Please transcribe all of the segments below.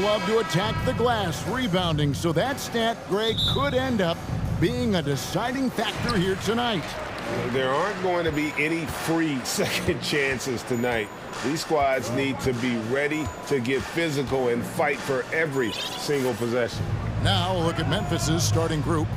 love to attack the glass, rebounding, so that stat, Greg, could end up being a deciding factor here tonight. There aren't going to be any free second chances tonight. These squads need to be ready to get physical and fight for every single possession. Now a look at Memphis's starting group.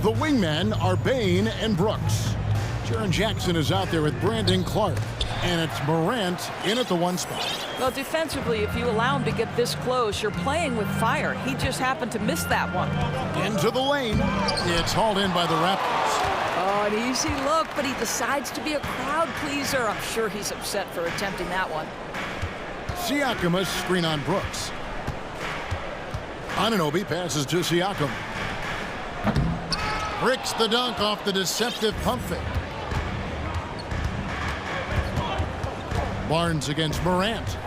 The wingmen are Bain and Brooks. Jaren Jackson is out there with Brandon Clark. And it's Morant in at the one spot. Well, defensively, if you allow him to get this close, you're playing with fire. He just happened to miss that one. Into the lane. It's hauled in by the Raptors. Oh, an easy look, but he decides to be a crowd pleaser. I'm sure he's upset for attempting that one. Siakam, a screen on Brooks. Anunoby passes to Siakam. Bricks the dunk off the deceptive pump fake. Barnes against Morant.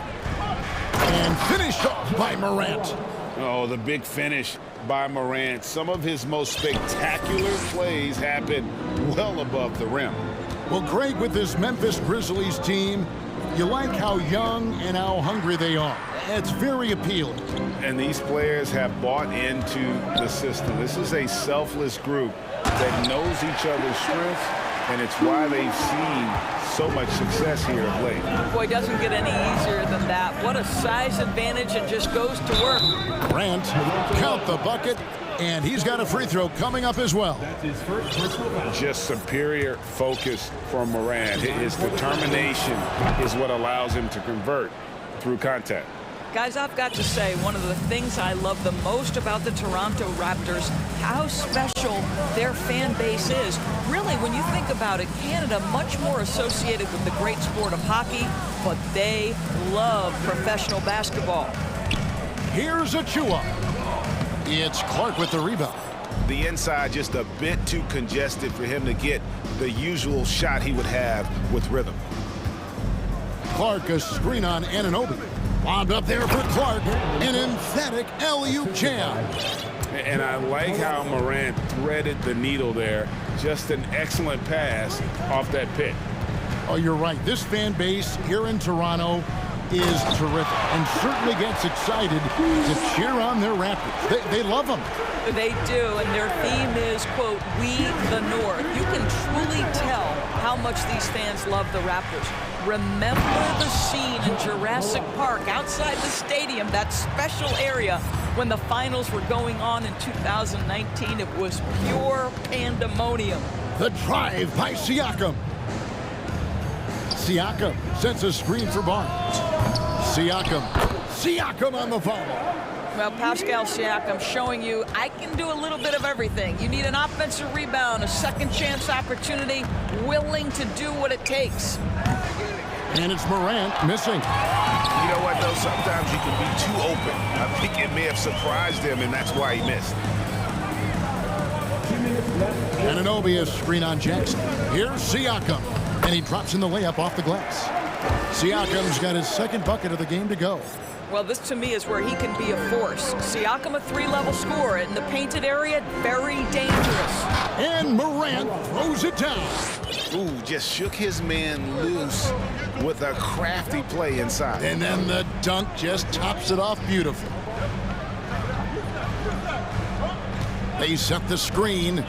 And finished off by Morant. Oh, the big finish by Morant. Some of his most spectacular plays happen well above the rim. Well, Greg, with this Memphis Grizzlies team, you like how young and how hungry they are. It's very appealing. And these players have bought into the system. This is a selfless group that knows each other's strengths, and it's why they've seen so much success here of late. Boy, it doesn't get any easier than that. What a size advantage, and just goes to work. Grant, count the bucket, and he's got a free throw coming up as well. Just superior focus from Morant. His determination is what allows him to convert through contact. Guys, I've got to say, one of the things I love the most about the Toronto Raptors, how special their fan base is. Really, when you think about it, Canada much more associated with the great sport of hockey, but they love professional basketball. Here's Achua. It's Clark with the rebound. The inside just a bit too congested for him to get the usual shot he would have with rhythm. Clark, a screen on Anunoby. Lobbed up there for Clark. An emphatic alley-oop jam. And I like how Morant threaded the needle there. Just an excellent pass off that pick. Oh, you're right. This fan base here in Toronto is terrific and certainly gets excited to cheer on their Raptors. They love them. They do, and their theme is, quote, "We the North." You can truly tell how much these fans love the Raptors. Remember the scene in Jurassic Park outside the stadium, that special area when the finals were going on in 2019. It was pure pandemonium. The drive by Siakam. Siakam sets a screen for Barnes. Siakam on the foul. Well, Pascal Siakam showing you, I can do a little bit of everything. You need an offensive rebound, a second chance opportunity, willing to do what it takes. And it's Morant missing. You know what, though? Sometimes you can be too open. I think it may have surprised him, and that's why he missed. Anunoby, a screen on Jackson. Here's Siakam. And he drops in the layup off the glass. Siakam's got his second bucket of the game to go. Well, this to me is where he can be a force. Siakam, a three-level scorer in the painted area, very dangerous. And Morant throws it down. Ooh, just shook his man loose with a crafty play inside. And then the dunk just tops it off beautifully. They set the screen.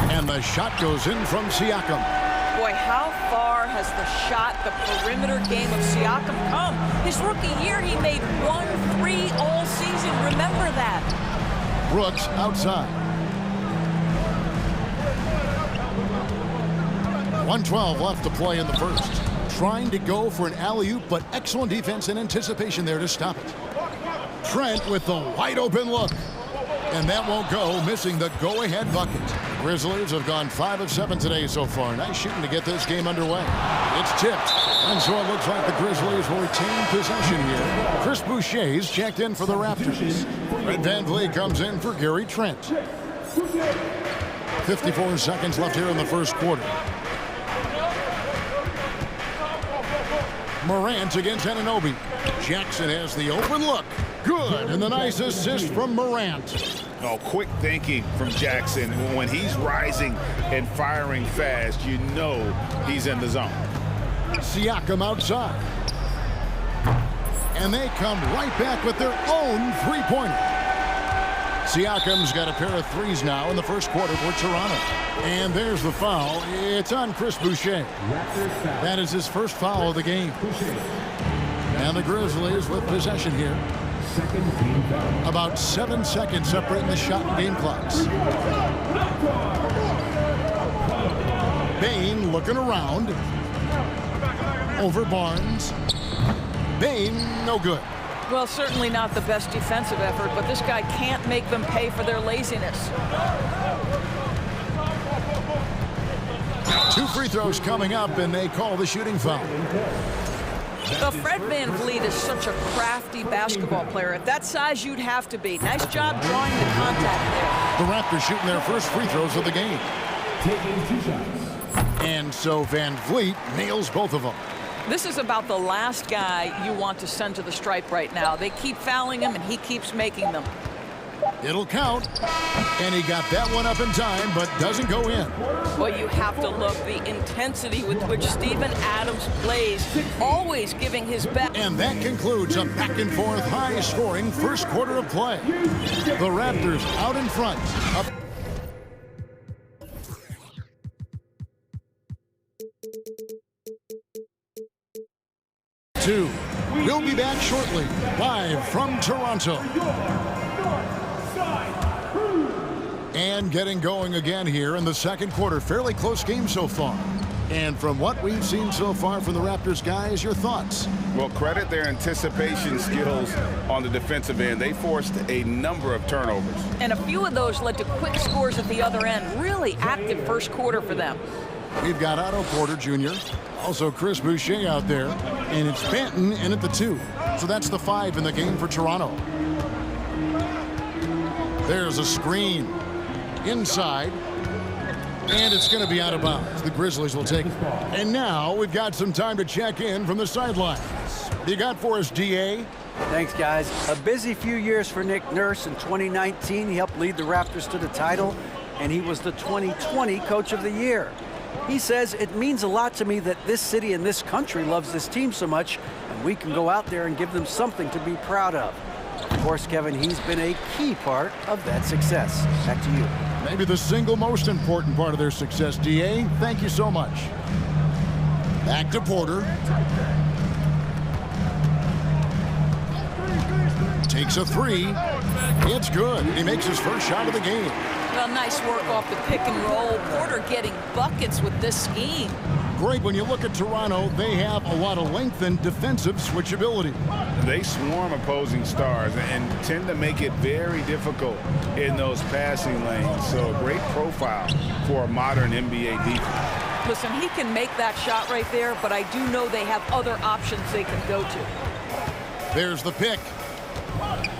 And the shot goes in from Siakam. Boy, how far has the shot, the perimeter game of Siakam come? His rookie year, he made 1 3 all season. Remember that. Brooks outside. 1:12 left to play in the first. Trying to go for an alley-oop, but excellent defense and anticipation there to stop it. Trent with the wide open look. And that won't go, missing the go-ahead bucket. The Grizzlies have gone 5 of 7 today so far. Nice shooting to get this game underway. It's tipped, and so it looks like the Grizzlies will retain possession here. Chris Boucher's checked in for the Raptors. Fred VanVleet comes in for Gary Trent. 54 seconds left here in the first quarter. Morant against Anunoby. Jackson has the open look. Good, and the nice assist from Morant. Oh, quick thinking from Jackson. When he's rising and firing fast, you know he's in the zone. Siakam outside. And they come right back with their own three-pointer. Siakam's got a pair of threes now in the first quarter for Toronto. And there's the foul. It's on Chris Boucher. That is his first foul of the game. And the Grizzlies with possession here. About 7 seconds separating the shot and game clocks. Bain looking around. Over Barnes. Bain, no good. Well, certainly not the best defensive effort, but this guy can't make them pay for their laziness. 2 free throws coming up, and they call the shooting foul. Fred VanVleet is such a crafty basketball player. At that size, you'd have to be. Nice job drawing the contact there. The Raptors shooting their first free throws of the game. Taking 2 shots. And so VanVleet nails both of them. This is about the last guy you want to send to the stripe right now. They keep fouling him, and he keeps making them. It'll count. And he got that one up in time, but doesn't go in. Well, you have to look the intensity with which Steven Adams plays, always giving his best. And that concludes a back-and-forth, high-scoring first quarter of play. The Raptors out in front. Up 2. We'll be back shortly, live from Toronto. And getting going again here in the second quarter. Fairly close game so far. And from what we've seen so far from the Raptors guys, your thoughts? Well, credit their anticipation skills on the defensive end. They forced a number of turnovers. And a few of those led to quick scores at the other end. Really active first quarter for them. We've got Otto Porter Jr., also Chris Boucher out there, and it's Benton in at the 2. So that's the 5 in the game for Toronto. There's a screen inside, and it's going to be out of bounds. The Grizzlies will take it. And now we've got some time to check in from the sidelines. You got for us, DA? Thanks, guys. A busy few years for Nick Nurse. In 2019, he helped lead the Raptors to the title, and he was the 2020 Coach of the Year. He says, it means a lot to me that this city and this country loves this team so much, and we can go out there and give them something to be proud of. Of course, Kevin, he's been a key part of that success. Back to you. Maybe the single most important part of their success, DA. Thank you so much. Back to Porter. Takes a 3. It's good. He makes his first shot of the game. Well, nice work off the pick and roll. Porter getting buckets with this scheme. Great. When you look at Toronto, they have a lot of length and defensive switchability. They swarm opposing stars and tend to make it very difficult in those passing lanes. So a great profile for a modern NBA defense. Listen, he can make that shot right there, but I do know they have other options they can go to. There's the pick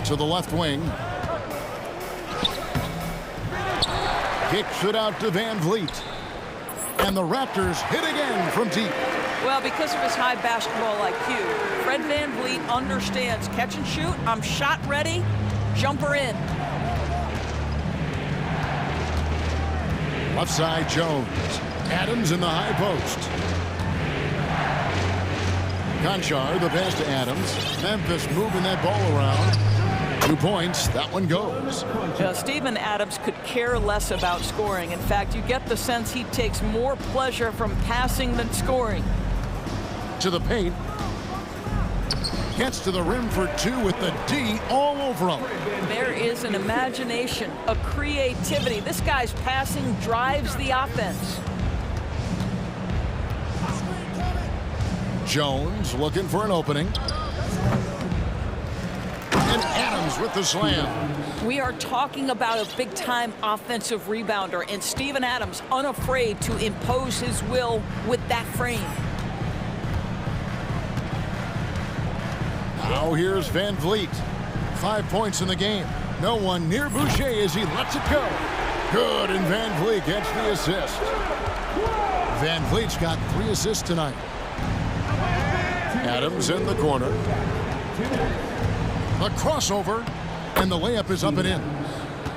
to the left wing. Kicks it out to VanVleet. And the Raptors hit again from deep. Well, because of his high basketball IQ, Fred VanVleet understands catch and shoot. I'm shot ready. Jumper in. Left side, Jones. Adams in the high post. Conchar, the pass to Adams. Memphis moving that ball around. 2 points. That one goes. Steven Adams could care less about scoring. In fact, you get the sense he takes more pleasure from passing than scoring. To the paint. Gets to the rim for 2 with the D all over him. There is an imagination, a creativity. This guy's passing drives the offense. Jones looking for an opening. And Adams with the slam. We are talking about a big-time offensive rebounder, and Steven Adams unafraid to impose his will with that frame. Now here's VanVleet. 5 points in the game. No one near Boucher as he lets it go. Good, and VanVleet gets the assist. VanVleet's got 3 assists tonight. Adams in the corner. A crossover, and the layup is up and in.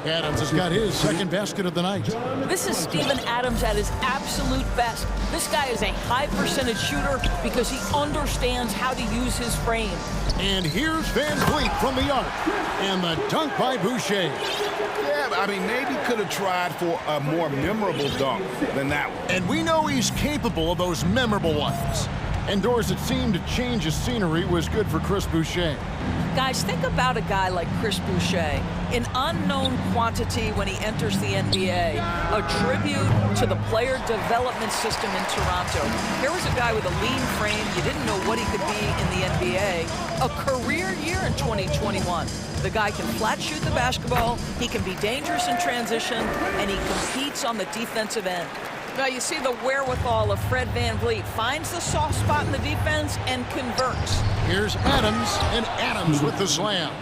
Adams has got his second basket of the night. This is Steven Adams at his absolute best. This guy is a high percentage shooter because he understands how to use his frame. And here's Van Vliet from the arc. And the dunk by Boucher. Yeah, I mean, maybe could have tried for a more memorable dunk than that one. And we know he's capable of those memorable ones. And doors that seemed to change his scenery was good for Chris Boucher. Guys, think about a guy like Chris Boucher, an unknown quantity when he enters the NBA, a tribute to the player development system in Toronto. Here was a guy with a lean frame. You didn't know what he could be in the NBA. A career year in 2021. The guy can flat shoot the basketball, he can be dangerous in transition, and he competes on the defensive end. Now you see the wherewithal of Fred Van Vliet. Finds the soft spot in the defense and converts. Here's Adams, and Adams with the slam.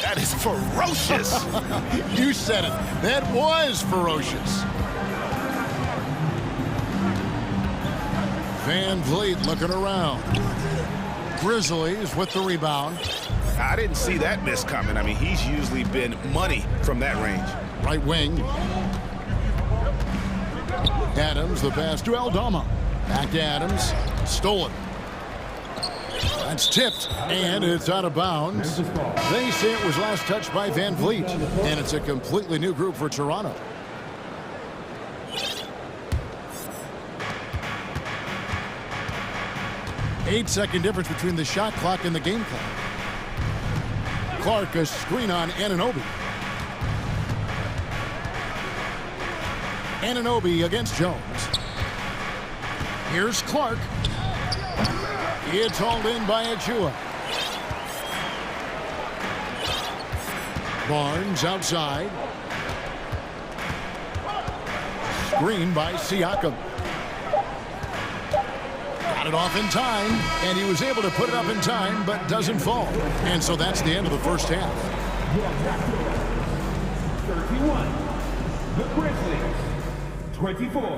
That is ferocious. You said it. That was ferocious. Van Vliet looking around. Grizzlies with the rebound. I didn't see that miss coming. I mean, he's usually been money from that range. Right wing. Adams, the pass to Aldama. Back to Adams. Stolen. That's tipped, and it's out of bounds. They say it was last touched by Van Vliet, and it's a completely new group for Toronto. Eight-second difference between the shot clock and the game clock. Clark, a screen on Anunoby. Anunoby against Jones. Here's Clark. It's hauled in by Achua. Barnes outside. Screen by Siakam. Got it off in time, and he was able to put it up in time, but doesn't fall. And so that's the end of the first half. 31. The Grizzlies. 24.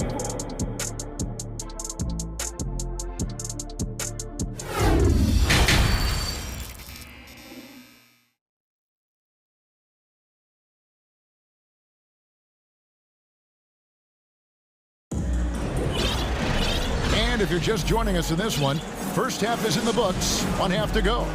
And if you're just joining us in this one, first half is in the books, one half to go.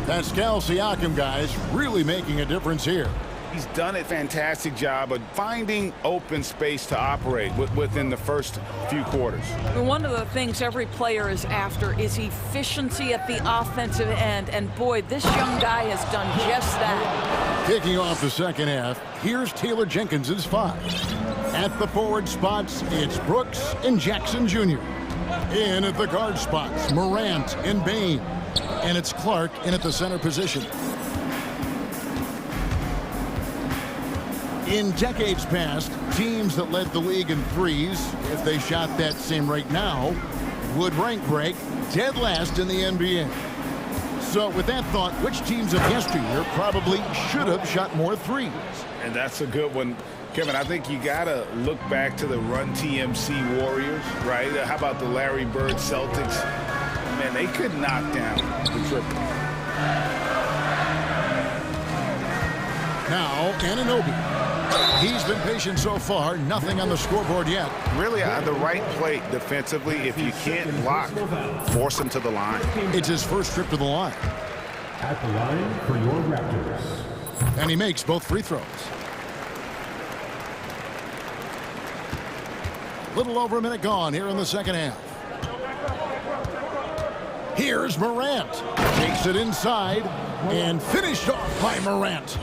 Pascal Siakam, guys, really making a difference here. He's done a fantastic job of finding open space to operate within the first few quarters. One of the things every player is after is efficiency at the offensive end. And boy, this young guy has done just that. Kicking off the second half, here's Taylor Jenkins's five. At the forward spots, it's Brooks and Jackson Jr. In at the guard spots, Morant and Bain. And it's Clark in at the center position. In decades past, teams that led the league in threes, if they shot that same rate now, would rank break dead last in the NBA. So with that thought, which teams of yesteryear probably should have shot more threes? And that's a good one. Kevin, I think you got to look back to the Run TMC Warriors, right? How about the Larry Bird Celtics? Man, they could knock down the triple. Now, Anunoby. He's been patient so far. Nothing on the scoreboard yet. Really, at the right plate defensively, if you can't block, force him to the line. It's his first trip to the line. At the line for your Raptors. And he makes both free throws. Little over a minute gone here in the second half. Here's Morant. Takes it inside and finished off by Morant.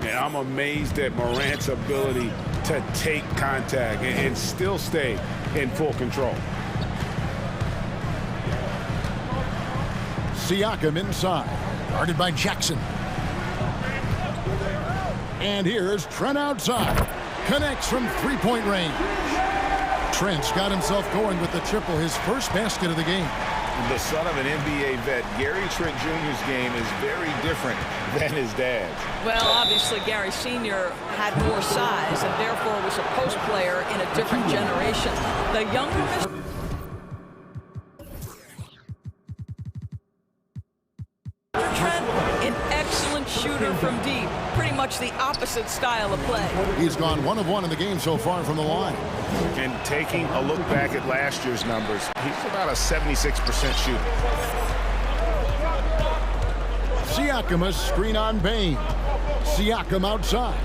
Yeah, I'm amazed at Morant's ability to take contact and still stay in full control. Siakam inside, guarded by Jackson. And here's Trent outside. Connects from three-point range. Trent's got himself going with the triple, his first basket of the game. The son of an NBA vet, Gary Trent Jr.'s game is very different than his dad's. Well, obviously, Gary Sr. had more size and therefore was a post player in a different generation. The younger Trent in excellent shooter from deep. Pretty much the opposite style of play. He's gone 1 of 1 in the game so far from the line. And taking a look back at last year's numbers, he's about a 76% shooter. Siakam, a screen on Bane. Siakam outside.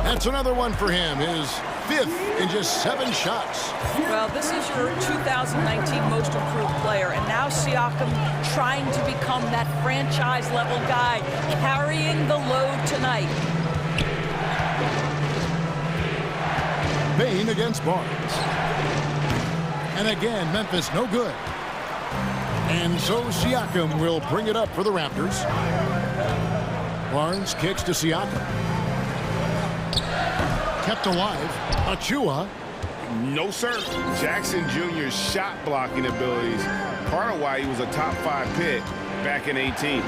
That's another one for him, his 5th in just 7 shots. Well, this is your 2019 most improved player, and now Siakam trying to become that franchise-level guy, carrying the load tonight. Bane against Barnes. And again, Memphis no good. And so Siakam will bring it up for the Raptors. Barnes kicks to Siakam. Kept alive. Achua. No, sir. Jackson Jr.'s shot blocking abilities, part of why he was a top 5 pick back in 18.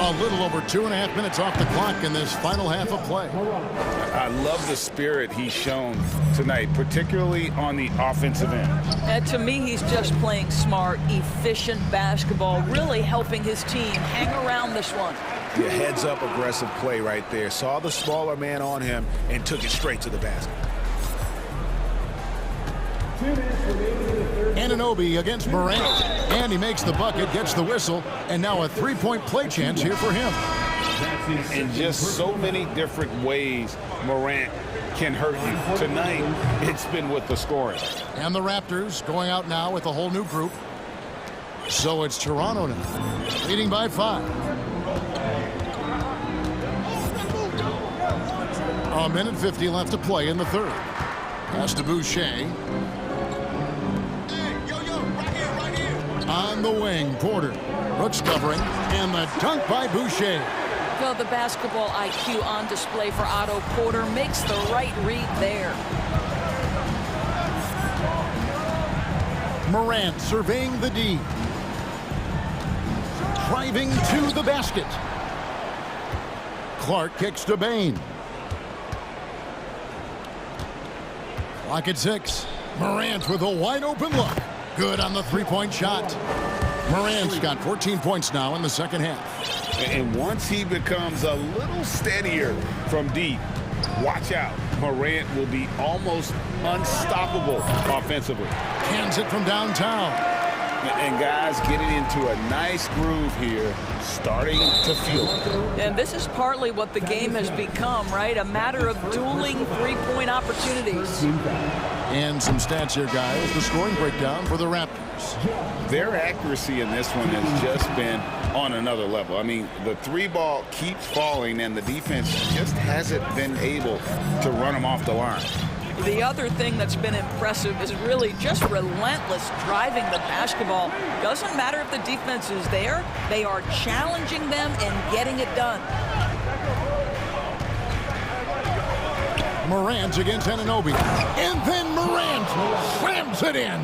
A little over 2.5 minutes off the clock in this final half of play. I love the spirit he's shown tonight, particularly on the offensive end. And to me, he's just playing smart, efficient basketball, really helping his team hang around this one. The heads-up aggressive play right there. Saw the smaller man on him and took it straight to the basket. Anunoby against Morant. And he makes the bucket, gets the whistle, and now a 3-point play chance here for him. In just so many different ways, Morant can hurt you. Tonight, it's been with the scoring. And the Raptors going out now with a whole new group. So it's Toronto now, leading by 5. A minute 50 left to play in the third. Pass to Boucher. On the wing, Porter. Brooks covering, and the dunk by Boucher. Well, the basketball IQ on display for Otto Porter makes the right read there. Morant surveying the D. Driving to the basket. Clark kicks to Bane. Clock at 6. Morant with a wide open look. Good on the 3-point shot. Morant's got 14 points now in the second half. And once he becomes a little steadier from deep, watch out. Morant will be almost unstoppable offensively. Hands it from downtown. And guys getting into a nice groove here, starting to feel it. And this is partly what the game has become, right? A matter of dueling 3-point opportunities. And some stats here, guys. The scoring breakdown for the Raptors. Their accuracy in this one has just been on another level. I mean, the 3-ball keeps falling, and the defense just hasn't been able to run them off the line. The other thing that's been impressive is really just relentless driving the basketball. Doesn't matter if the defense is there, they are challenging them and getting it done. Morant against Anunoby. And then Morant slams it in.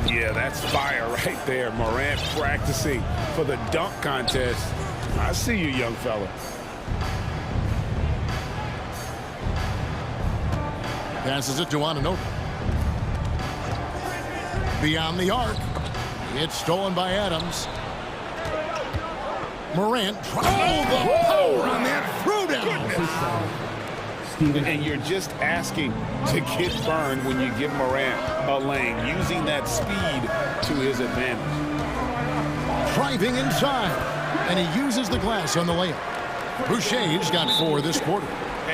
Yeah, that's fire right there. Morant practicing for the dunk contest. I see you, young fella. Passes it to Anunoby. Beyond the arc. It's stolen by Adams. Morant. Oh, the power on that throwdown. And you're just asking to get burned when you give Morant a lane, using that speed to his advantage. Driving inside. And he uses the glass on the layup. Boucher's got 4 this quarter.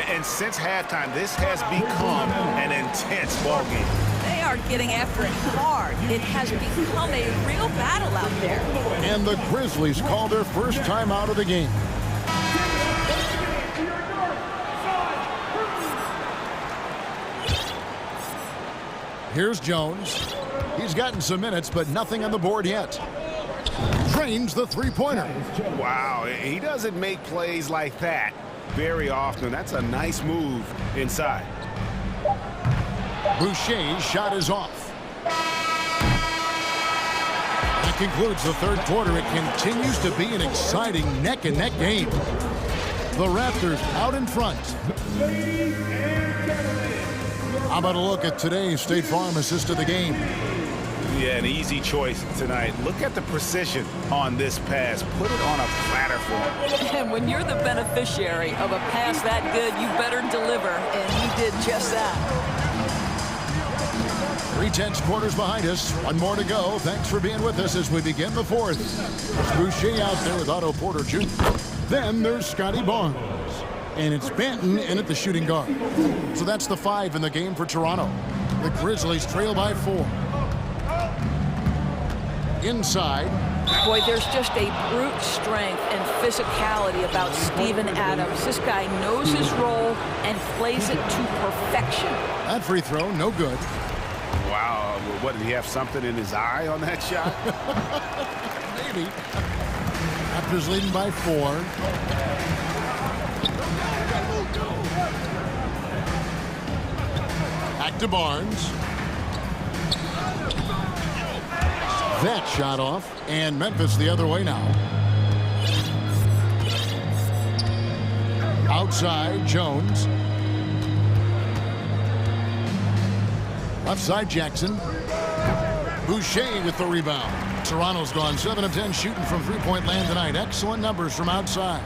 And since halftime, this has become an intense ballgame. They are getting after it hard. It has become a real battle out there. And the Grizzlies call their first time out of the game. Here's Jones. He's gotten some minutes, but nothing on the board yet. Drains the 3-pointer. Wow, he doesn't make plays like that very often. That's a nice move inside. Boucher's shot is off. That concludes the third quarter. It continues to be an exciting neck-and-neck game. The Raptors out in front. How about a look at today's State Farm assist of the game? Yeah, an easy choice tonight. Look at the precision on this pass. Put it on a platter for him. And when you're the beneficiary of a pass that good, you better deliver, and he did just that. 3/10 quarters behind us. One more to go. Thanks for being with us as we begin the fourth. It's Boucher out there with Otto Porter Jr. Then there's Scotty Barnes. And it's Benton in at the shooting guard. So that's the 5 in the game for Toronto. The Grizzlies trail by 4. Inside. Boy, there's just a brute strength and physicality about Steven Adams. This guy knows his role and plays it to perfection. That free throw, no good. Wow, what, did he have something in his eye on that shot? Maybe. Raptors leading by 4. Back to Barnes. That shot off, and Memphis the other way now. Outside, Jones. Left side, Jackson. Boucher with the rebound. Toronto's gone 7 of 10 shooting from three-point land tonight. Excellent numbers from outside.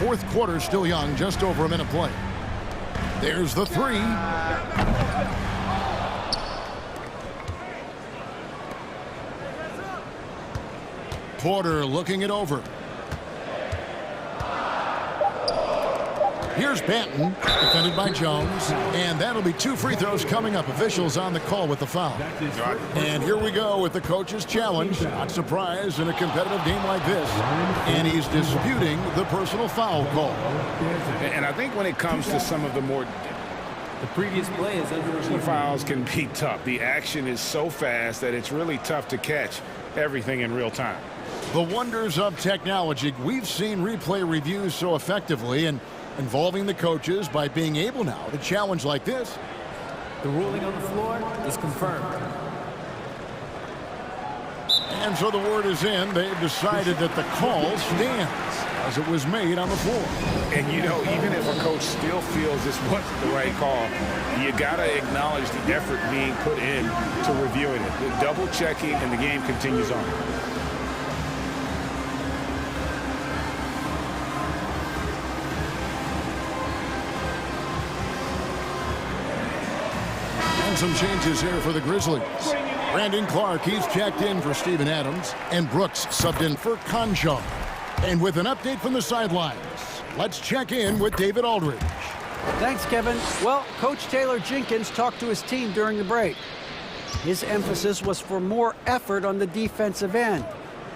Fourth quarter still young, just over a minute play. There's the 3. Porter looking it over. Here's Benton, defended by Jones, and that'll be 2 free throws coming up. Officials on the call with the foul. And here we go with the coach's challenge. Not surprised in a competitive game like this. And he's disputing the personal foul call. And I think when it comes to some of the more The previous play is under fouls can be tough. The action is so fast that it's really tough to catch everything in real time. The wonders of technology. We've seen replay reviews so effectively and involving the coaches by being able now to challenge like this. The ruling on the floor is confirmed. And so the word is in. They've decided that the call stands as it was made on the floor. And, you know, even if a coach still feels this wasn't the right call, you got to acknowledge the effort being put in to reviewing it. The double checking, and the game continues on. And some changes here for the Grizzlies. Brandon Clark, he's checked in for Steven Adams, and Brooks subbed in for Conchar. And with an update from the sidelines, let's check in with David Aldridge. Thanks, Kevin. Well, Coach Taylor Jenkins talked to his team during the break. His emphasis was for more effort on the defensive end.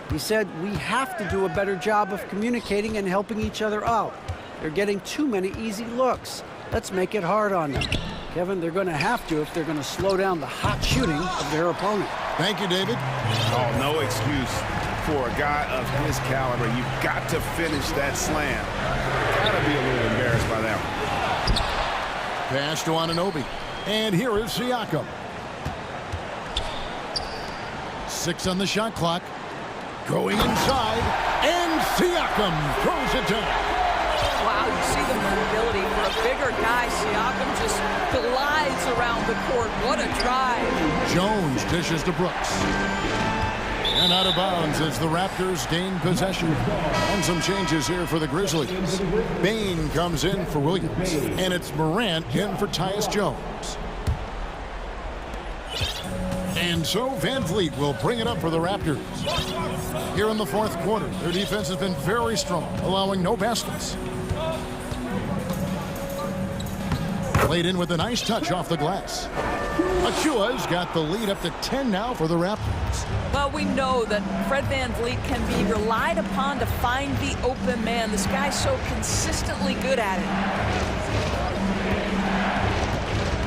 He said, we have to do a better job of communicating and helping each other out. They're getting too many easy looks. Let's make it hard on them. Kevin, they're going to have to if they're going to slow down the hot shooting of their opponent. Thank you, David. Oh, no excuse for a guy of his caliber. You've got to finish that slam. Got to be a little embarrassed by that one. Pass to Anunoby. And here is Siakam. 6 on the shot clock. Going inside. And Siakam throws it down. Wow, you see the mobility for a bigger guy. Siakam just glides around the court. What a drive. Jones dishes to Brooks. And out of bounds as the Raptors gain possession. And some changes here for the Grizzlies. Bain comes in for Williams. And it's Morant in for Tyus Jones. And so Van Vliet will bring it up for the Raptors. Here in the fourth quarter, their defense has been very strong, allowing no baskets. Played in with a nice touch off the glass. Achua's got the lead up to 10 now for the Raptors. Well, we know that Fred Van Vliet can be relied upon to find the open man. This guy's so consistently good at it.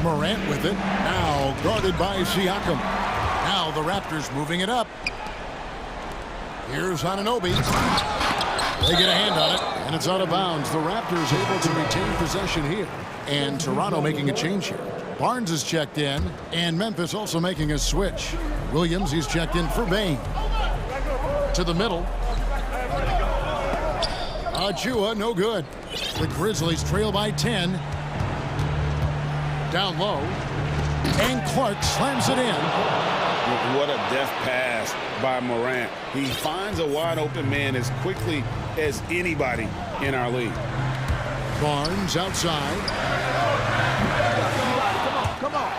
Morant with it. Now guarded by Siakam. Now the Raptors moving it up. Here's Anunoby. They get a hand on it, and it's out of bounds. The Raptors able to retain possession here. And Toronto making a change here. Barnes is checked in, and Memphis also making a switch. Williams, he's checked in for Bain. To the middle. Achua, no good. The Grizzlies trail by 10. Down low. And Clark slams it in. What a deft pass by Morant. He finds a wide open man as quickly as anybody in our league. Barnes outside. Come on.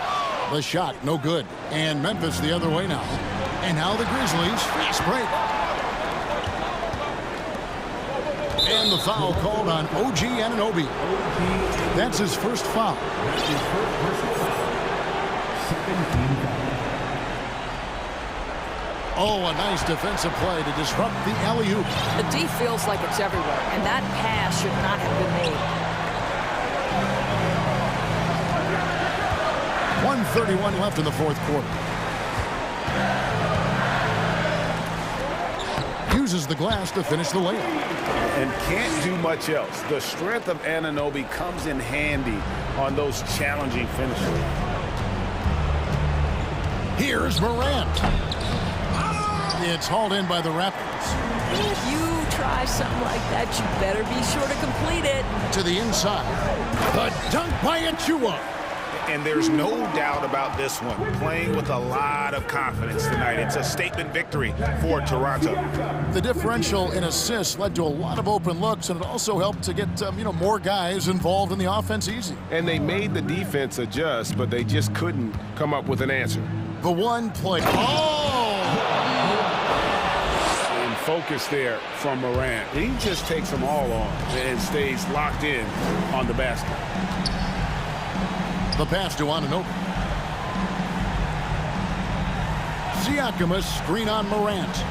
The shot, no good. And Memphis the other way now. And now the Grizzlies, fast break. And the foul called on OG Anunoby. That's his first foul. Oh, a nice defensive play to disrupt the alley-oop. The D feels like it's everywhere, and that pass should not have been made. 1:31 left in the fourth quarter. Uses the glass to finish the layup. And can't do much else. The strength of Anunoby comes in handy on those challenging finishes. Here's Morant. It's hauled in by the Raptors. If you try something like that, you better be sure to complete it. To the inside. The dunk by Achua. And there's no doubt about this one. Playing with a lot of confidence tonight. It's a statement victory for Toronto. The differential in assists led to a lot of open looks, and it also helped to get more guys involved in the offense easy. And they made the defense adjust, but they just couldn't come up with an answer. The one play. Oh! And focus there from Morant. He just takes them all on and stays locked in on the basket. The pass to Anunoby. Siakam, a screen on Morant.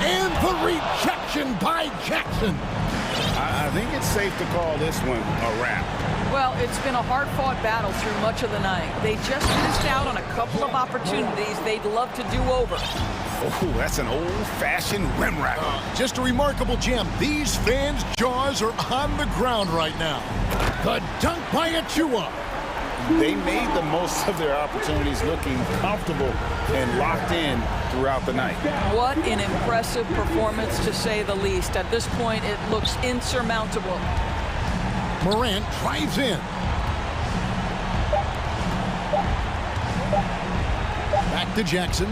And the rejection by Jackson. I think it's safe to call this one a wrap. Well, it's been a hard-fought battle through much of the night. They just missed out on a couple of opportunities they'd love to do over. Oh, that's an old-fashioned rim wrap. Just a remarkable gem. These fans' jaws are on the ground right now. The dunk by Achua. They made the most of their opportunities, looking comfortable and locked in throughout the night. What an impressive performance, to say the least. At this point, it looks insurmountable. Morant drives in. Back to Jackson.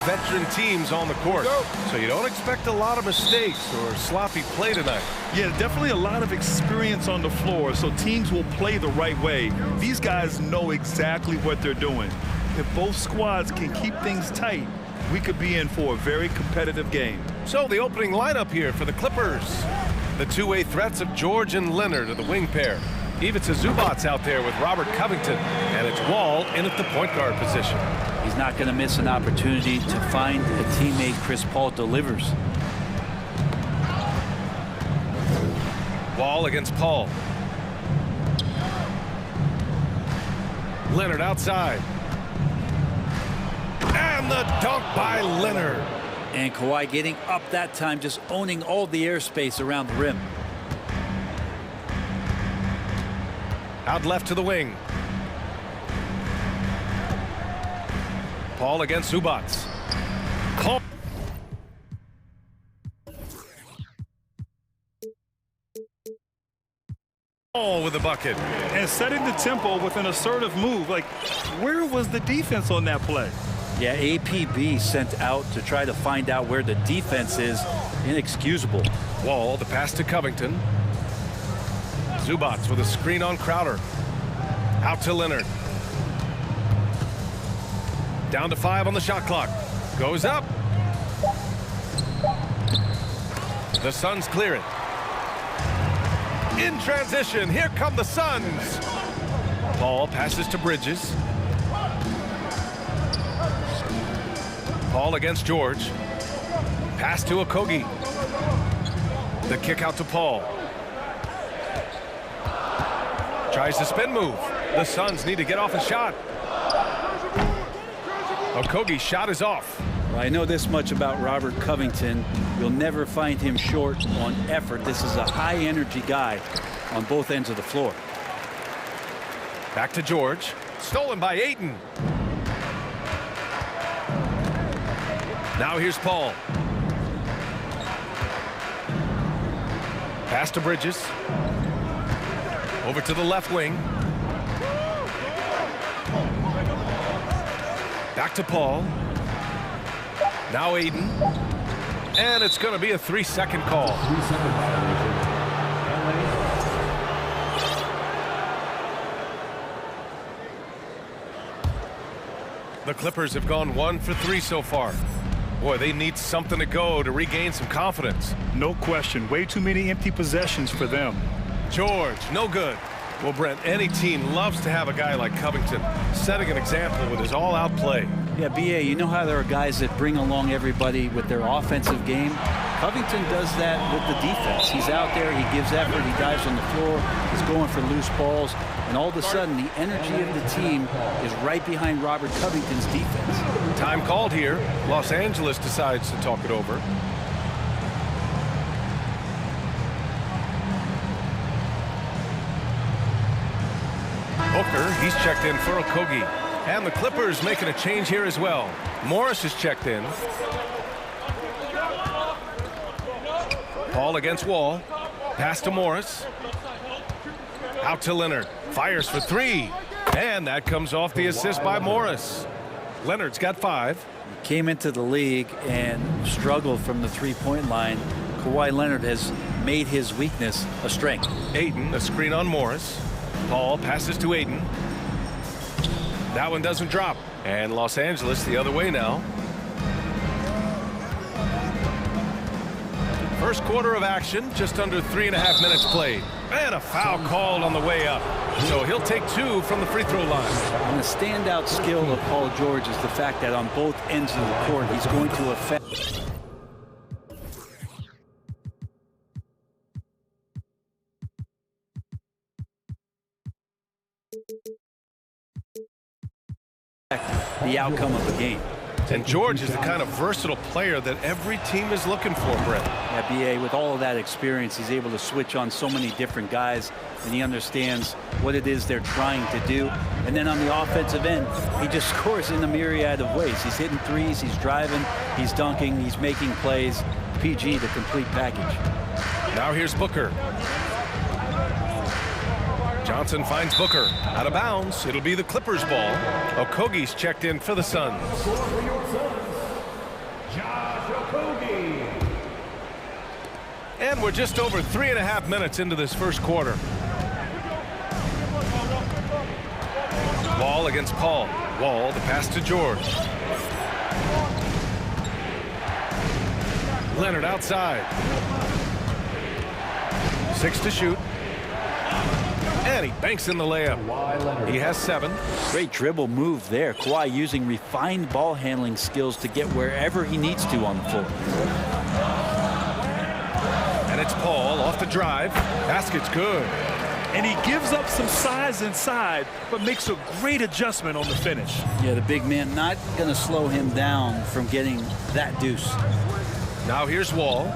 Veteran teams on the court, so you don't expect a lot of mistakes or sloppy play tonight. Yeah, definitely a lot of experience on the floor, so teams will play the right way. These guys know exactly what they're doing. If both squads can keep things tight, we could be in for a very competitive game. So the opening lineup here for the Clippers. The two-way threats of George and Leonard are the wing pair. Ivica Zubac's out there with Robert Covington, and it's Wall in at the point guard position. He's not going to miss an opportunity to find a teammate Chris Paul delivers. Wall against Paul. Leonard outside. And the dunk by Leonard. And Kawhi getting up that time, just owning all the airspace around the rim. Out left to the wing. Paul against Zubac. Paul. Paul with the bucket. And setting the tempo with an assertive move. Like, where was the defense on that play? Yeah, APB sent out to try to find out where the defense is. Inexcusable. Wall, the pass to Covington. Zubac with a screen on Crowder. Out to Leonard. Down to 5 on the shot clock. Goes up. The Suns clear it. In transition, here come the Suns. Paul passes to Bridges. Paul against George. Pass to Okogie. The kick out to Paul. Tries the spin move. The Suns need to get off a shot. Okogie's shot is off. Well, I know this much about Robert Covington. You'll never find him short on effort. This is a high-energy guy on both ends of the floor. Back to George. Stolen by Ayton. Now here's Paul. Pass to Bridges. Over to the left wing. Back to Paul. Now Ayton. And it's going to be a 3-second call. 3-second violation. The Clippers have gone 1 for 3 so far. Boy, they need something to go to regain some confidence. No question. Way too many empty possessions for them. George, no good. Well, Brent, any team loves to have a guy like Covington setting an example with his all-out play. Yeah, BA, you know how there are guys that bring along everybody with their offensive game? Covington does that with the defense. He's out there, he gives effort, he dives on the floor, he's going for loose balls, and all of a sudden the energy of the team is right behind Robert Covington's defense. Time called here. Los Angeles decides to talk it over. Booker, he's checked in for Okogie. And the Clippers making a change here as well. Morris is checked in. Paul against Wall. Pass to Morris. Out to Leonard. Fires for 3. And that comes off the assist by Morris. Leonard's got 5. He came into the league and struggled from the three-point line. Kawhi Leonard has made his weakness a strength. Ayton, a screen on Morris. Paul passes to Ayton. That one doesn't drop. And Los Angeles the other way now. First quarter of action, just under 3.5 minutes played. And a foul called on the way up. So he'll take 2 from the free throw line. And the standout skill of Paul George is the fact that on both ends of the court, he's going to affect. The outcome of the game. And George is the kind of versatile player that every team is looking for, Brett. Yeah, BA, with all of that experience, he's able to switch on so many different guys, and he understands what it is they're trying to do. And then on the offensive end, he just scores in a myriad of ways. He's hitting threes, he's driving, he's dunking, he's making plays. PG, the complete package. Now here's Booker. Johnson finds Booker. Out of bounds. It'll be the Clippers ball. Okogie's checked in for the Suns. And we're just over 3.5 minutes into this first quarter. Wall against Paul. Wall, the pass to George. Leonard outside. 6 to shoot. And he banks in the layup. He has 7. Great dribble move there. Kawhi using refined ball handling skills to get wherever he needs to on the floor. And it's Paul off the drive. Basket's good. And he gives up some size inside, but makes a great adjustment on the finish. Yeah, the big man not going to slow him down from getting that deuce. Now here's Wall.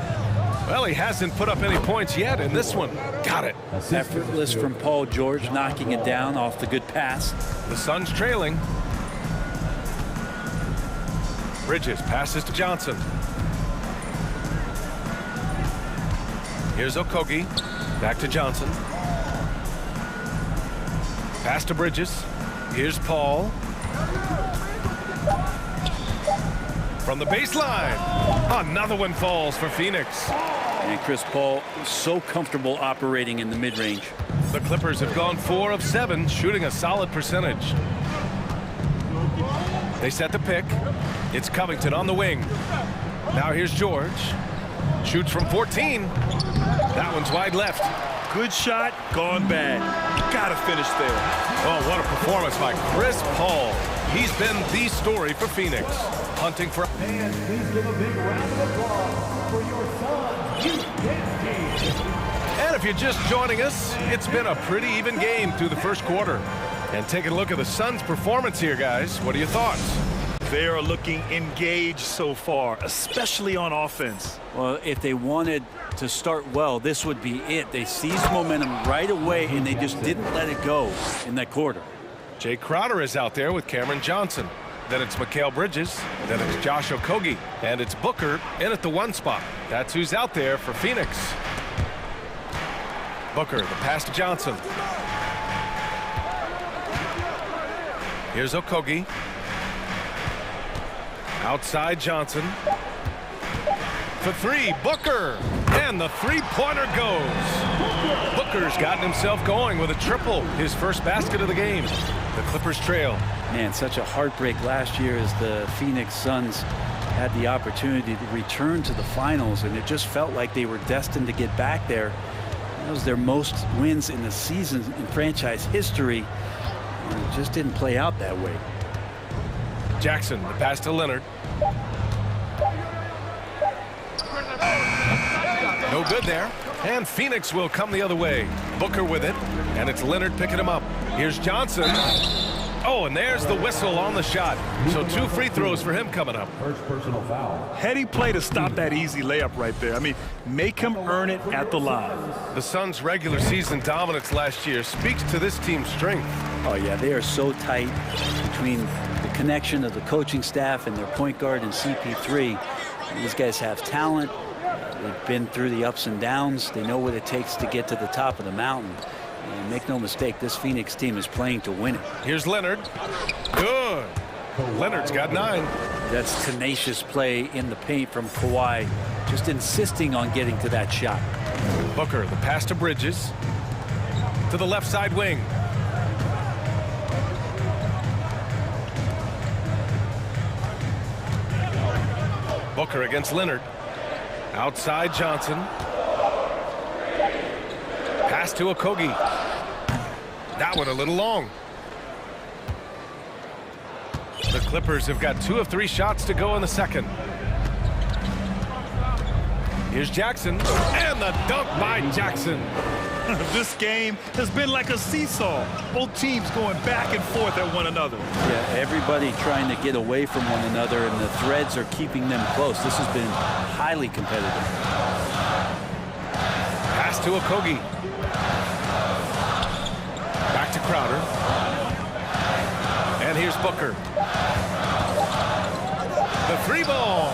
Well, he hasn't put up any points yet in this one. Got it. Effortless from Paul George, knocking it down off the good pass. The Suns trailing. Bridges passes to Johnson. Here's Okogie. Back to Johnson. Pass to Bridges. Here's Paul. From the baseline. Another one falls for Phoenix. And Chris Paul so comfortable operating in the mid-range. The Clippers have gone 4 of 7, shooting a solid percentage. They set the pick. It's Covington on the wing. Now here's George. Shoots from 14. That one's wide left. Good shot, gone bad. Gotta finish there. Oh, what a performance by Chris Paul. He's been the story for Phoenix. Hunting for... And please give a big round of applause for your Suns youth dance team. And if you're just joining us, it's been a pretty even game through the first quarter. And taking a look at the Suns' performance here, guys. What are your thoughts? They are looking engaged so far, especially on offense. Well, if they wanted to start well, this would be it. They seized momentum right away, and they just didn't let it go in that quarter. Jay Crowder is out there with Cameron Johnson. Then it's Mikal Bridges. Then it's Josh Okogie. And it's Booker in at the 1 spot. That's who's out there for Phoenix. Booker, the pass to Johnson. Here's Okogie. Outside Johnson. For 3, Booker. And the three-pointer goes. Booker's gotten himself going with a triple, his first basket of the game. The Clippers trail. Man, such a heartbreak last year as the Phoenix Suns had the opportunity to return to the finals, and it just felt like they were destined to get back there. That was their most wins in the season in franchise history, and it just didn't play out that way. Jackson, the pass to Leonard. No good there. And Phoenix will come the other way. Booker with it, and it's Leonard picking him up. Here's Johnson. Oh, and there's the whistle on the shot. So 2 free throws for him coming up. First personal foul. Heady play to stop that easy layup right there. I mean, make him earn it at the line. The Suns' regular season dominance last year speaks to this team's strength. Oh, yeah, they are so tight between the connection of the coaching staff and their point guard and CP3. These guys have talent. They've been through the ups and downs. They know what it takes to get to the top of the mountain. And make no mistake, this Phoenix team is playing to win it. Here's Leonard. Good. Leonard's got 9. That's tenacious play in the paint from Kawhi, just insisting on getting to that shot. Booker, the pass to Bridges. To the left side wing. Booker against Leonard. Outside Johnson. Pass to Okogie. That one a little long. The Clippers have got 2 of 3 shots to go in the second. Here's Jackson. And the dunk by Jackson. This game has been like a seesaw. Both teams going back and forth at one another. Yeah, everybody trying to get away from one another, and the threads are keeping them close. This has been highly competitive. Pass to Okogie. Back to Crowder. And here's Booker. The 3 ball.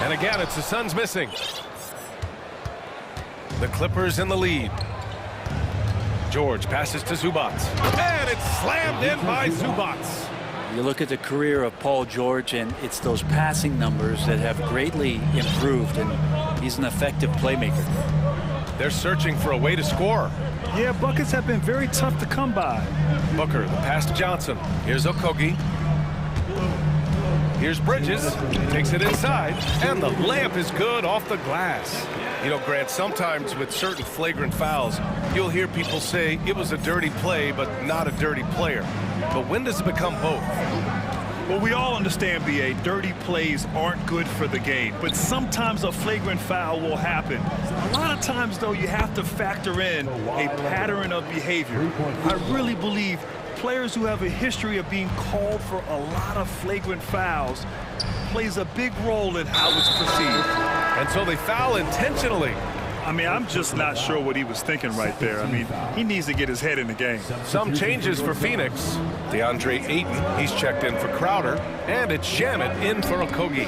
And again, it's the Suns missing. The Clippers in the lead. George passes to Zubac. And it's slammed in by Zubac. You look at the career of Paul George, and it's those passing numbers that have greatly improved, and he's an effective playmaker. They're searching for a way to score. Yeah, buckets have been very tough to come by. Booker, the pass to Johnson. Here's Okogie. Here's Bridges. Takes it inside, and the layup is good off the glass. You know, Grant, sometimes with certain flagrant fouls, you'll hear people say it was a dirty play, but not a dirty player. But when does it become both? Well, we all understand, B.A., dirty plays aren't good for the game, but sometimes a flagrant foul will happen. A lot of times, though, you have to factor in a pattern of behavior. I really believe players who have a history of being called for a lot of flagrant fouls plays a big role in how it's perceived. And so they foul intentionally. I mean, I'm just not sure what he was thinking right there. I mean, he needs to get his head in the game. Some changes for Phoenix. DeAndre Ayton, he's checked in for Crowder. And it's Shamet in for Okogie.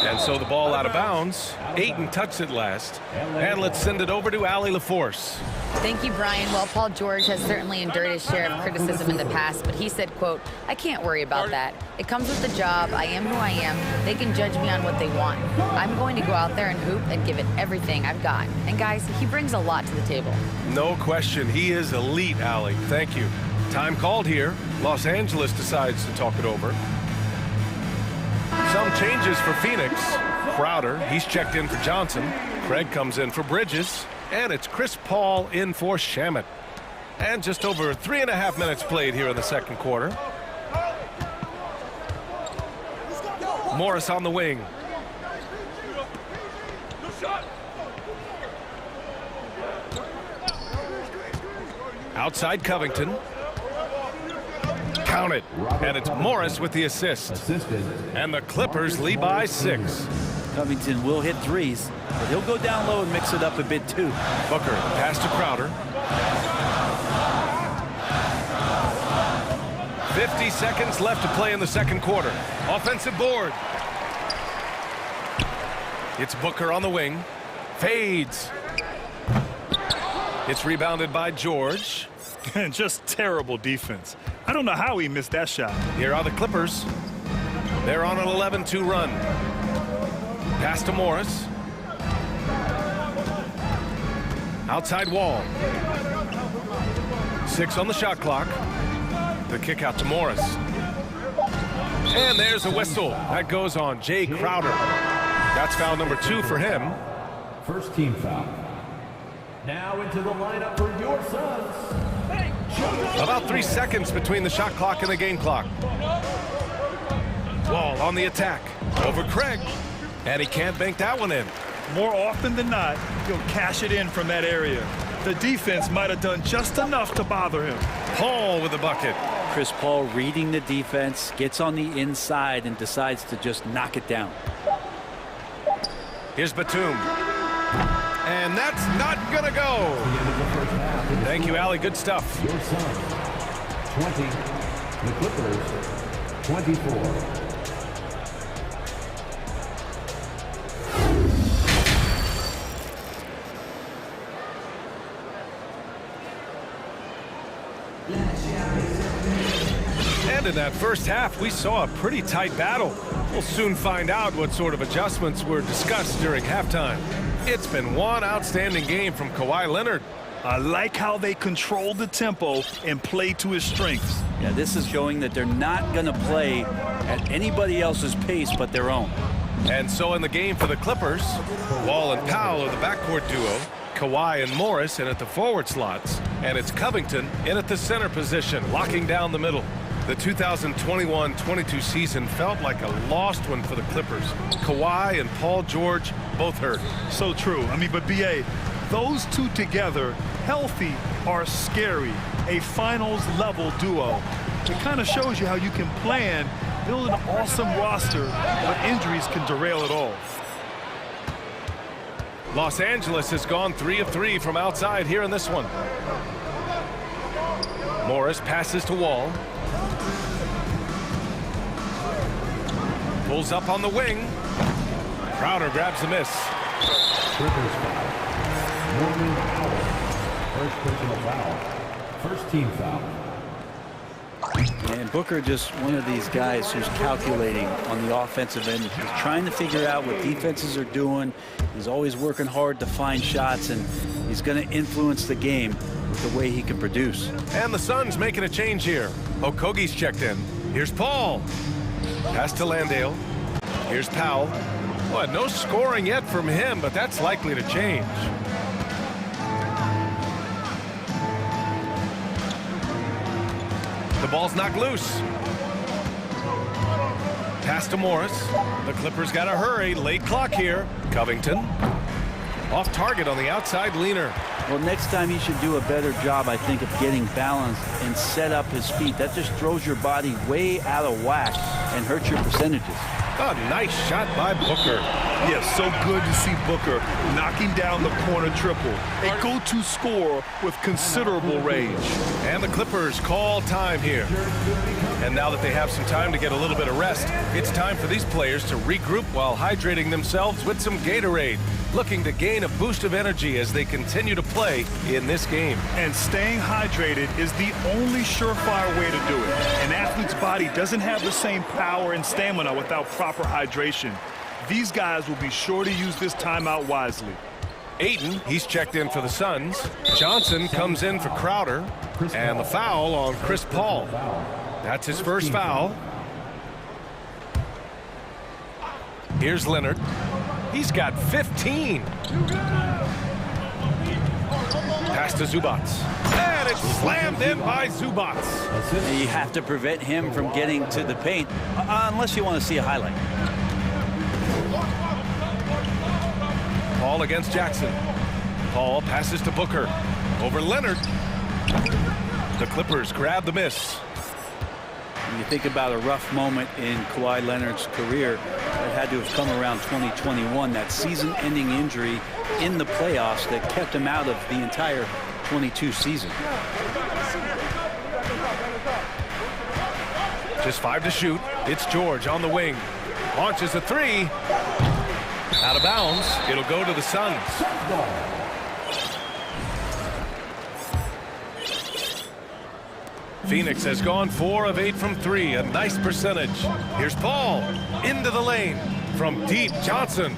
And so the ball out of bounds. Ayton touched it last. And let's send it over to Allie LaForce. Thank you, Brian. Well, Paul George has certainly endured his share of criticism in the past, but he said, quote, "I can't worry about that. It comes with the job. I am who I am. They can judge me on what they want. I'm going to go out there and hoop and give it everything I've got." And guys, he brings a lot to the table. No question. He is elite, Allie. Thank you. Time called here. Los Angeles decides to talk it over. Some changes for Phoenix. Crowder, he's checked in for Johnson. Craig comes in for Bridges. And it's Chris Paul in for Shamet. And just over 3.5 minutes played here in the second quarter. Morris on the wing. Outside Covington. Count it. And it's Morris with the assist. And the Clippers lead by 6. Covington will hit threes, but he'll go down low and mix it up a bit too. Booker, pass to Crowder. 50 seconds left to play in the second quarter. Offensive board. It's Booker on the wing. Fades. It's rebounded by George. And just terrible defense. I don't know how he missed that shot. Here are the Clippers. They're on an 11-2 run. Pass to Morris. Outside Wall. 6 on the shot clock. The kick out to Morris. And there's a whistle. That goes on Jay Crowder. That's foul number 2 for him. First team foul. Now into the lineup for your Suns. About 3 seconds between the shot clock and the game clock. Wall on the attack. Over Craig. And he can't bank that one in. More often than not, he'll cash it in from that area. The defense might have done just enough to bother him. Paul with the bucket. Chris Paul reading the defense, gets on the inside and decides to just knock it down. Here's Batum. And that's not gonna go. Thank you, Allie. Good stuff. Your Suns, 20. The Clippers, 24. And in that first half, we saw a pretty tight battle. We'll soon find out what sort of adjustments were discussed during halftime. It's been one outstanding game from Kawhi Leonard. I like how they controlled the tempo and played to his strengths. Yeah, this is showing that they're not going to play at anybody else's pace but their own. And so in the game for the Clippers, Wall and Powell are the backcourt duo. Kawhi and Morris in at the forward slots. And it's Covington in at the center position, locking down the middle. The 2021-22 season felt like a lost one for the Clippers. Kawhi and Paul George both hurt. So true. I mean, but B.A., those two together, healthy, are scary. A finals-level duo. It kind of shows you how you can plan, build an awesome roster, but injuries can derail it all. Los Angeles has gone 3 of 3 from outside here in this one. Morris passes to Wall. Pulls up on the wing. Crowder grabs the miss. Clippers foul. Norman Powell. First personal foul. First team foul. And Booker just one of these guys who's calculating on the offensive end. He's trying to figure out what defenses are doing. He's always working hard to find shots, and he's going to influence the game with the way he can produce. And the Suns making a change here. Okogie's checked in. Here's Paul. Pass to Landale. Here's Powell. Well, no scoring yet from him, but that's likely to change. The ball's knocked loose. Pass to Morris. The Clippers got to hurry. Late clock here. Covington. Off target on the outside leaner. Well, next time he should do a better job, I think, of getting balanced and set up his feet. That just throws your body way out of whack and hurts your percentages. A nice shot by Booker. Yes, so good to see Booker knocking down the corner triple. A go-to scorer with considerable range. And the Clippers call time here. And now that they have some time to get a little bit of rest, it's time for these players to regroup while hydrating themselves with some Gatorade, looking to gain a boost of energy as they continue to play in this game. And staying hydrated is the only surefire way to do it. An athlete's body doesn't have the same power and stamina without proper hydration. These guys will be sure to use this timeout wisely. Ayton, he's checked in for the Suns. Johnson comes in for Crowder. And the foul on Chris Paul. That's his first foul. Here's Leonard. He's got 15. Pass to Zubats. And it's slammed in by Zubats. You have to prevent him from getting to the paint, unless you want to see a highlight. Paul against Jackson. Paul passes to Booker. Over Leonard. The Clippers grab the miss. When you think about a rough moment in Kawhi Leonard's career, it had to have come around 2021, that season-ending injury in the playoffs that kept him out of the entire 22 season. Just 5 to shoot. It's George on the wing. Launches a three. Out of bounds. It'll go to the Suns. Phoenix has gone 4 of 8 from 3. A nice percentage. Here's Paul. Into the lane. From deep, Johnson.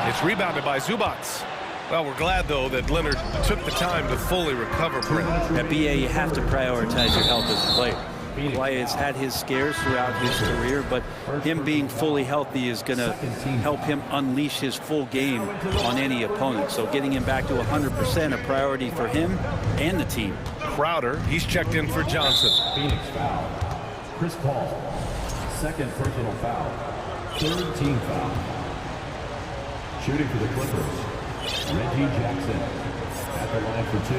It's rebounded by Zubats. Well, we're glad, though, that Leonard took the time to fully recover. At BA, you have to prioritize your health as a player. Kawhi has had his scares throughout his career, but him being fully healthy is going to help him unleash his full game on any opponent. So getting him back to 100% a priority for him and the team. Crowder, he's checked in for Johnson. Phoenix foul. Chris Paul. Second personal foul. Third team foul. Shooting for the Clippers. Reggie Jackson at the line for 2.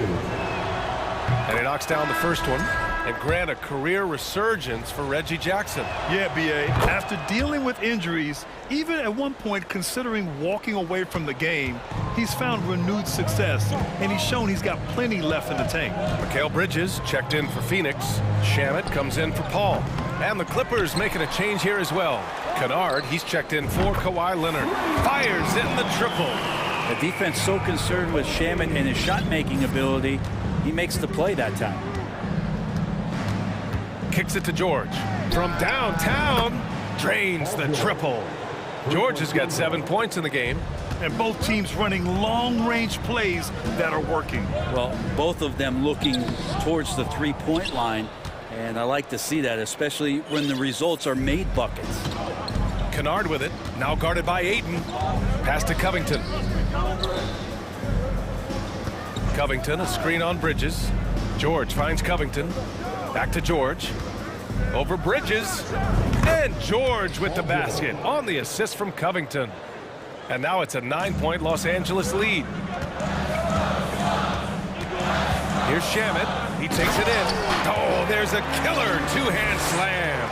And he knocks down the first one. And grant a career resurgence for Reggie Jackson. Yeah, B.A. After dealing with injuries, even at one point considering walking away from the game, he's found renewed success, and he's shown he's got plenty left in the tank. Mikal Bridges checked in for Phoenix. Shamet comes in for Paul. And the Clippers making a change here as well. Kennard, he's checked in for Kawhi Leonard. Fires in the triple. The defense so concerned with Shamet and his shot-making ability, he makes the play that time. Kicks it to George. From downtown, drains the triple. George has got 7 points in the game. And both teams running long-range plays that are working. Well, both of them looking towards the three-point line. And I like to see that, especially when the results are made buckets. Kennard with it. Now guarded by Ayton. Pass to Covington. Covington, a screen on Bridges. George finds Covington. Back to George. Over Bridges. And George with the basket on the assist from Covington. And now it's a 9-point Los Angeles lead. Here's Shamet. He takes it in. Oh, there's a killer two-hand slam.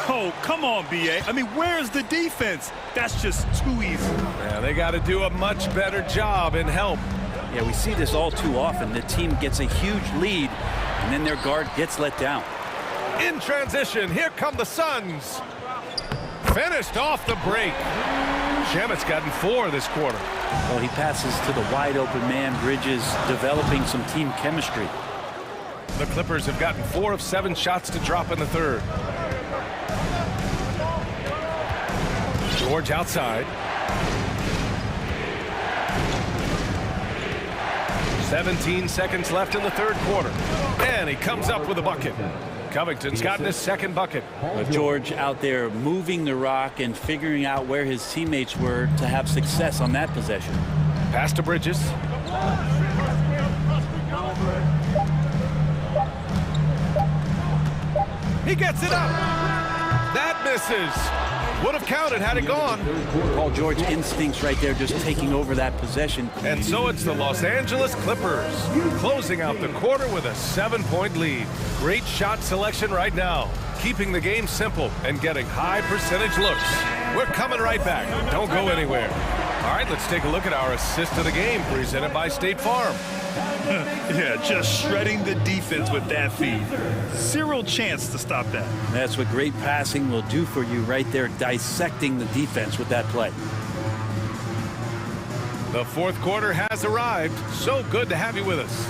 Oh, come on, B.A. I mean, where's the defense? That's just too easy. Yeah, they got to do a much better job in help. Yeah, we see this all too often. The team gets a huge lead, and then their guard gets let down. In transition, here come the Suns. finished off the break. Shamit's gotten 4 this quarter. Well, he passes to the wide open man. Bridges developing some team chemistry. The Clippers have gotten 4 of 7 shots to drop in the third. George outside. 17 seconds left in the third quarter. And he comes up with a bucket. Covington's gotten his second bucket. George out there moving the rock and figuring out where his teammates were to have success on that possession. Pass to Bridges. He gets it up. That misses. Would have counted had it gone. Paul George instincts right there, just taking over that possession. And so it's the Los Angeles Clippers closing out the quarter with a 7-point lead. Great shot selection right now, keeping the game simple and getting high percentage looks. We're coming right back. Don't go anywhere. All right, let's take a look at our assist of the game presented by State Farm. Yeah, just shredding the defense with that feed. Zero chance to stop that. That's what great passing will do for you right there, dissecting the defense with that play. The fourth quarter has arrived. So good to have you with us.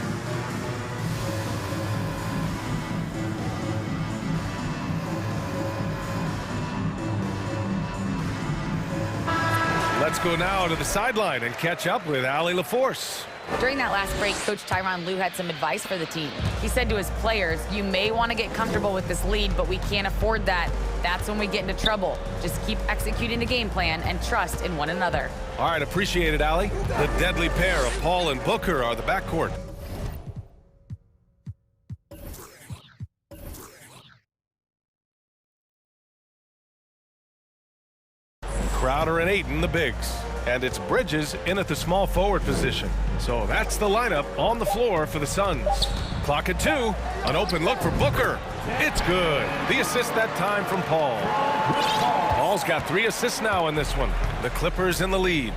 Let's go now to the sideline and catch up with Allie LaForce. During that last break, Coach Tyronn Lue had some advice for the team. He said to his players, you may want to get comfortable with this lead, but we can't afford that. That's when we get into trouble. Just keep executing the game plan and trust in one another. All right, appreciate it, Allie. The deadly pair of Paul and Booker are the backcourt. Crowder and Ayton, the bigs. And it's Bridges in at the small forward position. So that's the lineup on the floor for the Suns. Clock at 2. An open look for Booker. It's good. The assist that time from Paul. Paul's got 3 assists now in this one. The Clippers in the lead.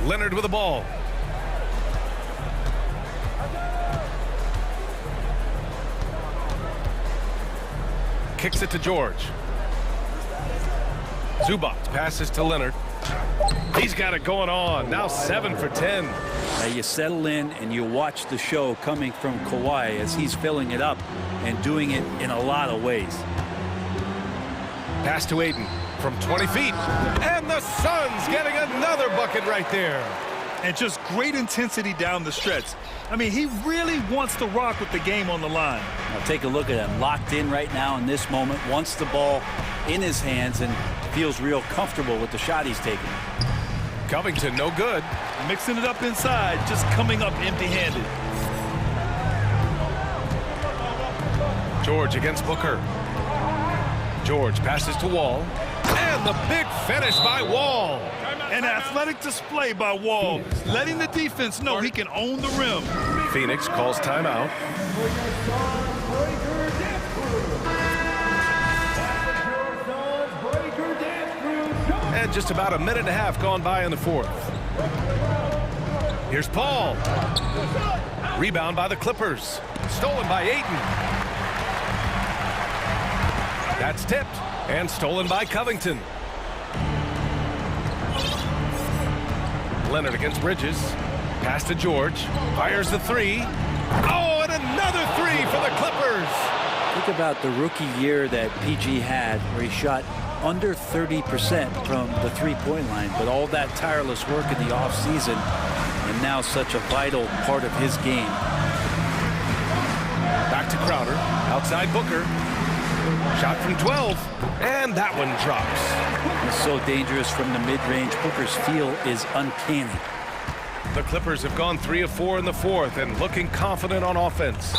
Leonard with the ball. Kicks it to George. Zubac passes to Leonard. He's got it going on. Now 7 for 10. Now you settle in and you watch the show coming from Kawhi as he's filling it up and doing it in a lot of ways. Pass to Ayton from 20 feet. And the Suns getting another bucket right there. And just great intensity down the stretch. I mean, he really wants to rock with the game on the line. Now take a look at him, locked in right now in this moment, wants the ball in his hands and feels real comfortable with the shot he's taking. Covington, no good. Mixing it up inside, just coming up empty-handed. George against Booker. George passes to Wall. And the big finish by Wall. An athletic display by Wall, letting the defense know he can own the rim. Phoenix calls timeout. And just about a minute and a half gone by in the fourth. Here's Paul. Rebound by the Clippers. Stolen by Ayton. That's tipped and stolen by Covington. Leonard against Bridges. Pass to George. Fires the 3. Oh, and another 3 for the Clippers. Think about the rookie year that PG had where he shot under 30% from the three-point line, but all that tireless work in the offseason and now such a vital part of his game. Back to Crowder. Outside Booker. Shot from 12. And that one drops. It's so dangerous from the mid-range. Booker's feel is uncanny. The Clippers have gone 3 of 4 in the fourth and looking confident on offense.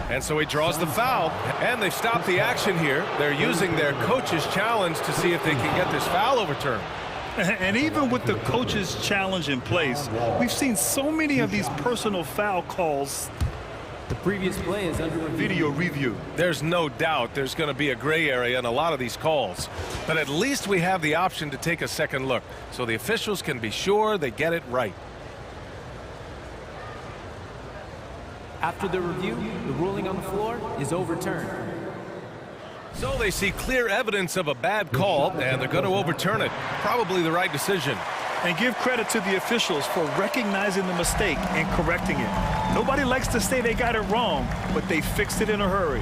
And so he draws the foul, and they've stopped the action here. They're using their coach's challenge to see if they can get this foul overturned. And even with the coach's challenge in place, we've seen so many of these personal foul calls. The previous play is under video review. There's no doubt there's going to be a gray area in a lot of these calls. But at least we have the option to take a second look, so the officials can be sure they get it right. After the review, the ruling on the floor is overturned. So they see clear evidence of a bad call, and they're going to overturn it. Probably the right decision. And give credit to the officials for recognizing the mistake and correcting it. Nobody likes to say they got it wrong, but they fixed it in a hurry.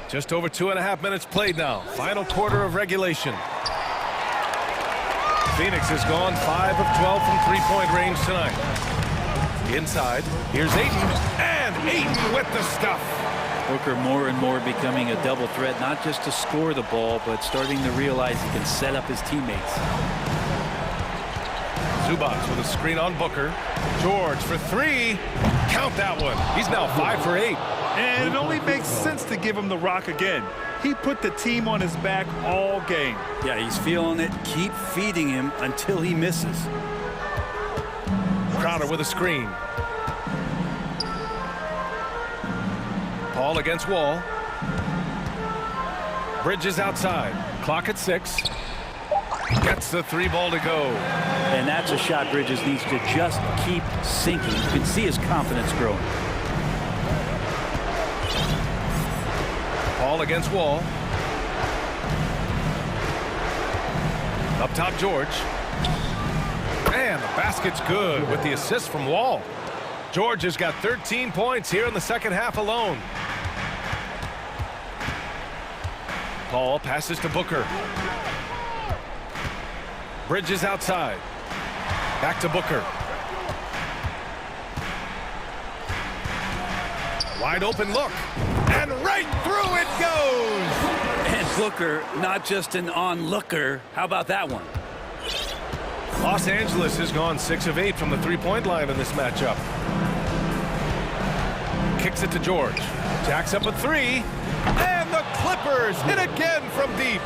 Just over 2.5 minutes played now. Final quarter of regulation. Phoenix has gone 5 of 12 from three-point range tonight. Inside, here's Ayton, and Ayton with the stuff. Booker more and more becoming a double threat, not just to score the ball, but starting to realize he can set up his teammates. Zubac with a screen on Booker. George for three. Count that one. He's now 5 for 8. And it only makes sense to give him the rock again. He put the team on his back all game. Yeah, he's feeling it. Keep feeding him until he misses. Crowder with a screen. Paul against Wall. Bridges outside. Clock at 6. Gets the three ball to go. And that's a shot Bridges needs to just keep sinking. You can see his confidence growing. Paul against Wall. Up top, George. And the basket's good with the assist from Wall. George has got 13 points here in the second half alone. Paul passes to Booker. Bridges outside. Back to Booker. Wide open look. And right through it goes! And Booker, not just an onlooker. How about that one? Los Angeles has gone 6 of 8 from the three-point line in this matchup. Kicks it to George. Jacks up a three. And the Clippers hit again from deep.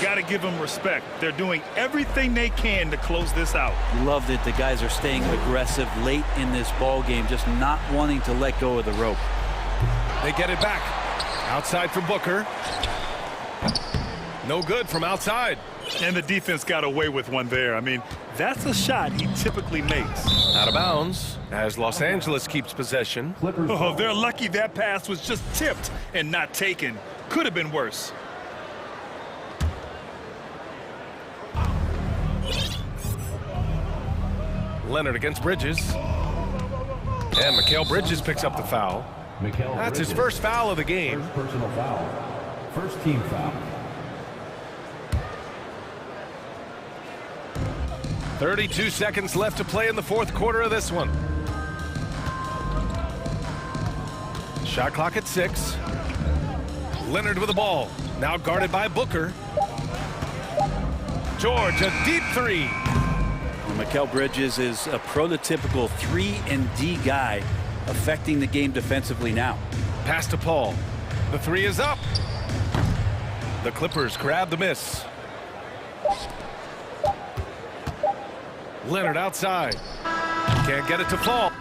Got to give them respect. They're doing everything they can to close this out. Love that the guys are staying aggressive late in this ball game, just not wanting to let go of the rope. They get it back. Outside for Booker. No good from outside. And the defense got away with one there. I mean, that's a shot he typically makes. Out of bounds as Los Angeles keeps possession. Oh, they're lucky that pass was just tipped and not taken. Could have been worse. Leonard against Bridges. And Mikal Bridges picks up the foul. That's his first foul of the game. First personal foul. First team foul. 32 seconds left to play in the fourth quarter of this one. Shot clock at 6. Leonard with the ball. Now guarded by Booker. George, a deep three. Mikal Bridges is a prototypical 3-and-D guy, affecting the game defensively now. Pass to Paul. The three is up. The Clippers grab the miss. Leonard outside. Can't get it to fall.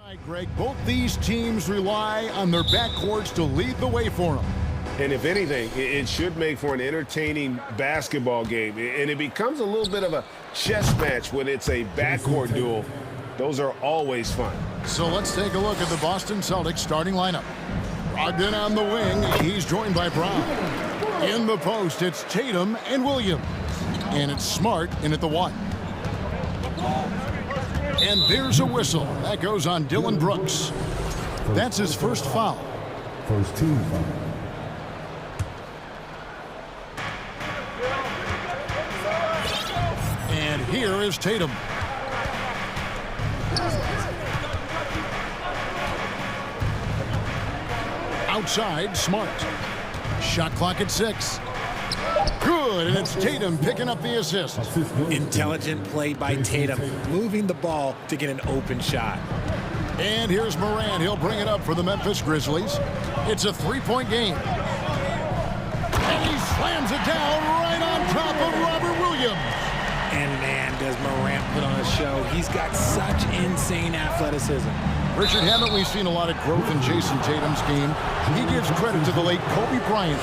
Right, Greg, both these teams rely on their backcourts to lead the way for them. And if anything, it should make for an entertaining basketball game. And it becomes a little bit of a chess match when it's a backcourt duel. Those are always fun. So let's take a look at the Boston Celtics starting lineup. Brogdon on the wing. He's joined by Brown. In the post, it's Tatum and Williams. And it's Smart in at the 1. And there's a whistle. That goes on Dylan Brooks. That's his first foul. First team foul. And here is Tatum. Outside, Smart. Shot clock at 6. Good, and it's Tatum picking up the assist. Intelligent play by Tatum, moving the ball to get an open shot. And here's Morant. He'll bring it up for the Memphis Grizzlies. It's a three-point game. And he slams it down right on top of Robert Williams. And man, does Morant put on a show. He's got such insane athleticism. Richard, haven't we seen a lot of growth in Jason Tatum's game? He gives credit to the late Kobe Bryant.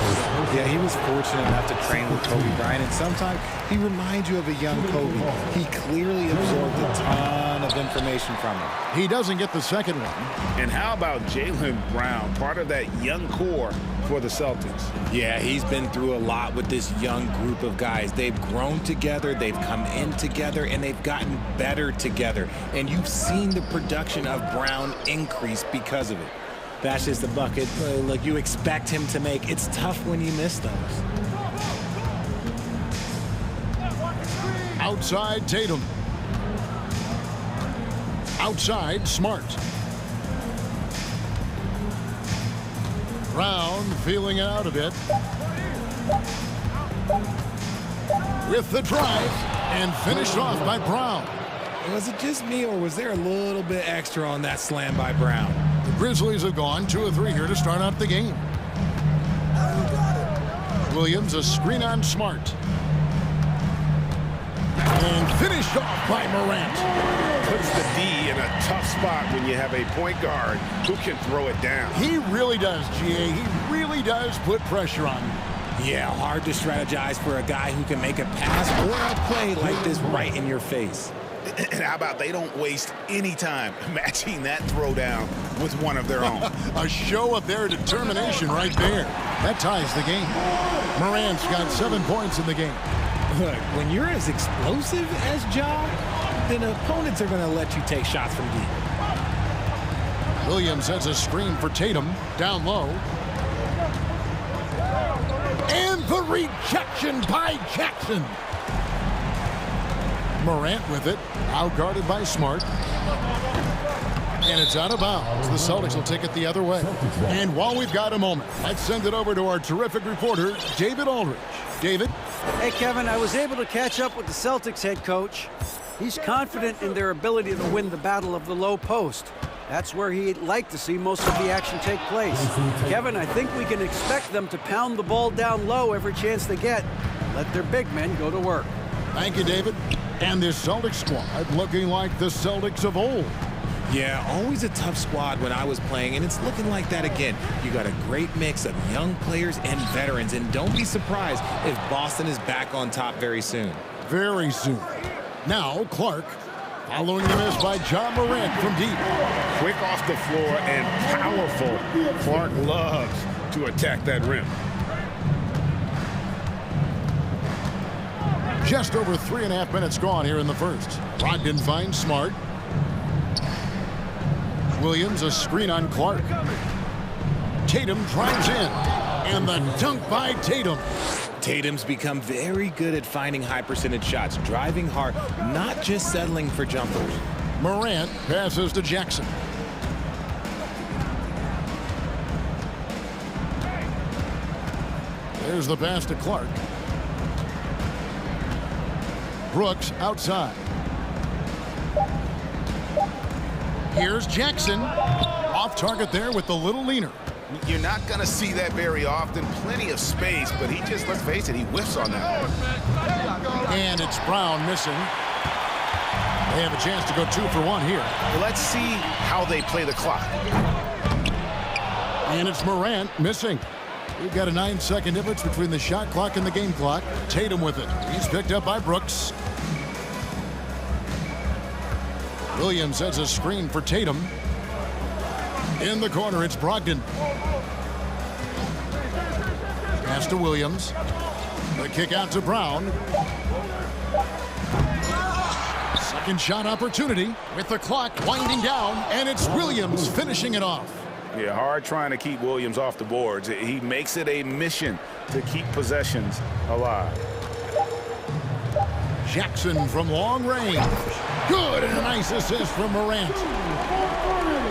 Yeah, he was fortunate enough to train with Kobe Bryant, and sometimes he reminds you of a young Kobe. He clearly absorbed a ton of information from him. He doesn't get the second one. And how about Jaylen Brown, part of that young core for the Celtics? Yeah, he's been through a lot with this young group of guys. They've grown together, they've come in together, and they've gotten better together. And you've seen the production of Brown increase because of it. That's just the bucket like you expect him to make. It's tough when you miss those. Outside, Tatum. Outside, Smart. Brown feeling it out a bit. With the drive, and finished off by Brown. Was it just me, or was there a little bit extra on that slam by Brown? The Grizzlies have gone 2 of 3 here to start out the game. Williams, a screen on Smart. And finished off by Morant. Puts the D in a tough spot when you have a point guard who can throw it down. He really does, GA. He really does put pressure on you. Yeah, hard to strategize for a guy who can make a pass or a play like this right in your face. And how about they don't waste any time matching that throwdown with one of their own. A show of their determination right there. That ties the game. Morant's got 7 points in the game. Look, when you're as explosive as Ja, then opponents are going to let you take shots from deep. Williams has a screen for Tatum. Down low. And the rejection by Jackson. Morant with it, out guarded by Smart. And it's out of bounds. The Celtics will take it the other way. And while we've got a moment, let's send it over to our terrific reporter, David Aldridge. David? Hey, Kevin, I was able to catch up with the Celtics head coach. He's confident in their ability to win the battle of the low post. That's where he'd like to see most of the action take place. Kevin, I think we can expect them to pound the ball down low every chance they get. Let their big men go to work. Thank you, David. And this Celtics squad looking like the Celtics of old. Yeah, always a tough squad when I was playing, and it's looking like that again. You got a great mix of young players and veterans, and don't be surprised if Boston is back on top very soon. Very soon. Now, Clark, following the miss by John Morant from deep. Quick off the floor and powerful. Clark loves to attack that rim. Just over 3.5 minutes gone here in the first. Brogdon finds Smart. Williams, a screen on Clark. Tatum drives in. And the dunk by Tatum. Tatum's become very good at finding high percentage shots, driving hard, not just settling for jumpers. Morant passes to Jackson. There's the pass to Clark. Brooks outside. Here's Jackson. Off target there with the little leaner. You're not going to see that very often. Plenty of space, but he just, let's face it, he whiffs on that. And it's Brown missing. They have a chance to go 2 for 1 here. Well, let's see how they play the clock. And it's Morant missing. We've got a 9-second difference between the shot clock and the game clock. Tatum with it. He's picked up by Brooks. Williams has a screen for Tatum. In the corner, it's Brogdon. Pass to Williams. The kick out to Brown. Second shot opportunity with the clock winding down, and it's Williams finishing it off. Yeah, hard trying to keep Williams off the boards. He makes it a mission to keep possessions alive. Jackson from long range. Good, and a nice assist from Morant.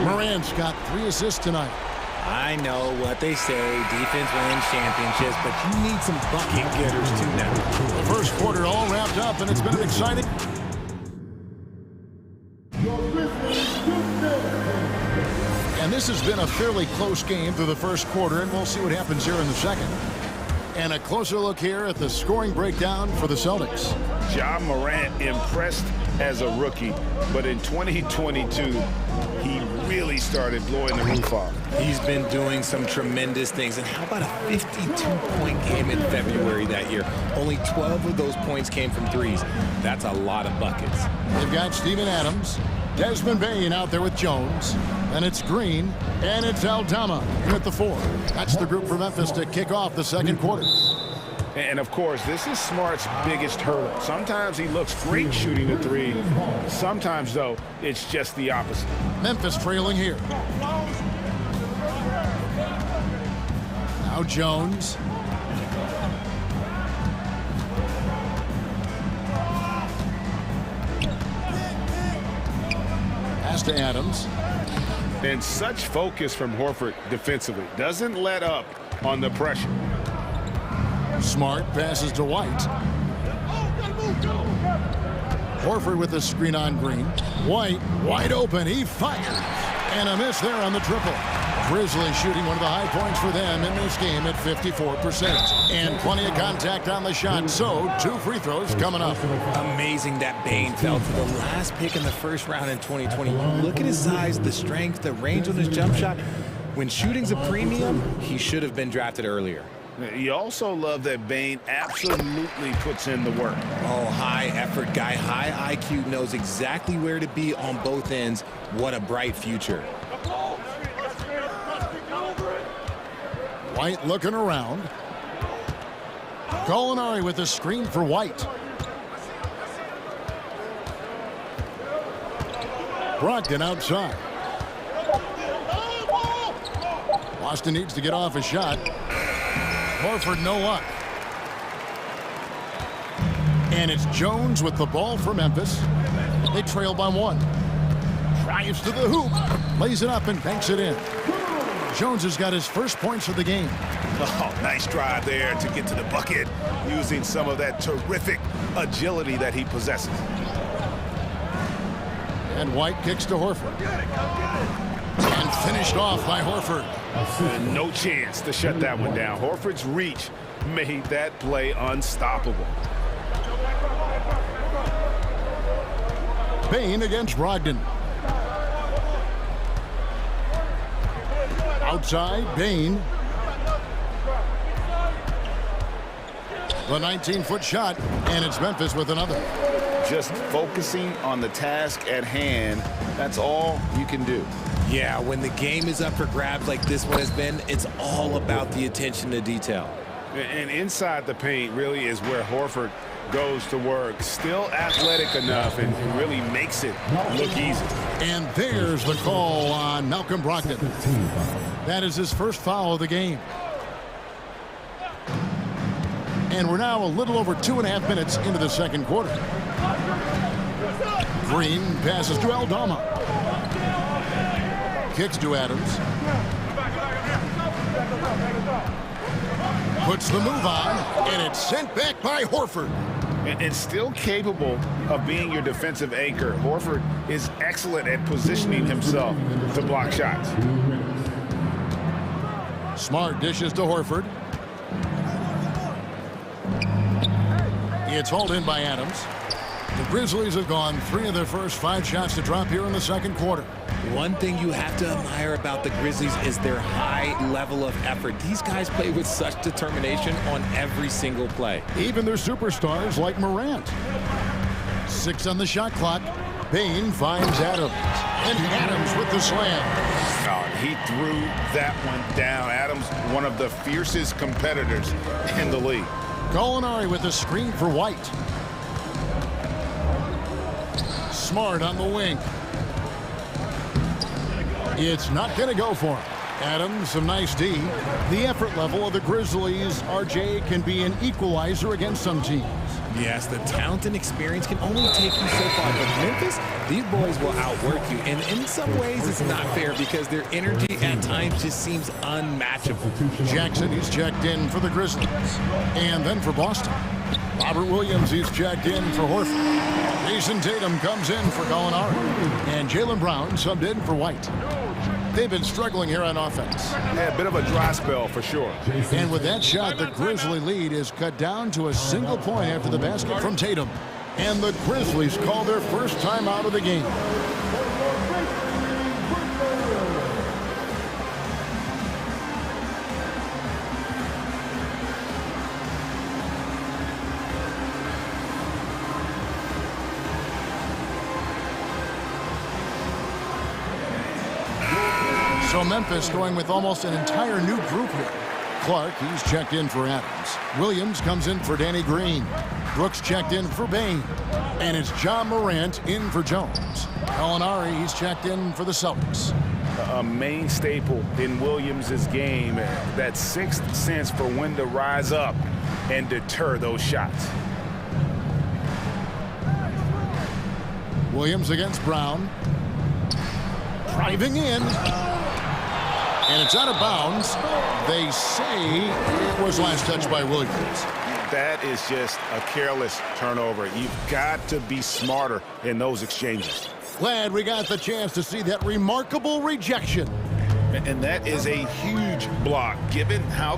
Morant's got 3 assists tonight. I know what they say, defense wins championships, but you need some bucket getters too now. The first quarter all wrapped up, and it's been an exciting. And this has been a fairly close game through the first quarter, and we'll see what happens here in the second. And a closer look here at the scoring breakdown for the Celtics. Ja Morant impressed as a rookie, but in 2022, he really started blowing the roof off. He's been doing some tremendous things. And how about a 52-point game in February that year? Only 12 of those points came from threes. That's a lot of buckets. They've got Steven Adams, Desmond Bain out there with Jones, and it's Green, and it's Aldama in at the 4. That's the group for Memphis to kick off the second quarter. And, of course, this is Smart's biggest hurdle. Sometimes he looks great shooting the 3. Sometimes, though, it's just the opposite. Memphis trailing here. Now Jones. Pass to Adams. And such focus from Horford defensively. Doesn't let up on the pressure. Smart passes to White. Horford with the screen on Green. White wide open. He fires. And a miss there on the triple. Grizzlies shooting one of the high points for them in this game at 54%. And plenty of contact on the shot. So 2 free throws coming up. Amazing that Bain fell to the last pick in the first round in 2020. Look at his size, the strength, the range on his jump shot. When shooting's a premium, he should have been drafted earlier. You also love that Bain absolutely puts in the work. Oh, high effort guy, high IQ, knows exactly where to be on both ends. What a bright future. White looking around. Gallinari with a screen for White. Brogdon outside. Boston needs to get off a shot. Horford no luck. And it's Jones with the ball for Memphis. They trail by 1. Drives to the hoop. Lays it up and banks it in. Jones has got his first points of the game. Oh, nice drive there to get to the bucket, using some of that terrific agility that he possesses. And White kicks to Horford. And finished off by Horford. No chance to shut that one down. Horford's reach made that play unstoppable. Bain against Brogdon. Outside, Bain. The 19-foot shot, and it's Memphis with another. Just focusing on the task at hand, that's all you can do. Yeah, when the game is up for grabs like this one has been, it's all about the attention to detail. And inside the paint really is where Horford goes to work. Still athletic enough and really makes it look easy. And there's the call on Malcolm Brogdon. That is his first foul of the game. And we're now a little over 2.5 minutes into the second quarter. Green passes to Aldama. Kicks to Adams. Puts the move on, and it's sent back by Horford. And still capable of being your defensive anchor. Horford is excellent at positioning himself to block shots. Smart dishes to Horford. It's hauled in by Adams. The Grizzlies have gone 3 of their first 5 shots to drop here in the second quarter. One thing you have to admire about the Grizzlies is their high level of effort. These guys play with such determination on every single play. Even their superstars like Morant. 6 on the shot clock. Payne finds Adams. And Adams with the slam. Oh, he threw that one down. Adams, one of the fiercest competitors in the league. Gallinari with the screen for White. Smart on the wing. It's not going to go for him. Adams, some nice D. The effort level of the Grizzlies, RJ, can be an equalizer against some teams. Yes, the talent and experience can only take you so far. But Memphis, these boys will outwork you. And in some ways, it's not fair because their energy at times just seems unmatchable. Jackson, he's checked in for the Grizzlies. And then for Boston. Robert Williams, he's checked in for Horford. Jason Tatum comes in for Gallinari. And Jaylen Brown subbed in for White. They've been struggling here on offense. Yeah, a bit of a dry spell for sure. And with that shot, the Grizzly lead is cut down to a single point after the basket from Tatum. And the Grizzlies call their first time out of the game. So Memphis going with almost an entire new group here. Clark, he's checked in for Adams. Williams comes in for Danny Green. Brooks checked in for Bain. And it's John Morant in for Jones. Gallinari, he's checked in for the Celtics. A main staple in Williams' game, that sixth sense for when to rise up and deter those shots. Williams against Brown. Driving in. And it's out of bounds. They say it was last touched by Williams. That is just a careless turnover. You've got to be smarter in those exchanges. Glad we got the chance to see that remarkable rejection. And that is a huge block, given how... Oh,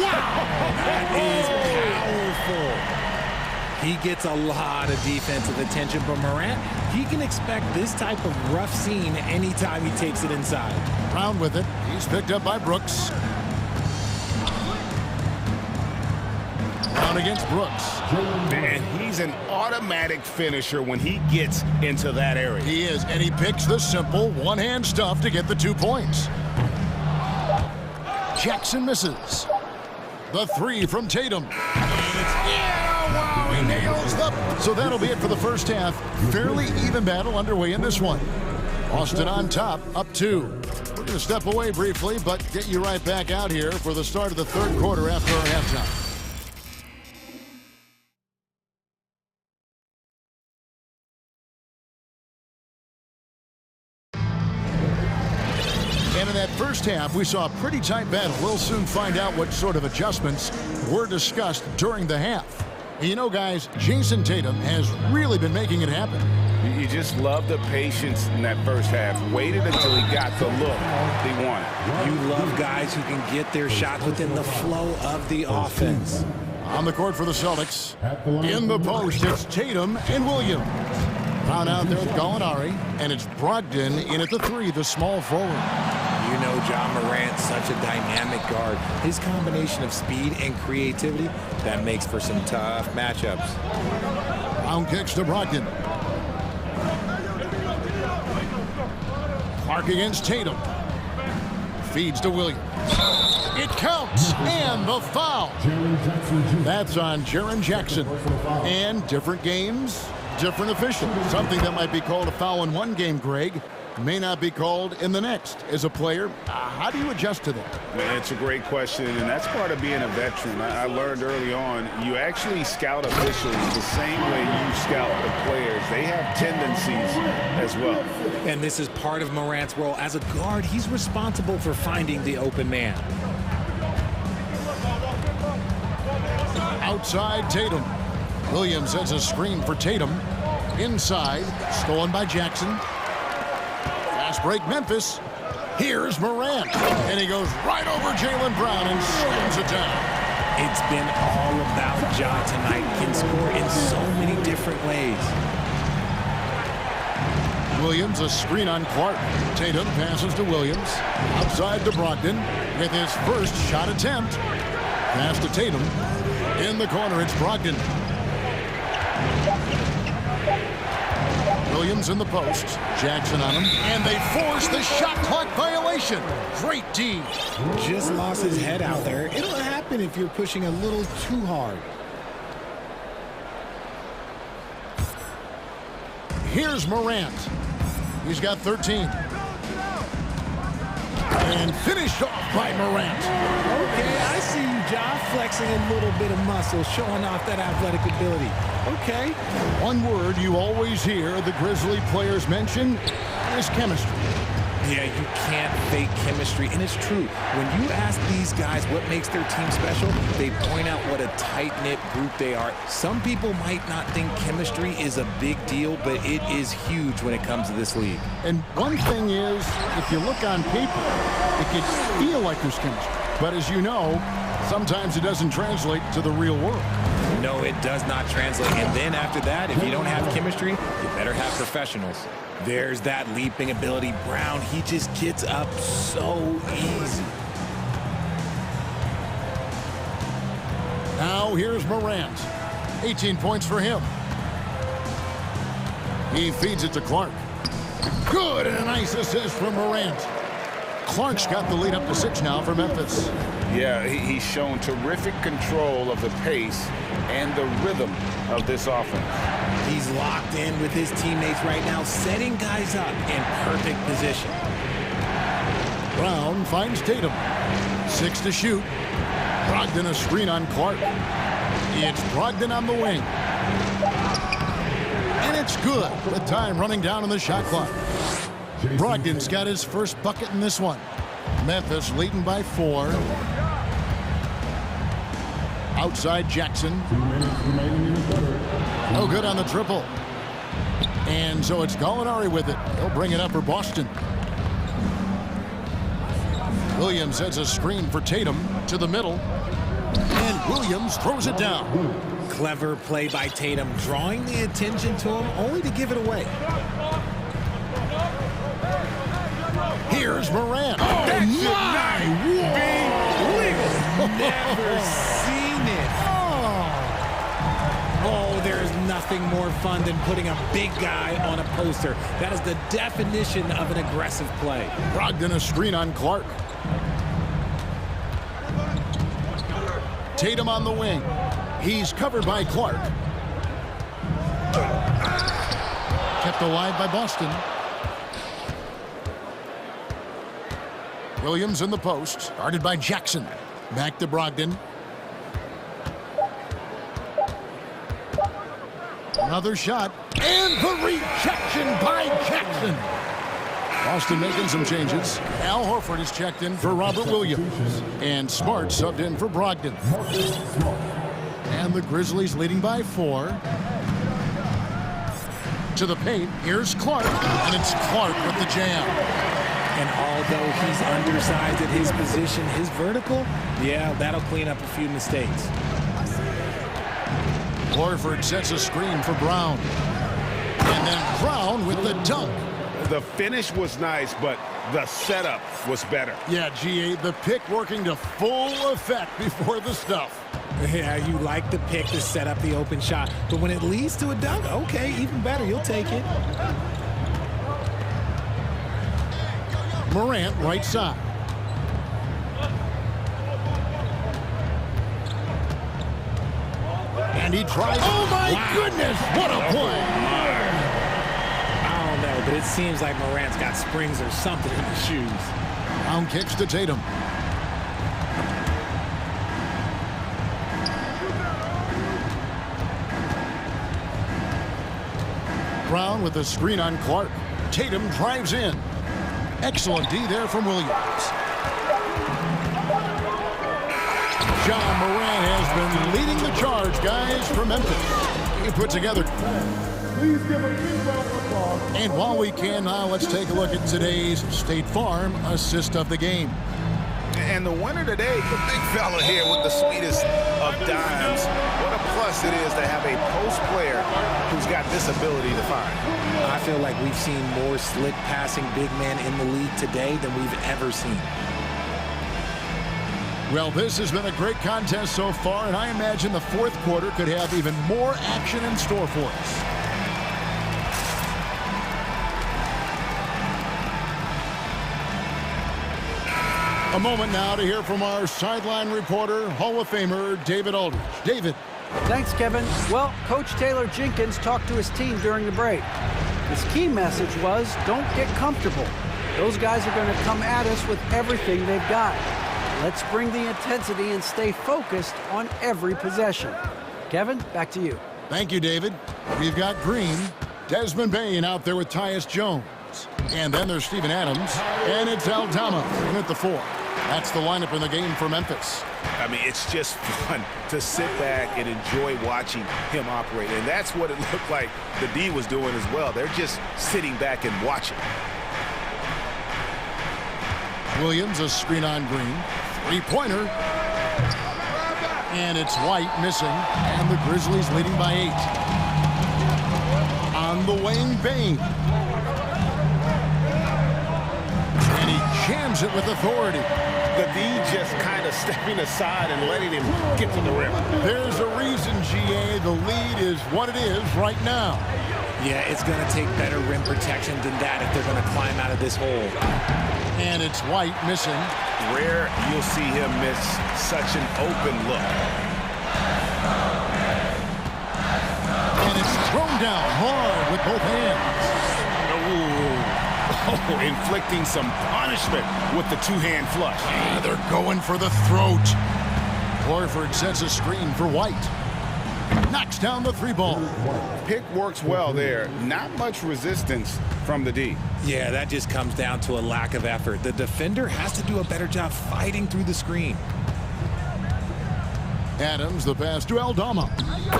wow! That is powerful. He gets a lot of defensive attention, but Morant, he can expect this type of rough scene anytime he takes it inside. Brown with it. He's picked up by Brooks. Brown against Brooks. Man, he's an automatic finisher when he gets into that area. He is, and he picks the simple one-hand stuff to get the 2 points. Jackson misses. The 3 from Tatum. Wow, he nails the... So that'll be it for the first half. Fairly even battle underway in this one. Boston on top, up 2. We're going to step away briefly, but get you right back out here for the start of the third quarter after our halftime. And in that first half, we saw a pretty tight battle. We'll soon find out what sort of adjustments were discussed during the half. And you know, guys, Jason Tatum has really been making it happen. You just love the patience in that first half. Waited until he got the look he wanted. You love guys who can get their shots within the flow of the offense. On the court for the Celtics. In the post, it's Tatum and Williams. Found out there with Gallinari, and it's Brogdon in at the 3, the small forward. You know John Morant's such a dynamic guard. His combination of speed and creativity, that makes for some tough matchups. Brown kicks to Brogdon. Clark against Tatum. Feeds to Williams. It counts, and the foul. That's on Jaren Jackson. And different games, different officials. Something that might be called a foul in one game, Greg, may not be called in the next. As a player, how do you adjust to that? Man, it's a great question, and that's part of being a veteran. I learned early on, you actually scout officials the same way you scout the players. They have tendencies as well. And this is part of Morant's role. As a guard, he's responsible for finding the open man. Outside Tatum. Williams has a screen for Tatum. Inside, stolen by Jackson. Fast break Memphis. Here's Morant. And he goes right over Jaylen Brown and slams it down. It's been all all about Ja tonight. Can score in so many different ways. Williams, a screen on Clark. Tatum passes to Williams. Outside to Brogdon with his first shot attempt. Pass to Tatum. In the corner, it's Brogdon. Williams in the post. Jackson on him. And they force the shot clock violation. Great D. Just lost his head out there. It'll happen if you're pushing a little too hard. Here's Morant. He's got 13. And finished off by Morant. Okay, I see you, Ja, flexing a little bit of muscle, showing off that athletic ability. Okay. One word you always hear the Grizzly players mention is chemistry. Yeah, you can't fake chemistry, and it's true. When you ask these guys what makes their team special, they point out what a tight-knit group they are. Some people might not think chemistry is a big deal, but it is huge when it comes to this league. And one thing is, if you look on paper, it can feel like there's chemistry. But as you know, sometimes it doesn't translate to the real world. No, it does not translate. And then after that, if you don't have chemistry, you better have professionals. There's that leaping ability. Brown, he just gets up so easy. Now here's Morant. 18 points for him. He feeds it to Clark. Good, and a nice assist from Morant. Clark's got the lead up to 6 now for Memphis. Yeah, he's shown terrific control of the pace and the rhythm of this offense. He's locked in with his teammates right now, setting guys up in perfect position. Brown finds Tatum. 6 to shoot. Brogdon a screen on Clark. It's Brogdon on the wing. And it's good. The time running down on the shot clock. Brogdon's got his first bucket in this one. Memphis leading by 4. Outside Jackson. No good on the triple. And so it's Gallinari with it. He'll bring it up for Boston. Williams has a screen for Tatum to the middle. And Williams throws it down. Clever play by Tatum, drawing the attention to him only to give it away. Here's Morant. Oh, that should not be legal. Never seen it. Oh, there's nothing more fun than putting a big guy on a poster. That is the definition of an aggressive play. Brogdon a screen on Clark. Tatum on the wing. He's covered by Clark. Kept alive by Boston. Williams in the post, guarded by Jackson. Back to Brogdon. Another shot, and the rejection by Jackson. Boston making some changes. Al Horford is checked in for Robert Williams. And Smart subbed in for Brogdon. And the Grizzlies leading by 4. To the paint, here's Clark, and it's Clark with the jam. And although he's undersized at his position, his vertical, yeah, that'll clean up a few mistakes. Horford sets a screen for Brown. And then Brown with the dunk. The finish was nice, but the setup was better. Yeah, GA, the pick working to full effect before the stuff. Yeah, you like the pick to set up the open shot. But when it leads to a dunk, okay, even better, you'll take it. Morant, right side. And he tries. Oh, my goodness. What a play. I don't know, but it seems like Morant's got springs or something in his shoes. Brown kicks to Tatum. Brown with a screen on Clark. Tatum drives in. Excellent D there from Williams. John Morant has been leading the charge, guys, for Memphis. He put together. Please give a big round of applause. And while we can now, let's take a look at today's State Farm assist of the game. And the winner today, the big fella here with the sweetest of dimes. What a plus it is to have a post player who's got this ability to find. I feel like we've seen more slick passing big men in the league today than we've ever seen. Well, this has been a great contest so far, and I imagine the fourth quarter could have even more action in store for us. A moment now to hear from our sideline reporter, Hall of Famer David Aldridge. David. Thanks, Kevin. Well, Coach Taylor Jenkins talked to his team during the break. His key message was, don't get comfortable. Those guys are going to come at us with everything they've got. Let's bring the intensity and stay focused on every possession. Kevin, back to you. Thank you, David. We've got Green, Desmond Bain out there with Tyus Jones. And then there's Steven Adams, and it's Aldama in at the 4. That's the lineup in the game for Memphis. I mean, it's just fun to sit back and enjoy watching him operate. And that's what it looked like the D was doing as well. They're just sitting back and watching. Williams, a screen on Green. Three-pointer. And it's White missing. And the Grizzlies leading by 8. On the wing, Bain. And he jams it with authority. The D just kind of stepping aside and letting him get to the rim. There's a reason, GA, the lead is what it is right now. Yeah, it's going to take better rim protection than that if they're going to climb out of this hole. And it's White missing. Rare you'll see him miss such an open look. And it's thrown down hard with both hands. Oh, inflicting some punishment with the two-hand flush. They're going for the throat. Horford sets a screen for White. Knocks down the 3-ball. Pick works well there. Not much resistance from the D. Yeah, that just comes down to a lack of effort. The defender has to do a better job fighting through the screen. Adams, the pass to Aldama.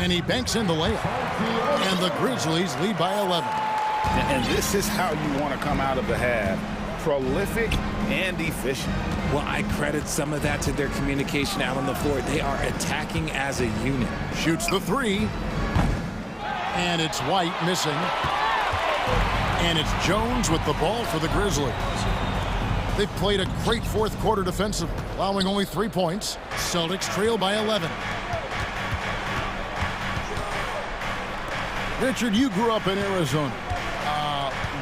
And he banks in the layup. And the Grizzlies lead by 11. And this is how you want to come out of the half. Prolific and efficient. Well, I credit some of that to their communication out on the floor. They are attacking as a unit. Shoots the 3. And it's White missing. And it's Jones with the ball for the Grizzlies. They've played a great fourth quarter defensively, allowing only 3 points. Celtics trail by 11. Richard, you grew up in Arizona.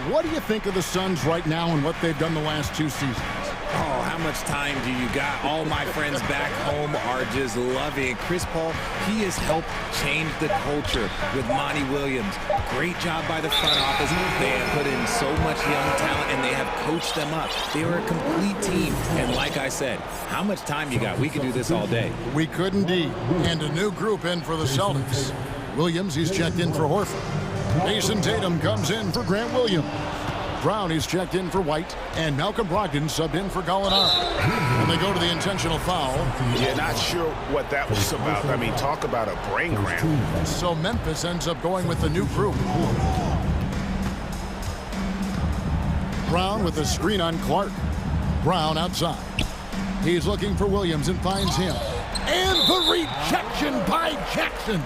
What do you think of the Suns right now and what they've done the last 2 seasons? Oh, how much time do you got? All my friends back home are just loving it. Chris Paul, he has helped change the culture with Monty Williams. Great job by the front office. They have put in so much young talent, and they have coached them up. They are a complete team. And like I said, how much time you got? We could do this all day. We could indeed. And a new group in for the Celtics. Williams, he's checked in for Horford. Jason Tatum comes in for Grant Williams. Brown is checked in for White, and Malcolm Brogdon subbed in for Gallinari. And they go to the intentional foul. Yeah, not sure what that was about. I mean, talk about a brain cramp. So Memphis ends up going with the new group. Brown with a screen on Clark. Brown outside. He's looking for Williams and finds him. And the rejection by Jackson.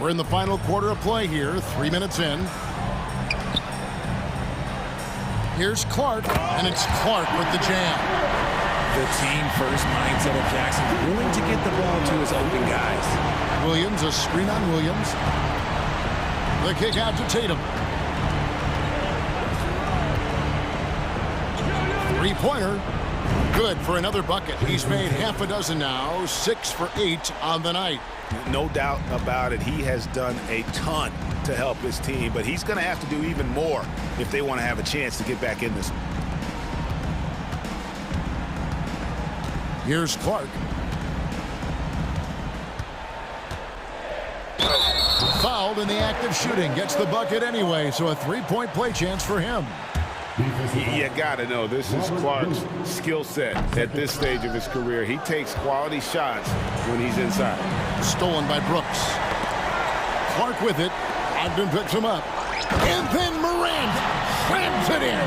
We're in the final quarter of play here, 3 minutes in. Here's Clark, and it's Clark with the jam. The team-first mindset of Jackson, willing to get the ball to his open guys. Williams, a screen on Williams. The kick out to Tatum. 3-pointer. Good for another bucket. He's made half a dozen now, 6 for 8 on the night. No doubt about it. He has done a ton to help his team, but he's going to have to do even more if they want to have a chance to get back in this. Here's Clark. Fouled in the act of shooting. Gets the bucket anyway, so a 3-point play chance for him. You got to know, this is Clark's skill set at this stage of his career. He takes quality shots when he's inside. Stolen by Brooks. Clark with it. Ogden picks him up. And then Miranda. slams it in.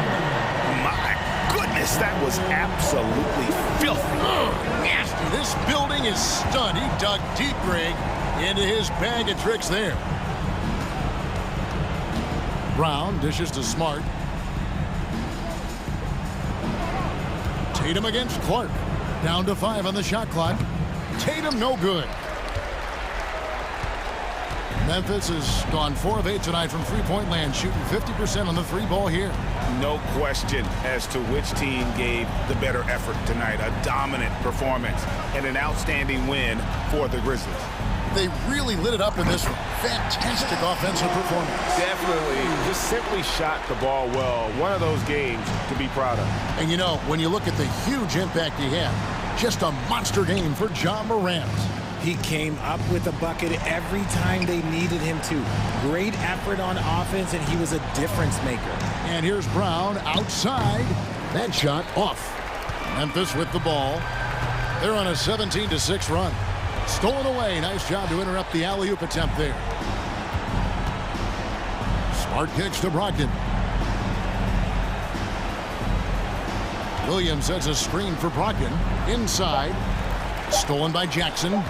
My goodness, that was absolutely filthy. Nasty. This building is stunned. He dug deep, Greg, into his bag of tricks there. Brown dishes to Smart. Tatum against Clark. Down to 5 on the shot clock. Tatum no good. Memphis has gone 4 of 8 tonight from three-point land, shooting 50% on the three ball here. No question as to which team gave the better effort tonight. A dominant performance and an outstanding win for the Grizzlies. They really lit it up in this one. Fantastic offensive performance. Definitely. Just simply shot the ball well. One of those games to be proud of. And you know, when you look at the huge impact he had, just a monster game for John Morant. He came up with a bucket every time they needed him to. Great effort on offense, and he was a difference maker. And here's Brown outside. That shot off. Memphis with the ball. They're on a 17-6 run. Stolen away. Nice job to interrupt the alley-oop attempt there. Smart kicks to Brogdon. Williams sets a screen for Brogdon. Inside. Stolen by Jackson.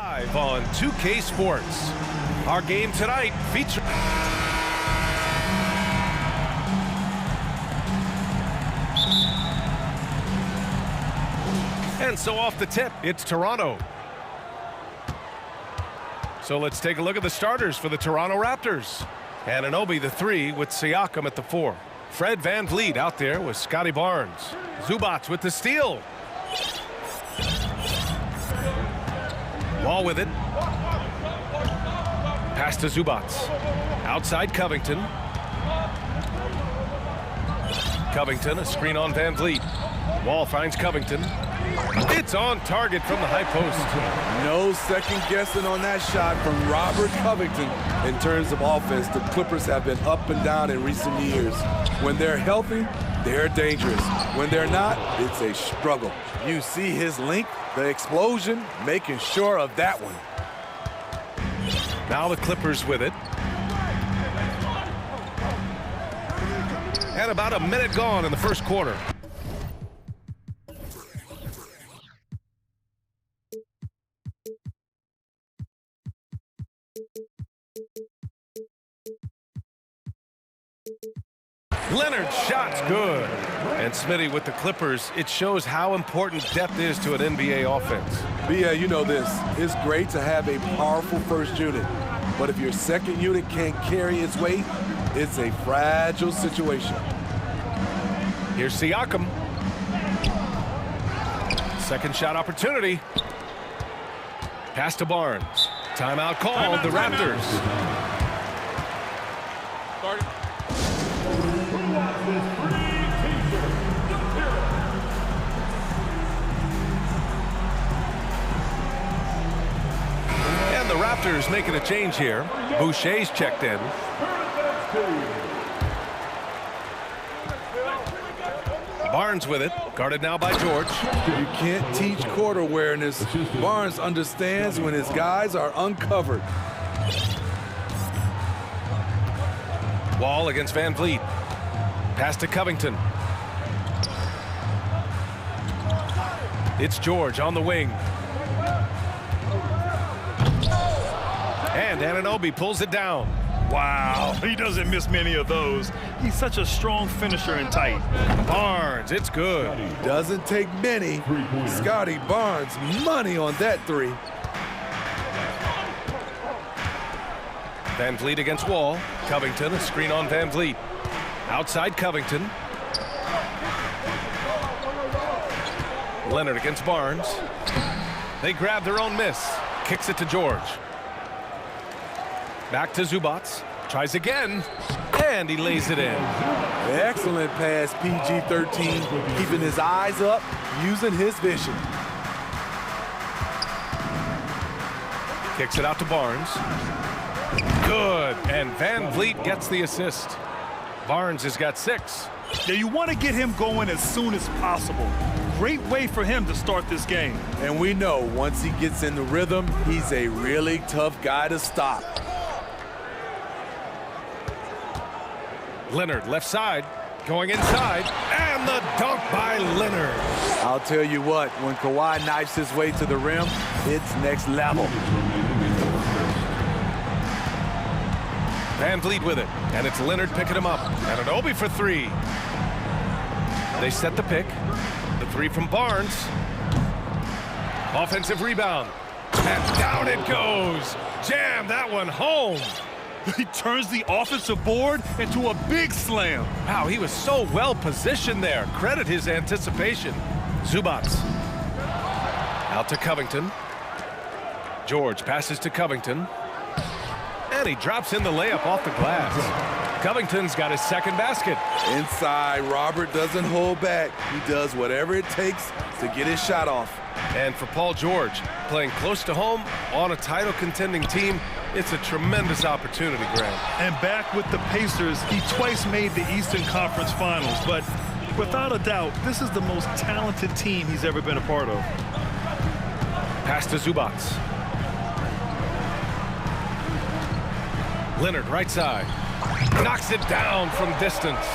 Live on 2K Sports. Our game tonight features... And so off the tip, it's Toronto. So let's take a look at the starters for the Toronto Raptors. Anunoby the 3 with Siakam at the 4. Fred VanVleet out there with Scotty Barnes. Zubac with the steal. Wall with it. Pass to Zubac. Outside Covington. Covington, a screen on VanVleet. Wall finds Covington. It's on target from the high post. No second guessing on that shot from Robert Covington. In terms of offense, the Clippers have been up and down in recent years. When they're healthy, they're dangerous. When they're not, it's a struggle. You see his length, the explosion, making sure of that one. Now the Clippers with it. And about a minute gone in the first quarter. Leonard's shot's good. And Smitty with the Clippers, it shows how important depth is to an NBA offense. Yeah, you know this. It's great to have a powerful first unit. But if your second unit can't carry its weight, it's a fragile situation. Here's Siakam. Second shot opportunity. Pass to Barnes. Timeout called, the Raptors. And the Raptors making a change here. Boucher's checked in. Barnes with it, guarded now by George. You can't teach court awareness. Barnes understands when his guys are uncovered. Wall against VanVleet. Pass to Covington. It's George on the wing. And Anunoby pulls it down. Wow, he doesn't miss many of those. He's such a strong finisher and tight. Barnes, it's good. Doesn't take many. Scotty Barnes, money on that 3. VanVleet against Wall. Covington, a screen on VanVleet. Outside Covington. Leonard against Barnes. They grab their own miss. Kicks it to George. Back to Zubac. Tries again. And he lays it in. Excellent pass, PG-13. Keeping his eyes up, using his vision. Kicks it out to Barnes. Good. And VanVleet gets the assist. Barnes has got 6. Yeah, you want to get him going as soon as possible. Great way for him to start this game. And we know once he gets in the rhythm, he's a really tough guy to stop. Leonard left side, going inside, and the dunk by Leonard. I'll tell you what, when Kawhi knifes his way to the rim, it's next level. VanVleet with it, and it's Leonard picking him up. Anunoby for 3. They set the pick. The 3 from Barnes. Offensive rebound. And down it goes. Jam that one home. He turns the offensive board into a big slam. Wow, he was so well positioned there. Credit his anticipation. Zubac. Out to Covington. George passes to Covington. And he drops in the layup off the glass. Covington's got his second basket. Inside, Robert doesn't hold back. He does whatever it takes to get his shot off. And for Paul George, playing close to home on a title-contending team, it's a tremendous opportunity, Graham. And back with the Pacers, he twice made the Eastern Conference Finals, but without a doubt, this is the most talented team he's ever been a part of. Pass to Zubac. Leonard right side. Knocks it down from distance.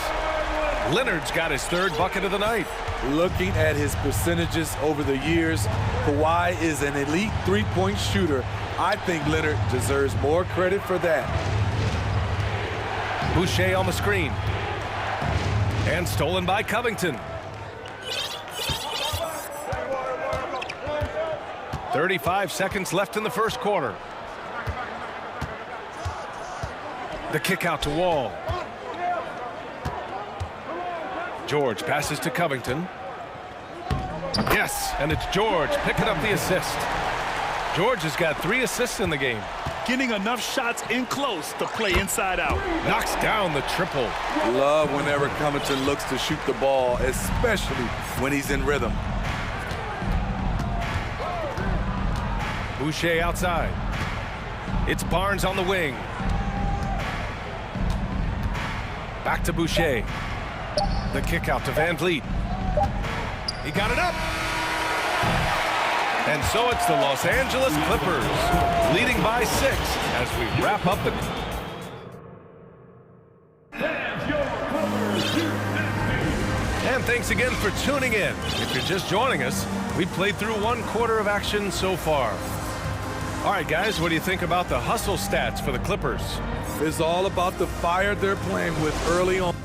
Leonard's got his third bucket of the night. Looking at his percentages over the years, Kawhi is an elite three-point shooter. I think Leonard deserves more credit for that. Boucher on the screen. And stolen by Covington. 35 seconds left in the first quarter. The kick out to Wall. George passes to Covington. Yes, and it's George picking up the assist. George has got 3 assists in the game. Getting enough shots in close to play inside out. Knocks down the triple. Love whenever Covington looks to shoot the ball, especially when he's in rhythm. Boucher outside. It's Barnes on the wing. Back to Boucher. The kick out to Van Vliet. He got it up. And so it's the Los Angeles Clippers leading by 6 as we wrap up the... And thanks again for tuning in. If you're just joining us, we've played through 1 quarter of action so far. All right, guys, what do you think about the hustle stats for the Clippers? It's all about the fire they're playing with early on.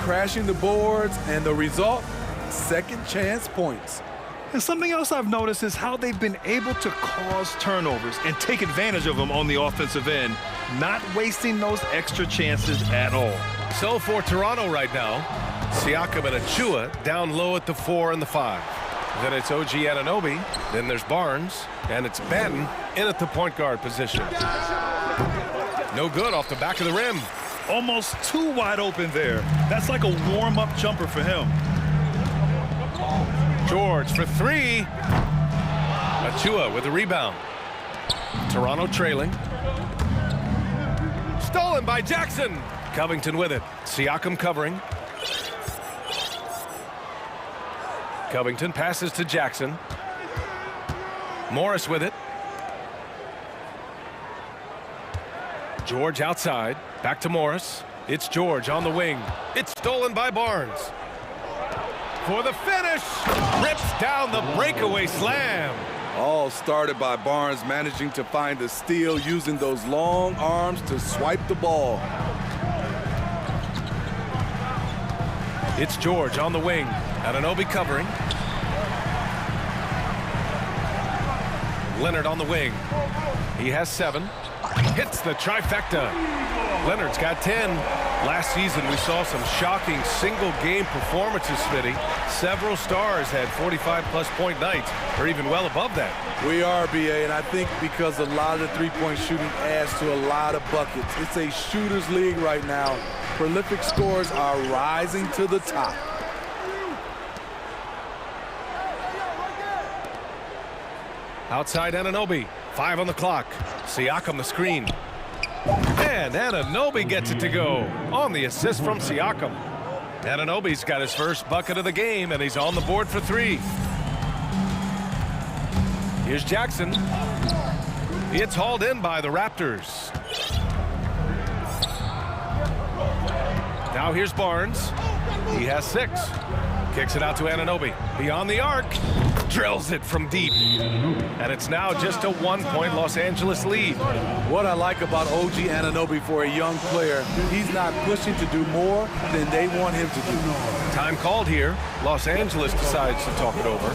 Crashing the boards, and the result, second chance points. And something else I've noticed is how they've been able to cause turnovers and take advantage of them on the offensive end, not wasting those extra chances at all. So for Toronto right now, Siakam and Achua down low at the 4 and the 5. Then it's OG Anunoby, then there's Barnes, and it's Banton in at the point guard position. No good off the back of the rim. Almost too wide open there. That's like a warm-up jumper for him. George for 3. Achua with a rebound. Toronto trailing. Stolen by Jackson. Covington with it. Siakam covering. Covington passes to Jackson. Morris with it. George outside. Back to Morris. It's George on the wing. It's stolen by Barnes. For the finish. Rips down the breakaway slam. All started by Barnes managing to find the steal using those long arms to swipe the ball. It's George on the wing. Anunoby covering. Leonard on the wing. He has 7. Hits the trifecta. Leonard's got 10. Last season, we saw some shocking single-game performances, Smitty. Several stars had 45-plus point nights, or even well above that. We are, BA, and I think because a lot of the three-point shooting adds to a lot of buckets. It's a shooter's league right now. Prolific scores are rising to the top. Outside Anunoby. 5 on the clock. Siakam the screen. And Anunoby gets it to go on the assist from Siakam. Anunoby's got his first bucket of the game, and he's on the board for 3. Here's Jackson. It's hauled in by the Raptors. Now here's Barnes. He has 6. Kicks it out to Anunoby. Beyond the arc. Drills it from deep. And it's now just a 1-point Los Angeles lead. What I like about OG Anunoby for a young player, he's not pushing to do more than they want him to do. Time called here. Los Angeles decides to talk it over.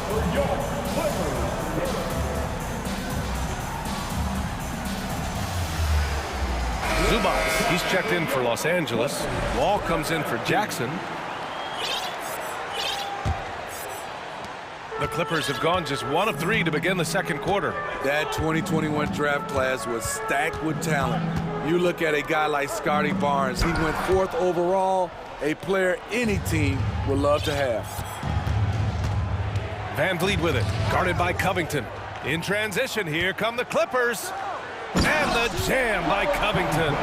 Zubac, he's checked in for Los Angeles. Wall comes in for Jackson. The Clippers have gone just 1 of 3 to begin the second quarter. That 2021 draft class was stacked with talent. You look at a guy like Scotty Barnes. He went 4th overall, a player any team would love to have. Van Vliet with it, guarded by Covington. In transition, here come the Clippers. And the jam by Covington.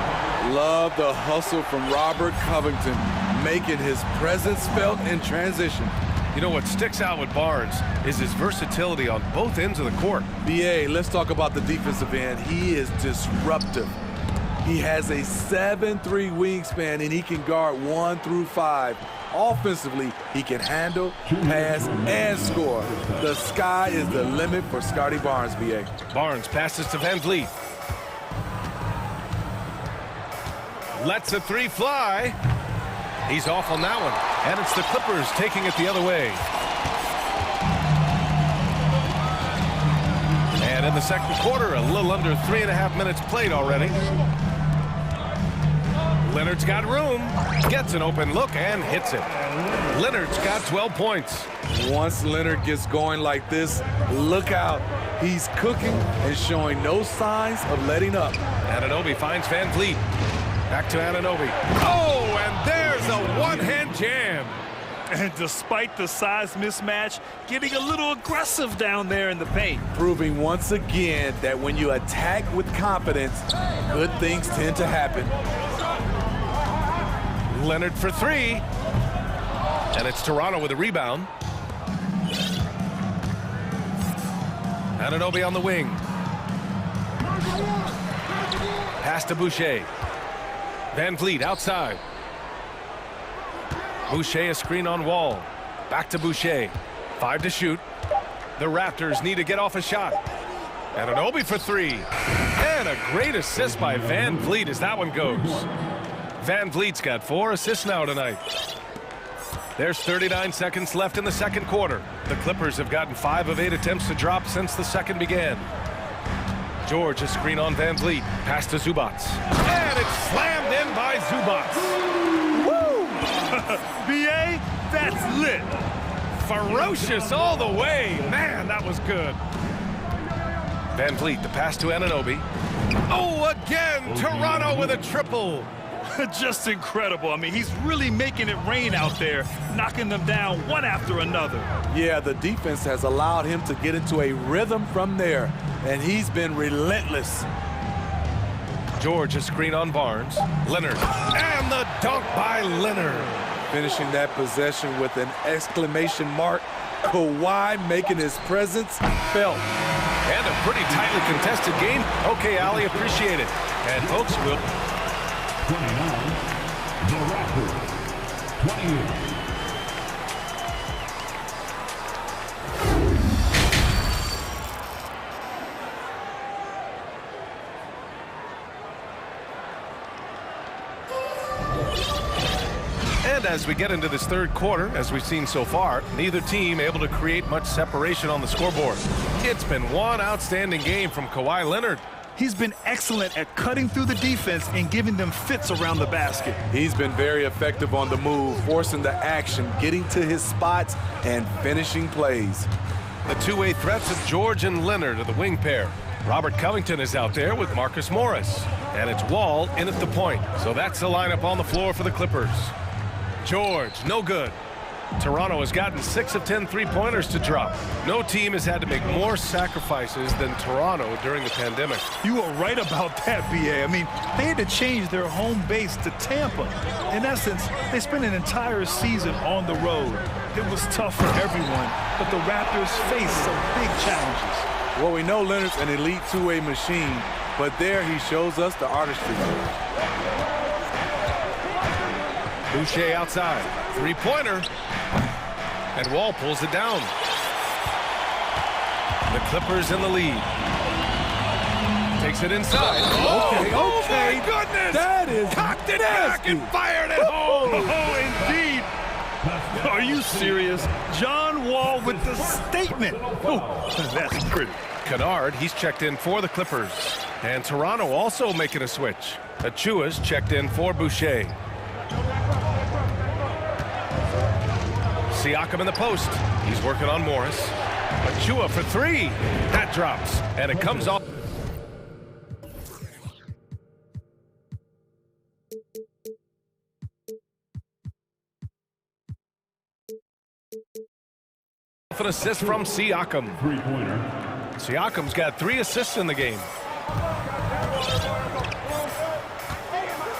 Love the hustle from Robert Covington, making his presence felt in transition. You know what sticks out with Barnes is his versatility on both ends of the court. BA, let's talk about the defensive end. He is disruptive. He has a 7'3" wingspan, and he can guard 1 through 5. Offensively, he can handle, pass, and score. The sky is the limit for Scotty Barnes, BA. Barnes passes to Van Vliet. Lets a three fly. He's off on that one. And it's the Clippers taking it the other way. And in the second quarter, a little under 3.5 minutes played already. Leonard's got room, gets an open look, and hits it. Leonard's got 12 points. Once Leonard gets going like this, look out. He's cooking and showing no signs of letting up. Anunoby finds Van Vliet. Back to Anunoby. Oh, and there's a one-hand jam. And despite the size mismatch, getting a little aggressive down there in the paint. Proving once again that when you attack with confidence, good things tend to happen. Leonard for three. And it's Toronto with a rebound. Anunoby on the wing. Pass to Boucher. Van Vliet outside. Boucher a screen on Wall. Back to Boucher. 5 to shoot. The Raptors need to get off a shot. Anunoby for three. And a great assist by Van Vliet as that one goes. Van Vliet's got 4 assists now tonight. There's 39 seconds left in the second quarter. The Clippers have gotten 5 of 8 attempts to drop since the second began. George a screen on Van Vliet. Pass to Zubats. And it's slammed in by Zubats. Woo! BA, that's lit. Ferocious all the way. Man, that was good. Van Vliet, the pass to Anunoby. Oh, again, Toronto with a triple. Just incredible. I mean, he's really making it rain out there, knocking them down one after another. Yeah, the defense has allowed him to get into a rhythm from there, and he's been relentless. George a screen on Barnes. Leonard. And the dunk by Leonard. Finishing that possession with an exclamation mark. Kawhi making his presence felt. And a pretty tightly contested game. Okay, Ali, appreciate it. And folks, we'll... 29, the Raptors, 28. And as we get into this third quarter, as we've seen so far, neither team able to create much separation on the scoreboard. It's been one outstanding game from Kawhi Leonard. He's been excellent at cutting through the defense and giving them fits around the basket. He's been very effective on the move, forcing the action, getting to his spots, and finishing plays. The two-way threats of George and Leonard are the wing pair. Robert Covington is out there with Marcus Morris. And it's Wall in at the point. So that's the lineup on the floor for the Clippers. George, no good. Toronto has gotten 6 of 10 three-pointers to drop. No team has had to make more sacrifices than Toronto during the pandemic. You are right about that, BA. I mean, they had to change their home base to Tampa. In essence, they spent an entire season on the road. It was tough for everyone, but the Raptors faced some big challenges. Well, we know Leonard's an elite two-way machine, but there he shows us the artistry. Boucher outside. Three-pointer. And Wall pulls it down. The Clippers in the lead. Takes it inside. Okay. Oh my goodness! That is cocked it back and fired it home. Oh, indeed. Are you serious? John Wall with the statement. Oh, that's pretty. Kennard, he's checked in for the Clippers. And Toronto also making a switch. Achua's checked in for Boucher. Siakam in the post. He's working on Morris. Achua for three. That drops. And it comes off. An assist from Siakam. Siakam's got 3 assists in the game.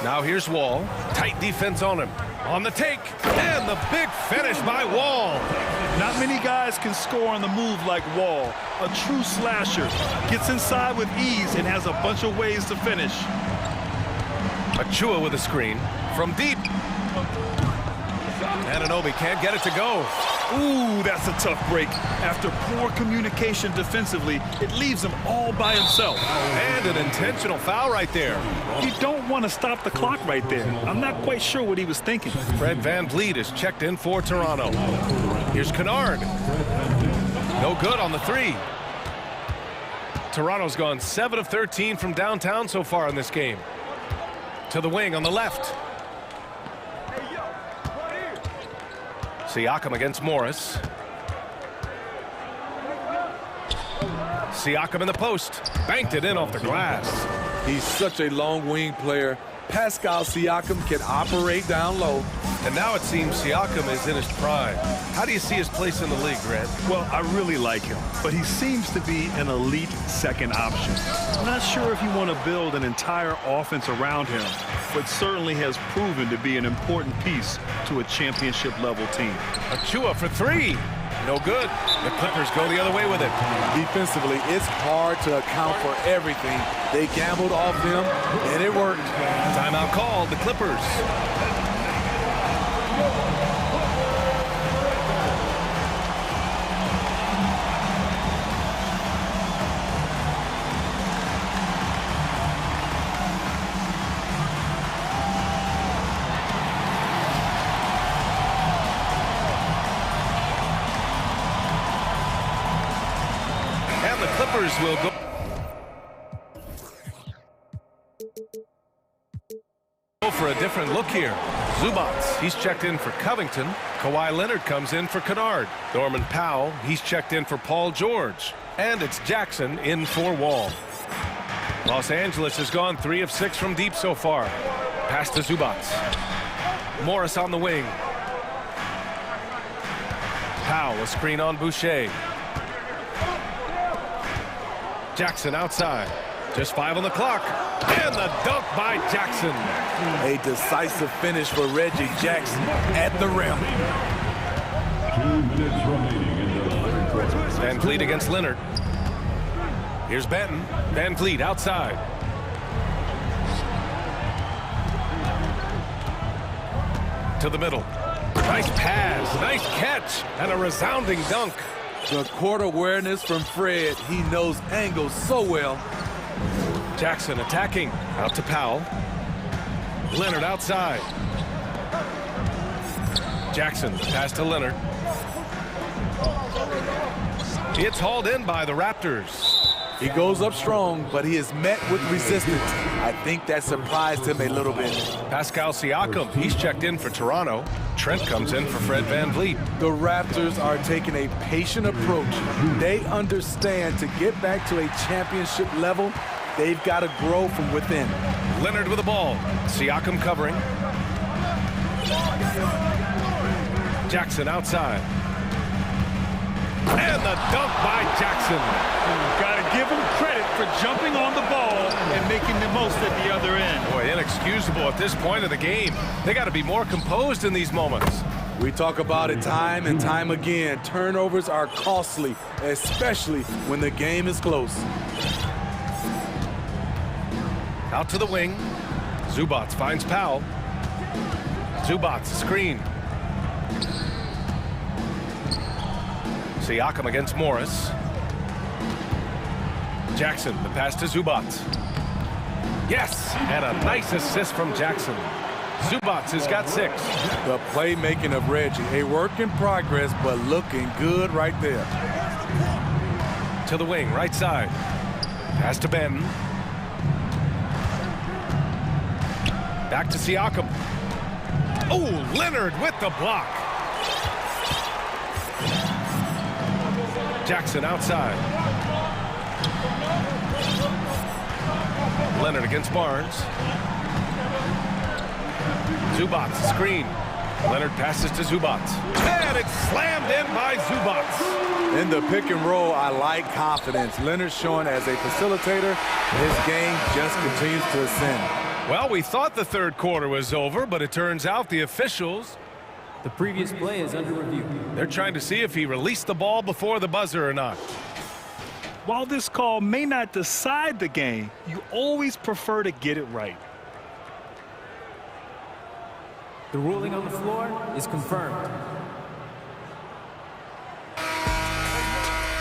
Now here's Wall. Tight defense on him. On the take, and the big finish by Wall. Not many guys can score on the move like Wall. A true slasher. Gets inside with ease and has a bunch of ways to finish. Achua with a screen from deep. Anunoby can't get it to go. Ooh, that's a tough break. After poor communication defensively, it leaves him all by himself. And an intentional foul right there. You don't want to stop the clock right there. I'm not quite sure what he was thinking. Fred VanVleet is checked in for Toronto. Here's Kennard. No good on the three. Toronto's gone 7 of 13 from downtown so far in this game. To the wing on the left. Siakam against Morris. Siakam in the post. Banked it in off the glass. He's such a long wing player. Pascal Siakam can operate down low. And now it seems Siakam is in his prime. How do you see his place in the league, Grant? Well, I really like him, but he seems to be an elite second option. I'm not sure if you want to build an entire offense around him, but certainly has proven to be an important piece to a championship-level team. Achua for three. No good. The Clippers go the other way with it. Defensively, it's hard to account for everything. They gambled off them, and it worked. Timeout called, the Clippers. And the Clippers will go. For a different look here. Zubats, he's checked in for Covington. Kawhi Leonard comes in for Kennard. Norman Powell, he's checked in for Paul George. And it's Jackson in for Wall. Los Angeles has gone 3 of 6 from deep so far. Pass to Zubats. Morris on the wing. Powell, a screen on Boucher. Jackson outside. Just 5 on the clock. And the dunk by Jackson. A decisive finish for Reggie Jackson at the rim. 2 minutes remaining in the third quarter. VanVleet against Leonard. Here's Benton. VanVleet outside. To the middle. Nice pass, nice catch, and a resounding dunk. The court awareness from Fred. He knows angles so well. Jackson attacking. Out to Powell. Leonard outside. Jackson pass to Leonard. It's hauled in by the Raptors. He goes up strong, but he is met with resistance. I think that surprised him a little bit. Pascal Siakam, he's checked in for Toronto. Trent comes in for Fred VanVleet. The Raptors are taking a patient approach. They understand to get back to a championship level, they've got to grow from within. Leonard with the ball. Siakam covering. Jackson outside. And the dunk by Jackson. Got to give him credit for jumping on the ball and making the most at the other end. Boy, inexcusable at this point of the game. They got to be more composed in these moments. We talk about it time and time again. Turnovers are costly, especially when the game is close. Out to the wing. Zubats finds Powell. Zubats screen. Siakam against Morris. Jackson, the pass to Zubats. Yes, and a nice assist from Jackson. Zubats has got 6. The playmaking of Reggie, a work in progress, but looking good right there. To the wing, right side. Pass to Benton. Back to Siakam. Oh, Leonard with the block. Jackson outside. Leonard against Barnes. Zubats screen. Leonard passes to Zubats. And it's slammed in by Zubats. In the pick and roll, I like confidence. Leonard showing as a facilitator, his game just continues to ascend. Well, we thought the third quarter was over, but it turns out the officials, the previous play is under review. They're trying to see if he released the ball before the buzzer or not. While this call may not decide the game, you always prefer to get it right. The ruling on the floor is confirmed.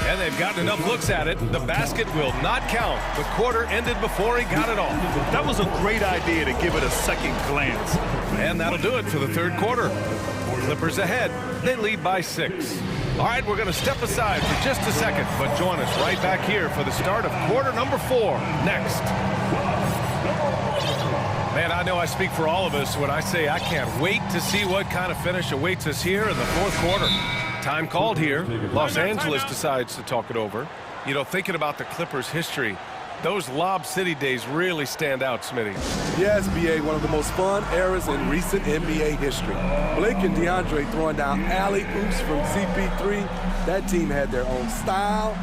And they've gotten enough looks at it. The basket will not count. The quarter ended before he got it off. That was a great idea to give it a second glance. And that'll do it for the third quarter. Clippers ahead. They lead by 6. All right, we're going to step aside for just a second, but join us right back here for the start of quarter number 4 next. Man, I know I speak for all of us when I say I can't wait to see what kind of finish awaits us here in the fourth quarter. Time called here. Los Angeles decides to talk it over. You know, thinking about the Clippers' history, those Lob City days really stand out, Smitty. Yes, B.A., one of the most fun eras in recent NBA history. Blake and DeAndre throwing down alley-oops from CP3. That team had their own style,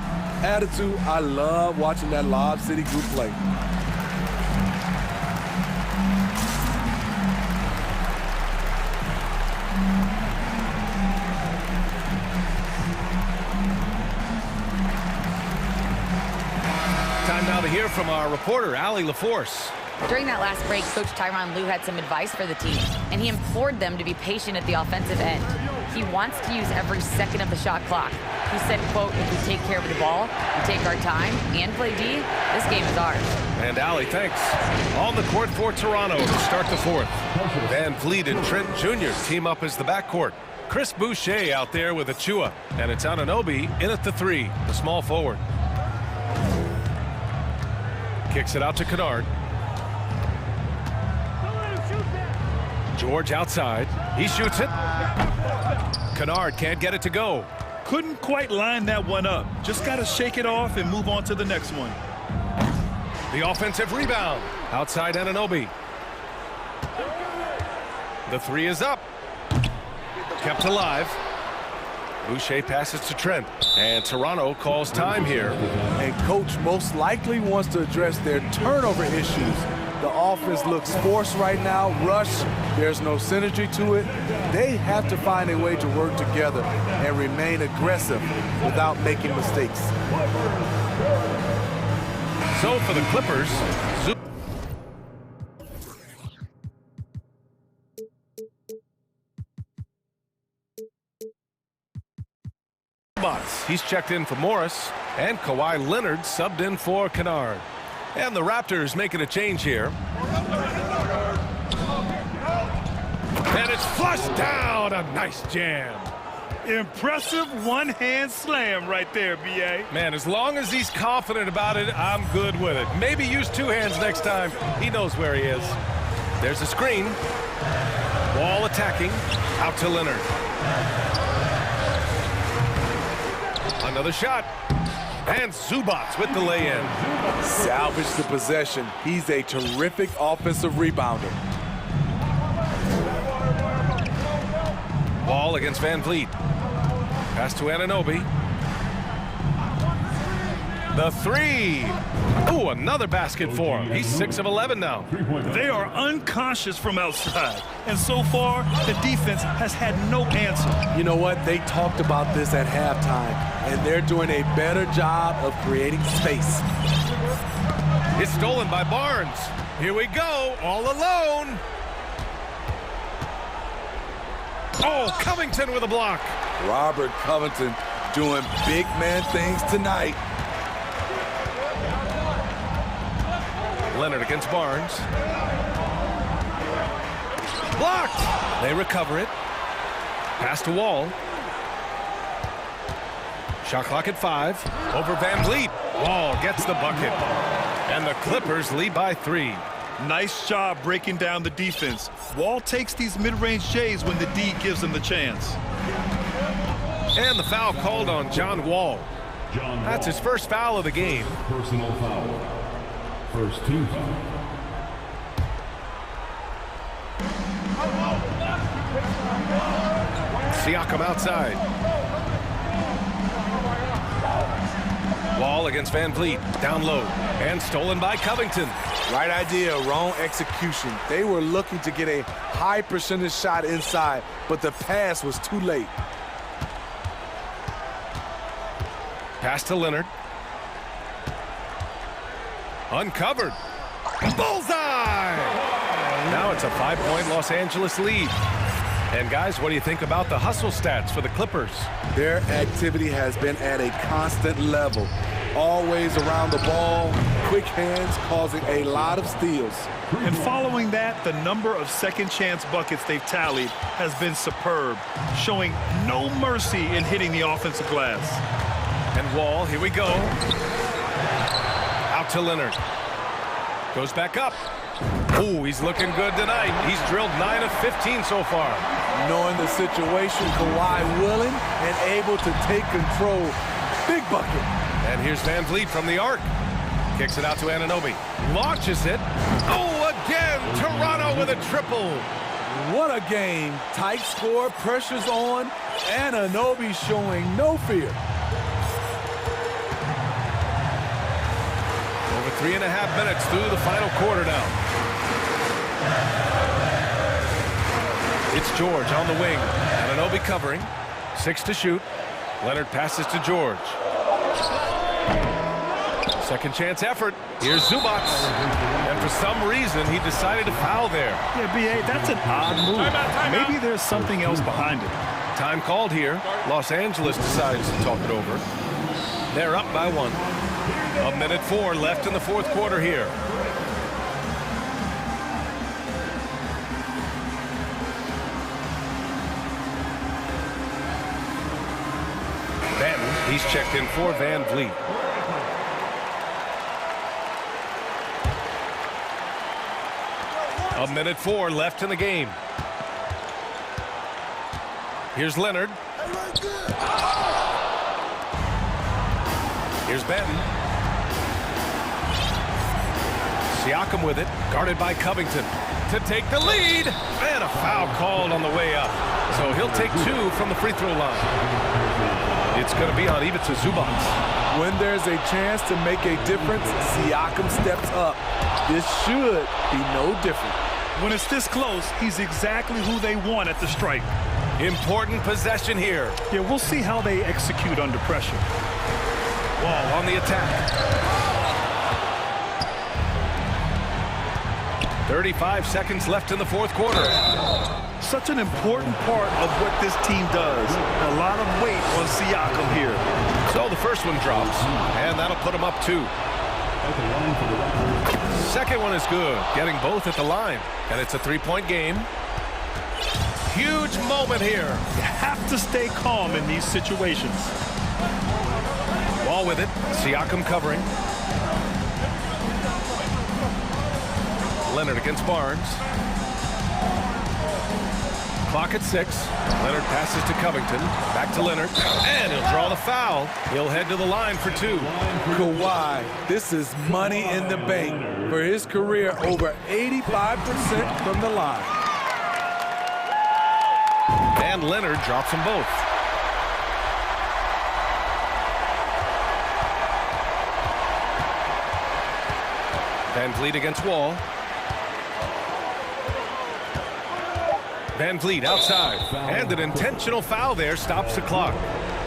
attitude. I love watching that Lob City group play. Time now to hear from our reporter, Allie LaForce. During that last break, Coach Tyronn Lue had some advice for the team, and he implored them to be patient at the offensive end. He wants to use every second of the shot clock. He said, quote, if we take care of the ball, we take our time, and play D, this game is ours. And Allie, thanks. On the court for Toronto to start the fourth. Van Vliet and Trent Jr. team up as the backcourt. Chris Boucher out there with Achua, and it's Anunoby in at the 3, the small forward. Kicks it out to Kennard. George outside. He shoots it. Kennard can't get it to go. Couldn't quite line that one up. Just got to shake it off and move on to the next one. The offensive rebound. Outside Anunoby. The 3 is up. Kept alive. Boucher passes to Trent, and Toronto calls time here. And coach most likely wants to address their turnover issues. The offense looks forced right now, rush, there's no synergy to it. They have to find a way to work together and remain aggressive without making mistakes. So for the Clippers, he's checked in for Morris, and Kawhi Leonard subbed in for Kennard. And the Raptors making a change here. And it's flushed down. A nice jam. Impressive one-hand slam right there, B.A. Man, as long as he's confident about it, I'm good with it. Maybe use 2 hands next time. He knows where he is. There's a screen. Wall attacking. Out to Leonard. Another shot. And Zubats with the lay-in. Salvage the possession. He's a terrific offensive rebounder. Wall against Van Vliet. Pass to Anunoby. The 3. Ooh, another basket for him. He's 6 of 11 now. They are unconscious from outside. And so far, the defense has had no answer. You know what? They talked about this at halftime, and they're doing a better job of creating space. It's stolen by Barnes. Here we go, all alone. Oh, Covington with a block. Robert Covington doing big man things tonight. Leonard against Barnes. Blocked. They recover it. Pass to Wall. Shot clock at 5. Over Van Vliet. Wall gets the bucket. And the Clippers lead by 3. Nice job breaking down the defense. Wall takes these mid-range J's when the D gives him the chance. And the foul called on John Wall. That's his first foul of the game. Personal foul. First team foul. Siakam outside. Wall against Van Vliet. Down low. And stolen by Covington. Right idea, wrong execution. They were looking to get a high percentage shot inside, but the pass was too late. Pass to Leonard. Uncovered. Bullseye! Now it's a 5-point Los Angeles lead. And guys, what do you think about the hustle stats for the Clippers? Their activity has been at a constant level. Always around the ball, quick hands causing a lot of steals. And following that, the number of second chance buckets they've tallied has been superb, showing no mercy in hitting the offensive glass. And Wall, here we go. Out to Leonard. Goes back up. Oh, he's looking good tonight. He's drilled 9 of 15 so far. Knowing the situation, Kawhi willing and able to take control. Big bucket. And here's Van Vliet from the arc. Kicks it out to Anunoby. Launches it. Oh, again, Toronto with a triple. What a game. Tight score, pressure's on. Anunoby showing no fear. Over 3.5 minutes through the final quarter now. It's George on the wing. Anunoby covering. 6 to shoot. Leonard passes to George. Second chance effort. Here's Zubac. And for some reason, he decided to foul there. Yeah, B.A., that's an odd move. Maybe there's something else behind it. Time called here. Los Angeles decides to talk it over. They're up by 1. 1:04 left in the fourth quarter here. Benton, he's checked in for Van Vliet. A minute 4 left in the game. Here's Leonard. Here's Benton. Siakam with it, guarded by Covington to take the lead. And a foul called on the way up. So he'll take 2 from the free throw line. It's going to be on Ivica Zubac. When there's a chance to make a difference, Siakam steps up. This should be no different. When it's this close, he's exactly who they want at the stripe. Important possession here. Yeah, we'll see how they execute under pressure. Wall on the attack. 35 seconds left in the fourth quarter. Such an important part of what this team does. A lot of weight on Siakam here. So the first one drops, and that'll put him up 2. Second one is good, getting both at the line. And it's a 3-point game. Huge moment here. You have to stay calm in these situations. Wall with it. Siakam covering. Leonard against Barnes. Clock at 6. Leonard passes to Covington. Back to Leonard. And he'll draw the foul. He'll head to the line for 2. Kawhi, this is money in the bank. For his career, over 85% from the line. And Leonard drops them both. Van Vliet against Wall. Van Vliet outside. And an intentional foul there stops the clock.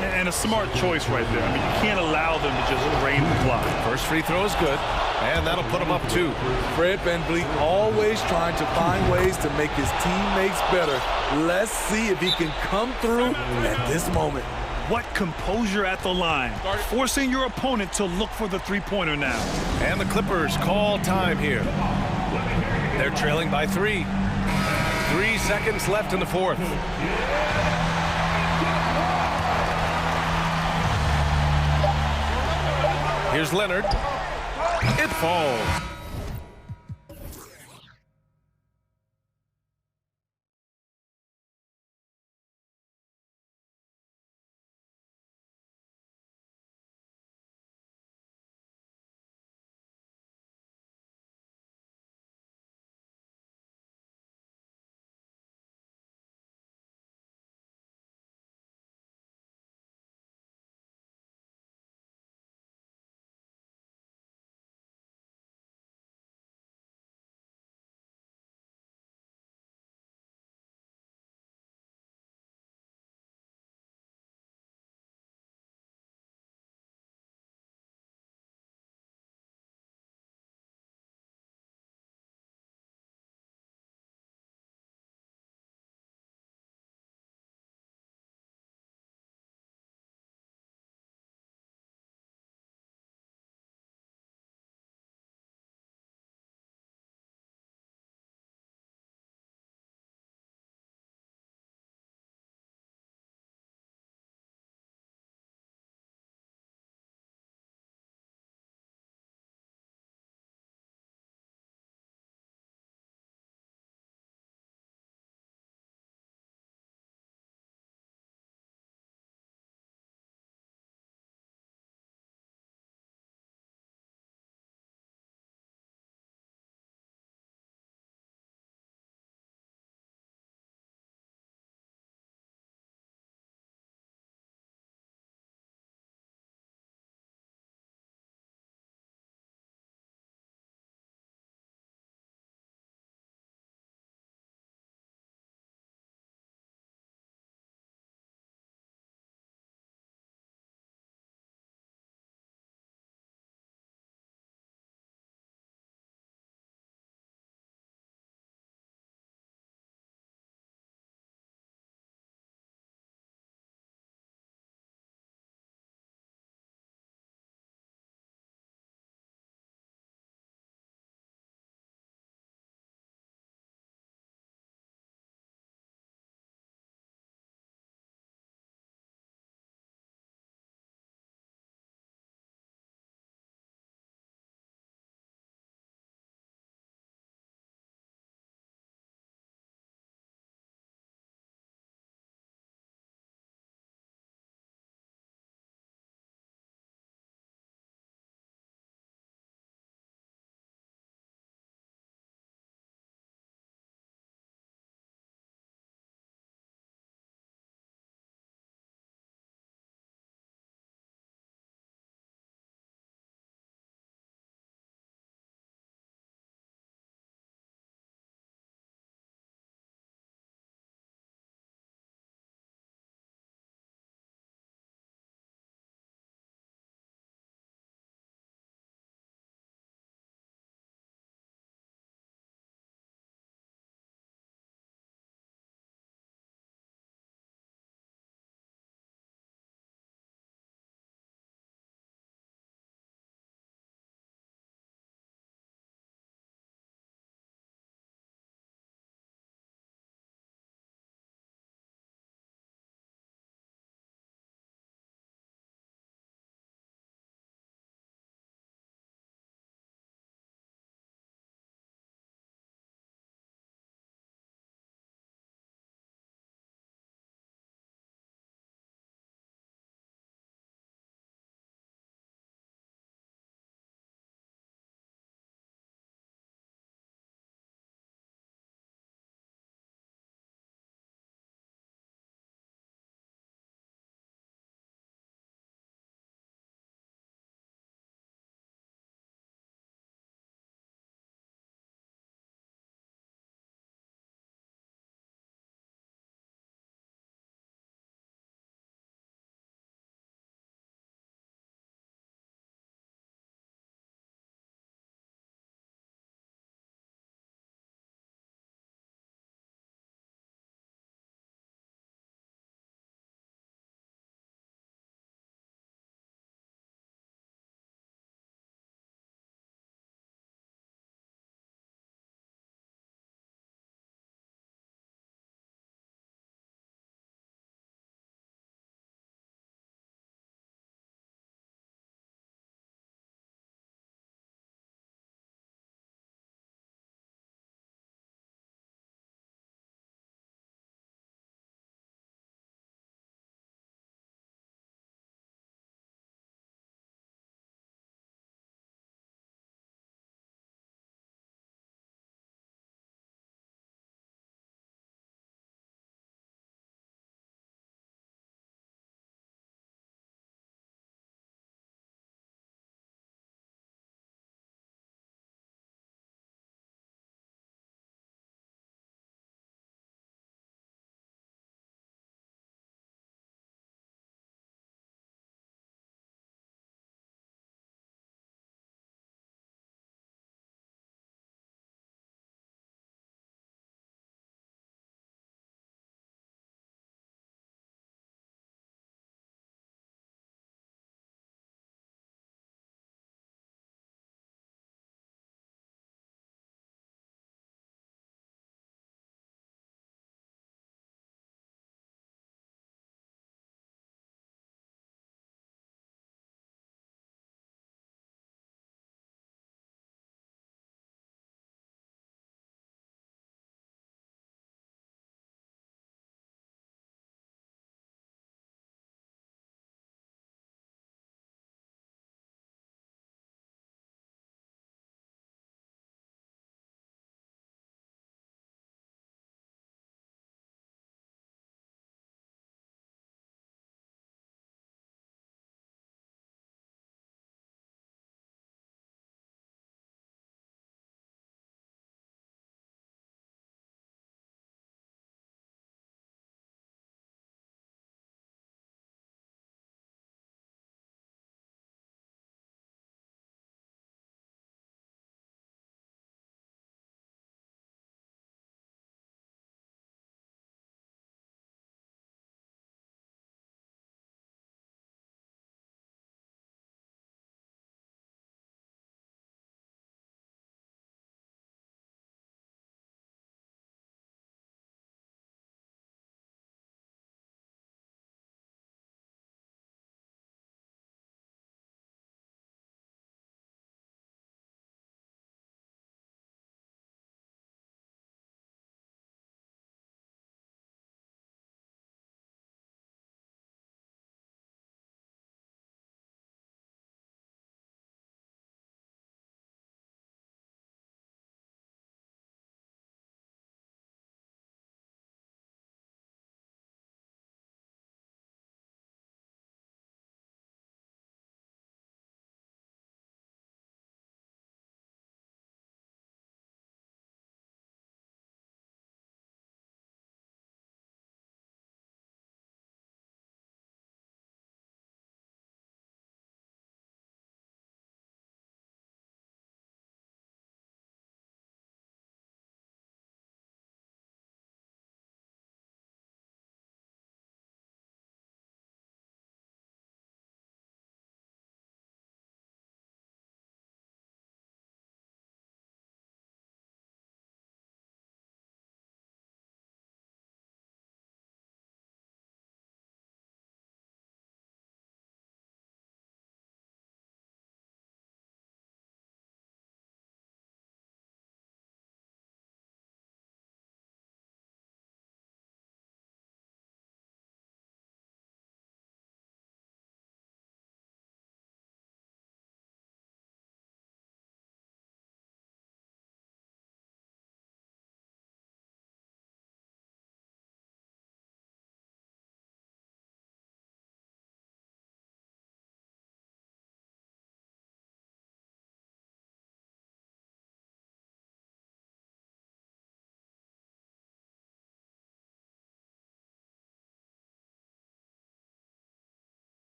And a smart choice right there. I mean, you can't allow them to just drain the clock. First free throw is good. And that'll put him up 2. Fred VanVleet always trying to find ways to make his teammates better. Let's see if he can come through at this moment. What composure at the line. Forcing your opponent to look for the three-pointer now. And the Clippers call time here. They're trailing by 3. 3 seconds left in the fourth. Here's Leonard. It falls.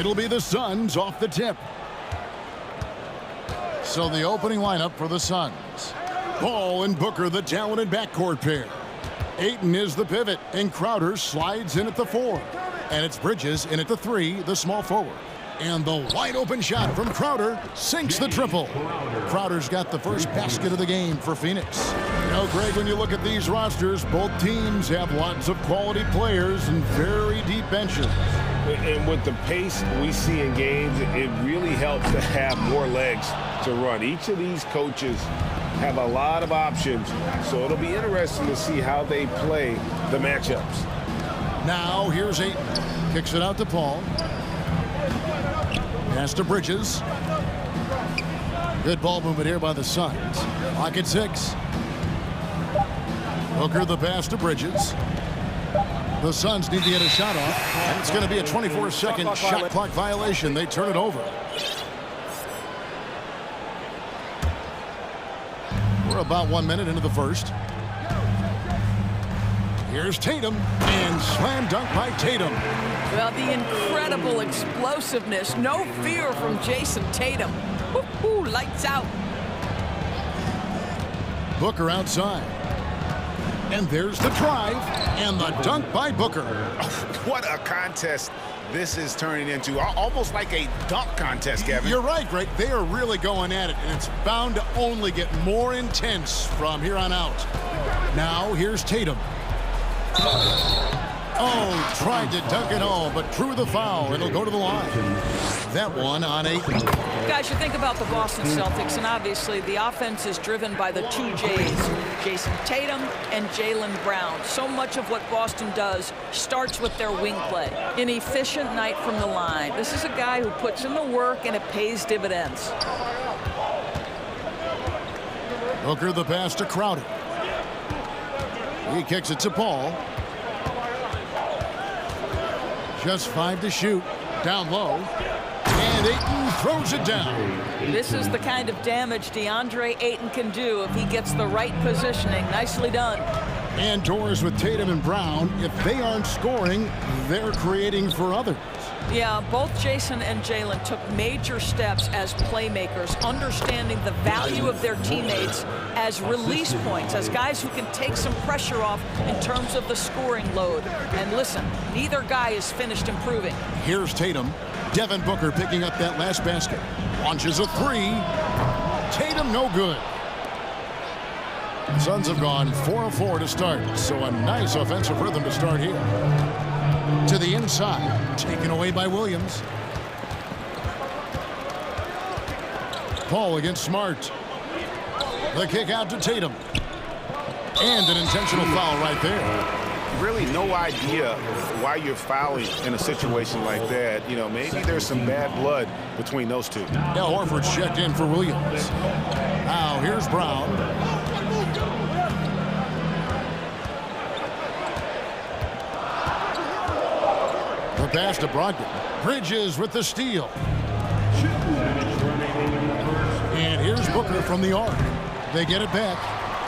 It'll be the Suns off the tip. So the opening lineup for the Suns. Ball and Booker, the talented backcourt pair. Ayton is the pivot, and Crowder slides in at the 4. And it's Bridges in at the 3, the small forward. And the wide open shot from Crowder sinks the triple. Crowder's got the first basket of the game for Phoenix. You know, Greg, when you look at these rosters, both teams have lots of quality players and very deep benches. And with the pace we see in games, it really helps to have more legs to run. Each of these coaches have a lot of options, so it'll be interesting to see how they play the matchups. Now here's Ayton. Kicks it out to Paul. Pass to Bridges. Good ball movement here by the Suns. Clock at 6. Booker the pass to Bridges. The Suns need to get a shot off. And it's going to be a 24-second shot clock violation. They turn it over. We're about 1 minute into the first. Here's Tatum, and slam dunk by Tatum. Well, the incredible explosiveness, no fear from Jason Tatum. Woo-hoo, lights out. Booker outside. And there's the drive, and the dunk by Booker. What a contest this is turning into. Almost like a dunk contest, Kevin. You're right, Greg. They are really going at it, and it's bound to only get more intense from here on out. Now, here's Tatum. Oh, tried to dunk it all, but drew the foul. It'll go to the line. That one on 8. Guys, you think about the Boston Celtics, and obviously the offense is driven by the 2 J's, Jason Tatum and Jaylen Brown. So much of what Boston does starts with their wing play. An efficient night from the line. This is a guy who puts in the work, and it pays dividends. Booker the pass to Crowder. He kicks it to Paul. Just 5 to shoot. Down low. And Ayton throws it down. This is the kind of damage DeAndre Ayton can do if he gets the right positioning. Nicely done. And doors with Tatum and Brown. If they aren't scoring, they're creating for others. Yeah, both Jason and Jaylen took major steps as playmakers, understanding the value of their teammates as release points, as guys who can take some pressure off in terms of the scoring load. And listen, neither guy is finished improving. Here's Tatum. Devin Booker picking up that last basket. Launches a 3. Tatum no good. The Suns have gone 4 of 4 to start, so a nice offensive rhythm to start here. To the inside, taken away by Williams. Paul against Smart. The kick out to Tatum. And an intentional foul right there. Really no idea why you're fouling in a situation like that. You know, maybe there's some bad blood between those two. Al Horford's checked in for Williams. Now here's Brown. The pass to Brogdon. Bridges with the steal. And here's Booker from the arc. They get it back.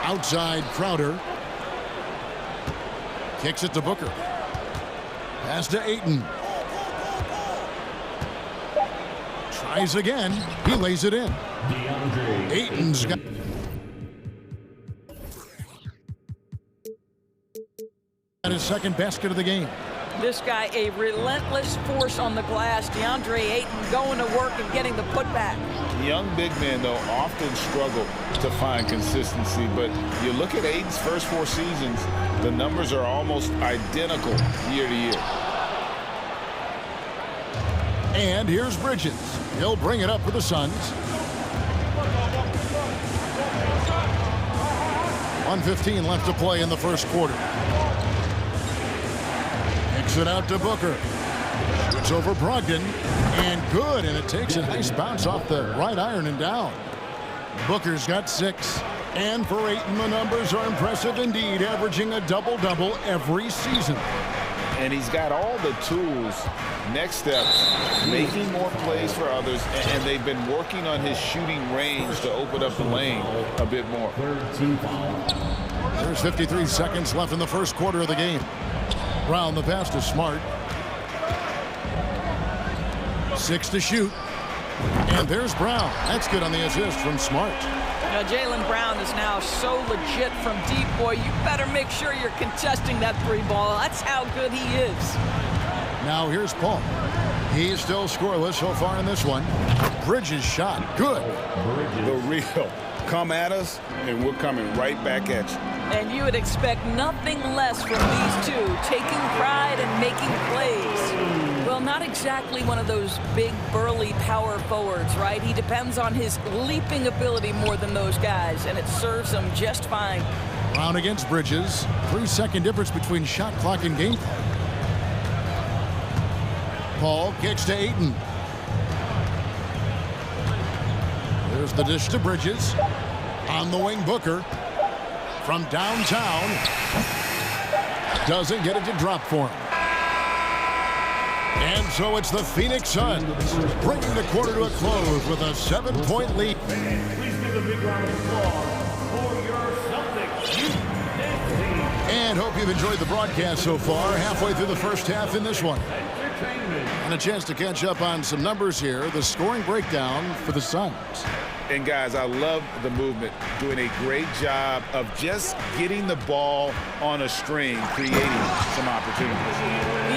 Outside Crowder. Kicks it to Booker. Pass to Ayton. Tries again. He lays it in. Ayton's got... his second basket of the game. This guy, a relentless force on the glass. DeAndre Ayton going to work and getting the putback. Young big men, though, often struggle to find consistency. But you look at Ayton's first 4 seasons, the numbers are almost identical year to year. And here's Bridges. He'll bring it up for the Suns. 1:15 left to play in the first quarter. Kicks it out to Booker. It's over Brogdon. And good. And it takes a nice bounce off the right iron and down. Booker's got 6. And for Ayton, the numbers are impressive indeed, averaging a double-double every season. And he's got all the tools. Next step, making more plays for others, and they've been working on his shooting range to open up the lane a bit more. There's 53 seconds left in the first quarter of the game. Brown the pass to Smart. 6 to shoot. And there's Brown. That's good on the assist from Smart. Now, Jaylen Brown is now so legit from deep, boy. You better make sure you're contesting that three ball. That's how good he is. Now here's Paul. He's still scoreless so far in this one. Bridges shot. Good. The real. Come at us, and we're coming right back at you. And you would expect nothing less from these two, taking pride and making plays. Well, not exactly one of those big, burly power forwards, right? He depends on his leaping ability more than those guys, and it serves him just fine. Brown against Bridges. 3-second difference between shot clock and game clock. Paul kicks to Ayton. There's the dish to Bridges. On the wing, Booker. From downtown. Doesn't get it to drop for him. And so it's the Phoenix Suns bringing the quarter to a close with a 7-point lead. Please give a big round of applause for your Celtics. And hope you've enjoyed the broadcast so far. Halfway through the first half in this one. And a chance to catch up on some numbers here. The scoring breakdown for the Suns. And guys, I love the movement, doing a great job of just getting the ball on a string, creating some opportunities.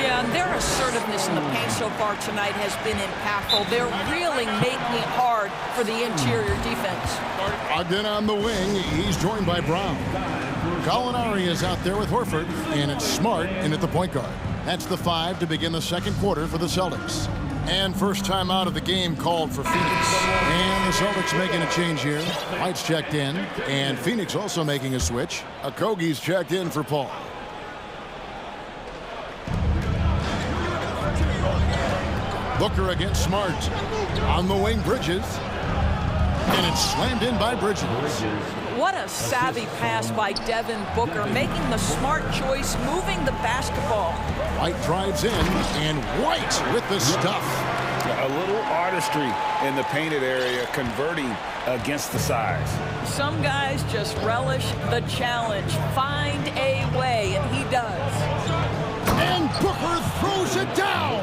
Yeah, and their assertiveness in the paint so far tonight has been impactful. They're really making it hard for the interior defense. Ogden on the wing. He's joined by Brown. Gallinari is out there with Horford, and it's Smart in at the point guard. That's the 5 to begin the second quarter for the Celtics. And first time out of the game called for Phoenix. And the Celtics making a change here. White's checked in, and Phoenix also making a switch. Okogie's checked in for Paul. Booker against Smart. On the wing, Bridges. And it's slammed in by Bridges. What a savvy pass by Devin Booker, making the smart choice, moving the basketball. White drives in, and White with the stuff. A little artistry in the painted area, converting against the size. Some guys just relish the challenge. Find a way, and he does. And Booker throws it down.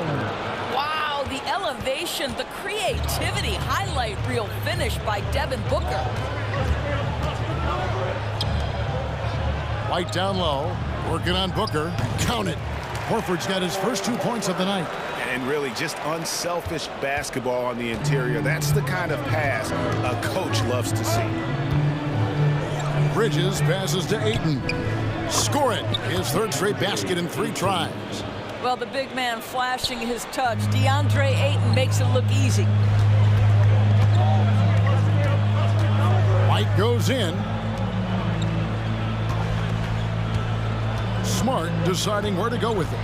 Wow, the elevation, the creativity, highlight reel finish by Devin Booker. White down low, working on Booker. Count it. Horford's got his first 2 points of the night. And really just unselfish basketball on the interior. That's the kind of pass a coach loves to see. Bridges passes to Ayton. Score it. His third straight basket in 3 tries. Well, the big man flashing his touch. DeAndre Ayton makes it look easy. White goes in. Smart deciding where to go with it.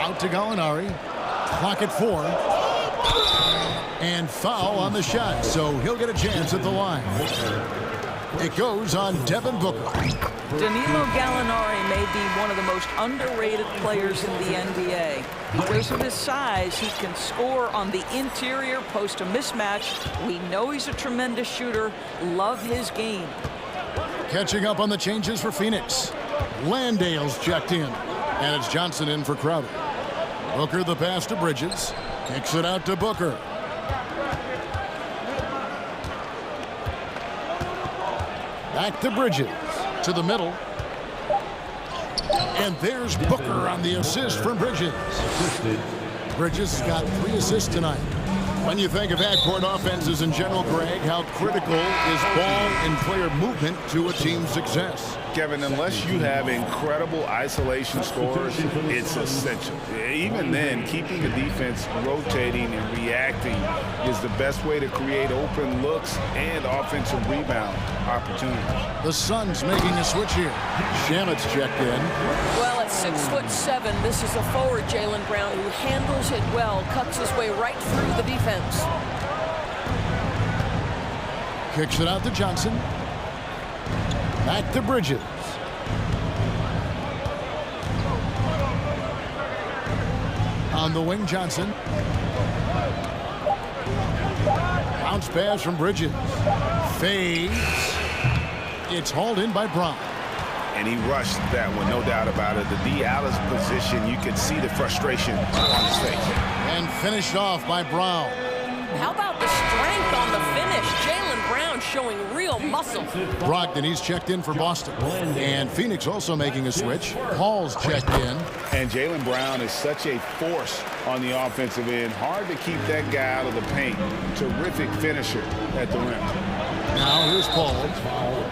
Out to Gallinari. Clock at 4. And foul on the shot, so he'll get a chance at the line. It goes on Devin Booker. Danilo Gallinari may be one of the most underrated players in the NBA. Because of his size, he can score on the interior, post a mismatch. We know he's a tremendous shooter. Love his game. Catching up on the changes for Phoenix. Landale's checked in. And it's Johnson in for Crowder. Booker the pass to Bridges. Kicks it out to Booker. Back to Bridges. To the middle. And there's Booker on the assist from Bridges. Bridges has got 3 assists tonight. When you think of half-court offenses in general, Greg, how critical is ball and player movement to a team's success? Kevin, unless you have incredible isolation scores, it's essential. Even then, keeping the defense rotating and reacting is the best way to create open looks and offensive rebound opportunities. The Suns making a switch here. Shamit's checked in. Well, at 6'7", this is a forward, Jaylen Brown, who handles it well, cuts his way right through the defense. Kicks it out to Johnson. Back to Bridges. On the wing, Johnson. Bounce pass from Bridges. Fades. It's hauled in by Brown. and he rushed that one, no doubt about it. The D out of position, you could see the frustration on his face. And finished off by Brown. How about the strength on the finish? Jaylen Brown showing real muscle. Brogdon, he's checked in for Boston. And Phoenix also making a switch. Paul's checked in. And Jaylen Brown is such a force on the offensive end. Hard to keep that guy out of the paint. Terrific finisher at the rim. Now here's Paul.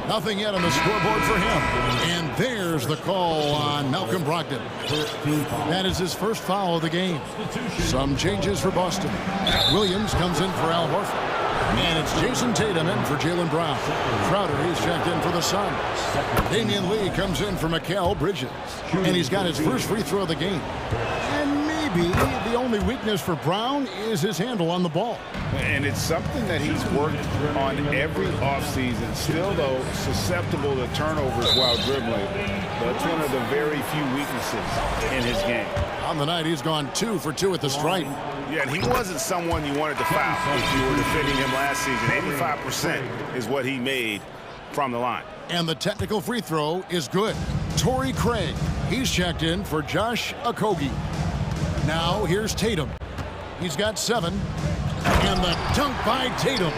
Nothing yet on the scoreboard for him. And there's the call on Malcolm Brogdon. That is his first foul of the game. Some changes for Boston. Williams comes in for Al Horford. And it's Jason Tatum in for Jaylen Brown. Crowder, he's checked in for the Suns. Damian Lee comes in for Mikal Bridges. And he's got his first free throw of the game. And maybe the only weakness for Brown is his handle on the ball. And it's something that he's worked on every offseason. Still, though, susceptible to turnovers while dribbling. That's one of the very few weaknesses in his game. On the night, he's gone 2 for 2 at the stripe. Yeah, and he wasn't someone you wanted to foul if you were defending him last season. 85% is what he made from the line. And the technical free throw is good. Torrey Craig, he's checked in for Josh Okogie. Now here's Tatum. He's got 7. And the dunk by Tatum.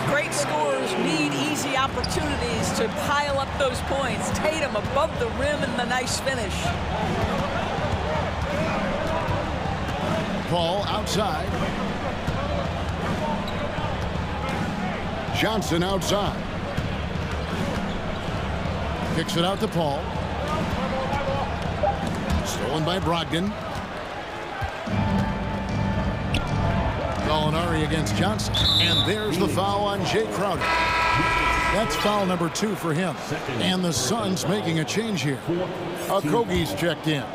Great scorers need easy opportunities to pile up those points. Tatum above the rim and the nice finish. Paul outside. Johnson outside. Kicks it out to Paul. Stolen by Brogdon. Gallinari against Johnson. And there's the foul on Jay Crowder. That's foul number 2 for him. And the Suns making a change here. Okogie's checked in.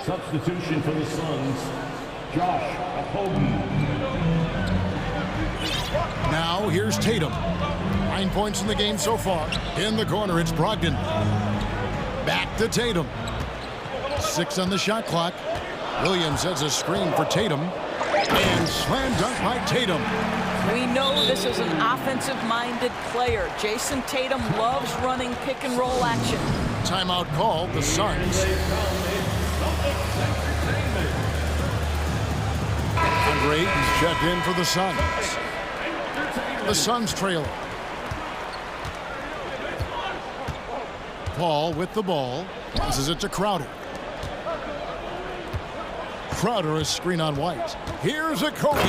Substitution for the Suns, Josh Okogie. Now here's Tatum. 9 points in the game so far. In the corner, it's Brogdon. Back to Tatum. 6 on the shot clock. Williams has a screen for Tatum. And slam dunk by Tatum. We know this is an offensive-minded player. Jason Tatum loves running pick-and-roll action. Timeout called, the Suns. Andre Ayton's checked in for the Suns. The Suns trailer. Paul with the ball. Passes it to Crowder. Crowder is screen on White. Here's Okogie.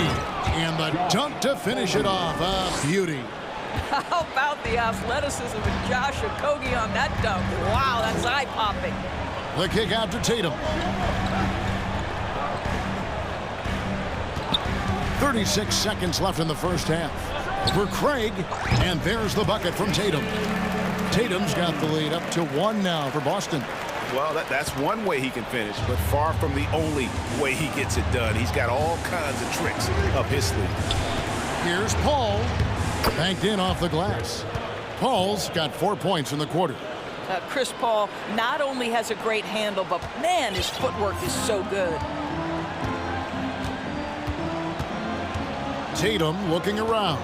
And the dunk to finish it off. A beauty. How about the athleticism of Josh Okogie on that dunk? Wow, that's eye-popping. The kick out to Tatum. 36 seconds left in the first half. For Craig, and there's the bucket from Tatum. Tatum's got the lead up to 1 now for Boston. Well, that's one way he can finish, but far from the only way he gets it done. He's got all kinds of tricks up his sleeve. Here's Paul. Banked in off the glass. Paul's got 4 points in the quarter. Chris Paul not only has a great handle, but man, his footwork is so good. Tatum looking around.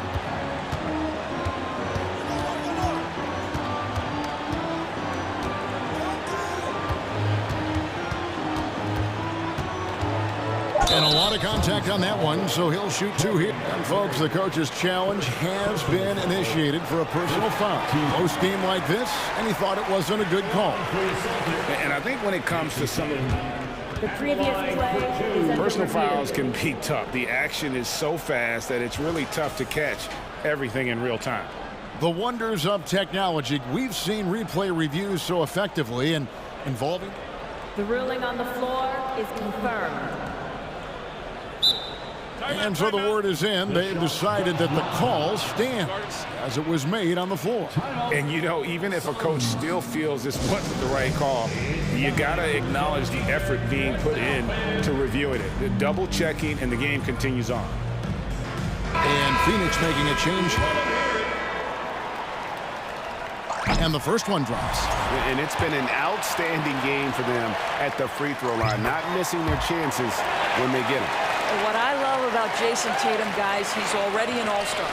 And a lot of contact on that one, so he'll shoot 2 here. And folks, the coach's challenge has been initiated for a personal foul. Most game like this, and he thought it wasn't a good call. And I think when it comes to some of the previous play is personal fouls can be tough. The action is so fast that it's really tough to catch everything in real time. The wonders of technology. We've seen replay reviews so effectively and involving. The ruling on the floor is confirmed. And so the word is in. They've decided that the call stands as it was made on the floor. And, you know, even if a coach still feels this wasn't the right call, you got to acknowledge the effort being put in to reviewing it. The double checking, and the game continues on. And Phoenix making a change. And the first one drops. And it's been an outstanding game for them at the free throw line, not missing their chances when they get them. What I love about Jason Tatum, guys, he's already an all-star.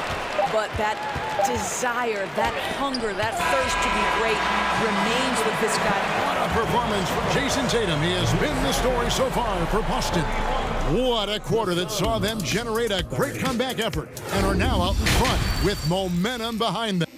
But that desire, that hunger, that thirst to be great remains with this guy. What a performance from Jason Tatum. He has been the story so far for Boston. What a quarter that saw them generate a great comeback effort and are now out in front with momentum behind them.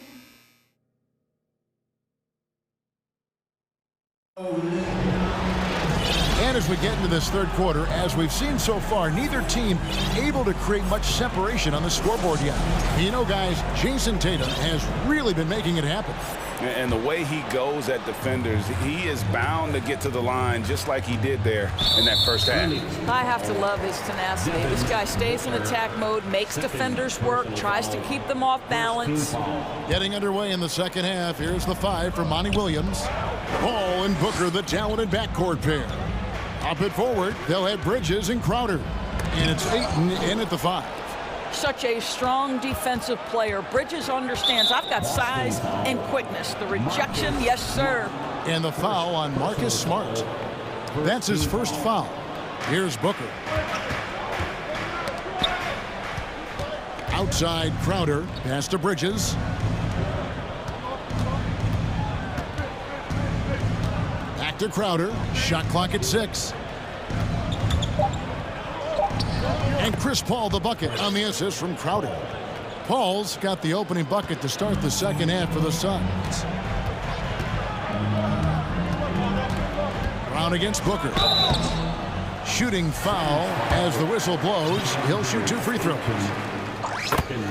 And as we get into this third quarter, as we've seen so far, neither team able to create much separation on the scoreboard yet. You know, guys, Jason Tatum has really been making it happen. And the way he goes at defenders, he is bound to get to the line just like he did there in that first half. I have to love his tenacity. This guy stays in attack mode, makes defenders work, tries to keep them off balance. Getting underway in the second half, here's the 5 for Monty Williams. Paul and Booker, the talented backcourt pair. Up it forward, they'll have Bridges and Crowder. And it's Ayton in at the 5. Such a strong defensive player. Bridges understands I've got size and quickness. The rejection, yes, sir. And the foul on Marcus Smart. That's his first foul. Here's Booker. Outside Crowder, pass to Bridges. Back to Crowder, shot clock at 6. And Chris Paul the bucket on the assist from Crowder. Paul's got the opening bucket to start the second half for the Suns. Brown against Booker. Shooting foul as the whistle blows. He'll shoot 2 free throws.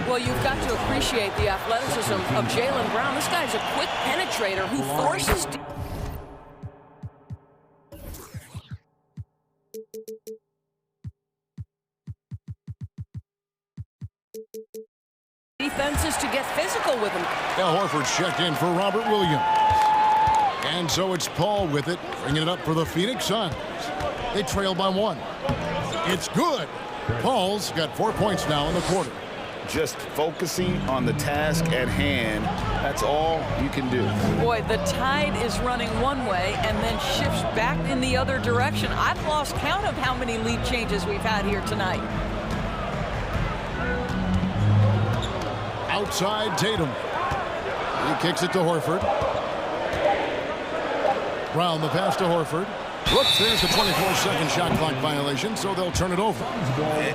Well, you've got to appreciate the athleticism of Jaylen Brown. This guy's a quick penetrator who forces defenses to get physical with him. Al Horford's checked in for Robert Williams. And so it's Paul with it, bringing it up for the Phoenix Suns. They trail by 1. It's good. Paul's got 4 points now in the quarter. Just focusing on the task at hand, that's all you can do. Boy, the tide is running one way and then shifts back in the other direction. I've lost count of how many lead changes we've had here tonight. Outside Tatum. He kicks it to Horford. Brown the pass to Horford. Whoops, there's the 24-second shot clock violation, so they'll turn it over.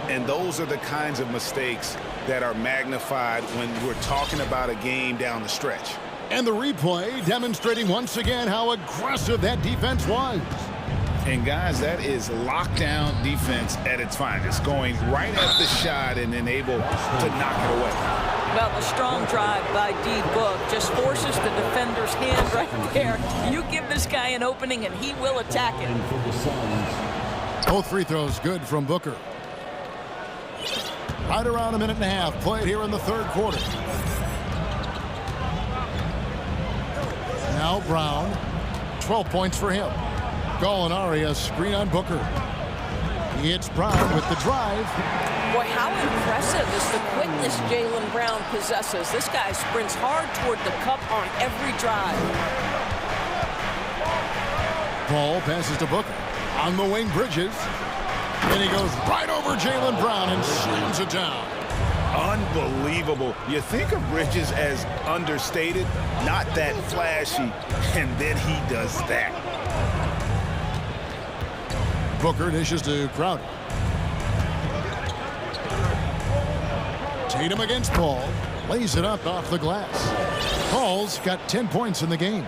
And those are the kinds of mistakes that are magnified when we're talking about a game down the stretch. And the replay demonstrating once again how aggressive that defense was. And guys, that is lockdown defense at its finest, going right at the shot and then able to knock it away. Well, the strong drive by D-Book just forces the defender's hand right there. You give this guy an opening and he will attack it. Both free throws good from Booker. Right around 1.5 minutes played here in the third quarter. Now Brown, 12 points for him. Gallinari, a screen on Booker. He hits Brown with the drive. Boy, how impressive is the quickness Jaylen Brown possesses. This guy sprints hard toward the cup on every drive. Paul passes to Booker. On the wing, Bridges. And he goes right over Jaylen Brown and slams it down. Unbelievable. You think of Bridges as understated, not that flashy, and then he does that. Booker dishes to Crowder. Tatum against Paul. Lays it up off the glass. Paul's got 10 points in the game.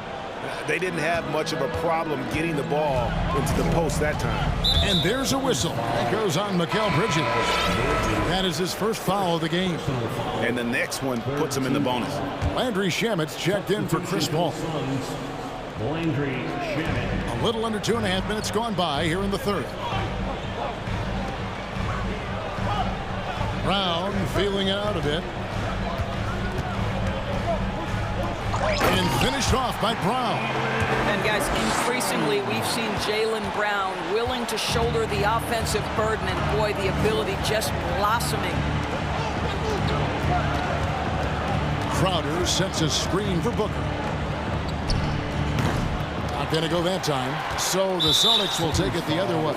They didn't have much of a problem getting the ball into the post that time. And there's a whistle. That goes on Mikal Bridges. That is his first foul of the game. And the next one puts him in the bonus. Landry Shamet's checked in for Chris Paul. A little under 2.5 minutes gone by here in the third. Brown feeling it out a bit. And finished off by Brown. And guys, increasingly we've seen Jaylen Brown willing to shoulder the offensive burden, and boy, the ability just blossoming. Crowder sets a screen for Booker. going to go that time. So the Celtics will take it the other way.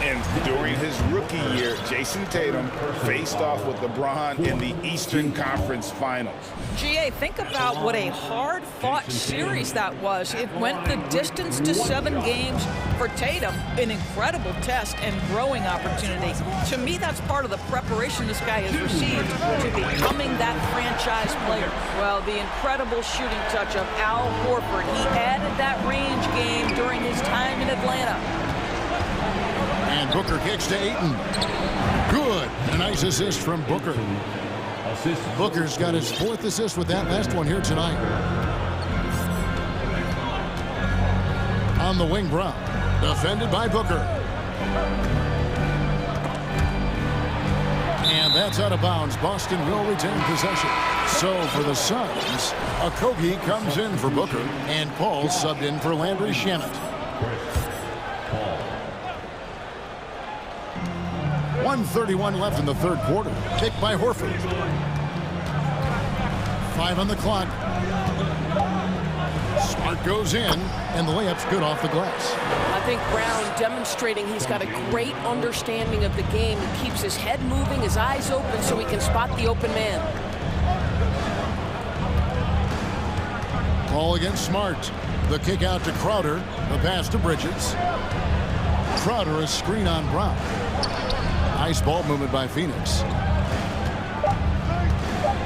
And during his rookie year, Jason Tatum faced off with LeBron in the Eastern Conference Finals. GA, think about what a hard-fought series that was. It went the distance to 7 games for Tatum, an incredible test and growing opportunity. To me, that's part of the preparation this guy has received to becoming that franchise player. Well, the incredible shooting touch of Al Horford. He added that range game during his time in Atlanta. And Booker kicks to Ayton. Good. A nice assist from Booker. Booker's got his 4th assist with that last one here tonight. On the wing, Brown. Defended by Booker. And that's out of bounds. Boston will retain possession. So for the Suns, Okogie comes in for Booker, and Paul subbed in for Landry Shamet. 1:31 left in the 3rd quarter. Kick by Horford. 5 on the clock. Smart goes in, and the layup's good off the glass. I think Brown demonstrating he's got a great understanding of the game. He keeps his head moving, his eyes open, so he can spot the open man. Ball against Smart. The kick out to Crowder. The pass to Bridges. Crowder, a screen on Brown. Nice ball movement by Phoenix.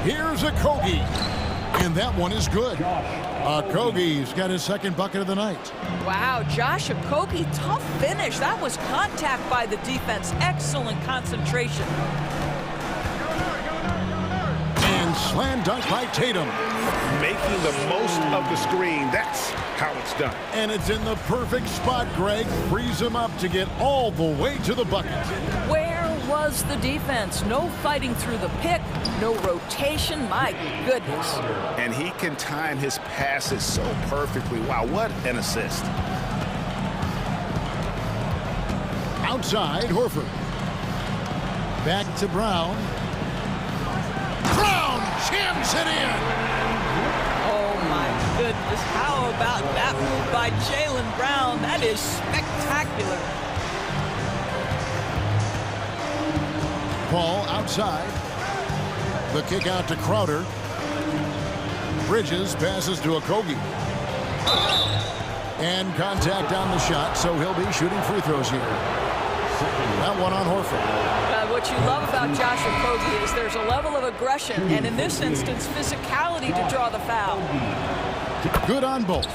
Here's Okogie. And that one is good. Okogie's got his 2nd bucket of the night. Wow, Josh Okogie, tough finish. That was contact by the defense. Excellent concentration. And slam dunk by Tatum. Making the most of the screen. That's how it's done. And it's in the perfect spot, Greg. Frees him up to get all the way to the bucket. Where was the defense? No fighting through the pick, no rotation. My goodness. And he can time his passes so perfectly. Wow, what an assist. Outside, Horford. Back to Brown. Brown jams it in. Oh, my goodness. How about that move by Jaylen Brown? That is spectacular. Paul outside. The kick out to Crowder. Bridges passes to Okogie. And contact on the shot, so he'll be shooting free throws here. That one on Horford. What you love about Josh Okogie is there's a level of aggression, and in this instance, physicality to draw the foul. Good on both.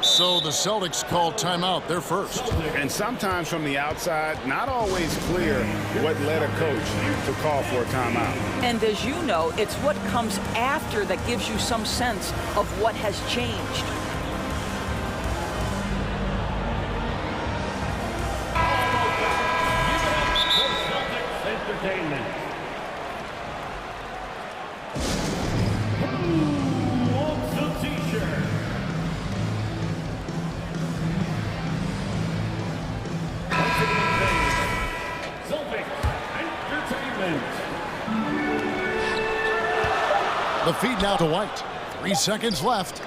So the Celtics call timeout, their first. And sometimes from the outside, not always clear what led a coach to call for a timeout. And as you know, it's what comes after that gives you some sense of what has changed. Entertainment. The feed now to White. 3 seconds left.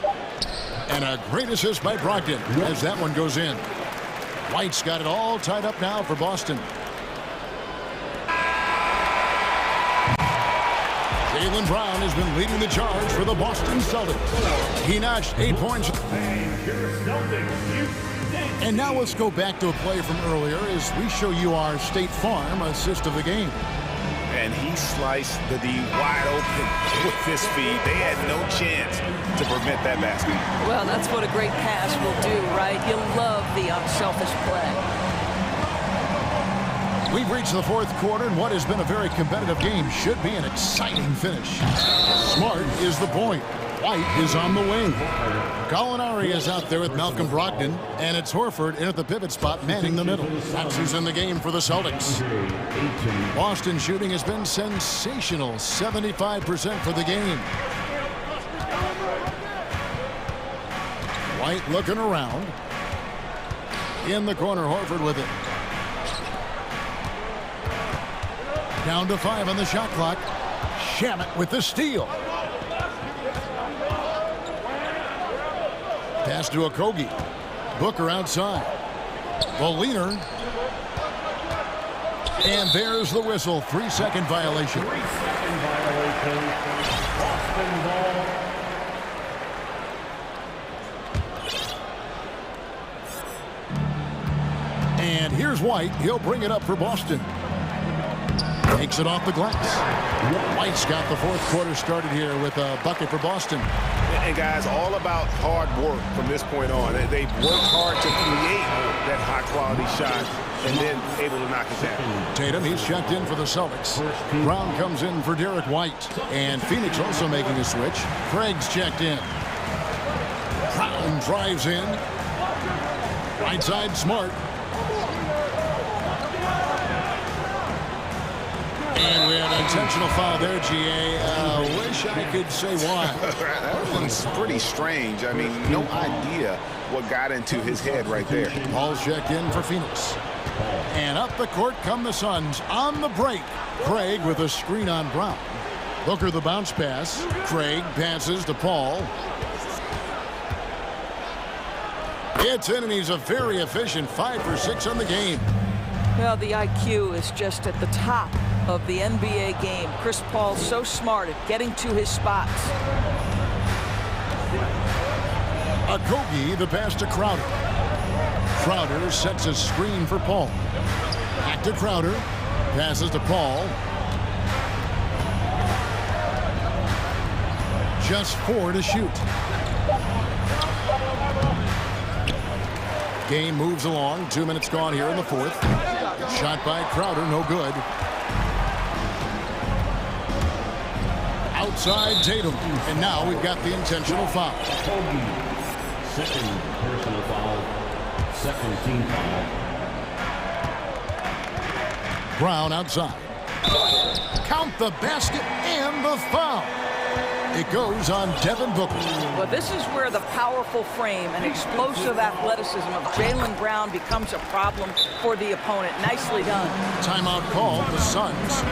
And a great assist by Brogdon as that one goes in. White's got it all tied up now for Boston. Jaylen Brown has been leading the charge for the Boston Celtics. He notched 8 points. And now let's go back to a play from earlier as we show you our State Farm assist of the game. And he sliced the D wide open with his feet. They had no chance to prevent that basket. Well, that's what a great pass will do, right? You love the unselfish play. We've reached the 4th quarter, and what has been a very competitive game should be an exciting finish. Smart is the point. White is on the wing. Gallinari is out there with Malcolm Brogdon, and it's Horford in at the pivot spot, manning the middle. That's who's in the game for the Celtics. Boston shooting has been sensational, 75% for the game. White looking around. In the corner, Horford with it. Down to 5 on the shot clock. Shamet with the steal. Pass to Okogie. Booker outside. The leaner. And there's the whistle. 3-second violation. 3-second violation. Boston ball. And here's White. He'll bring it up for Boston. Takes it off the glass. White's got the fourth quarter started here with a bucket for Boston. And guys, all about hard work from this point on. They've worked hard to create that high-quality shot and then able to knock it down. Tatum, he's checked in for the Celtics. Brown comes in for Derek White. And Phoenix also making a switch. Craig's checked in. Brown drives in. Right side, Smart. And we have an intentional foul there, GA. Wish I could say why. That one's pretty strange. I mean, no idea what got into his head right there. Paul's checked in for Phoenix. And up the court come the Suns on the break. Craig with a screen on Brown. Booker the bounce pass. Craig passes to Paul. It's in, and he's a very efficient 5 for 6 on the game. Well, the IQ is just at the top of the NBA game. Chris Paul so smart at getting to his spots. Okogie, the pass to Crowder. Crowder sets a screen for Paul. Back to Crowder. Passes to Paul. Just 4 to shoot. Game moves along. 2 minutes gone here in the fourth. Shot by Crowder, no good. Outside Tatum. And now we've got the intentional foul. Second personal foul. Second team foul. Brown outside. Count the basket and the foul. It goes on Devin Booker. Well, this is where the powerful frame and explosive athleticism of Jaylen Brown becomes a problem for the opponent. Nicely done. Timeout called, the Suns.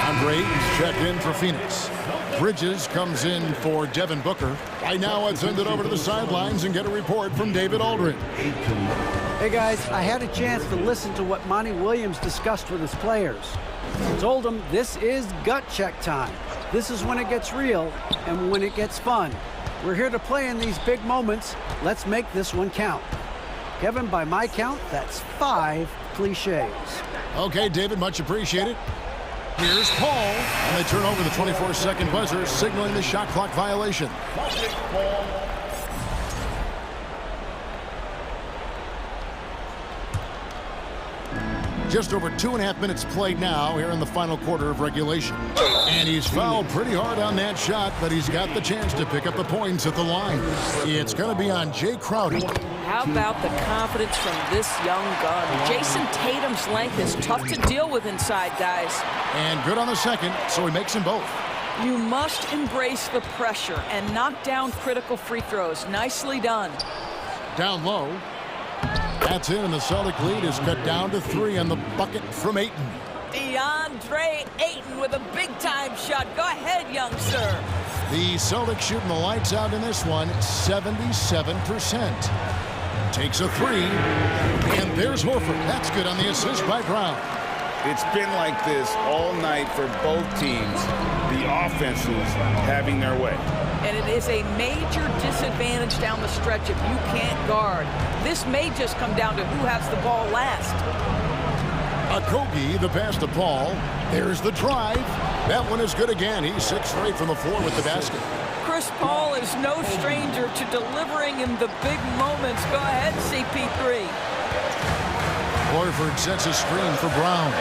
Andre is checked in for Phoenix. Bridges comes in for Devin Booker. Right now, let's send it over to the sidelines and get a report from David Aldridge. Hey guys, I had a chance to listen to what Monty Williams discussed with his players. I told them this is gut check time. This is when it gets real and when it gets fun. We're here to play in these big moments. Let's make this one count. Kevin, by my count, that's 5 cliches. Okay, David, much appreciated. Here's Paul, and they turn over the 24-second buzzer, signaling the shot clock violation. Just over 2.5 minutes played now here in the final quarter of regulation. And he's fouled pretty hard on that shot, but he's got the chance to pick up the points at the line. It's going to be on Jay Crowder. How about the confidence from this young gun? Jason Tatum's length is tough to deal with inside, guys. And good on the second, so he makes them both. You must embrace the pressure and knock down critical free throws. Nicely done. Down low. That's in, and the Celtic lead is cut down to 3 on the bucket from Ayton. DeAndre Ayton with a big-time shot. Go ahead, young sir. The Celtics shooting the lights out in this one, 77%. Takes a 3, and there's Horford. That's good on the assist by Brown. It's been like this all night for both teams, the offenses having their way. And it is a major disadvantage down the stretch if you can't guard. This may just come down to who has the ball last. Okogie, the pass to Paul. There's the drive. That one is good again. He's 6 for 8 from the floor with the basket. Chris Paul is no stranger to delivering in the big moments. Go ahead, CP3. Horford sets a screen for Brown.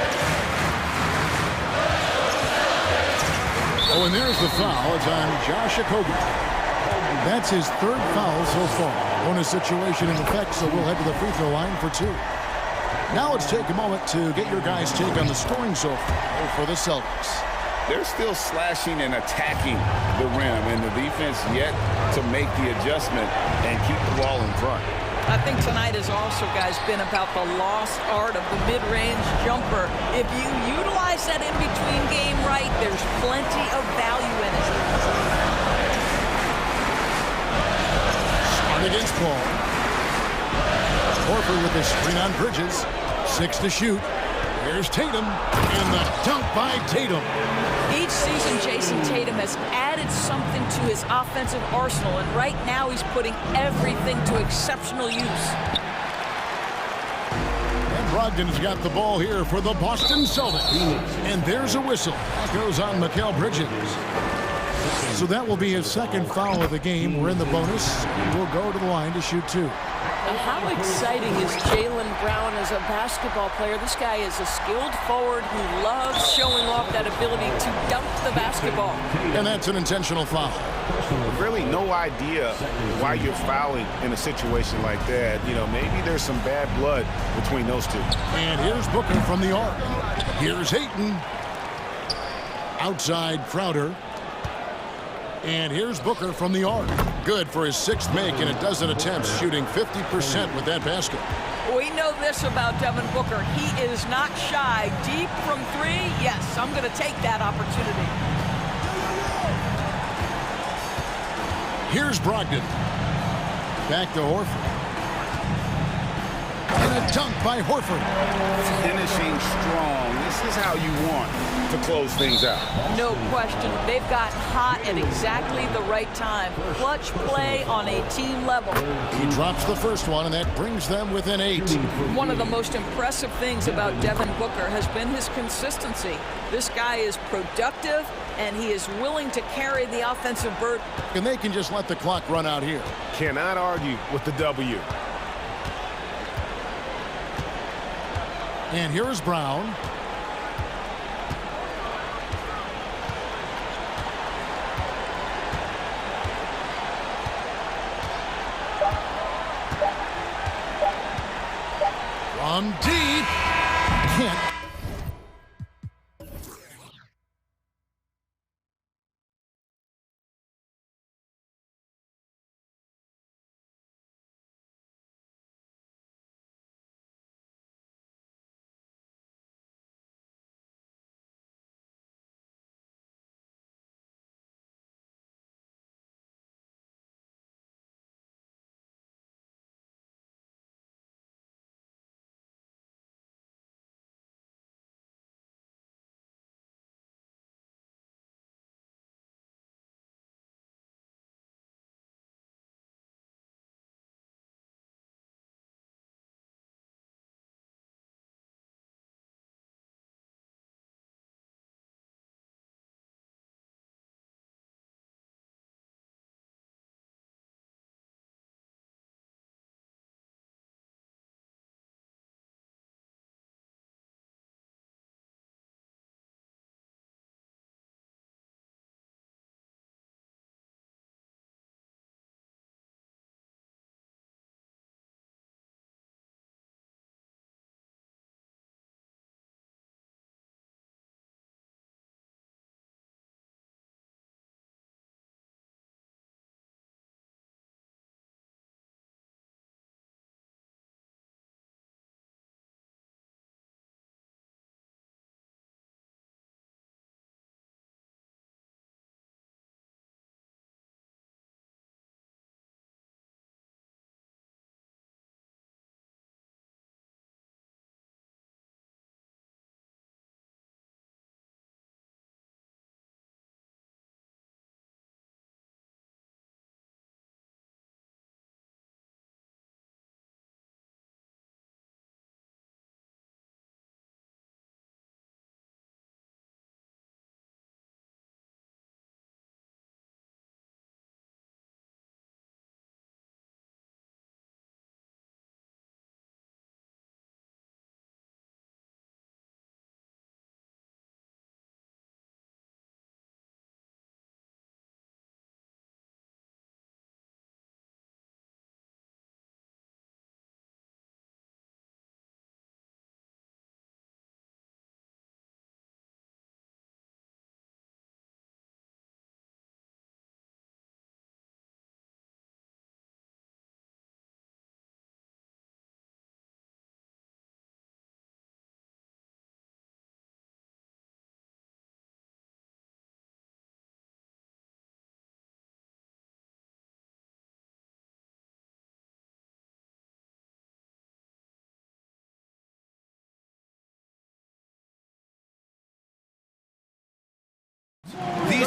Oh, and there's the foul. It's on Josh Okogie. That's his 3rd foul so far. Bonus situation in effect, so we'll head to the free throw line for 2. Now let's take a moment to get your guys' take on the scoring so far for the Celtics. They're still slashing and attacking the rim, and the defense yet to make the adjustment and keep the ball in front. I think tonight has also, guys, been about the lost art of the mid-range jumper. If you utilize that in-between game right, there's plenty of value in it. Smart against Paul. Horford with the screen on Bridges. 6 to shoot. Here's Tatum, and the dunk by Tatum. Each season, Jason Tatum has added something to his offensive arsenal, and right now he's putting everything to exceptional use. And Brogdon's got the ball here for the Boston Celtics. And there's a whistle. That goes on Mikal Bridges. So that will be his second foul of the game. We're in the bonus. We'll go to the line to shoot 2. And how exciting is Jaylen Brown as a basketball player? This guy is a skilled forward who loves showing off that ability to dunk the basketball. And that's an intentional foul. Really no idea why you're fouling in a situation like that. You know, maybe there's some bad blood between those two. And here's Booker from the arc. Here's Ayton. Outside Crowder. And here's Booker from the arc. Good for his 6th make in a dozen attempts, shooting 50% with that basket. We know this about Devin Booker. He is not shy. Deep from 3, yes, I'm going to take that opportunity. Here's Brogdon. Back to Horford. And a dunk by Horford. Finishing strong. This is how you want to close things out. No question. They've got hot at exactly the right time. Clutch play on a team level. He drops the first one, and that brings them within 8. One of the most impressive things about Devin Booker has been his consistency. This guy is productive, and he is willing to carry the offensive burden. And they can just let the clock run out here. Cannot argue with the W. And here is Brown. From deep. Can't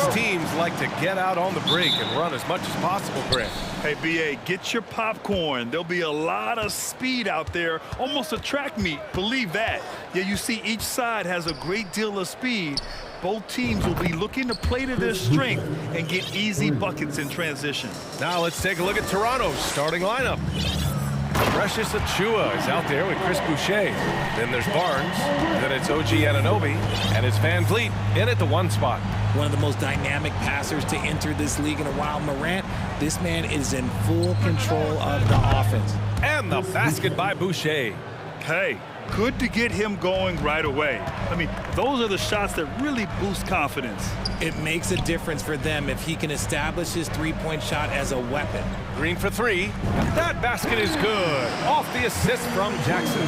Most teams like to get out on the break and run as much as possible, Grant. Hey, B.A., get your popcorn. There'll be a lot of speed out there, almost a track meet, believe that. Yeah, you see each side has a great deal of speed. Both teams will be looking to play to their strength and get easy buckets in transition. Now let's take a look at Toronto's starting lineup. Precious Achua is out there with Chris Boucher. Then there's Barnes. Then it's OG Anunoby. And it's Van Vliet in at the 1 spot. One of the most dynamic passers to enter this league in a while. Morant, this man is in full control of the offense. And the basket by Boucher. Hey, good to get him going right away. I mean, those are the shots that really boost confidence. It makes a difference for them if he can establish his three-point shot as a weapon. Green for 3. That basket is good. Off the assist from Jackson.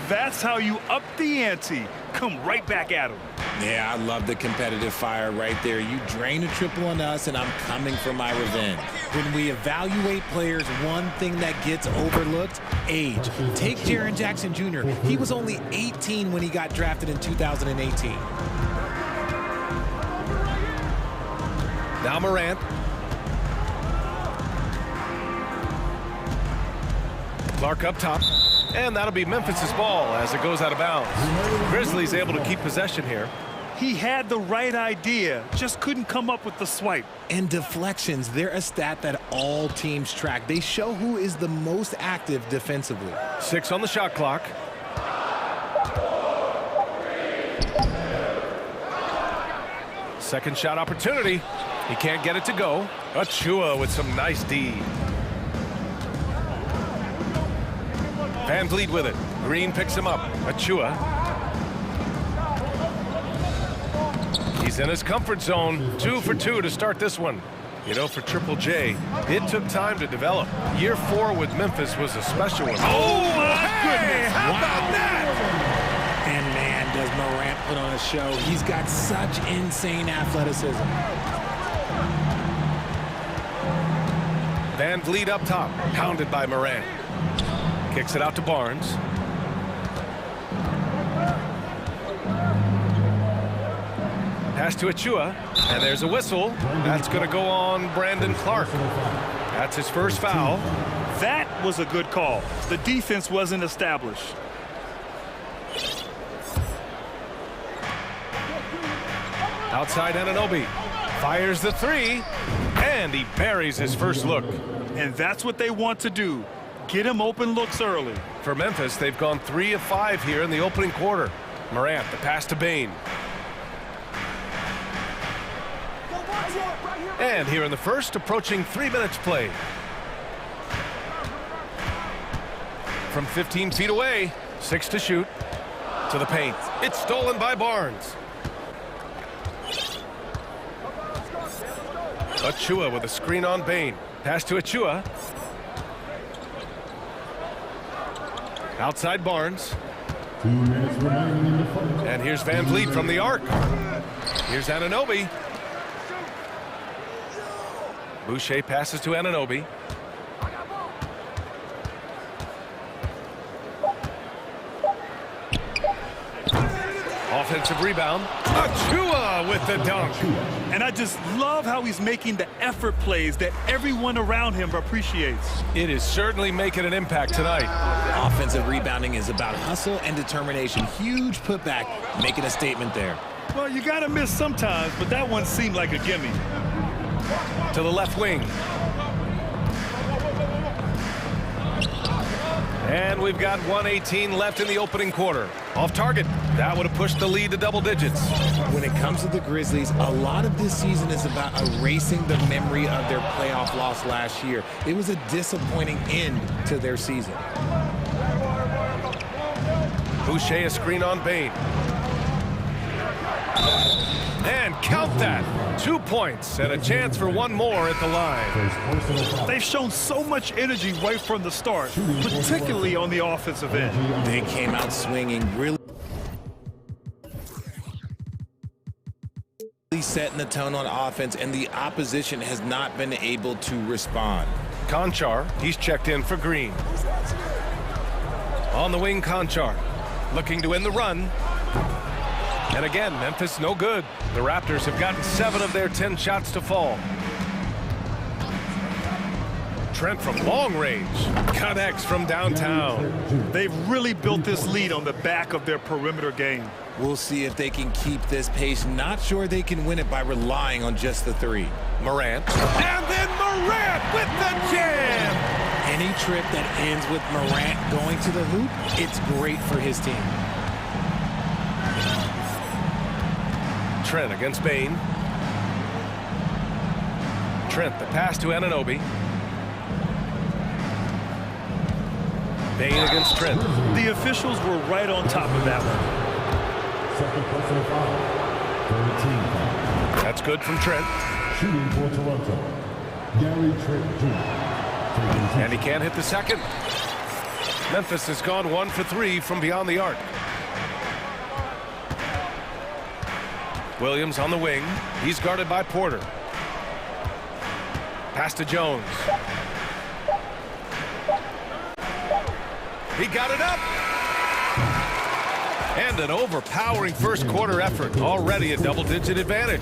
That's how you up the ante. Come right back at him. Yeah, I love the competitive fire right there. You drain a triple on us, and I'm coming for my revenge. When we evaluate players, one thing that gets overlooked, age. Take Jaren Jackson Jr. He was only 18 when he got drafted in 2018. Now Morant. Clark up top. And that'll be Memphis's ball as it goes out of bounds. Grizzlies able to keep possession here. He had the right idea, just couldn't come up with the swipe. And deflections, they're a stat that all teams track. They show who is the most active defensively. 6 on the shot clock. Second shot opportunity. He can't get it to go. Achua with some nice D. Van Vliet with it. Green picks him up. Achua. He's in his comfort zone. 2 for 2 to start this one. You know, for Triple J, it took time to develop. Year 4 with Memphis was a special one. Oh, my goodness. How about that? And man, does Morant put on a show. He's got such insane athleticism. Van Vliet up top, pounded by Morant. Kicks it out to Barnes. Pass to Achua, and there's a whistle. That's going to go on Brandon Clark. That's his first foul. That was a good call. The defense wasn't established. Outside Anunoby. Fires the 3, and he buries his first look. And that's what they want to do. Get him open looks early. For Memphis, they've gone 3 of 5 here in the opening quarter. Morant, the pass to Bane. And here in the first, approaching 3 minutes played. From 15 feet away, 6 to shoot. To the paint. It's stolen by Barnes. Achua with a screen on Bane. Pass to Achua. Outside Barnes. 2 minutes remaining in the fight. And here's Van Vliet from the arc. Here's Anunoby. Boucher passes to Anunoby. Offensive rebound. Achua with the dunk. And I just love how he's making the effort plays that everyone around him appreciates. It is certainly making an impact tonight. Offensive rebounding is about hustle and determination. Huge putback, making a statement there. Well, you got to miss sometimes, but that one seemed like a gimme. To the left wing. And we've got 1:18 left in the opening quarter. Off target. That would have pushed the lead to double digits. When it comes to the Grizzlies, a lot of this season is about erasing the memory of their playoff loss last year. It was a disappointing end to their season. Boucher a screen on Bane. And count that. 2 points and a chance for one more at the line. They've shown so much energy right from the start, particularly on the offensive end. They came out swinging, really setting the tone on offense, and the opposition has not been able to respond. Conchar, he's checked in for Green. On the wing, Conchar, looking to win the run. And again, Memphis no good. The Raptors have gotten 7 of their 10 shots to fall. Trent from long range connects from downtown. They've really built this lead on the back of their perimeter game. We'll see if they can keep this pace. Not sure they can win it by relying on just the 3. Morant. And then Morant with the jam! Any trip that ends with Morant going to the hoop, it's great for his team. Trent against Bane. Trent, the pass to Anunoby. Bane against Trent. The officials were right on top of that one. Second personal foul. 13 foul. That's good from Trent. Shooting for Toronto, Gary Trent Jr. And he can't hit the second. Memphis has gone 1 for 3 from beyond the arc. Williams on the wing. He's guarded by Porter. Pass to Jones. He got it up. And an overpowering first quarter effort. Already a double-digit advantage.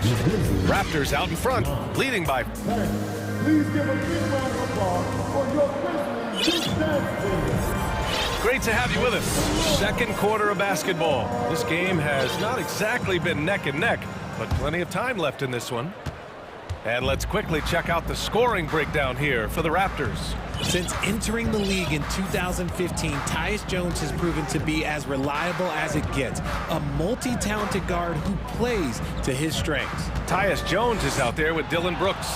Raptors out in front, leading by. Please give a big round of applause for your Grizzlies. Great to have you with us. Second quarter of basketball. This game has not exactly been neck and neck, but plenty of time left in this one. And let's quickly check out the scoring breakdown here for the Raptors. Since entering the league in 2015, Tyus Jones has proven to be as reliable as it gets. A multi-talented guard who plays to his strengths. Tyus Jones is out there with Dylan Brooks.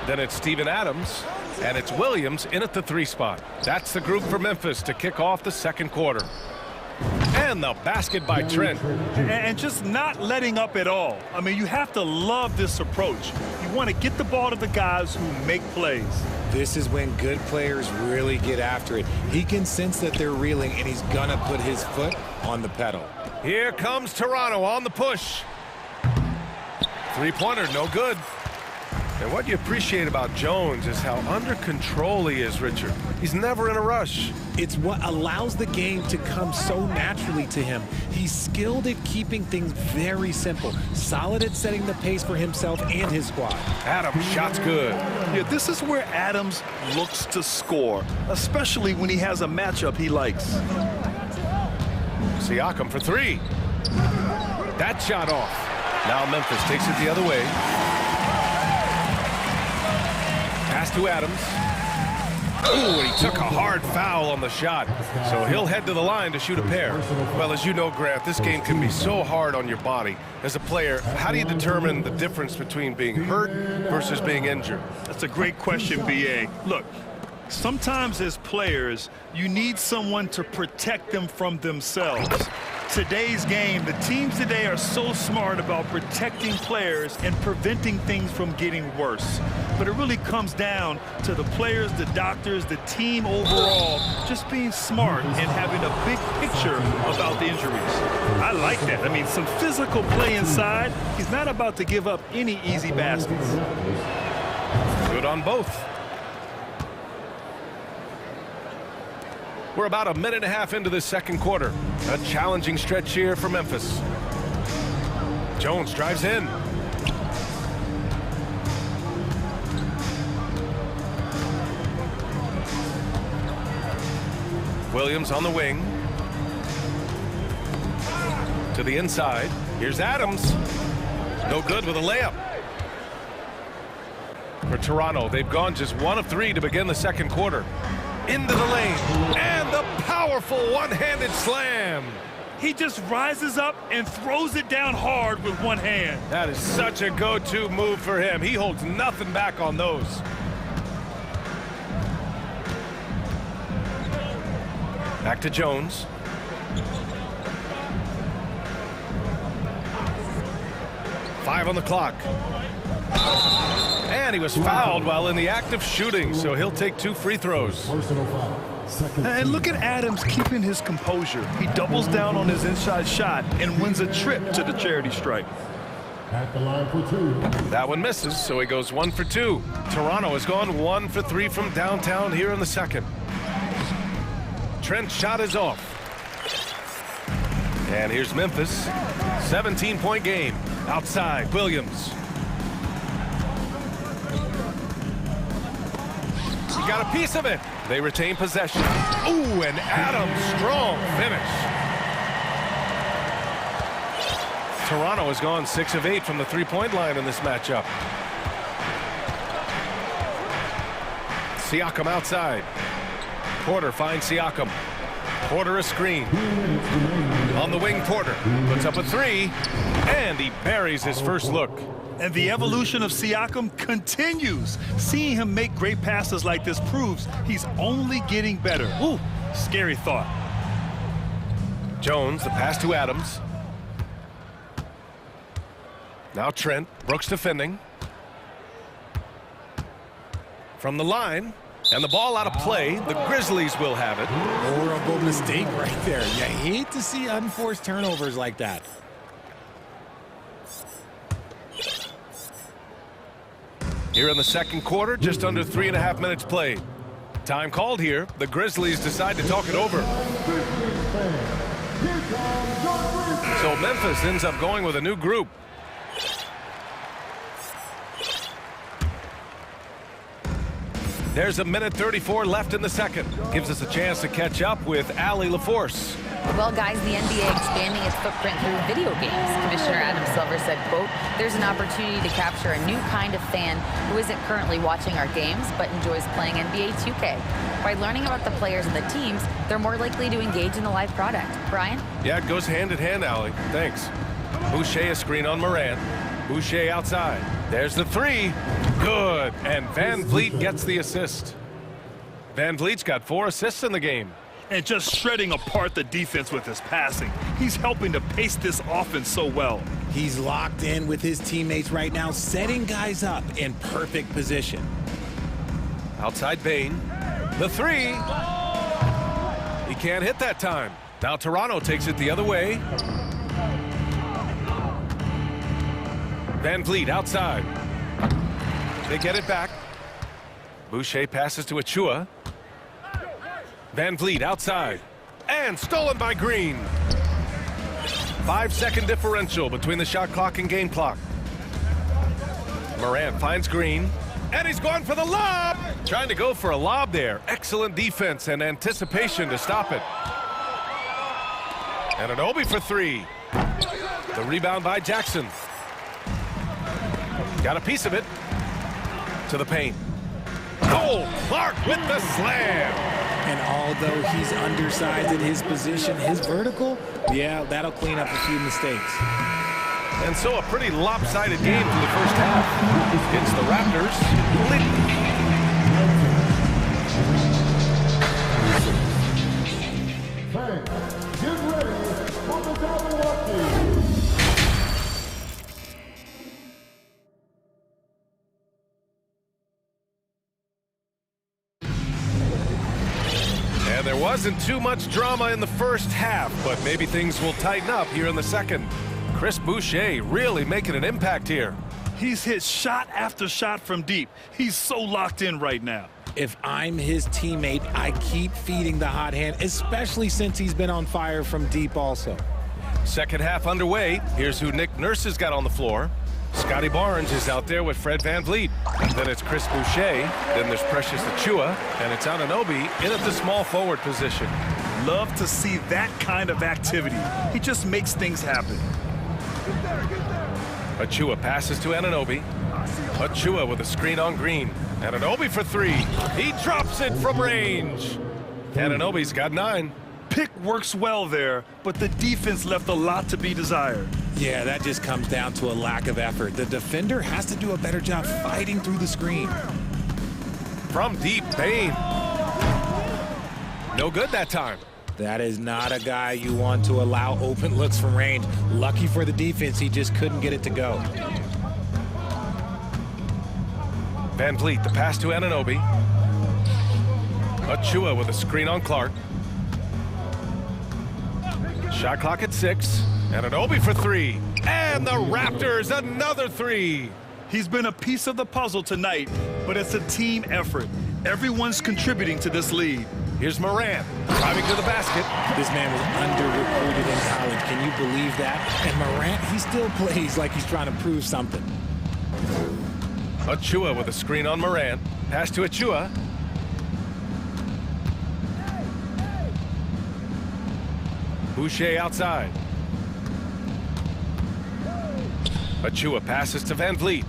Then it's Steven Adams. And it's Williams in at the 3 spot. That's the group for Memphis to kick off the second quarter. And the basket by Trent. And just not letting up at all. I mean, you have to love this approach. You want to get the ball to the guys who make plays. This is when good players really get after it. He can sense that they're reeling, and he's gonna put his foot on the pedal. Here comes Toronto on the push. Three-pointer, no good. And what you appreciate about Jones is how under control he is, Richard. He's never in a rush. It's what allows the game to come so naturally to him. He's skilled at keeping things very simple, solid at setting the pace for himself and his squad. Adams, shot's good. Yeah, this is where Adams looks to score, especially when he has a matchup he likes. Siakam for 3. That shot off. Now Memphis takes it the other way. Pass to Adams. Ooh, he took a hard foul on the shot, so he'll head to the line to shoot a pair. Well, as you know, Grant, this game can be so hard on your body. As a player, how do you determine the difference between being hurt versus being injured? That's a great question, B.A. Look, sometimes as players, you need someone to protect them from themselves. Today's game, the teams today are so smart about protecting players and preventing things from getting worse. But it really comes down to the players, the doctors, the team overall, just being smart and having a big picture about the injuries. I like that. I mean, some physical play inside. He's not about to give up any easy baskets. Good on both. We're about a minute and a half into this second quarter. A challenging stretch here for Memphis. Jones drives in. Williams on the wing. To the inside. Here's Adams. No good with a layup. For Toronto, they've gone just 1 of 3 to begin the second quarter. Into the lane, and the powerful one-handed slam. He just rises up and throws it down hard with one hand. That is such a go-to move for him. He holds nothing back on those. Back to Jones. Five on the clock. And he was fouled while in the act of shooting, so he'll take 2 free throws. And look at Adams keeping his composure. He doubles down on his inside shot and wins a trip to the charity stripe. At the line for 2. That one misses, so he goes 1 for 2. Toronto has gone 1 for 3 from downtown here in the second. Trent's shot is off. And here's Memphis. 17-point game. Outside, Williams. He got a piece of it. They retain possession. Ooh, and Adams, strong finish. Toronto has gone 6 of 8 from the three-point line in this matchup. Siakam outside. Porter finds Siakam. Porter a screen. On the wing, Porter puts up a three, and he buries his first look. And the evolution of Siakam continues. Seeing him make great passes like this proves he's only getting better. Ooh, scary thought. Jones, the pass to Adams. Now Trent, Brooks defending. From the line, and the ball out of play. The Grizzlies will have it. Horrible mistake right there. You hate to see unforced turnovers like that. Here in the second quarter, just under 3.5 minutes played. Time called here. The Grizzlies decide to talk it over. So Memphis ends up going with a new group. There's a minute 34 left in the second. Gives us a chance to catch up with Allie LaForce. Well, guys, the NBA expanding its footprint through video games. Commissioner Adam Silver said, quote, there's an opportunity to capture a new kind of fan who isn't currently watching our games but enjoys playing NBA 2K. By learning about the players and the teams, they're more likely to engage in the live product. Brian? Yeah, it goes hand in hand, Allie. Thanks. Boucher a screen on Morant. Boucher outside. There's the three. Good. And Van Vliet gets the assist. Van Vliet's got 4 assists in the game. And just shredding apart the defense with his passing. He's helping to pace this offense so well. He's locked in with his teammates right now, setting guys up in perfect position. Outside Bain. The three. He can't hit that time. Now Toronto takes it the other way. Van Vliet outside. They get it back. Boucher passes to Achua. Van Vliet outside. And stolen by Green. 5-second differential between the shot clock and game clock. Morant finds Green. And he's going for the lob. Trying to go for a lob there. Excellent defense and anticipation to stop it. And an Obi for 3. The rebound by Jackson. Got a piece of it. To the paint. Oh, Clark with the slam. And although he's undersized in his position, his vertical, yeah, that'll clean up a few mistakes. And so a pretty lopsided game for the first half. It's the Raptors. Get ready for the double up. And there wasn't too much drama in the first half, but maybe things will tighten up here in the second. Chris Boucher really making an impact here. He's hit shot after shot from deep. He's so locked in right now. If I'm his teammate, I keep feeding the hot hand, especially since he's been on fire from deep also. Second half underway. Here's who Nick Nurse has got on the floor. Scotty Barnes is out there with Fred Van Vliet. Then it's Chris Boucher. Then there's Precious Achua. And it's Anunoby in at the small forward position. Love to see that kind of activity. He just makes things happen. Achua passes to Anunoby. Achua with a screen on Green. Anunoby for 3. He drops it from range. Anunoby's got 9. Pick works well there, but the defense left a lot to be desired. Yeah, that just comes down to a lack of effort. The defender has to do a better job fighting through the screen. From deep, Bain. No good that time. That is not a guy you want to allow open looks from range. Lucky for the defense, he just couldn't get it to go. Van Vliet, the pass to Anunoby. Achua with a screen on Clark. Shot clock at 6. Anunoby for 3. And the Raptors, another 3. He's been a piece of the puzzle tonight, but it's a team effort. Everyone's contributing to this lead. Here's Morant driving to the basket. This man was under-recruited in college. Can you believe that? And Morant, he still plays like he's trying to prove something. Achua with a screen on Morant. Pass to Achua. Boucher outside. Achua passes to Van Vliet.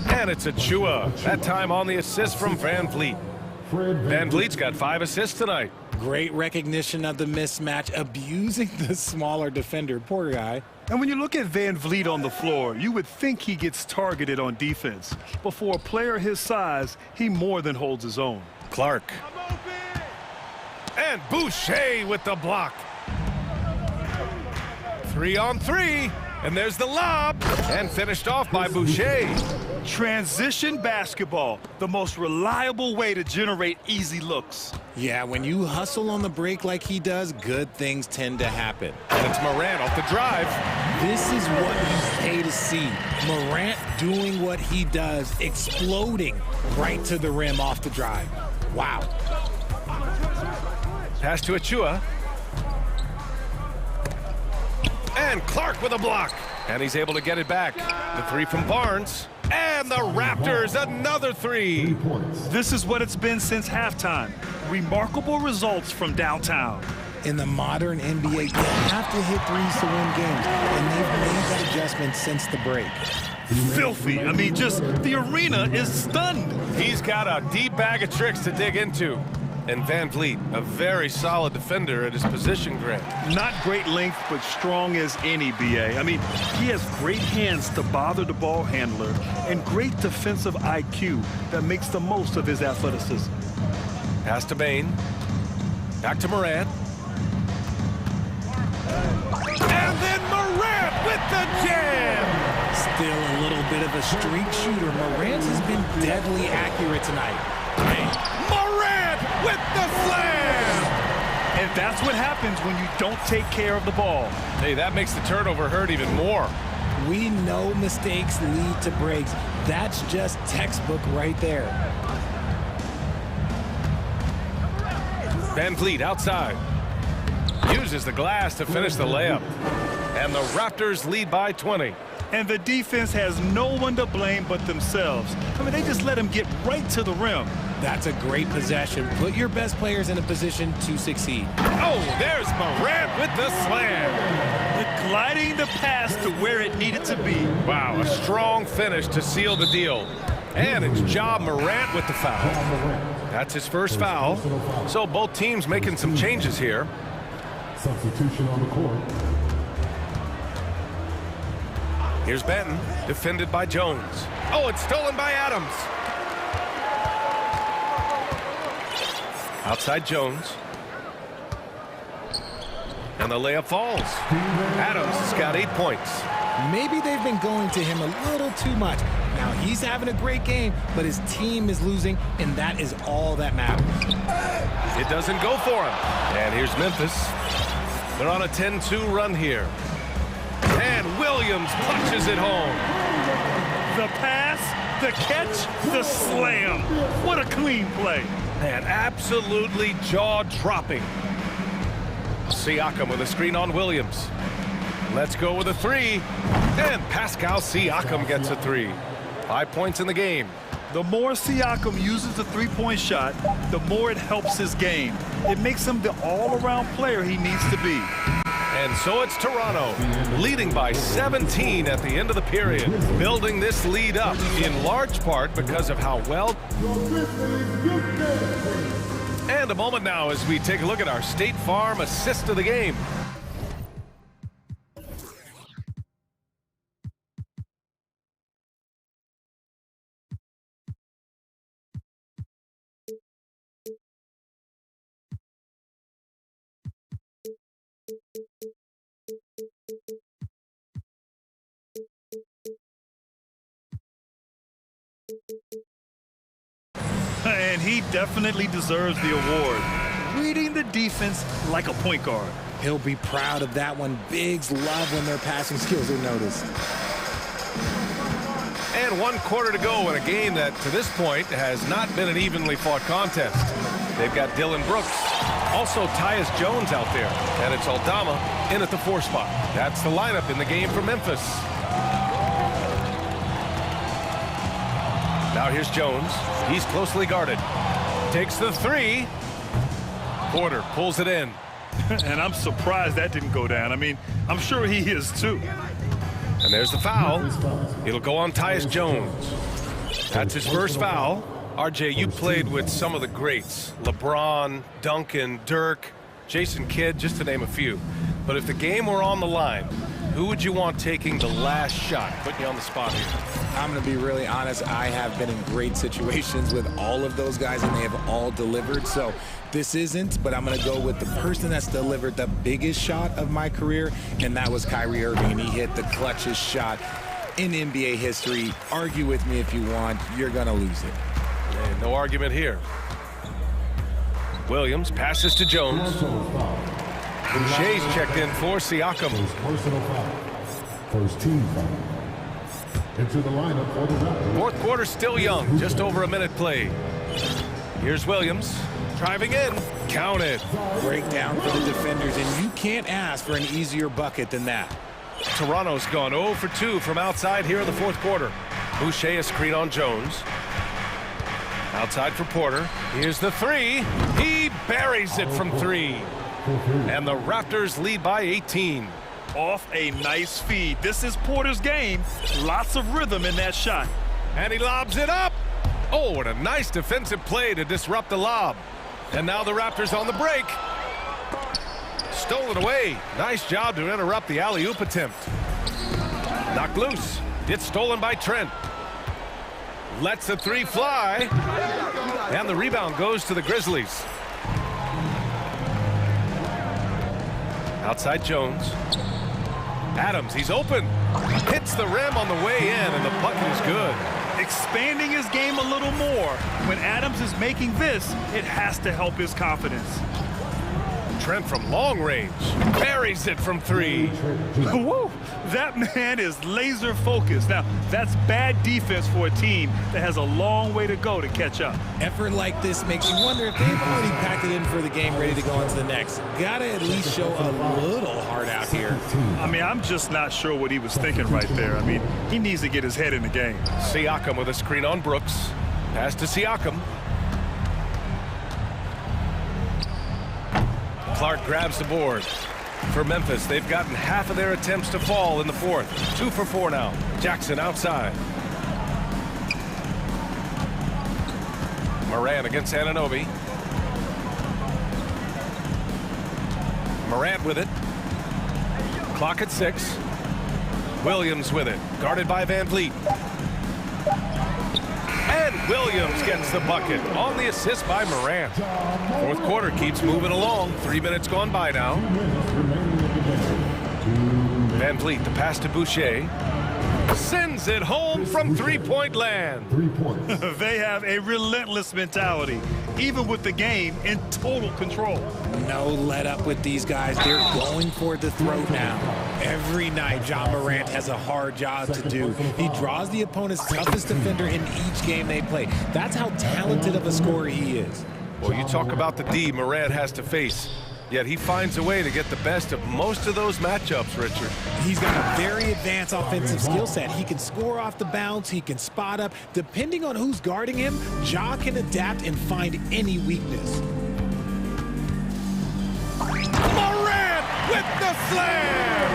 And it's Achua. That time on the assist from Van Vliet. Van Vliet's got 5 assists tonight. Great recognition of the mismatch, abusing the smaller defender. Poor guy. And when you look at Van Vliet on the floor, you would think he gets targeted on defense. But for a player his size, he more than holds his own. Clark. And Boucher with the block. 3-on-3. And there's the lob. And finished off by Boucher. Transition basketball, the most reliable way to generate easy looks. Yeah, when you hustle on the break like he does, good things tend to happen. And it's Morant off the drive. This is what you pay to see. Morant doing what he does, exploding right to the rim off the drive. Wow. Pass to Achua. And Clark with a block. And he's able to get it back. The 3 from Barnes. And the Raptors, another 3. This is what it's been since halftime. Remarkable results from downtown. In the modern NBA, you have to hit threes to win games, and they've made that adjustment since the break. Filthy. I mean, just the arena is stunned. He's got a deep bag of tricks to dig into. And Van Vliet, a very solid defender at his position grade. Not great length, but strong as any, B.A. I mean, he has great hands to bother the ball handler and great defensive IQ that makes the most of his athleticism. Pass to Bain. Back to Morant. And then Morant with the jam! Still a little bit of a streak shooter. Morant has been deadly accurate tonight. Morant with the slam! And that's what happens when you don't take care of the ball. Hey, that makes the turnover hurt even more. We know mistakes lead to breaks. That's just textbook right there. Van Vliet outside. Uses the glass to finish the layup. And the Raptors lead by 20. And the defense has no one to blame but themselves. I mean, they just let him get right to the rim. That's a great possession. Put your best players in a position to succeed. Oh, there's Morant with the slam. Gliding the pass to where it needed to be. Wow, a strong finish to seal the deal. And it's Ja Morant with the foul. That's his first foul. So both teams making some changes here. Substitution on the court. Here's Benton, defended by Jones. Oh, it's stolen by Adams. Outside Jones. And the layup falls. Adams has got 8 points. Maybe they've been going to him a little too much. Now he's having a great game, but his team is losing, and that is all that matters. It doesn't go for him. And here's Memphis. They're on a 10-2 run here. And Williams punches it home. The pass, the catch, the slam. What a clean play. And absolutely jaw-dropping. Siakam with a screen on Williams. Let's go with a 3. And Pascal Siakam gets a 3. 5 points in the game. The more Siakam uses the three-point shot, the more it helps his game. It makes him the all-around player he needs to be. And so it's Toronto, leading by 17 at the end of the period, building this lead up in large part because of how well. And a moment now as we take a look at our State Farm assist of the game. And he definitely deserves the award. Reading the defense like a point guard. He'll be proud of that one. Bigs love when their passing skills are noticed. And And 1 quarter to go in a game that, to this point, has not been an evenly fought contest. They've got Dylan Brooks, also Tyus Jones out there, and it's Aldama in at the 4 spot. That's the lineup in the game for Memphis. Now here's Jones. He's closely guarded. Takes the 3. Porter pulls it in. And I'm surprised that didn't go down. I mean, I'm sure he is too. And there's the foul. It'll go on Tyus Jones. That's his first foul. RJ, you played with some of the greats. LeBron, Duncan, Dirk, Jason Kidd, just to name a few. But if the game were on the line, who would you want taking the last shot? Putting you on the spot here. I'm going to be really honest. I have been in great situations with all of those guys, and they have all delivered. So this isn't, but I'm going to go with the person that's delivered the biggest shot of my career, and that was Kyrie Irving, and he hit the clutchest shot in NBA history. Argue with me if you want. You're going to lose it. And no argument here. Williams passes to Jones. Shea's checked in for Siakam. Personal foul. First team foul. Into the lineup for the Raptors. 4th quarter still young, just over a minute played. Here's Williams, driving in, counted. Breakdown for the defenders, and you can't ask for an easier bucket than that. Toronto's gone 0 for 2 from outside here in the 4th quarter. Boucher a screen on Jones. Outside for Porter. Here's the 3. He buries it from 3. And the Raptors lead by 18. Off a nice feed. This is Porter's game. Lots of rhythm in that shot. And he lobs it up. Oh, what a nice defensive play to disrupt the lob. And now the Raptors on the break. Stolen away. Nice job to interrupt the alley-oop attempt. Knocked loose. It's stolen by Trent. Lets the 3 fly. And the rebound goes to the Grizzlies. Outside Jones. Adams, he's open. Hits the rim on the way in, and the bucket is good. Expanding his game a little more. When Adams is making this, it has to help his confidence. Trent from long range. Buries it from 3. Woo! That man is laser focused. Now, that's bad defense for a team that has a long way to go to catch up. Effort like this makes you wonder if they've already packed it in for the game, ready to go on to the next. Gotta at least show a little heart out here. I mean, I'm just not sure what he was thinking right there. I mean, he needs to get his head in the game. Siakam with a screen on Brooks. Pass to Siakam. Clark grabs the board. For Memphis, they've gotten half of their attempts to fall in the 4th. 2 for 4 now. Jackson outside. Morant against Anunoby. Morant with it. Clock at 6. Williams with it. Guarded by Van Vliet. And Williams gets the bucket on the assist by Morant. 4th quarter keeps moving along. 3 minutes gone by now. Van Vliet, the pass to Boucher. Sends it home from 3-point land. 3 points. They have a relentless mentality, even with the game in total control. No let up with these guys. They're going for the throat now. Every night, Ja Morant has a hard job to do. He draws the opponent's toughest defender in each game they play. That's how talented of a scorer he is. Well, you talk about the D Morant has to face. Yet he finds a way to get the best of most of those matchups, Richard. He's got a very advanced offensive skill set. He can score off the bounce. He can spot up. Depending on who's guarding him, Ja can adapt and find any weakness. Morant with the slam!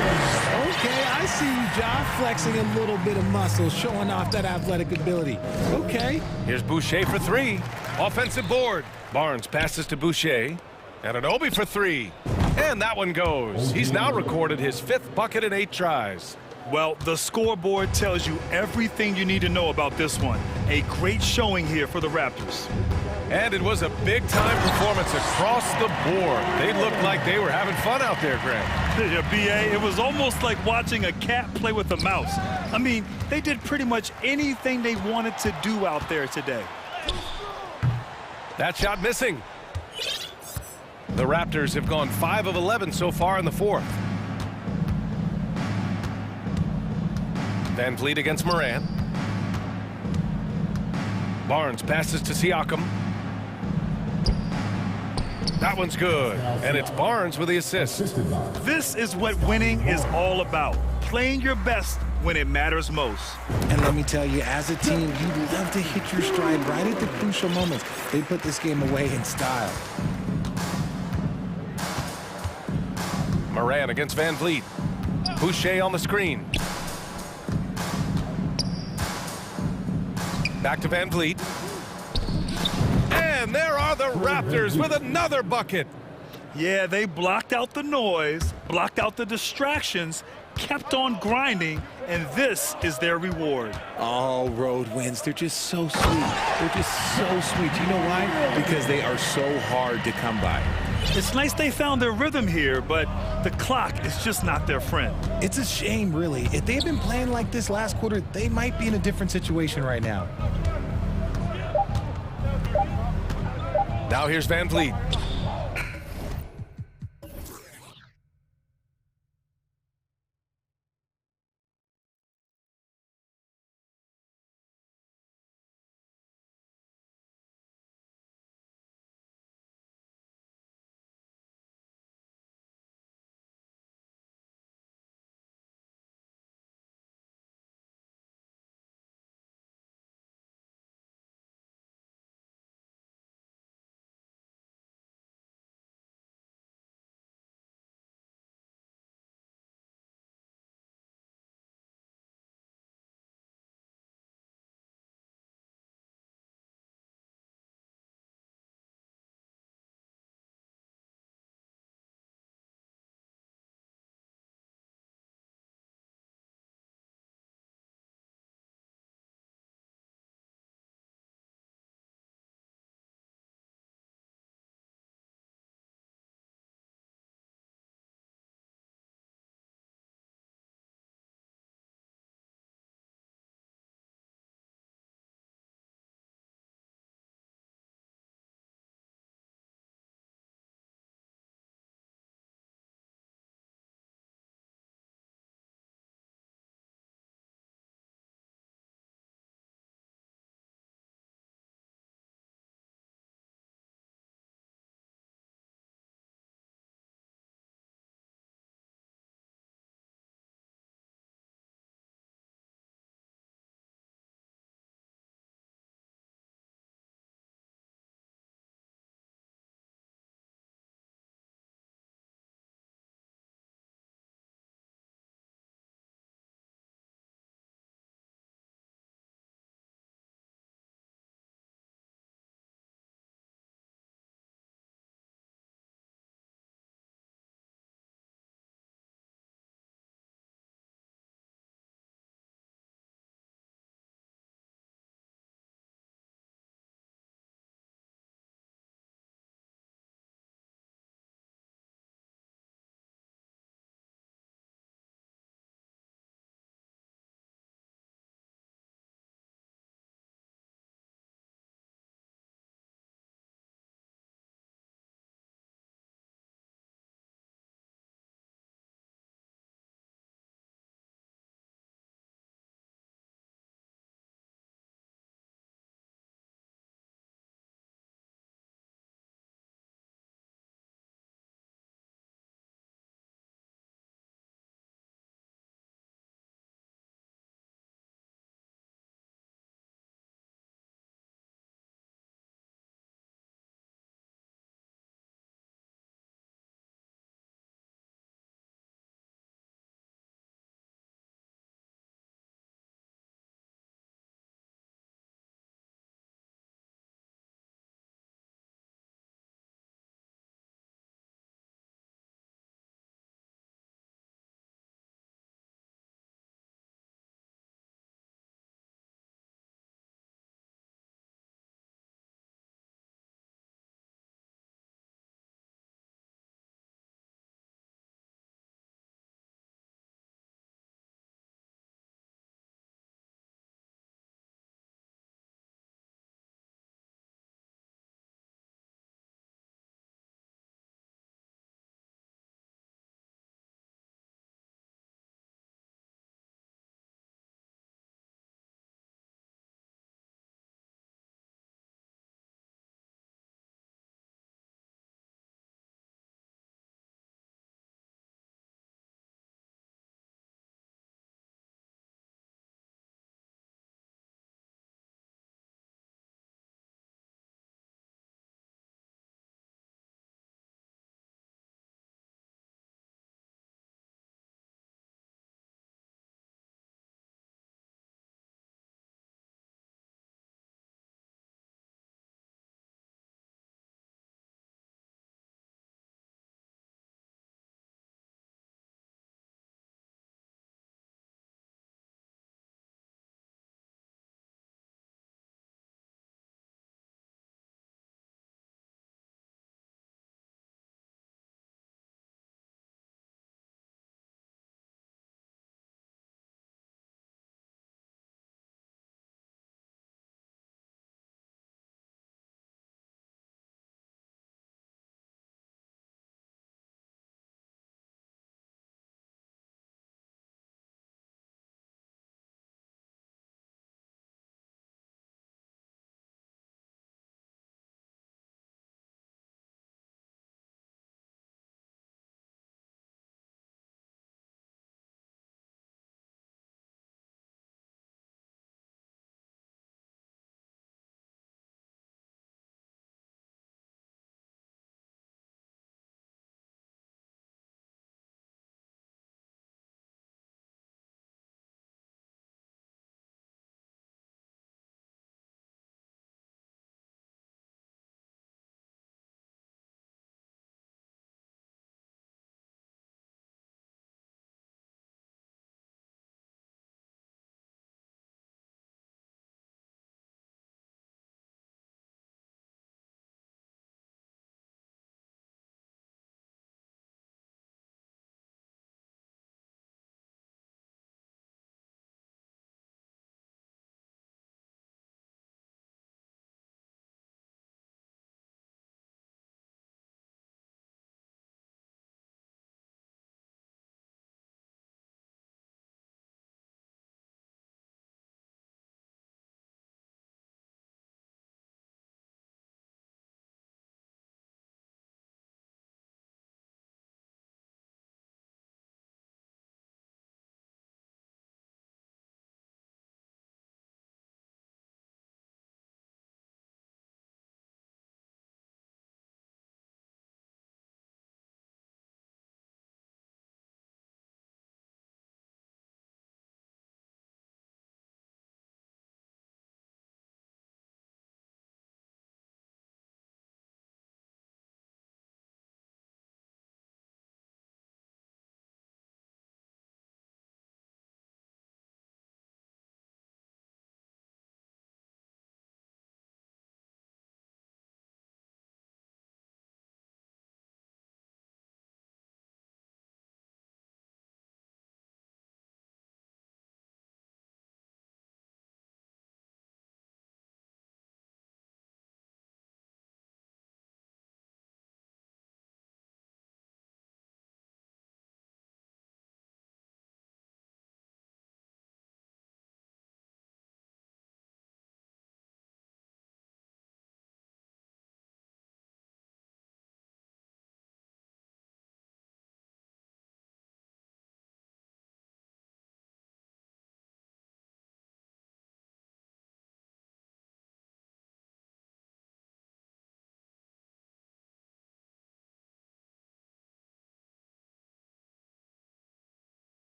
Okay, I see you, Ja, flexing a little bit of muscle, showing off that athletic ability. Okay. Here's Boucher for 3. Offensive board. Barnes passes to Boucher. Anunoby for 3. And that one goes. He's now recorded his 5th bucket in 8 tries. Well, the scoreboard tells you everything you need to know about this one. A great showing here for the Raptors. And it was a big-time performance across the board. They looked like they were having fun out there, Grant. Yeah, B.A., it was almost like watching a cat play with a mouse. I mean, they did pretty much anything they wanted to do out there today. That shot missing. The Raptors have gone 5 of 11 so far in the 4th. Van Vliet against Morant. Barnes passes to Siakam. That one's good, and it's Barnes with the assist. This is what winning is all about. Playing your best when it matters most. And let me tell you, as a team, you love to hit your stride right at the crucial moments. They put this game away in style. Moran against Van Vliet. Boucher on the screen. Back to Van Vliet. And there are the Raptors with another bucket. Yeah, they blocked out the noise, blocked out the distractions, kept on grinding, and this is their reward. All road wins. They're just so sweet. They're just so sweet. You know why? Because they are so hard to come by. It's nice they found their rhythm here, but the clock is just not their friend. It's a shame, really. If they had been playing like this last quarter, they might be in a different situation right now. Now here's Van Vliet.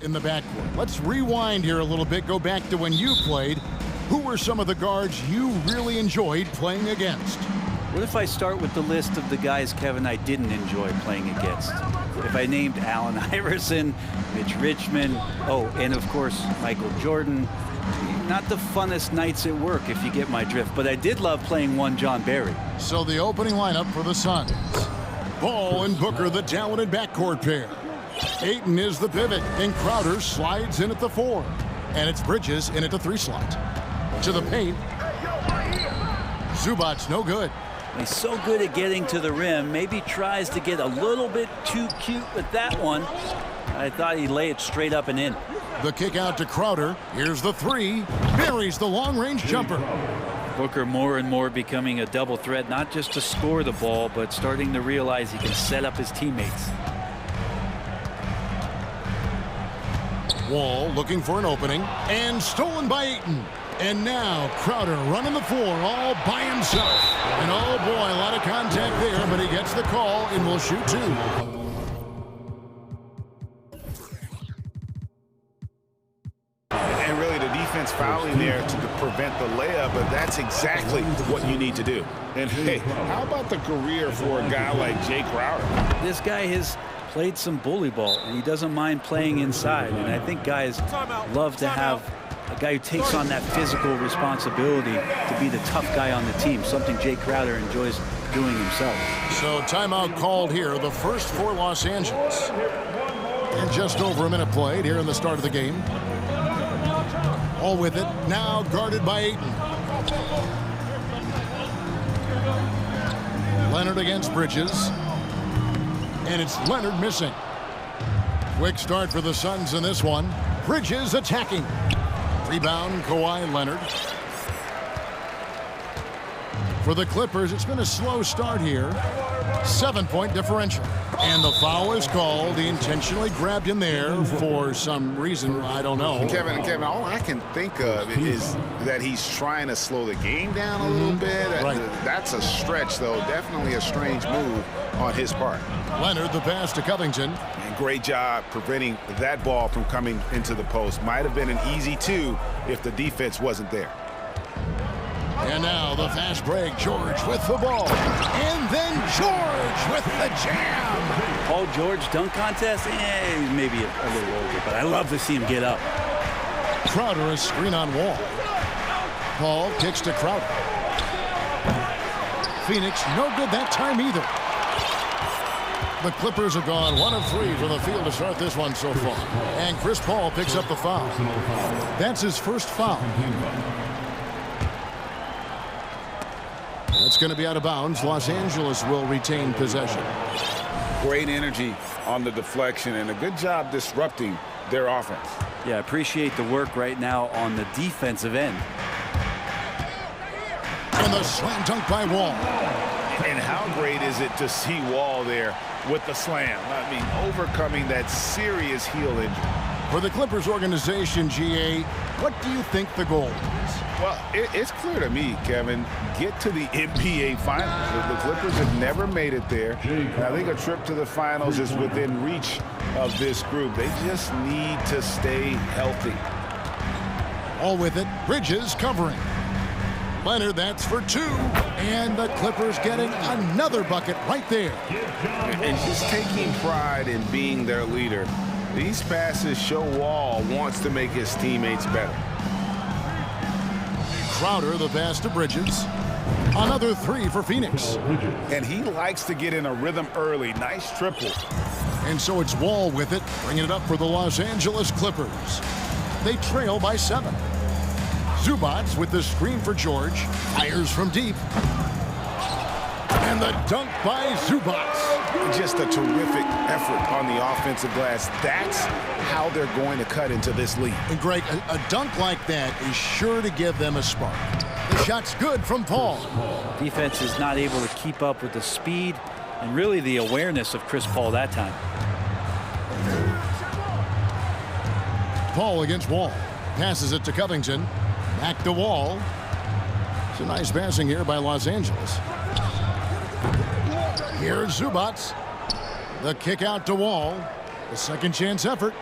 In the backcourt. Let's rewind here a little bit. Go back to when you played. Who were some of the guards you really enjoyed playing against? What if I start with the list of the guys, Kevin, I didn't enjoy playing against? If I named Allen Iverson, Mitch Richmond, oh, and of course, Michael Jordan. Not the funnest nights at work, if you get my drift, but I did love playing one John Barry. So the opening lineup for the Suns. Ball and Booker, the talented backcourt pair. Ayton is the pivot, and Crowder slides in at the 4. And it's Bridges in at the 3 slot. To the paint. Zubac's no good. He's so good at getting to the rim, maybe tries to get a little bit too cute with that one. I thought he'd lay it straight up and in. The kick out to Crowder. Here's the 3. Buries the long-range jumper. Booker more and more becoming a double threat, not just to score the ball, but starting to realize he can set up his teammates. Wall looking for an opening, and stolen by Ayton. And now Crowder running the floor all by himself. And oh boy, a lot of contact there, but he gets the call and will shoot 2. And really the defense fouling there to prevent the layup, but that's exactly what you need to do. And hey, how about the career for a guy like Jay Crowder? This guy has played some bully ball, and he doesn't mind playing inside. And I think guys love to have a guy who takes on that physical responsibility to be the tough guy on the team, something Jay Crowder enjoys doing himself. So timeout called here, the first for Los Angeles. And just over a minute played here in the start of the game. All with it, now guarded by Ayton. Leonard against Bridges. And it's Leonard missing. Quick start for the Suns in this one. Bridges attacking. Rebound, Kawhi Leonard. For the Clippers, it's been a slow start here. 7-point differential. And the foul is called. He intentionally grabbed him there for some reason, I don't know. Kevin, all I can think of is that he's trying to slow the game down a little bit. Right. That's a stretch, though. Definitely a strange move on his part. Leonard, the pass to Covington. And great job preventing that ball from coming into the post. Might have been an easy 2 if the defense wasn't there. And now the fast break. George with the ball. And then George with the jam. Paul George dunk contest? He's maybe a little older, but I love to see him get up. Crowder is screen on Wall. Paul kicks to Crowder. Phoenix no good that time either. The Clippers have gone 1 of 3 from the field to start this one so far. And Chris Paul picks up the foul. That's his first foul. That's going to be out of bounds. Los Angeles will retain possession. Great energy on the deflection and a good job disrupting their offense. Yeah, appreciate the work right now on the defensive end. And the slam dunk by Wall. And how great is it to see Wall there with the slam? I mean, overcoming that serious heel injury. For the Clippers organization, GA, what do you think the goal is? Well, it's clear to me, Kevin. Get to the NBA Finals. The Clippers have never made it there. And I think a trip to the Finals is within reach of this group. They just need to stay healthy. All with it, Bridges covering. Leonard, that's for 2. And the Clippers getting another bucket right there. And just taking pride in being their leader. These passes show Wall wants to make his teammates better. Crowder, the pass to Bridges. Another 3 for Phoenix. And he likes to get in a rhythm early. Nice triple. And so it's Wall with it, bringing it up for the Los Angeles Clippers. They trail by 7. Zubac with the screen for George. Fires from deep. And the dunk by Zubac. Just a terrific effort on the offensive glass. That's how they're going to cut into this league. And Greg, a dunk like that is sure to give them a spark. The shot's good from Paul. Defense is not able to keep up with the speed and really the awareness of Chris Paul that time. Paul against Wall. Passes it to Covington. Back to Wall. It's a nice passing here by Los Angeles. Here's Zubac. The kick out to Wall. The second chance effort.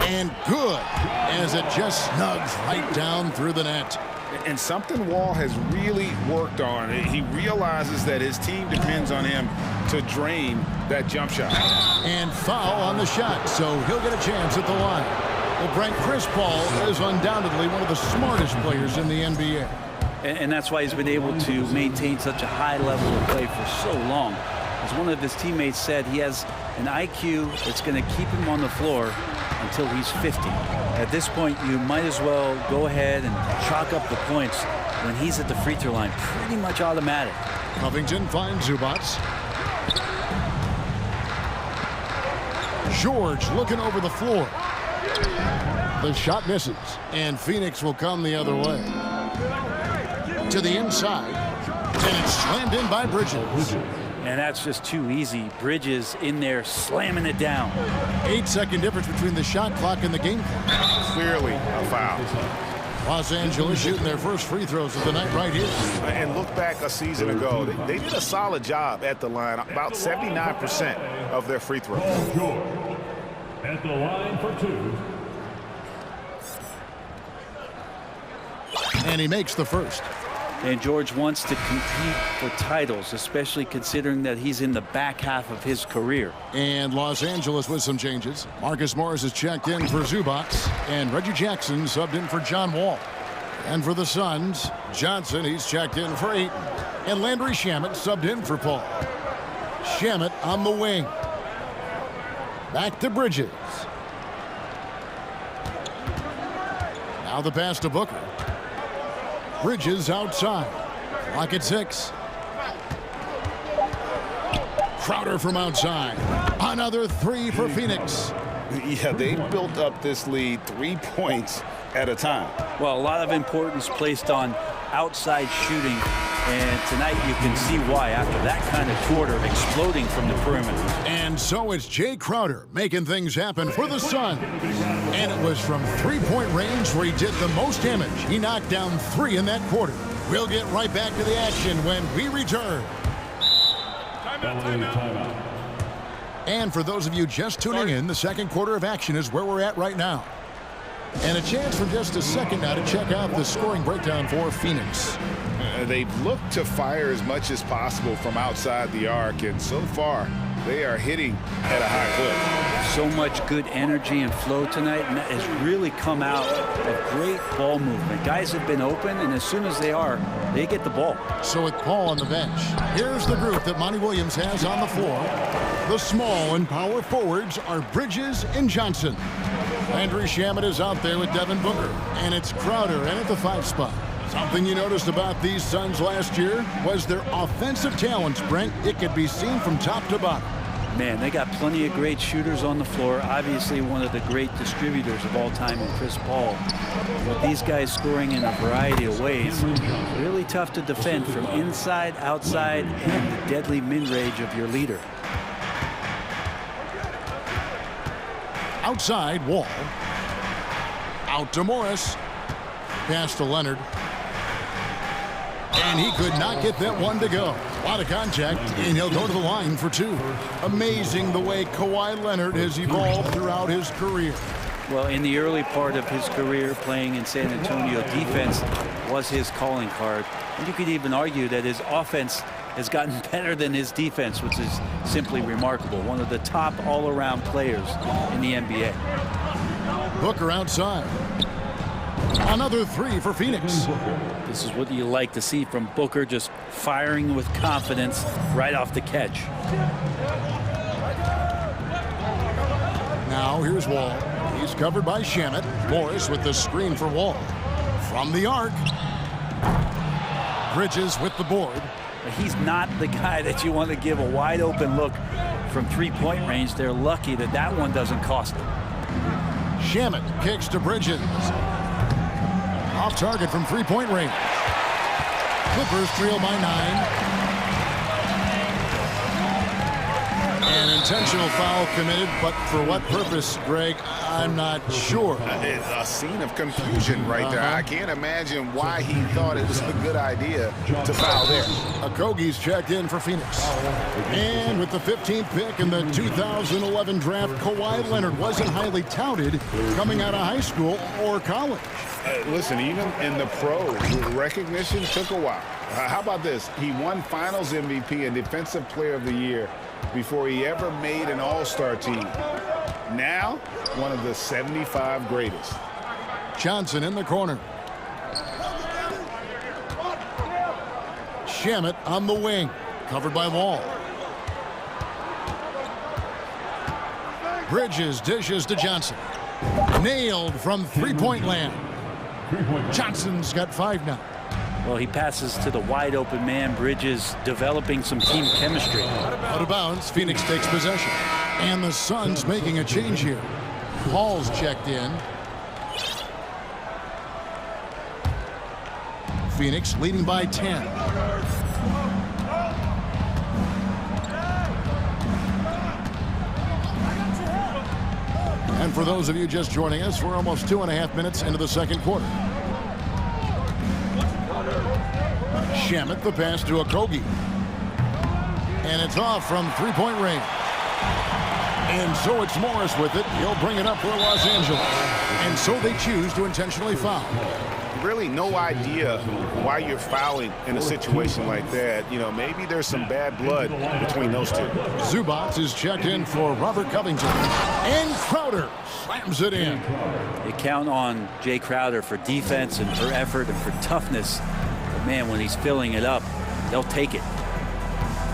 And good, as it just snugs right down through the net. And something Wall has really worked on. He realizes that his team depends on him to drain that jump shot. And foul on the shot, so he'll get a chance at the line. Well, Brent, Chris Paul is undoubtedly one of the smartest players in the NBA. And that's why he's been able to maintain such a high level of play for so long. As one of his teammates said, he has an IQ that's going to keep him on the floor until he's 50. At this point, you might as well go ahead and chalk up the points when he's at the free throw line. Pretty much automatic. Covington finds Zubac. George looking over the floor. The shot misses, and Phoenix will come the other way. To the inside, and it's slammed in by Bridges. And that's just too easy. Bridges in there slamming it down. 8-second difference between the shot clock and the game clock. Clearly a foul. Los Angeles shooting their first free throws of the night right here. And look back a season ago. They did a solid job at the line. About 79% of their free throws. At the line for two. And he makes the first. And George wants to compete for titles, especially considering that he's in the back half of his career. And Los Angeles with some changes. Marcus Morris is checked in for Zubac, and Reggie Jackson subbed in for John Wall. And for the Suns, Johnson, he's checked in for Ayton. And Landry Shamet subbed in for Paul. Shamet on the wing. Back to Bridges. Now the pass to Booker. Bridges outside. Clock at 6. Crowder from outside. Another three for Phoenix. Yeah, they built up this lead 3 points at a time. Well, a lot of importance placed on outside shooting, and tonight you can see why after that kind of quarter exploding from the perimeter. And so it's Jay Crowder making things happen for the Suns. And it was from three-point range where he did the most damage. He knocked down 3 in that quarter. We'll get right back to the action when we return. Timeout. And for those of you just tuning in, the second quarter of action is where we're at right now. And a chance for just a second now to check out the scoring breakdown for Phoenix. They've looked to fire as much as possible from outside the arc, and so far they are hitting at a high clip. So much good energy and flow tonight, and that has really come out of great ball movement. Guys have been open, and as soon as they are, they get the ball. So with Paul on the bench, here's the group that Monty Williams has on the floor. The small and power forwards are Bridges and Johnson. Landry Shamet is out there with Devin Booker, and it's Crowder in at the 5 spot. Something you noticed about these Suns last year was their offensive talents, Brent. It could be seen from top to bottom. Man, they got plenty of great shooters on the floor. Obviously, one of the great distributors of all time in Chris Paul. But these guys scoring in a variety of ways. Really tough to defend from inside, outside, and the deadly mid-range of your leader. Outside, Wall. Out to Morris. Pass to Leonard. And he could not get that one to go. A lot of contact, and he'll go to the line for 2. Amazing the way Kawhi Leonard has evolved throughout his career. Well, in the early part of his career playing in San Antonio, defense was his calling card. And you could even argue that his offense has gotten better than his defense, which is simply remarkable. One of the top all-around players in the NBA. Booker outside. Another 3 for Phoenix. This is what you like to see from Booker, just firing with confidence right off the catch. Now here's Wall. He's covered by Shamet. Morris with the screen for Wall. From the arc. Bridges with the board. He's not the guy that you want to give a wide open look from three-point range. They're lucky that that one doesn't cost them. Shamet kicks to Bridges. Off target from three-point range. Clippers trail by 9. And intentional foul committed, but for what purpose, Greg? I'm not sure. A scene of confusion right there. I can't imagine why he thought it was a good idea to foul there. Okogie's checked in for Phoenix. And with the 15th pick in the 2011 draft, Kawhi Leonard wasn't highly touted coming out of high school or college. Listen, even in the pros, recognition took a while. How about this? He won Finals MVP and Defensive Player of the Year before he ever made an All-Star team. Now, one of the 75 greatest. Johnson in the corner. Shamet on the wing, covered by Wall. Bridges dishes to Johnson. Nailed from three-point land. Johnson's got 5 now. Well, he passes to the wide open man. Bridges developing some team chemistry. Out of bounds, Phoenix takes possession. And the Suns making a change here. Paul's checked in. Phoenix leading by 10. And for those of you just joining us, we're almost 2.5 minutes into the second quarter. Shamet the pass to Okogie. And it's off from three-point range. And so it's Morris with it. He'll bring it up for Los Angeles. And so they choose to intentionally foul. Really no idea why you're fouling in a situation like that. You know, maybe there's some bad blood between those two. Zubac is checked in for Robert Covington. And Crowder slams it in. You count on Jay Crowder for defense and for effort and for toughness. But man, when he's filling it up, they'll take it.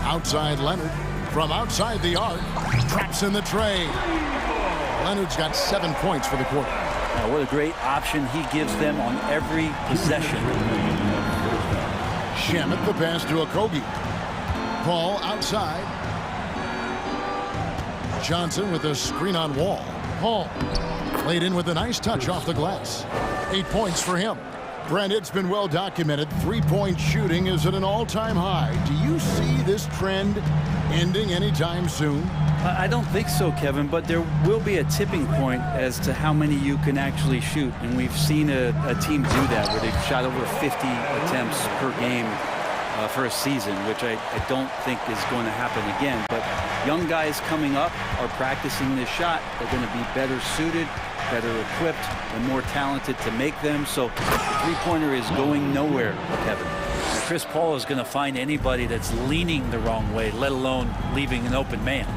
Outside Leonard. From outside the arc. Traps in the tray. Leonard's got 7 points for the quarter. Now, what a great option he gives them on every possession. Shamet the pass to Okogie. Paul outside. Johnson with a screen on Wall. Paul played in with a nice touch off the glass. 8 points for him. Brent, it's been well documented. Three-point shooting is at an all-time high. Do you see this trend ending anytime soon? I don't think so, Kevin, but there will be a tipping point as to how many you can actually shoot. And we've seen a team do that where they've shot over 50 attempts per game for a season, which I don't think is going to happen again. But young guys coming up are practicing this shot. They're going to be better suited, better equipped, and more talented to make them. So three-pointer is going nowhere, Kevin. Chris Paul is going to find anybody that's leaning the wrong way, let alone leaving an open man.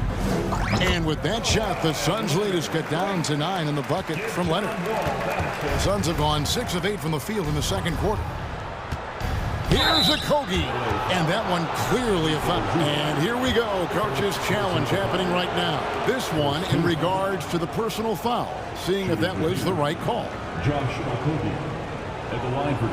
And with that shot, the Suns' lead is cut down to 9 in the bucket from Leonard. The Suns have gone 6 of 8 from the field in the second quarter. Here's Okogie, and that one clearly a foul. And here we go, coach's challenge happening right now. This one in regards to the personal foul, seeing if that was the right call. Josh Okogie at the line for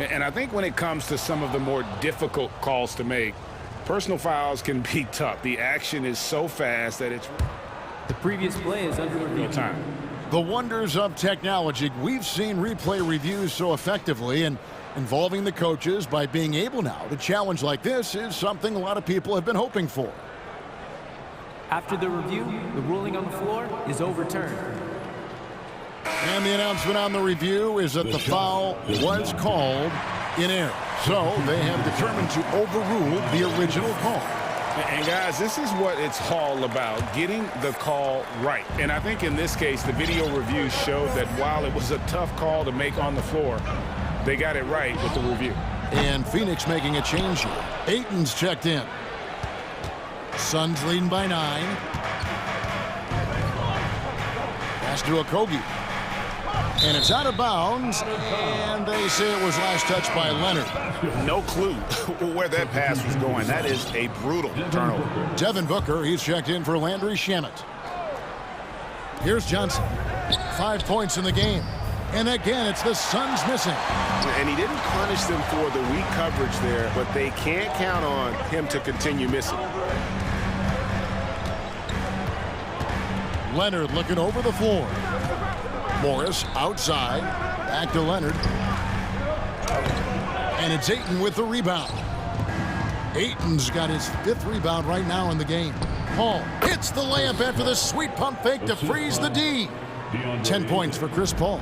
2. And I think when it comes to some of the more difficult calls to make, personal fouls can be tough. The action is so fast that it's... The previous play is under review. Time. The wonders of technology. We've seen replay reviews so effectively, and involving the coaches by being able now to challenge like this is something a lot of people have been hoping for. After the review, the ruling on the floor is overturned. And the announcement on the review is that the foul was called in error. So they have determined to overrule the original call. And guys, this is what it's all about, getting the call right. And I think in this case, the video review showed that while it was a tough call to make on the floor, they got it right with the review. And Phoenix making a change here. Ayton's checked in. Suns leading by 9. Pass to Okogie. And it's out of bounds, and they say it was last touched by Leonard. No clue where that pass was going. That is a brutal turnover. Devin Booker, he's checked in for Landry Shamet. Here's Johnson. 5 points in the game. And again, it's the Suns missing. And he didn't punish them for the weak coverage there, but they can't count on him to continue missing. Leonard looking over the floor. Morris outside. Back to Leonard. And it's Ayton with the rebound. Ayton's got his 5th rebound right now in the game. Paul hits the layup after the sweet pump fake to freeze the D. 10 points for Chris Paul.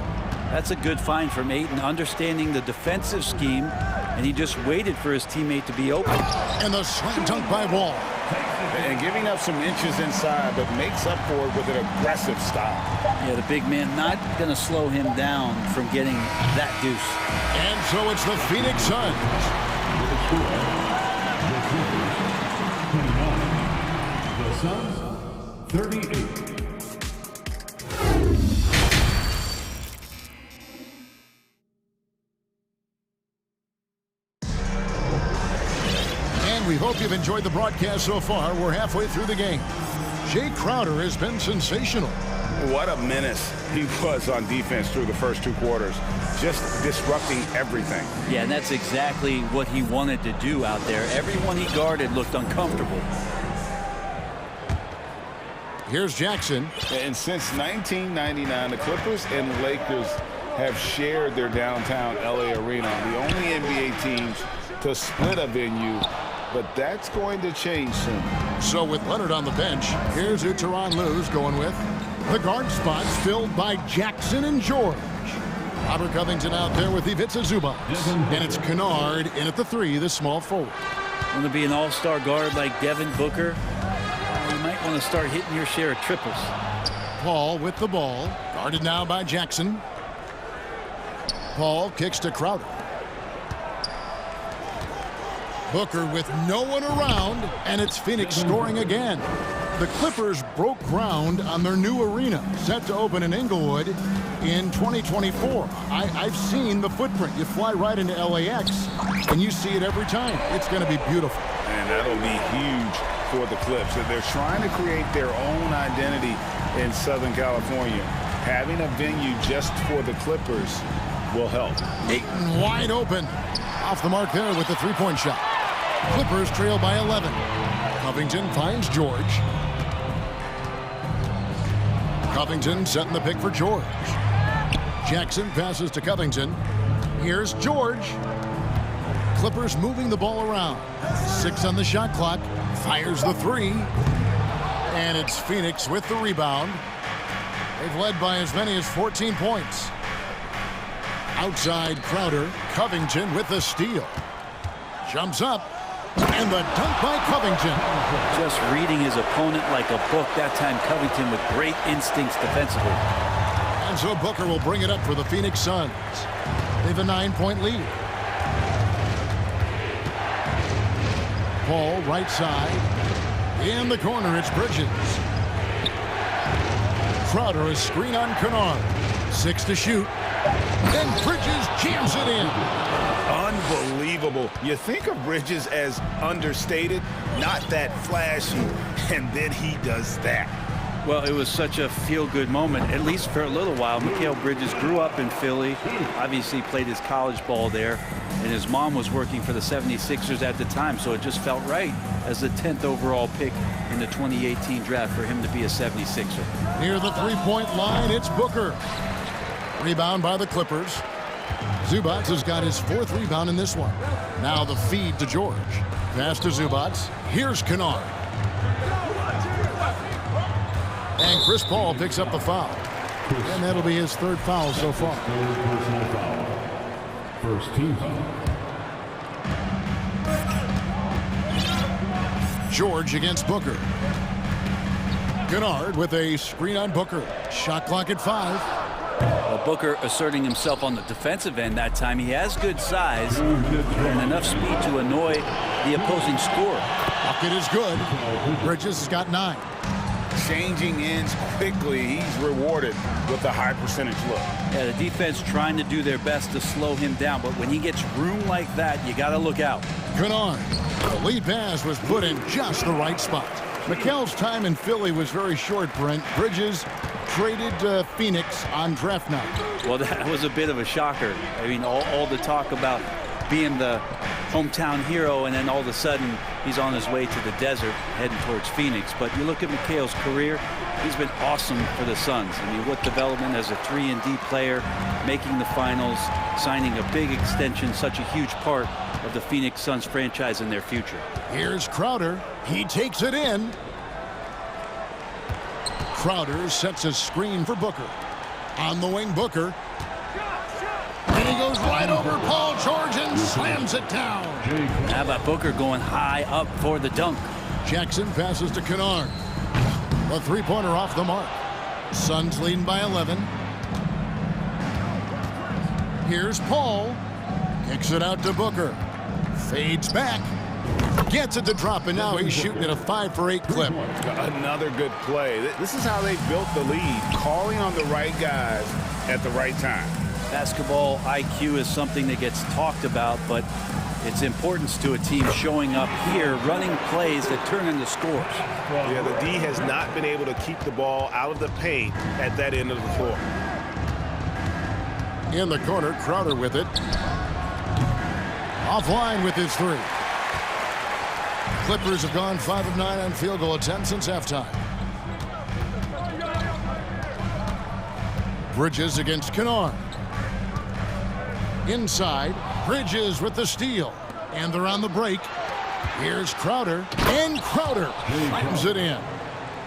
That's a good find from Ayton, understanding the defensive scheme, and he just waited for his teammate to be open. And the slam dunk by Wall. And giving up some inches inside, but makes up for it with an aggressive style. Yeah, the big man not going to slow him down from getting that deuce. And so it's the Phoenix Suns. The Suns, 38. We hope you've enjoyed the broadcast so far. We're halfway through the game. Jay Crowder has been sensational. What a menace he was on defense through the first 2 quarters, just disrupting everything. Yeah, and that's exactly what he wanted to do out there. Everyone he guarded looked uncomfortable. Here's Jackson. And since 1999, the Clippers and the Lakers have shared their downtown LA arena, the only NBA teams to split a venue. But that's going to change soon. So with Leonard on the bench, here's who Tyronn Lue's going with. The guard spots filled by Jackson and George. Robert Covington out there with Ivica Zubac. And it's Kennard in at the 3, the small forward. Want to be an all-star guard like Devin Booker? You might want to start hitting your share of triples. Paul with the ball, guarded now by Jackson. Paul kicks to Crowder. Booker with no one around, and it's Phoenix scoring again. The Clippers broke ground on their new arena, set to open in Inglewood in 2024. I've seen the footprint. You fly right into LAX, and you see it every time. It's going to be beautiful. And that'll be huge for the Clips. They're trying to create their own identity in Southern California. Having a venue just for the Clippers will help. Ayton wide open. Off the mark there with the 3-point shot. Clippers trail by 11. Covington finds George. Covington setting the pick for George. Jackson passes to Covington. Here's George. Clippers moving the ball around. 6 on the shot clock. Fires the 3. And it's Phoenix with the rebound. They've led by as many as 14 points. Outside Crowder. Covington with the steal. Jumps up. And the dunk by Covington. Just reading his opponent like a book. That time Covington with great instincts defensively. And so Booker will bring it up for the Phoenix Suns. They have a 9-point lead. Paul right side. In the corner, it's Bridges. Crowder a screen on Kennard. 6 to shoot. Then Bridges jams it in. Unbelievable. You think of Bridges as understated, not that flashy, and then he does that. Well, it was such a feel-good moment, at least for a little while. Mikal Bridges grew up in Philly, obviously played his college ball there, and his mom was working for the 76ers at the time, so it just felt right as the 10th overall pick in the 2018 draft for him to be a 76er. Near the 3-point line, it's Booker. Rebound by the Clippers. Zubac has got his 4th rebound in this one. Now the feed to George. Pass to Zubac. Here's Kennard. And Chris Paul picks up the foul. And that'll be his 3rd foul so far. First team foul. George against Booker. Kennard with a screen on Booker. Shot clock at 5. Well, Booker asserting himself on the defensive end that time. He has good size and enough speed to annoy the opposing scorer. Bucket is good. Bridges has got 9. Changing ends quickly. He's rewarded with a high percentage look. Yeah, the defense trying to do their best to slow him down, but when he gets room like that, you got to look out. Kennard. The lead pass was put in just the right spot. Mikal's time in Philly was very short, Brent. Bridges traded Phoenix on draft night. Well, that was a bit of a shocker. I mean, all the talk about being the hometown hero, and then all of a sudden he's on his way to the desert heading towards Phoenix. But you look at Mikal's career, He's been awesome for the Suns. I mean, what development as a 3-and-D player, making the finals, signing a big extension, such a huge part of the Phoenix Suns franchise and their future. Here's Crowder. He takes it in. Crowder sets a screen for Booker. On the wing, Booker. And he goes right over Paul George and slams it down. How about Booker going high up for the dunk? Jackson passes to Kennard. A three-pointer off the mark. Suns leading by 11. Here's Paul. Kicks it out to Booker. Fades back. Gets it to drop, and now he's shooting at a 5-for-8 clip. Another good play. This is how they built the lead, calling on the right guys at the right time. Basketball IQ is something that gets talked about, but its importance to a team showing up here, running plays that turn into scores. Yeah, the D has not been able to keep the ball out of the paint at that end of the floor. In the corner, Crowder with it. Offline with his three. Clippers have gone 5 of 9 on field goal attempts since halftime. Bridges against Kennard. Inside, Bridges with the steal. And they're on the break. Here's Crowder. And Crowder slams it in.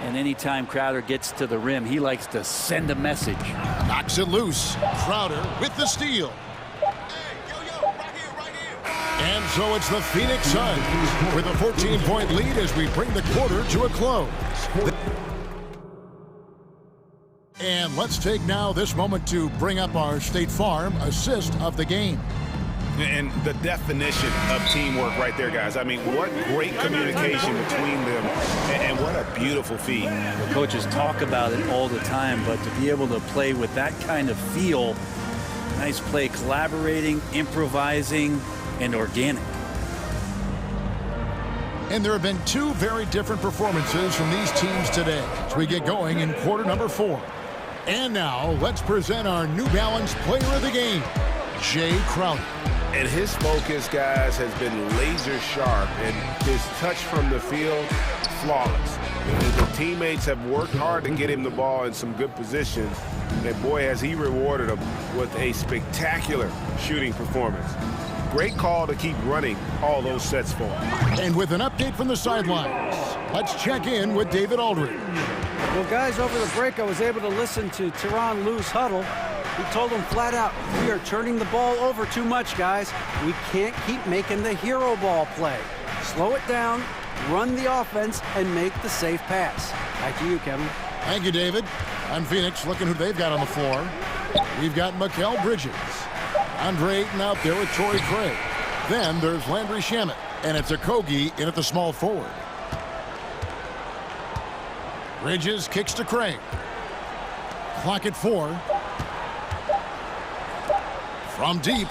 And anytime Crowder gets to the rim, he likes to send a message. Knocks it loose. Crowder with the steal. And so it's the Phoenix Suns with a 14-point lead as we bring the quarter to a close. And let's take now this moment to bring up our State Farm assist of the game. And the definition of teamwork right there, guys. I mean, what great communication between them, and what a beautiful feed. The coaches talk about it all the time, but to be able to play with that kind of feel, nice play, collaborating, improvising, and organic. And there have been two very different performances from these teams today as we get going in quarter number 4. And now let's present our New Balance player of the game, Jay Crowder. And his focus, guys, has been laser sharp, and his touch from the field, flawless. The teammates have worked hard to get him the ball in some good positions, and boy, has he rewarded them with a spectacular shooting performance. Great call to keep running all those sets for him. And with an update from the sidelines, let's check in with David Aldridge. Well, guys, over the break, I was able to listen to Tyronn Lue's huddle. He told them flat out, we are turning the ball over too much, guys. We can't keep making the hero ball play. Slow it down, run the offense, and make the safe pass. Back to you, Kevin. Thank you, David. On Phoenix, looking who they've got on the floor. We've got Mikal Bridges. Andre Ayton out there with Torrey Craig. Then there's Landry Shamet. And it's Okogie in at the small forward. Bridges kicks to Craig. Clock at 4. From deep.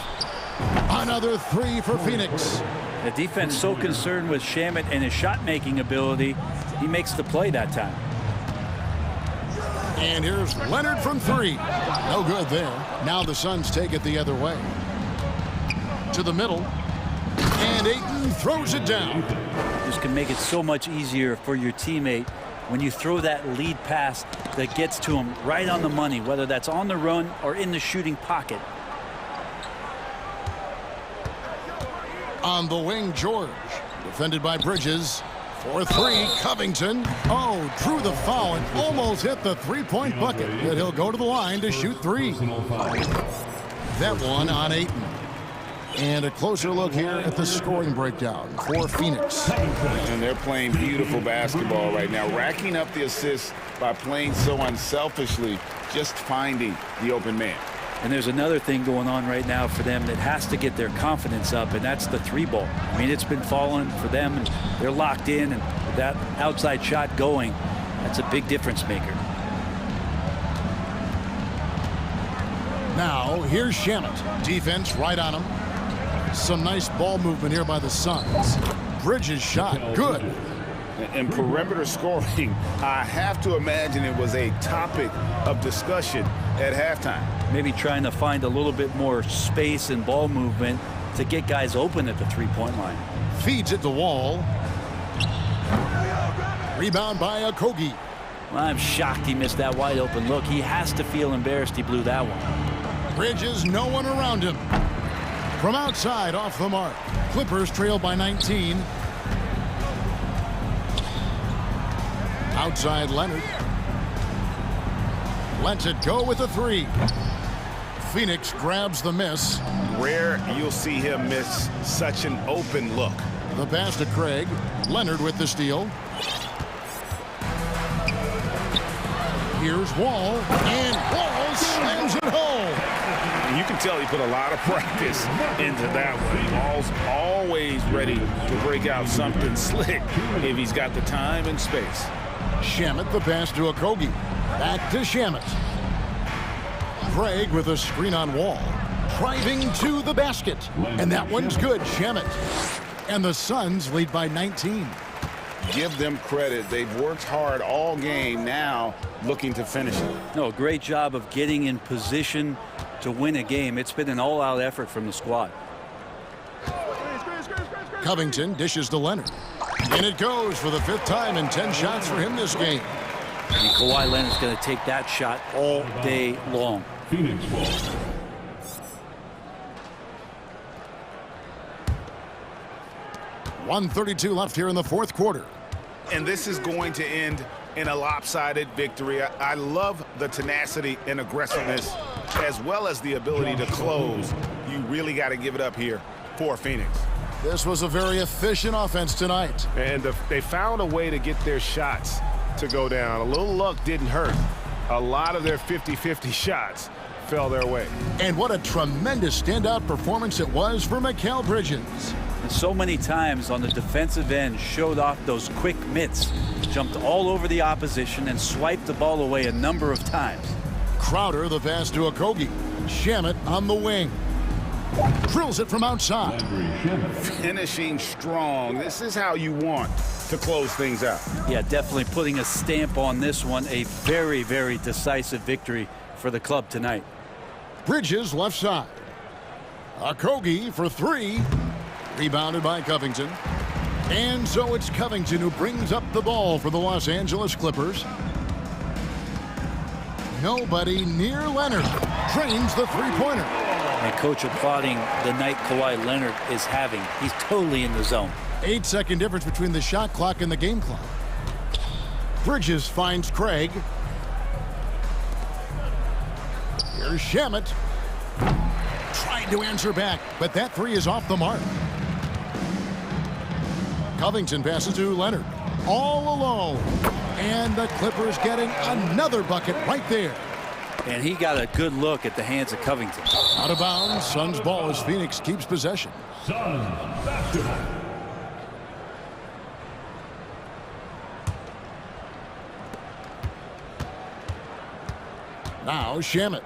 Another 3 for Phoenix. The defense so concerned with Shamet and his shot-making ability, he makes the play that time. And here's Leonard from 3. No good there. Now the Suns take it the other way. To the middle. And Ayton throws it down. This can make it so much easier for your teammate when you throw that lead pass that gets to him right on the money, whether that's on the run or in the shooting pocket. On the wing, George. Defended by Bridges. For 3, Covington. Oh, drew the foul and almost hit the three-point bucket. But he'll go to the line to shoot 3. That one on Ayton. And a closer look here at the scoring breakdown for Phoenix. And they're playing beautiful basketball right now, racking up the assists by playing so unselfishly, just finding the open man. And there's another thing going on right now for them that has to get their confidence up, and that's the 3-ball. I mean, it's been falling for them, and they're locked in, and with that outside shot going, that's a big difference maker. Now, here's Shamet. Defense right on him. Some nice ball movement here by the Suns. Bridges shot, good. And perimeter scoring, I have to imagine it was a topic of discussion at halftime. Maybe trying to find a little bit more space and ball movement to get guys open at the three-point line. Feeds at the wall. Rebound by Okogie. Well, I'm shocked he missed that wide open look. He has to feel embarrassed he blew that one. Bridges, no one around him. From outside, off the mark. Clippers trail by 19. Outside Leonard. Lets it go with a three. Phoenix grabs the miss. Rare you'll see him miss such an open look. The pass to Craig. Leonard with the steal. Here's Wall, and Wall slams it home. And you can tell he put a lot of practice into that one. Wall's always ready to break out something slick if he's got the time and space. Shamet the pass to Okogie. Back to Shamet. Craig with a screen on Wall. Driving to the basket. And that one's good, Shamet. And the Suns lead by 19. Give them credit. They've worked hard all game, now looking to finish it. No, great job of getting in position to win a game. It's been an all-out effort from the squad. Covington dishes to Leonard. And it goes for the 5th time and 10 shots for him this game. And Kawhi Leonard's going to take that shot all day long. Phoenix ball. .132 left here in the 4th quarter. And this is going to end in a lopsided victory. I love the tenacity and aggressiveness as well as the ability to close. You really got to give it up here for Phoenix. This was a very efficient offense tonight. And they found a way to get their shots to go down. A little luck didn't hurt. A lot of their 50-50 shots fell their way. And what a tremendous standout performance it was for Mikal Bridges. And so many times on the defensive end showed off those quick mitts, jumped all over the opposition and swiped the ball away a number of times. Crowder the pass to Okogie. Shamet on the wing. Drills it from outside. Finishing strong. This is how you want to close things out. Yeah, definitely putting a stamp on this one. A very, very decisive victory for the club tonight. Bridges left side. Okogie for three. Rebounded by Covington. And so it's Covington who brings up the ball for the Los Angeles Clippers. Nobody near Leonard. Drains the three-pointer. And coach applauding the night Kawhi Leonard is having. He's totally in the zone. 8-second difference between the shot clock and the game clock. Bridges finds Craig. Here's Shamet. Tried to answer back, but that three is off the mark. Covington passes to Leonard. All alone. And the Clippers getting another bucket right there. And he got a good look at the hands of Covington. Out of bounds. Suns ball as Phoenix keeps possession. Suns basketball. Now Shamet.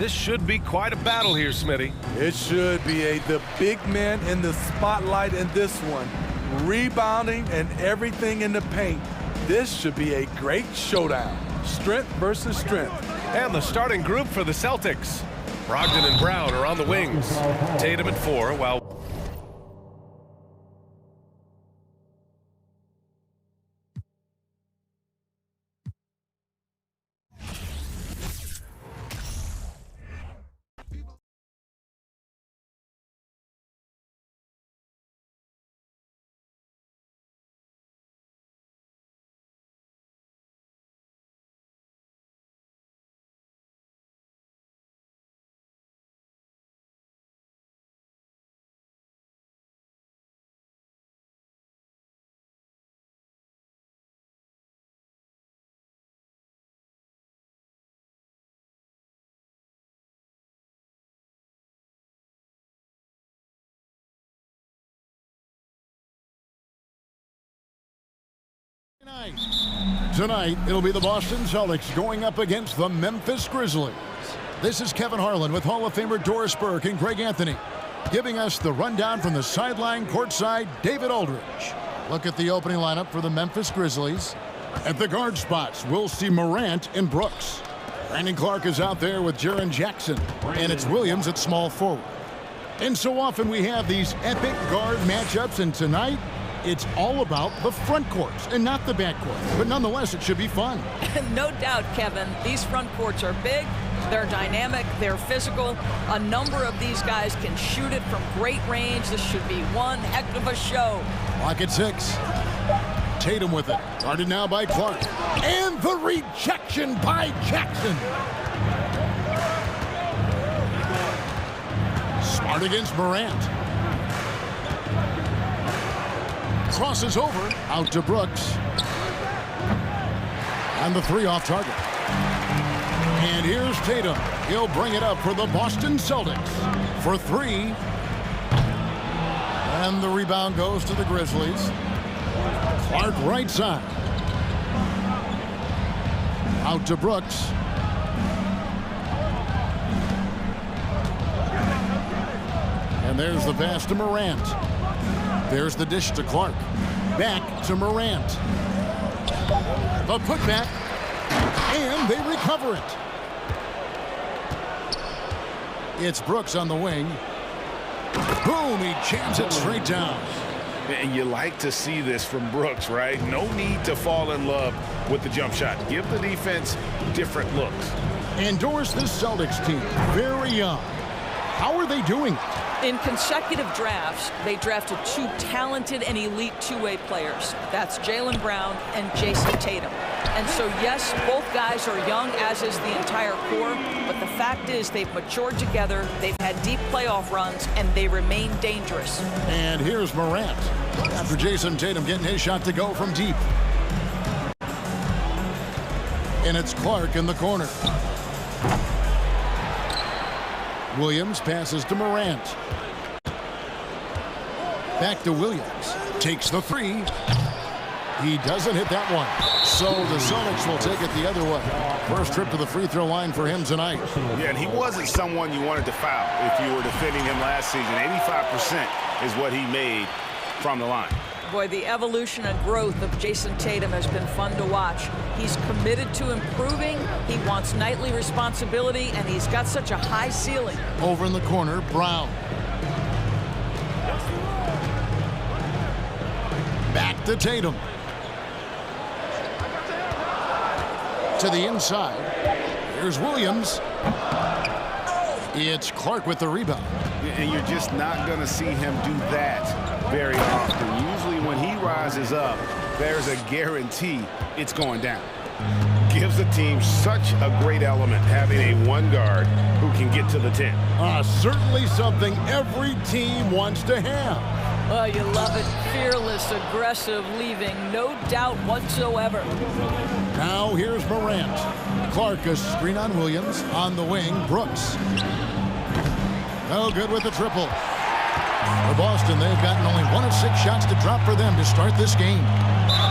This should be quite a battle here, Smitty. It should be. The big man in the spotlight in this one. Rebounding and everything in the paint. This should be a great showdown. Strength versus strength. And the starting group for the Celtics. Brogdon and Brown are on the wings. Tatum at 4, while Tonight, it'll be the Boston Celtics going up against the Memphis Grizzlies. This is Kevin Harlan with Hall of Famer Doris Burke and Greg Anthony, giving us the rundown from the sideline courtside, David Aldridge. Look at the opening lineup for the Memphis Grizzlies. At the guard spots, we'll see Morant and Brooks. Brandon Clark is out there with Jaren Jackson, and it's Williams at small forward. And so often we have these epic guard matchups, and tonight, it's all about the front courts and not the back court. But nonetheless, it should be fun. No doubt, Kevin. These front courts are big, they're dynamic, they're physical. A number of these guys can shoot it from great range. This should be one heck of a show. Clock at 6. Tatum with it. Guarded now by Clark. And the rejection by Jackson. Smart against Morant. Crosses over, out to Brooks. And the 3 off target. And here's Tatum. He'll bring it up for the Boston Celtics for 3. And the rebound goes to the Grizzlies. Clark right side. Out to Brooks. And there's the pass to Morant. There's the dish to Clark. Back to Morant. The putback. And they recover it. It's Brooks on the wing. Boom, he jams it straight down. And you like to see this from Brooks, right? No need to fall in love with the jump shot. Give the defense different looks. And Doris, this Celtics team, very young. How are they doing it? In consecutive drafts, they drafted 2 talented and elite two-way players. That's Jaylen Brown and Jason Tatum. And so, yes, both guys are young, as is the entire core, but the fact is they've matured together, they've had deep playoff runs, and they remain dangerous. And here's Morant. After Jason Tatum getting his shot to go from deep. And it's Clark in the corner. Williams passes to Morant. Back to Williams. Takes the 3. He doesn't hit that one. So the Celtics will take it the other way. First trip to the free throw line for him tonight. Yeah, and he wasn't someone you wanted to foul if you were defending him last season. 85% is what he made from the line. Boy, the evolution and growth of Jason Tatum has been fun to watch. He's committed to improving. He wants nightly responsibility, and he's got such a high ceiling. Over in the corner, Brown. Back to Tatum. To the inside. Here's Williams. It's Clark with the rebound. And you're just not going to see him do that very often. Usually when he rises up, there's a guarantee it's going down. Gives the team such a great element having a one guard who can get to the 10. Certainly something every team wants to have. Oh, you love it. Fearless, aggressive, leaving no doubt whatsoever. Now here's Morant. Clark a screen on Williams. On the wing, Brooks. No good with the triple. For Boston, they've gotten only 1 of 6 shots to drop for them to start this game.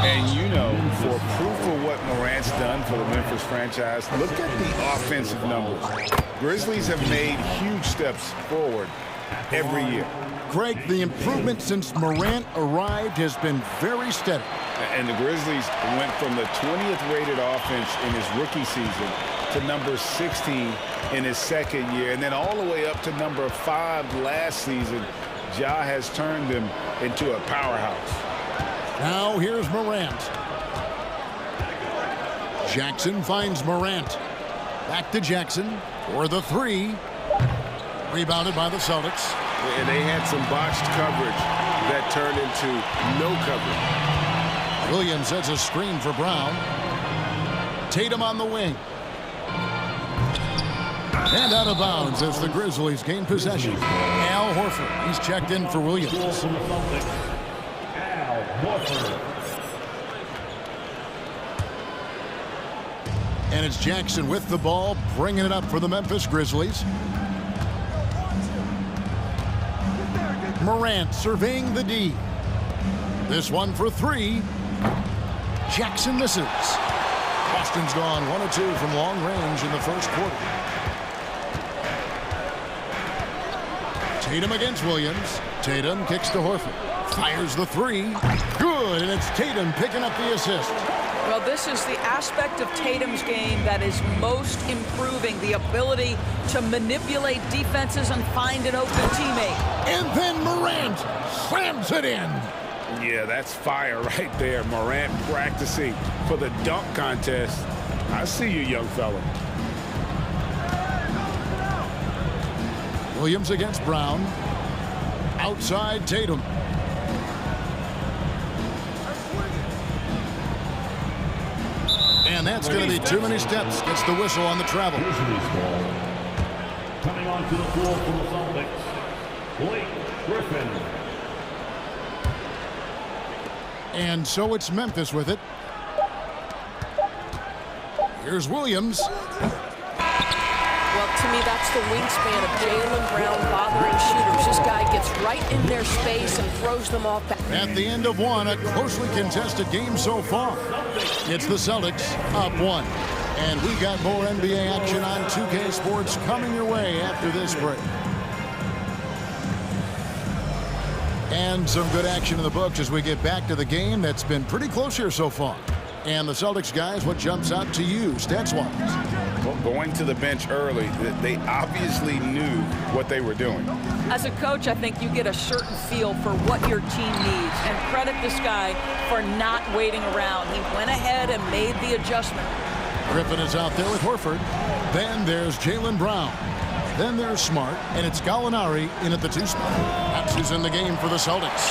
And you know, for proof of what Morant's done for the Memphis franchise, look at the offensive numbers. Grizzlies have made huge steps forward every year. Greg, the improvement since Morant arrived has been very steady. And the Grizzlies went from the 20th rated offense in his rookie season to number 16 in his second year, and then all the way up to number 5 last season. Ja has turned them into a powerhouse. Now here's Morant. Jackson finds Morant. Back to Jackson for the three. Rebounded by the Celtics. And they had some botched coverage that turned into no coverage. Williams sets a screen for Brown. Tatum on the wing. And out of bounds as the Grizzlies gain possession. Al Horford, he's checked in for Williams. Al Horford. And it's Jackson with the ball, bringing it up for the Memphis Grizzlies. Morant surveying the D. This one for three. Jackson misses. Boston's gone 1 of 2 from long range in the first quarter. Tatum against Williams. Tatum kicks to Horford. Fires the three. Good, and it's Tatum picking up the assist. Well, this is the aspect of Tatum's game that is most improving, the ability to manipulate defenses and find an open teammate. And then Morant slams it in. Yeah, that's fire right there. Morant practicing for the dunk contest. I see you, young fella. Williams against Brown. Outside Tatum. And that's going to be too many steps. Gets the whistle on the travel. Coming onto the floor for the Celtics, Blake Griffin. And so it's Memphis with it. Here's Williams. Well, to me, that's the wingspan of Jaylen Brown bothering shooters. This guy gets right in their space and throws them off. At the end of one, a closely contested game so far. It's the Celtics up 1. And we got more NBA action on 2K Sports coming your way after this break. And some good action in the books as we get back to the game that's been pretty close here so far. And the Celtics guys, what jumps out to you stats-wise? Well, going to the bench early, they obviously knew what they were doing. As a coach, I think you get a certain feel for what your team needs, and credit this guy for not waiting around. He went ahead and made the adjustment. Griffin is out there with Horford. Then there's Jaylen Brown. Then there's Smart, and it's Gallinari in at the 2 spot. That's who's in the game for the Celtics.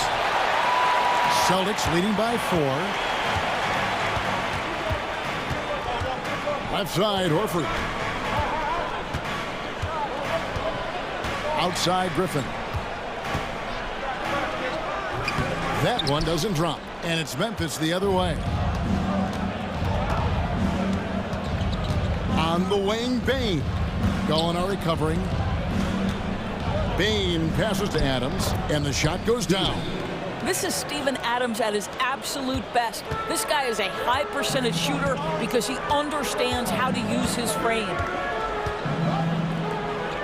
Celtics leading by 4. Left side, Horford. Outside, Griffin. That one doesn't drop, and it's Memphis the other way. On the wing, Bane. Gallinari covering. Bane passes to Adams, and the shot goes down. This is Steven Adams at his absolute best. This guy is a high percentage shooter because he understands how to use his frame.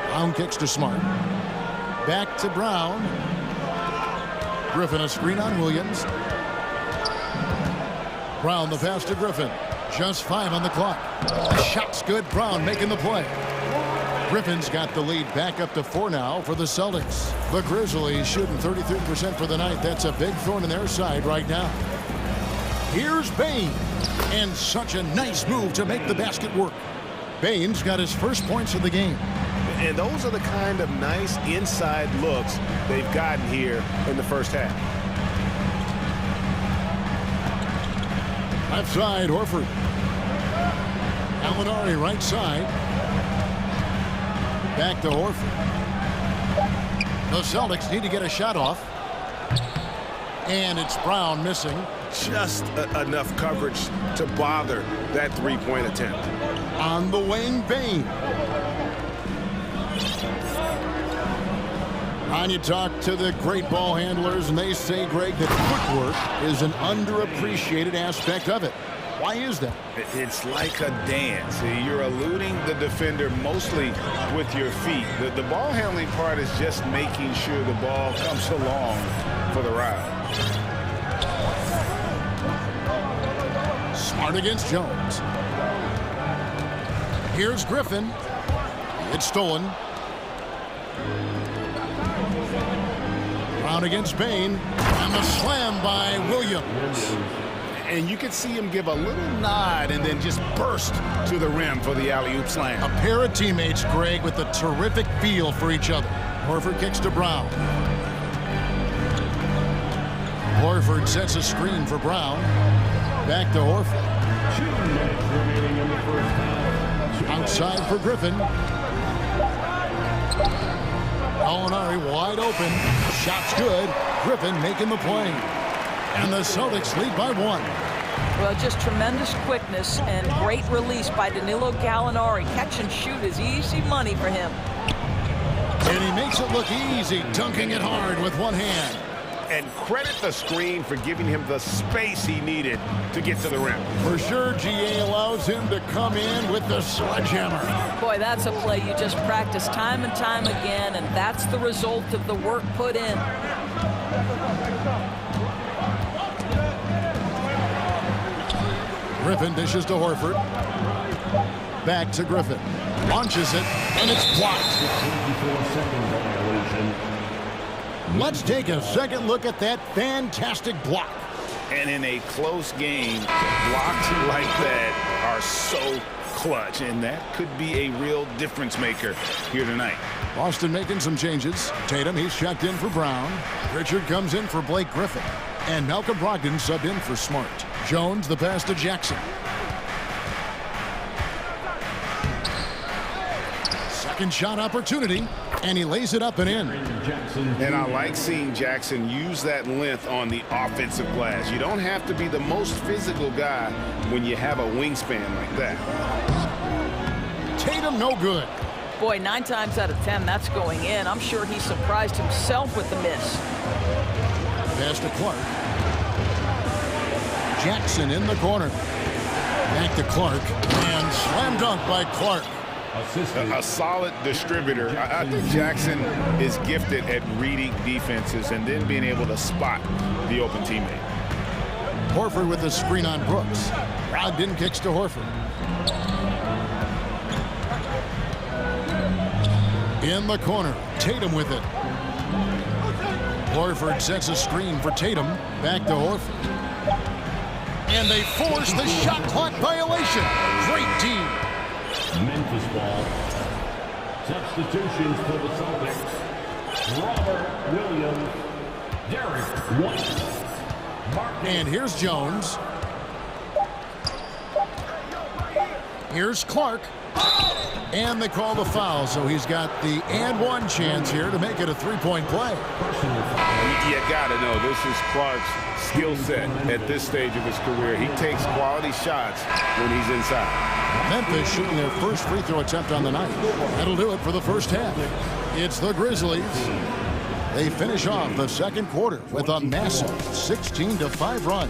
Brown kicks to Smart. Back to Brown. Griffin a screen on Williams. Brown the pass to Griffin. Just 5 on the clock. The shot's good. Brown making the play. Griffin's got the lead back up to 4 now for the Celtics. The Grizzlies shooting 33% for the night. That's a big thorn in their side right now. Here's Bane. And such a nice move to make the basket work. Bane's got his first points of the game. And those are the kind of nice inside looks they've gotten here in the first half. Left side, Horford. Gallinari right side. Back to Horford. The Celtics need to get a shot off. And it's Brown missing. Just enough coverage to bother that three-point attempt. On the wing, Bane. And you talk to the great ball handlers, and they say, Greg, that footwork is an underappreciated aspect of it. Why is that? It's like a dance. You're eluding the defender mostly with your feet. The ball handling part is just making sure the ball comes along for the ride. Smart against Jones. Here's Griffin. It's stolen. Brown against Bain. And the slam by Williams. And you can see him give a little nod and then just burst to the rim for the alley-oop slam. A pair of teammates, Greg, with a terrific feel for each other. Horford kicks to Brown. Horford sets a screen for Brown. Back to Horford. 2 minutes remaining in the first half. Outside for Griffin. Gallinari wide open. Shot's good. Griffin making the play. And the Celtics lead by 1. Well, just tremendous quickness and great release by Danilo Gallinari. Catch and shoot is easy money for him. And he makes it look easy, dunking it hard with one hand. And credit the screen for giving him the space he needed to get to the rim. For sure, GA allows him to come in with the sledgehammer. Boy, that's a play you just practice time and time again, and that's the result of the work put in. Griffin dishes to Horford. Back to Griffin. Launches it, and it's blocked. Let's take a second look at that fantastic block. And in a close game, blocks like that are so clutch, and that could be a real difference maker here tonight. Boston making some changes. Tatum, he's checked in for Brown. Richard comes in for Blake Griffin. And Malcolm Brogdon subbed in for Smart. Jones, the pass to Jackson. Second shot opportunity, and he lays it up and in. And I like seeing Jackson use that length on the offensive glass. You don't have to be the most physical guy when you have a wingspan like that. Tatum, no good. Boy, 9 times out of 10, that's going in. I'm sure he surprised himself with the miss. Pass to Clark. Jackson in the corner. Back to Clark. And slam dunk by Clark. A solid distributor. I think Jackson is gifted at reading defenses and then being able to spot the open teammate. Horford with the screen on Brooks. Brogdon kicks to Horford. In the corner. Tatum with it. Horford sets a screen for Tatum. Back to Horford. And they force the shot clock violation. Great team. Memphis ball. Substitutions for the Celtics. Robert Williams. Derek White. And here's Jones. Here's Clark. And they call the foul, so he's got the and one chance here to make it a three-point play. You got to know this is Clark's skill set at this stage of his career. He takes quality shots when he's inside. Memphis shooting their first free throw attempt on the night. That'll do it for the first half. It's the Grizzlies. They finish off the second quarter with a massive 16-5 run.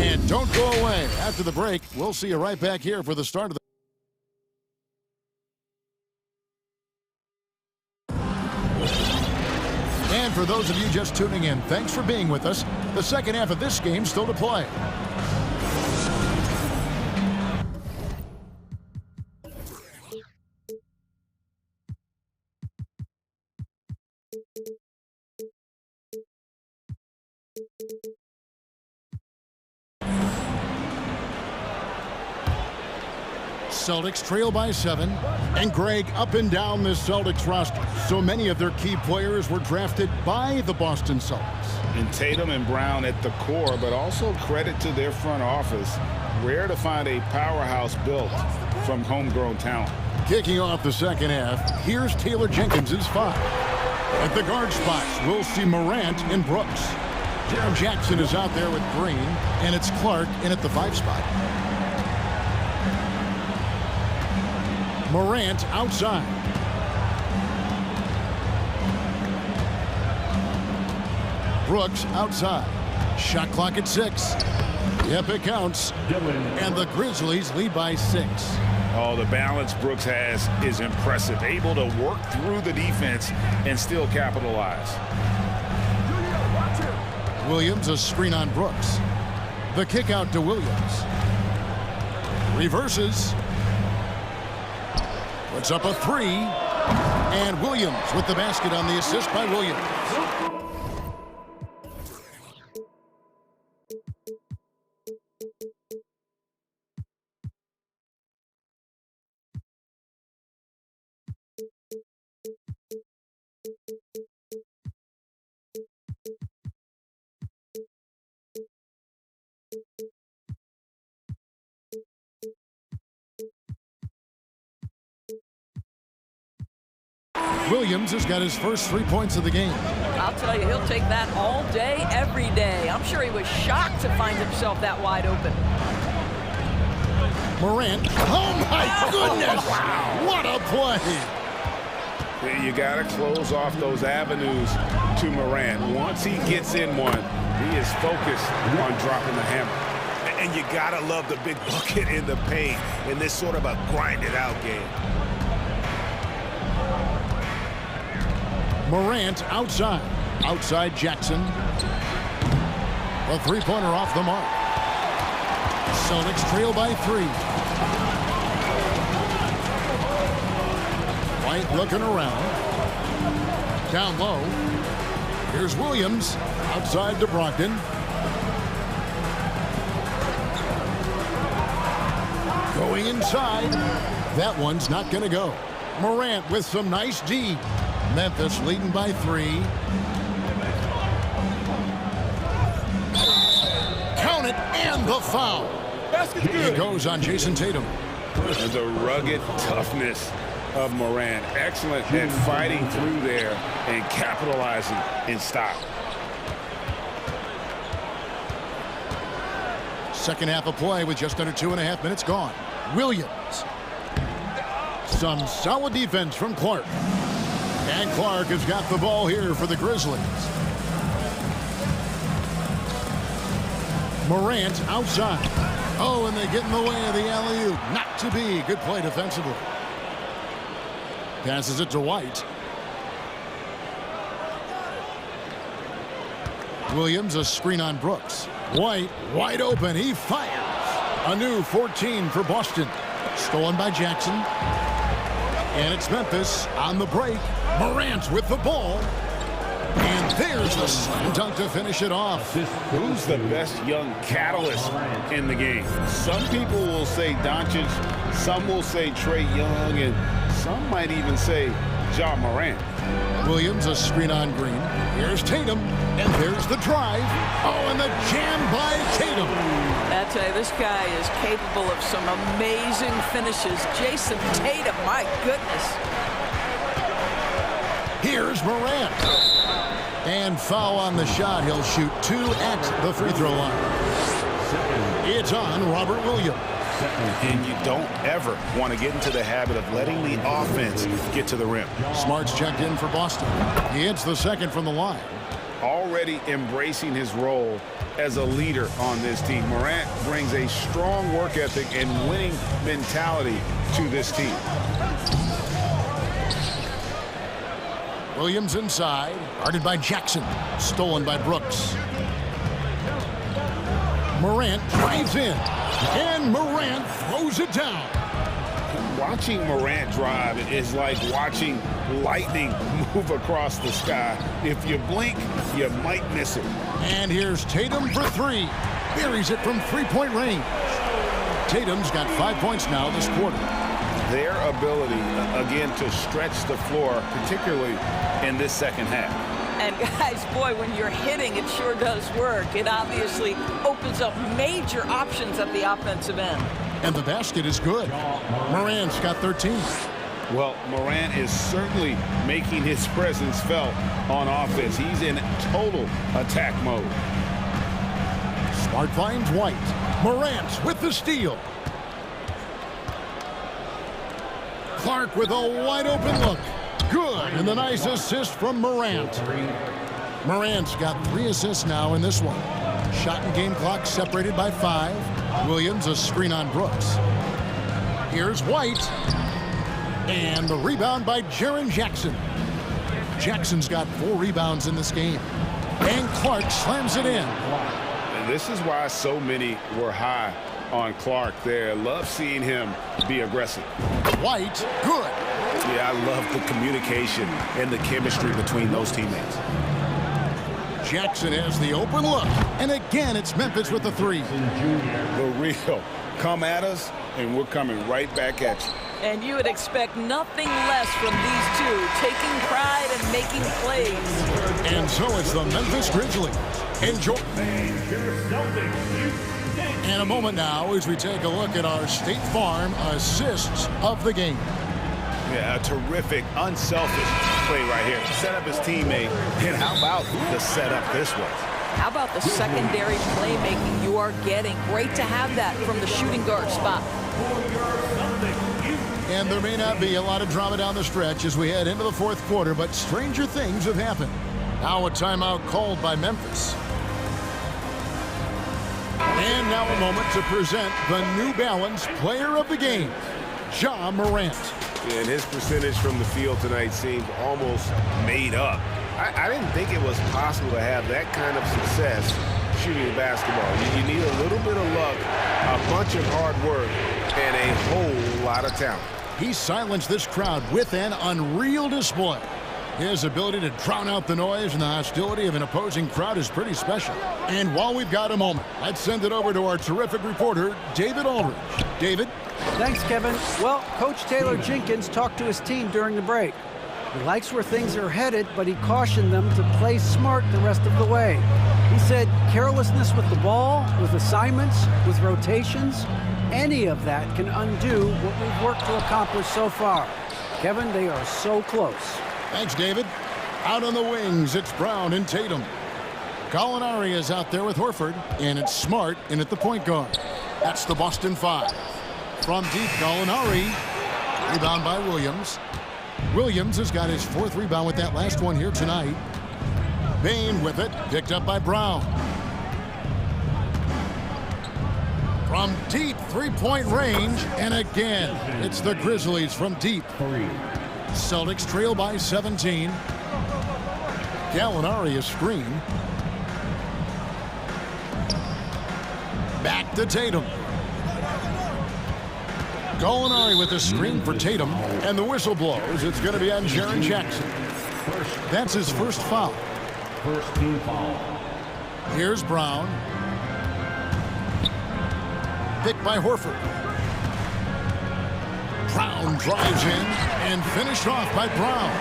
And don't go away. After the break, we'll see you right back here for the start of the And for those of you just tuning in, thanks for being with us. The second half of this game still to play. Celtics trail by 7. And Greg, up and down this Celtics roster, so many of their key players were drafted by the Boston Celtics. And Tatum and Brown at the core, but also credit to their front office. Rare to find a powerhouse built from homegrown talent. Kicking off the second half, here's Taylor Jenkins' 5. At the guard spots, we'll see Morant and Brooks. Jaron Jackson is out there with Green, and it's Clark in at the 5 spot. Morant outside. Brooks outside. Shot clock at 6. Yep, it counts. And the Grizzlies lead by 6. Oh, the balance Brooks has is impressive. Able to work through the defense and still capitalize. Williams, a screen on Brooks. The kick out to Williams. Reverses. Puts up a 3. And Williams with the basket on the assist by Williams. Williams has got his first 3 points of the game. I'll tell you, he'll take that all day, every day. I'm sure he was shocked to find himself that wide open. Morant. Oh, my goodness. Wow. What a play. You got to close off those avenues to Morant. Once he gets in one, he is focused on dropping the hammer. And you got to love the big bucket in the paint in this sort of a grinded-out game. Morant outside. Outside Jackson. A three-pointer off the mark. Celtics trail by 3. White looking around. Down low. Here's Williams. Outside to Brogdon. Going inside. That one's not going to go. Morant with some nice D. Memphis leading by 3. Count it, and the foul. Basket's good. It goes on Jason Tatum. And the rugged toughness of Morant. Excellent at fighting through there and capitalizing in style. Second half of play with just under 2.5 minutes gone. Williams. Some solid defense from Clark. And Clark has got the ball here for the Grizzlies. Morant outside. Oh, and they get in the way of the alley-oop. Not to be. Good play defensively. Passes it to White. Williams, a screen on Brooks. White, wide open. He fires. A new 14 for Boston. Stolen by Jackson. And it's Memphis on the break. Morant with the ball. And there's the slam dunk to finish it off. Who's the best young catalyst in the game? Some people will say Doncic, some will say Trae Young, and some might even say Ja Morant. Williams, a screen on Green. Here's Tatum, and there's the drive. Oh, and the jam by Tatum. I tell you, this guy is capable of some amazing finishes. Jason Tatum, my goodness. Here's Morant. And foul on the shot. He'll shoot 2 at the free throw line. It's on Robert Williams. And you don't ever want to get into the habit of letting the offense get to the rim. Smart's checked in for Boston. He hits the second from the line. Already embracing his role as a leader on this team. Morant brings a strong work ethic and winning mentality to this team. Williams inside, guarded by Jackson, stolen by Brooks. Morant drives in, and Morant throws it down. Watching Morant drive is like watching lightning move across the sky. If you blink, you might miss it. And here's Tatum for 3. Buries it from three-point range. Tatum's got 5 points now this quarter. Their ability, again, to stretch the floor, particularly in this second half. And guys, boy, when you're hitting, it sure does work. It obviously opens up major options at the offensive end. And the basket is good. Morant's got 13. Well, Morant is certainly making his presence felt on offense. He's in total attack mode. Smart finds White. Morant with the steal. Clark with a wide open look. Good. And the nice assist from Morant. Morant's got 3 assists now in this one. Shot and game clock separated by 5. Williams a screen on Brooks. Here's White. And the rebound by Jaren Jackson. Jackson's got 4 rebounds in this game. And Clark slams it in. And this is why so many were high on Clark there. Love seeing him be aggressive. White, good. Yeah, I love the communication and the chemistry between those teammates. Jackson has the open look. And again, it's Memphis with the 3. The real. Come at us, and we're coming right back at you. And you would expect nothing less from these two, taking pride and making plays. And so it's the Memphis Grizzlies. Enjoy. In a moment now, as we take a look at our State Farm assists of the game. Yeah, a terrific, unselfish play right here. Set up his teammate. And how about the setup this was? How about the secondary playmaking you are getting? Great to have that from the shooting guard spot. And there may not be a lot of drama down the stretch as we head into the 4th quarter, but stranger things have happened. Now a timeout called by Memphis. And now a moment to present the New Balance Player of the Game, Ja Morant. And his percentage from the field tonight seems almost made up. I didn't think it was possible to have that kind of success shooting the basketball. You need a little bit of luck, a bunch of hard work, and a whole lot of talent. He silenced this crowd with an unreal display. His ability to drown out the noise and the hostility of an opposing crowd is pretty special. And while we've got a moment, let's send it over to our terrific reporter, David Aldridge. David? Thanks, Kevin. Well, Coach Taylor Jenkins talked to his team during the break. He likes where things are headed, but he cautioned them to play smart the rest of the way. He said carelessness with the ball, with assignments, with rotations, any of that can undo what we've worked to accomplish so far. Kevin, they are so close. Thanks, David. Out on the wings, it's Brown and Tatum. Gallinari is out there with Horford, and it's Smart in at the point guard. That's the Boston 5. From deep, Gallinari. Rebound by Williams. Williams has got his 4th rebound with that last one here tonight. Bain with it, picked up by Brown. From deep, 3-point range, and again, it's the Grizzlies from deep. Celtics trail by 17. Gallinari a screen. Back to Tatum. Gallinari with the screen for Tatum, and the whistle blows. It's going to be on Jaren Jackson. That's his first foul. First team foul. Here's Brown. Picked by Horford. Brown drives in and finished off by Brown.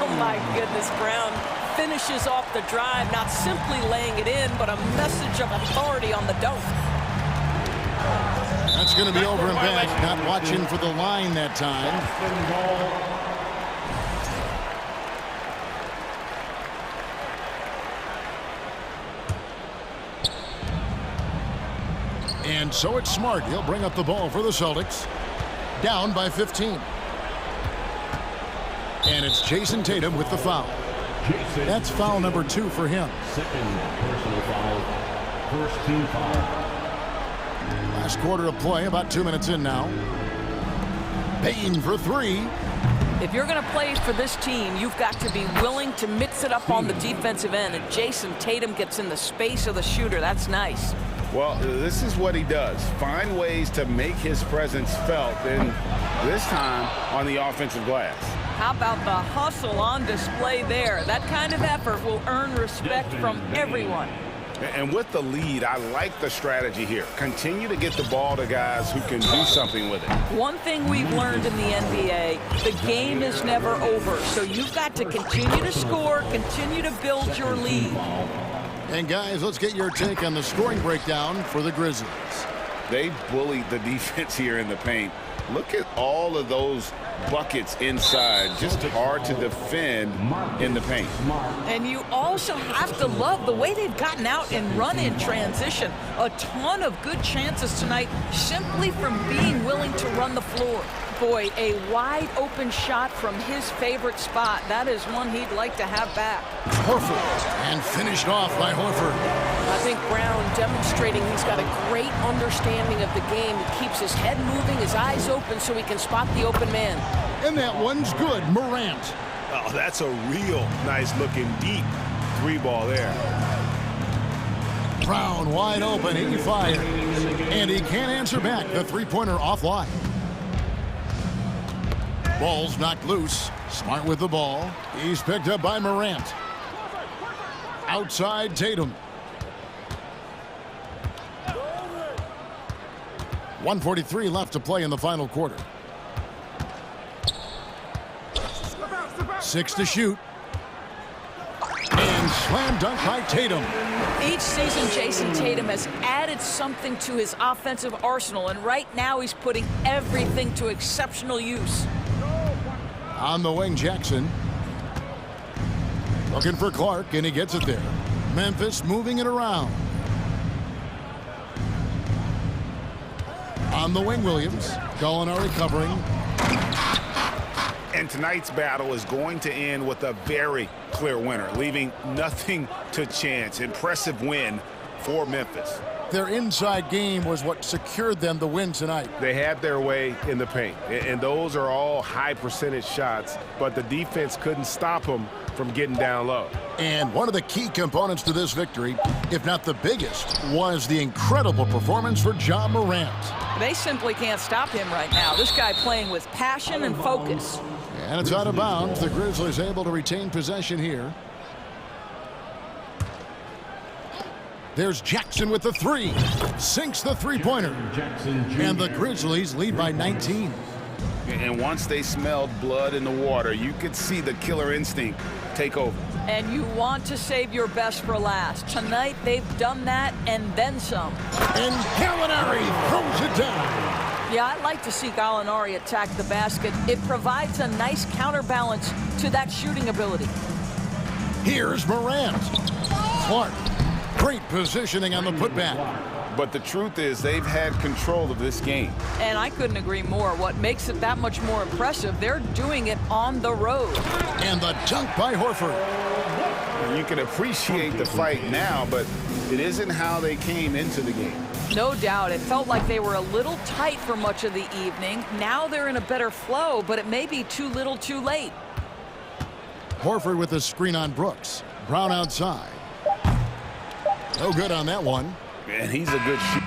Oh my goodness, Brown finishes off the drive, not simply laying it in, but a message of authority on the dunk. That's going to be over and back. Not watching for the line that time. And so it's Smart. He'll bring up the ball for the Celtics. Down by 15. And it's Jason Tatum with the foul. That's foul number 2 for him. Second personal foul. First team foul. Last quarter of play, about 2 minutes in now. Payne for 3. If you're going to play for this team, you've got to be willing to mix it up on the defensive end. And Jason Tatum gets in the space of the shooter. That's nice. Well, this is what he does. Find ways to make his presence felt, and this time on the offensive glass. How about the hustle on display there? That kind of effort will earn respect from everyone. And with the lead, I like the strategy here. Continue to get the ball to guys who can do something with it. One thing we've learned in the NBA, the game is never over. So you've got to continue to score, continue to build your lead. And guys, let's get your take on the scoring breakdown for the Grizzlies. They bullied the defense here in the paint. Look at all of those buckets inside. Just hard to defend in the paint. And you also have to love the way they've gotten out and run in transition. A ton of good chances tonight simply from being willing to run the floor. Boy, a wide open shot from his favorite spot. That is one he'd like to have back. Horford, and finished off by Horford. I think Brown demonstrating he's got a great understanding of the game. He keeps his head moving, his eyes open so he can spot the open man. And that one's good. Morant. Oh, that's a real nice looking deep three ball there. Brown wide open. He fired. And he can't answer back. The three-pointer offline. Ball's knocked loose. Smart with the ball. He's picked up by Morant. Outside Tatum. 1:43 left to play in the final quarter. 6 to shoot. And slam dunk by Tatum. Each season, Jason Tatum has added something to his offensive arsenal, and right now he's putting everything to exceptional use. On the wing, Jackson. Looking for Clark, and he gets it there. Memphis moving it around. On the wing, Williams. Gallinari covering. And tonight's battle is going to end with a very clear winner, leaving nothing to chance. Impressive win for Memphis. Their inside game was what secured them the win tonight. They had their way in the paint, and those are all high percentage shots, but the defense couldn't stop them from getting down low. And one of the key components to this victory, if not the biggest, was the incredible performance for Ja Morant. They simply can't stop him right now. This guy playing with passion and focus. And it's out of bounds. The Grizzlies able to retain possession here. There's Jackson with the three. Sinks the three-pointer. And the Grizzlies lead by 19. And once they smelled blood in the water, you could see the killer instinct take over. And you want to save your best for last. Tonight, they've done that and then some. And Gallinari throws it down. Yeah, I'd like to see Gallinari attack the basket. It provides a nice counterbalance to that shooting ability. Here's Morant. Clark. Great positioning on the putback. But the truth is they've had control of this game. And I couldn't agree more. What makes it that much more impressive, they're doing it on the road. And the dunk by Horford. You can appreciate the fight now, but it isn't how they came into the game. No doubt. It felt like they were a little tight for much of the evening. Now they're in a better flow, but it may be too little too late. Horford with a screen on Brooks. Brown outside. No good on that one. And he's a good shooter.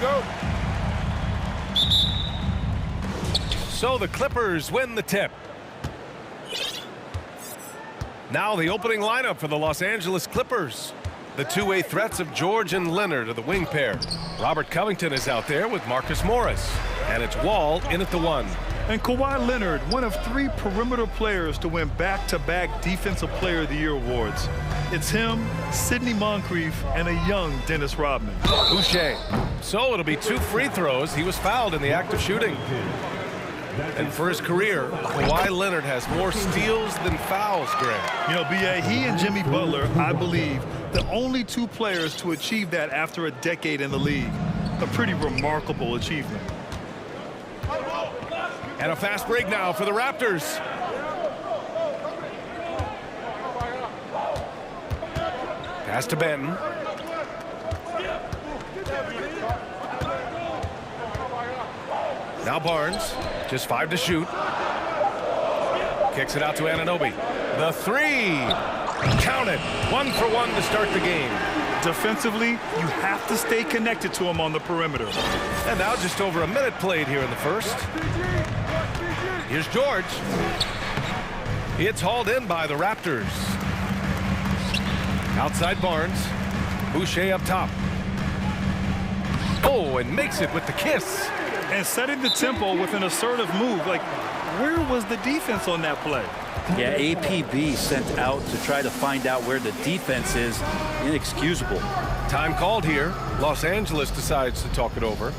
go. So the Clippers win the tip. Now the opening lineup for the Los Angeles Clippers. The two-way threats of George and Leonard are the wing pair. Robert Covington is out there with Marcus Morris. And it's Wall in at the 1. And Kawhi Leonard, one of 3 perimeter players to win back-to-back Defensive Player of the Year awards. It's him, Sidney Moncrief, and a young Dennis Rodman. Boucher. So it'll be 2 free throws. He was fouled in the act of shooting. And for his career, Kawhi Leonard has more steals than fouls, Grant. You know, B.A., he and Jimmy Butler, I believe, the only 2 players to achieve that after a decade in the league. A pretty remarkable achievement. And a fast break now for the Raptors. Pass to Benton. Now Barnes, just 5 to shoot. Kicks it out to Anunoby. The 3. Count it. 1 for 1 to start the game. Defensively, you have to stay connected to him on the perimeter. And now just over a minute played here in the first. Here's George. It's hauled in by the Raptors. Outside Barnes. Boucher up top. Oh, and makes it with the kiss. And setting the tempo with an assertive move. Like, where was the defense on that play? Yeah, APB sent out to try to find out where the defense is. Inexcusable. Time called here. Los Angeles decides to talk it over.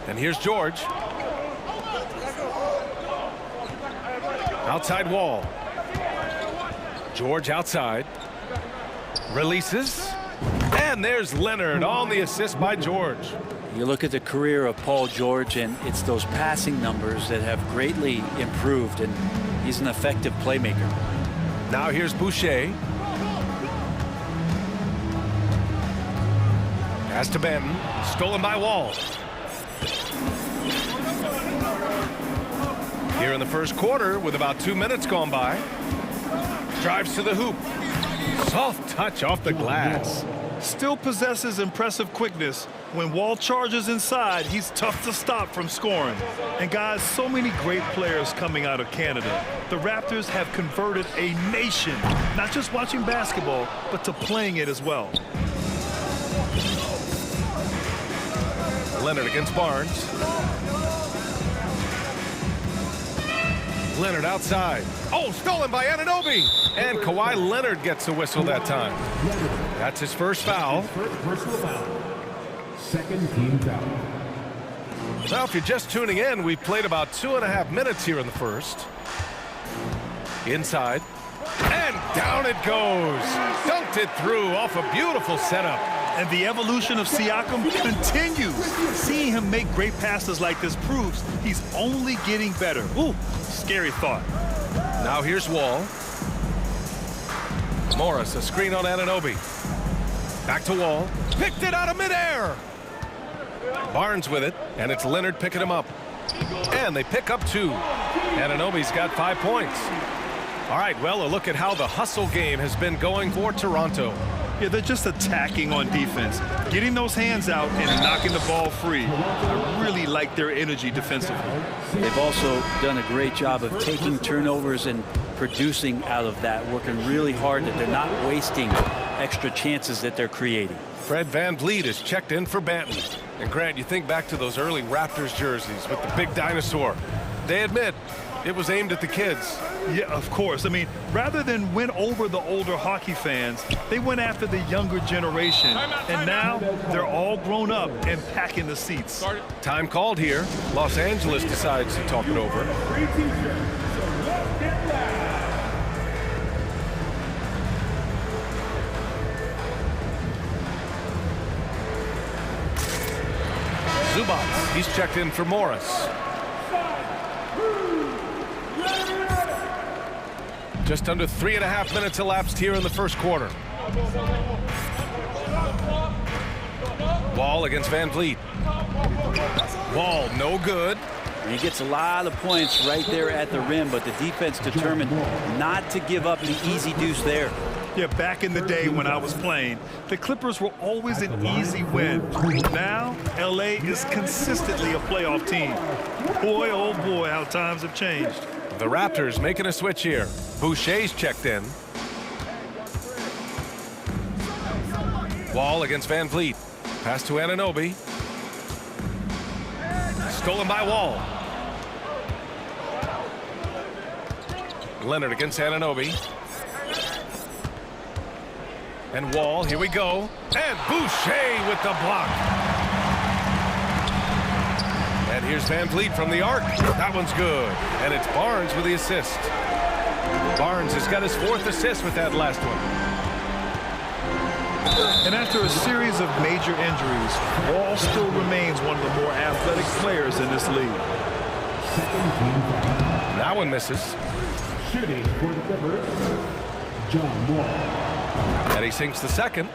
And here's George. Outside Wall. George outside. Releases. And there's Leonard on the assist by George. You look at the career of Paul George, and it's those passing numbers that have greatly improved, and he's an effective playmaker. Now here's Boucher. Pass to Benton. Stolen by Wall. Here in the first quarter with about 2 minutes gone by. Drives to the hoop. Soft touch off the glass. Still possesses impressive quickness. When Wall charges inside, he's tough to stop from scoring. And guys, so many great players coming out of Canada. The Raptors have converted a nation, not just watching basketball, but to playing it as well. Leonard against Barnes. Leonard outside. Oh, stolen by Anunoby. And Kawhi Leonard gets a whistle that time. That's his first foul. Second team foul. Now, if you're just tuning in, we've played about 2.5 minutes here in the first. Inside. And down it goes. Dunked it through off a beautiful setup. And the evolution of Siakam continues. Seeing him make great passes like this proves he's only getting better. Ooh, scary thought. Now here's Wall. Morris, a screen on Anunoby. Back to Wall. Picked it out of midair. Barnes with it, and it's Leonard picking him up. And they pick up 2. Anunoby's got 5 points. All right, well, a look at how the hustle game has been going for Toronto. Yeah, they're just attacking on defense, getting those hands out and knocking the ball free. I really like their energy defensively. They've also done a great job of taking turnovers and producing out of that, working really hard that they're not wasting extra chances that they're creating. Fred VanVleet is checked in for Banton. And Grant, you think back to those early Raptors jerseys with the big dinosaur. They admit it was aimed at the kids. Yeah, of course. I mean, rather than win over the older hockey fans, they went after the younger generation. And now they're all grown up and packing the seats. Time called here. Los Angeles decides to talk it over. Zubac, he's checked in for Morris. Just under 3.5 minutes elapsed here in the first quarter. Wall against VanVleet. Wall no good. And he gets a lot of points right there at the rim, but the defense determined not to give up the easy deuce there. Yeah, back in the day when I was playing, the Clippers were always an easy win. Now, LA is consistently a playoff team. Boy, oh boy, how times have changed. The Raptors making a switch here. Boucher's checked in. Wall against Van Vliet. Pass to Anunoby. Stolen by Wall. Leonard against Anunoby. And Wall, here we go. And Boucher with the block. And here's Van Vliet from the arc. That one's good. And it's Barnes with the assist. Barnes has got his 4th assist with that last one. And after a series of major injuries, Wall still remains one of the more athletic players in this league. That one misses. Shooting for the Clippers, John Wall. And he sinks the second.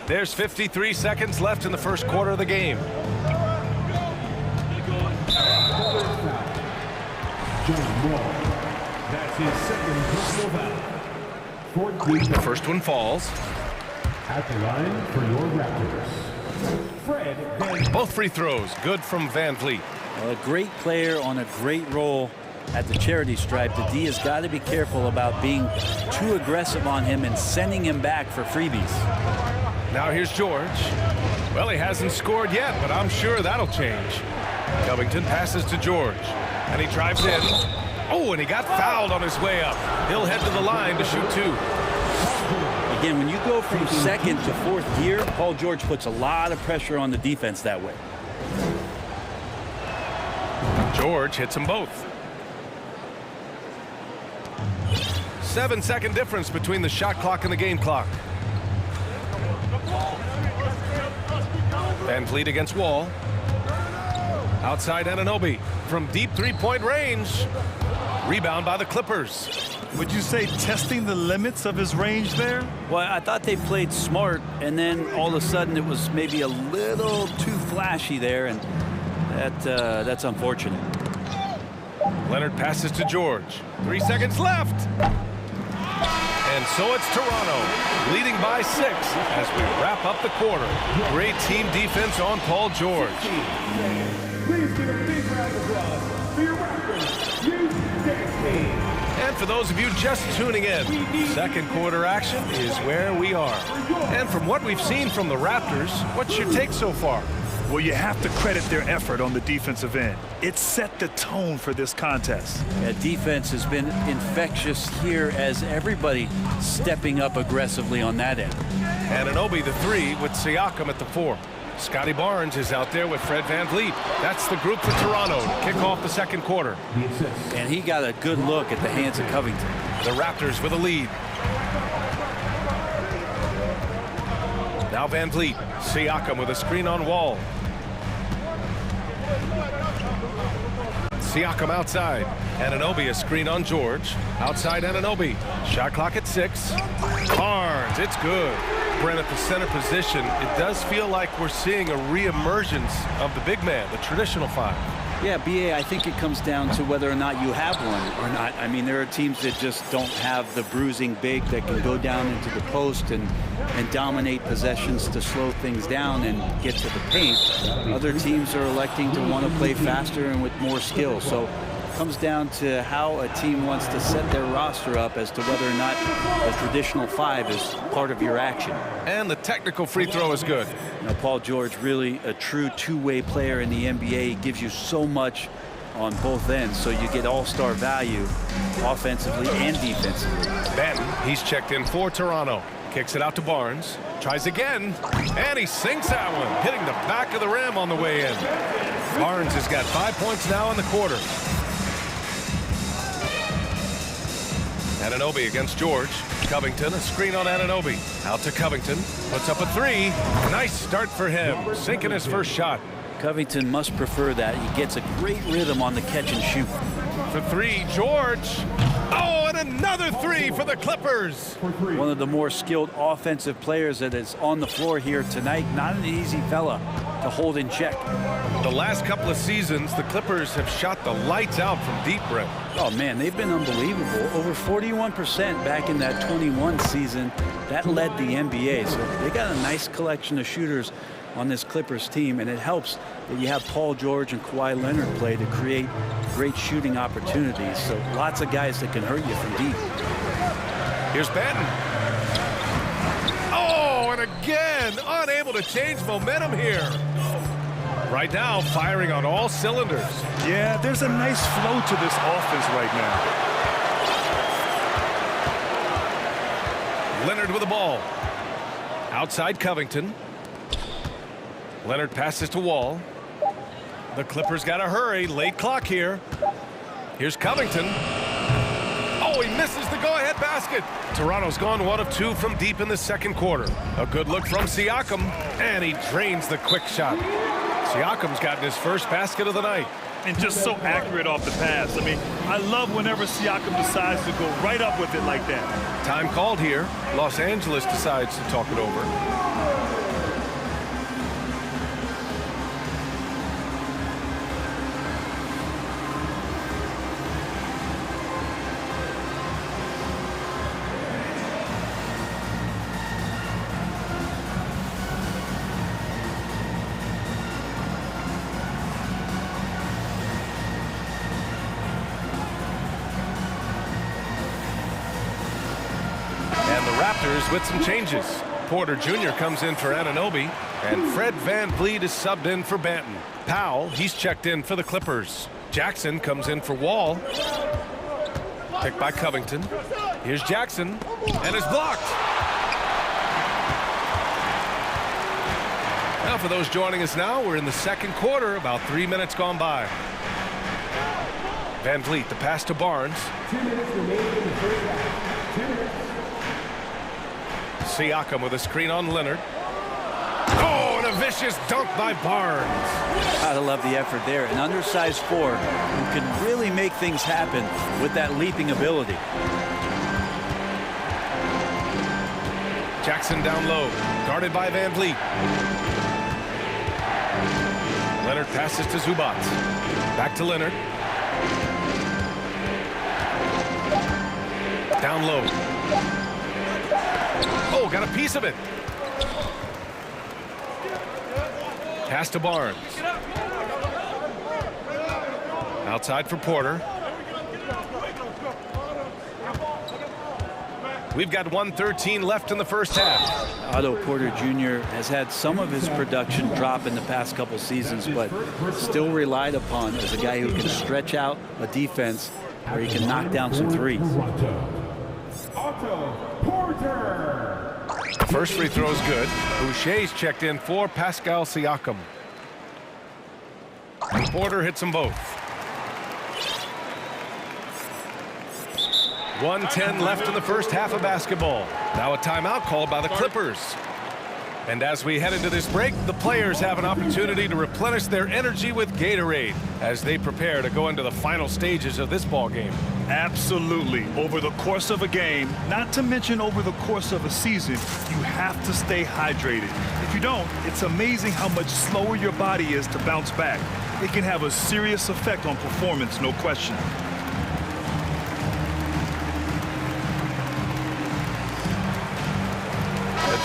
There's 53 seconds left in the first quarter of the game. John Wall. That's his second personal foul. The first one falls. At the line for your Raptors, Fred Van. Both free throws good from Van Vliet. Well, a great player on a great role at the charity stripe. The D has got to be careful about being too aggressive on him and sending him back for freebies. Now here's George. Well, he hasn't scored yet, but I'm sure that'll change. Covington passes to George, and he drives in. Oh, and he got fouled on his way up. He'll head to the line to shoot 2. Again, when you go from second to 4th gear, Paul George puts a lot of pressure on the defense that way. George hits them both. 7-second difference between the shot clock and the game clock. Van Vliet against Wall. Outside Anunoby from deep 3-point range. Rebound by the Clippers. Would you say testing the limits of his range there? Well, I thought they played smart, and then all of a sudden it was maybe a little too flashy there, and that's unfortunate. Leonard passes to George. 3 seconds left. And so it's Toronto, leading by 6 as we wrap up the quarter. Great team defense on Paul George. Please give a big round of applause for your Raptors, you And for those of you just tuning in, second quarter action is where we are. And from what we've seen from the Raptors, what's your take so far? Well, you have to credit their effort on the defensive end. It set the tone for this contest. Yeah, defense has been infectious here as everybody stepping up aggressively on that end. Anunoby the 3 with Siakam at the 4. Scotty Barnes is out there with Fred Van Vliet. That's the group for Toronto to kick off the second quarter. And he got a good look at the hands of Covington. The Raptors with a lead. Now Van Vliet. Siakam with a screen on Wall. Siakam outside. Anunoby a screen on George. Outside Anunoby. Shot clock at 6. Barnes, it's good. Brent at the center position. It does feel like we're seeing a re-emergence of the big man, the traditional 5. Yeah, BA, I think it comes down to whether or not you have one or not. I mean, there are teams that just don't have the bruising big that can go down into the post and dominate possessions to slow things down and get to the paint. Other teams are electing to want to play faster and with more skill. So it comes down to how a team wants to set their roster up as to whether or not the traditional 5 is part of your action. And the technical free throw is good. You know, Paul George, really a true two-way player in the NBA. He gives you so much on both ends, so you get all-star value offensively and defensively. Benton, he's checked in for Toronto. Kicks it out to Barnes. Tries again, and he sinks that one, hitting the back of the rim on the way in. Barnes has got 5 points now in the quarter. Anunoby against George. Covington, a screen on Anunoby. Out to Covington. Puts up a 3. Nice start for him. Sinking his first shot. Covington must prefer that. He gets a great rhythm on the catch and shoot. For 3, George. Oh, and another three for the Clippers. One of the more skilled offensive players that is on the floor here tonight. Not an easy fella to hold in check. The last couple of seasons, the Clippers have shot the lights out from deep, Brett. Oh, man, they've been unbelievable. Over 41% back in that 21 season. That led the NBA. So they got a nice collection of shooters on this Clippers team, and it helps that you have Paul George and Kawhi Leonard play to create great shooting opportunities. So lots of guys that can hurt you from deep. Here's Banton. Oh, and again, unable to change momentum here. Right now, firing on all cylinders. Yeah, there's a nice flow to this offense right now. Leonard with the ball. Outside Covington. Leonard passes to Wall. The Clippers got to hurry. Late clock here. Here's Covington. Oh, he misses the go-ahead basket. Toronto's gone 1 of 2 from deep in the second quarter. A good look from Siakam, and he drains the quick shot. Siakam's gotten his first basket of the night. And just so accurate off the pass. I mean, I love whenever Siakam decides to go right up with it like that. Time called here. Los Angeles decides to talk it over. With some changes. Porter Jr. comes in for Anunoby, and Fred VanVleet is subbed in for Banton. Powell, he's checked in for the Clippers. Jackson comes in for Wall. Picked by Covington. Here's Jackson, and it's blocked. Now for those joining us now, we're in the second quarter, about 3 minutes gone by. VanVleet, the pass to Barnes. 2 minutes remaining in the first half. 2 minutes. Siakam with a screen on Leonard. Oh, and a vicious dunk by Barnes. Gotta love the effort there. An undersized forward who can really make things happen with that leaping ability. Jackson down low, guarded by VanVleet. Leonard passes to Zubac. Back to Leonard. Down low. Oh, got a piece of it. Pass to Barnes. Outside for Porter. We've got 1:13 left in the first half. Otto Porter Jr. has had some of his production drop in the past couple seasons, but still relied upon as a guy who can stretch out a defense where he can knock down some threes. Otto Porter. First free throw is good. Boucher's checked in for Pascal Siakam. Porter hits them both. 1:10 left in the first half of basketball. Now a timeout called by the Clippers. And as we head into this break, the players have an opportunity to replenish their energy with Gatorade as they prepare to go into the final stages of this ball game. Absolutely. Over the course of a game, not to mention over the course of a season, you have to stay hydrated. If you don't, it's amazing how much slower your body is to bounce back. It can have a serious effect on performance, no question.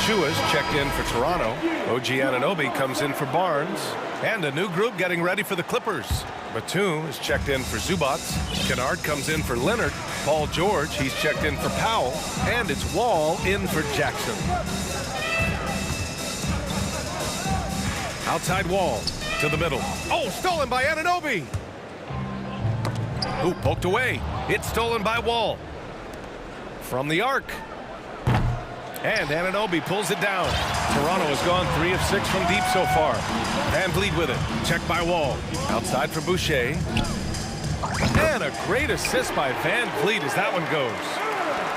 Achua's checked in for Toronto. OG Anunoby comes in for Barnes. And a new group getting ready for the Clippers. Batum is checked in for Zubac. Kennard comes in for Leonard. Paul George, he's checked in for Powell. And it's Wall in for Jackson. Outside Wall to the middle. Oh, stolen by Anunoby. Ooh, poked away. It's stolen by Wall. From the arc. And Anunoby pulls it down. Toronto has gone 3 of 6 from deep so far. VanVleet with it. Checked by Wall. Outside for Boucher. And a great assist by VanVleet as that one goes.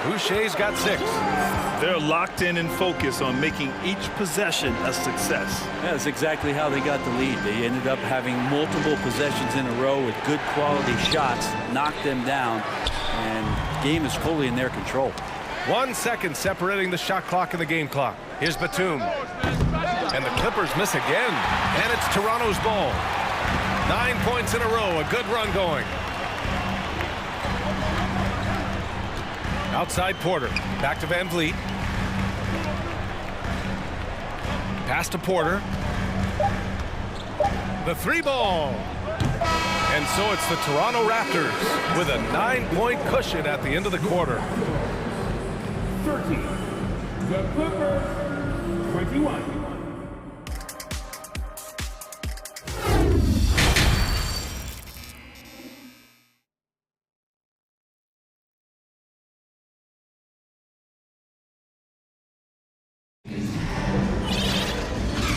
Boucher's got 6. They're locked in and focused on making each possession a success. That's exactly how they got the lead. They ended up having multiple possessions in a row with good quality shots, knocked them down, and game is fully in their control. 1 second separating the shot clock and the game clock. Here's Batum. And the Clippers miss again. And it's Toronto's ball. 9 points in a row. A good run going. Outside Porter. Back to Van Vliet. Pass to Porter. The 3-ball. And so it's the Toronto Raptors with a 9-point cushion at the end of the quarter. 30. The Clippers, 21.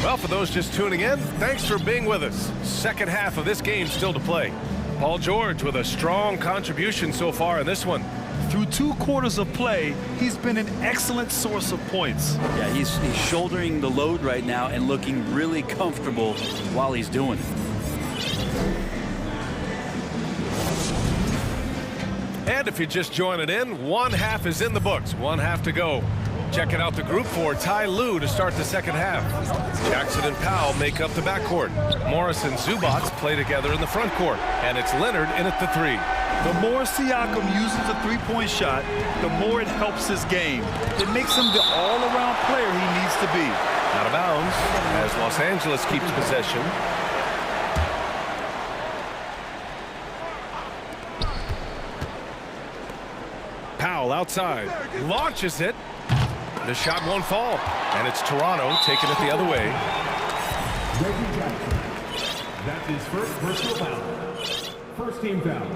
Well, for those just tuning in, thanks for being with us. Second half of this game still to play. Paul George with a strong contribution so far in this one. Through 2 quarters of play, he's been an excellent source of points. Yeah, he's shouldering the load right now and looking really comfortable while he's doing it. And if you're just joining in, one half is in the books. One half to go. Checking out the group for Ty Lue to start the second half. Jackson and Powell make up the backcourt. Morris and Zubac play together in the front court. And it's Leonard in at the 3. The more Siakam uses the three-point shot, the more it helps his game. It makes him the all-around player he needs to be. Out of bounds as Los Angeles keeps possession. Powell outside. Launches it. The shot won't fall. And it's Toronto taking it the other way. That's his first personal foul. First team foul.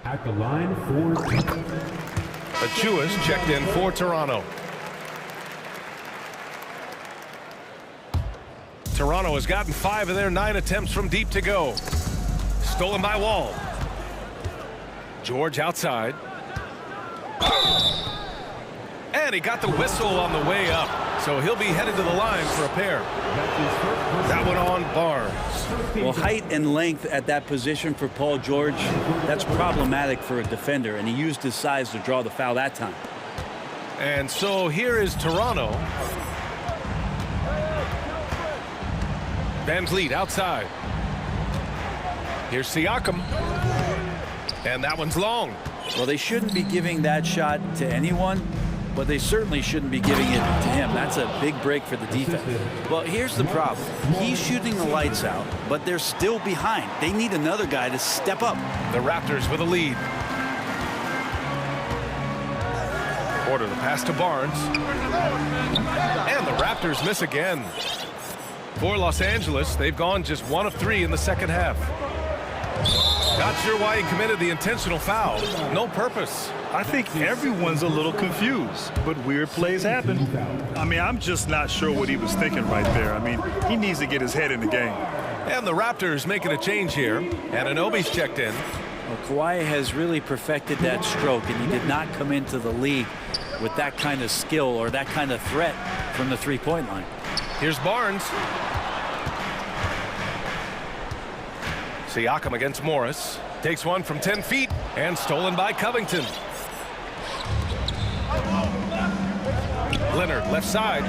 At the line for... Achua's checked in for Toronto. Toronto has gotten 5 of their 9 attempts from deep to go. Stolen by Wall. George outside. And he got the whistle on the way up. So he'll be headed to the line for a pair. That one on Barnes. Well, height and length at that position for Paul George, that's problematic for a defender, and he used his size to draw the foul that time. And so here is Toronto. Van Vliet outside. Here's Siakam. And that one's long. Well, they shouldn't be giving that shot to anyone, but they certainly shouldn't be giving it to him. That's a big break for the defense. Well, here's the problem. He's shooting the lights out, but they're still behind. They need another guy to step up. The Raptors with a lead. Porter the pass to Barnes. And the Raptors miss again. For Los Angeles, they've gone just 1 of 3 in the second half. Not sure why he committed the intentional foul. No purpose. I think everyone's a little confused, but weird plays happen. I mean, I'm just not sure what he was thinking right there. I mean, he needs to get his head in the game. And the Raptors making a change here. Anunoby's checked in. Well, Kawhi has really perfected that stroke, and he did not come into the league with that kind of skill or that kind of threat from the three-point line. Here's Barnes. Siakam against Morris. Takes one from 10 feet and stolen by Covington. Leonard left side.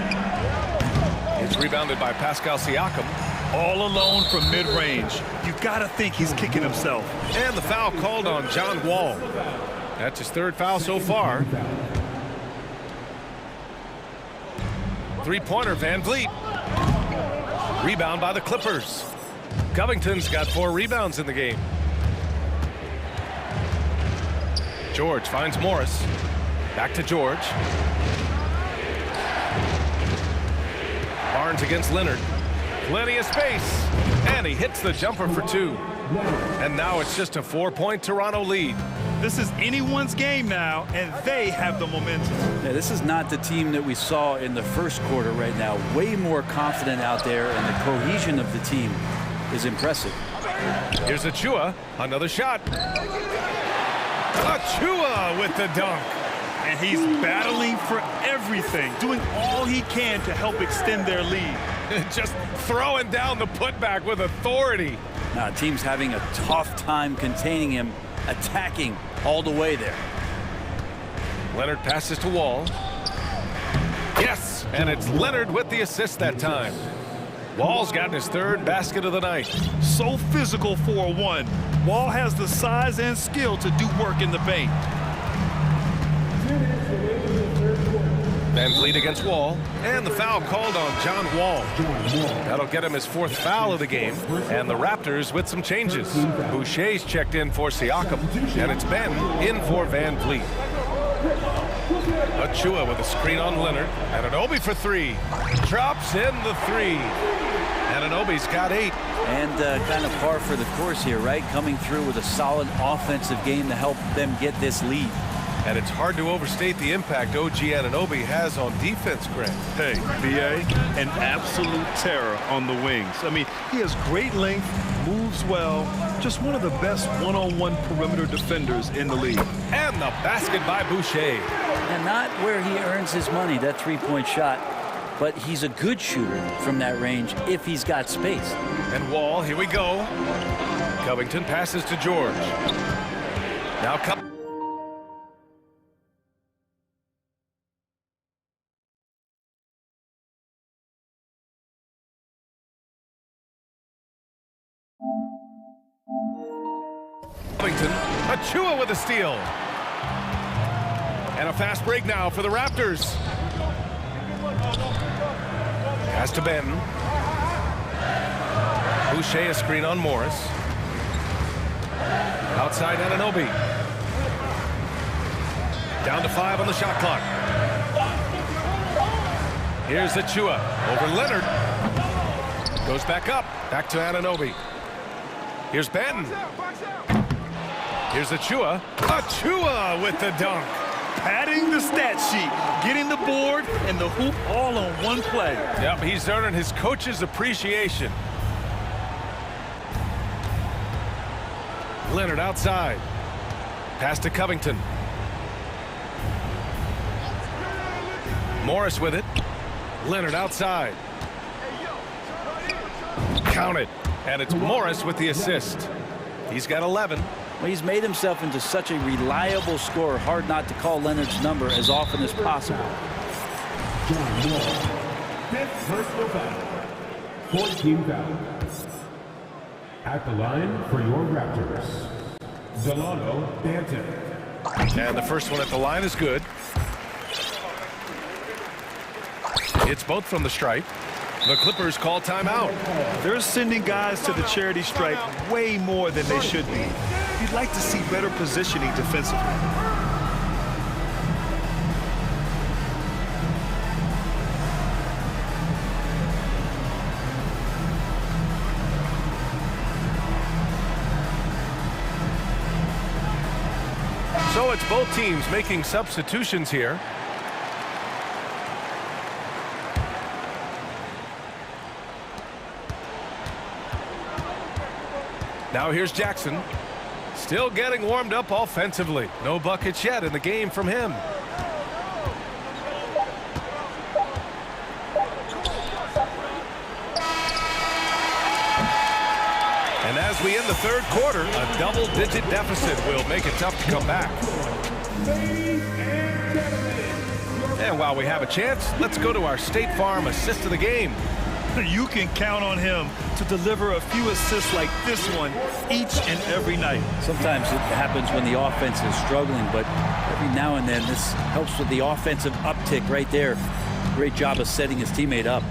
It's rebounded by Pascal Siakam. All alone from mid-range. You gotta think he's kicking himself. And the foul called on John Wall. That's his 3rd foul so far. Three-pointer Van Vliet. Rebound by the Clippers. Covington's got 4 rebounds in the game. George finds Morris. Back to George. Barnes against Leonard. Plenty of space. And he hits the jumper for 2. And now it's just a 4-point Toronto lead. This is anyone's game now, and they have the momentum. Yeah, this is not the team that we saw in the first quarter right now. Way more confident out there, and the cohesion of the team is impressive. Here's Achua. Another shot. Achua with the dunk. And he's battling for everything, doing all he can to help extend their lead. Just throwing down the putback with authority. Now, team's having a tough time containing him attacking all the way there. Leonard passes to Wall. Yes, and it's Leonard with the assist that time. Wall's gotten his third basket of the night. So physical for a one. Wall has the size and skill to do work in the paint. Van Vliet against Wall, and the foul called on John Wall. That'll get him his fourth foul of the game, and the Raptors with some changes. Boucher's checked in for Siakam, and it's Ben in for Van Vliet. Achua with a screen on Leonard, and Anunoby for three. Drops in the three. And Anunoby's got 8. And kind of par for the course here, right? Coming through with a solid offensive game to help them get this lead. And it's hard to overstate the impact OG Anunoby has on defense, Grant. Hey, B.A., an absolute terror on the wings. I mean, he has great length, moves well, just one of the best one-on-one perimeter defenders in the league. And the basket by Boucher. And not where he earns his money, that three-point shot, but he's a good shooter from that range if he's got space. And Wall, here we go. Covington passes to George. Now Covington, Achua with a steal. And a fast break now for the Raptors. Pass to Ben. Boucher a screen on Morris. Outside Anunoby. Down to 5 on the shot clock. Here's Achua over Leonard. Goes back up. Back to Anunoby. Here's Ben. Here's Achua. Achua with the dunk. Padding the stat sheet, getting the board and the hoop all on one play. Yep, he's earning his coach's appreciation. Leonard outside. Pass to Covington. Morris with it. Leonard outside. Count it. And it's Morris with the assist. He's got 11. Well, he's made himself into such a reliable scorer. Hard not to call Leonard's number as often as possible. John Wall, 5th personal foul. 14 fouls. At the line for your Raptors, Delano Banton. And the first one at the line is good. It's both from the stripe. The Clippers call timeout. They're sending guys to the charity stripe way more than they should be. You'd like to see better positioning defensively. So it's both teams making substitutions here. Now here's Jackson. Still getting warmed up offensively. No buckets yet in the game from him. And as we end the third quarter, a double-digit deficit will make it tough to come back. And while we have a chance, let's go to our State Farm assist of the game. You can count on him to deliver a few assists like this one each and every night. Sometimes it happens when the offense is struggling, but every now and then this helps with the offensive uptick right there. Great job of setting his teammate up.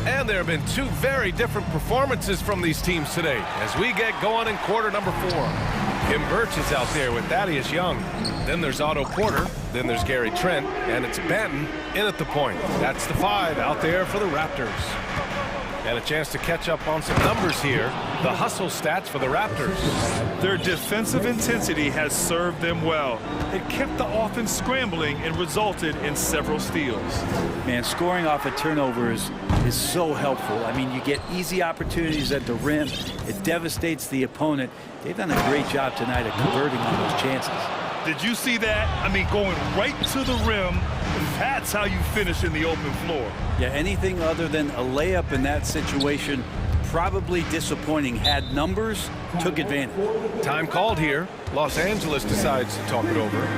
And there have been two very different performances from these teams today as we get going in quarter number 4. Kim Birch is out there with Thaddeus Young. Then there's Otto Porter. Then there's Gary Trent. And it's Benton in at the point. That's the 5 out there for the Raptors. And a chance to catch up on some numbers here. The hustle stats for the Raptors. Their defensive intensity has served them well. It kept the offense scrambling and resulted in several steals. Man, scoring off of turnovers is so helpful. I mean, you get easy opportunities at the rim. It devastates the opponent. They've done a great job tonight of converting on those chances. Did you see that? I mean, going right to the rim. That's how you finish in the open floor. Yeah, anything other than a layup in that situation probably disappointing. Had numbers, took advantage. Time called here. Los Angeles decides to talk it over.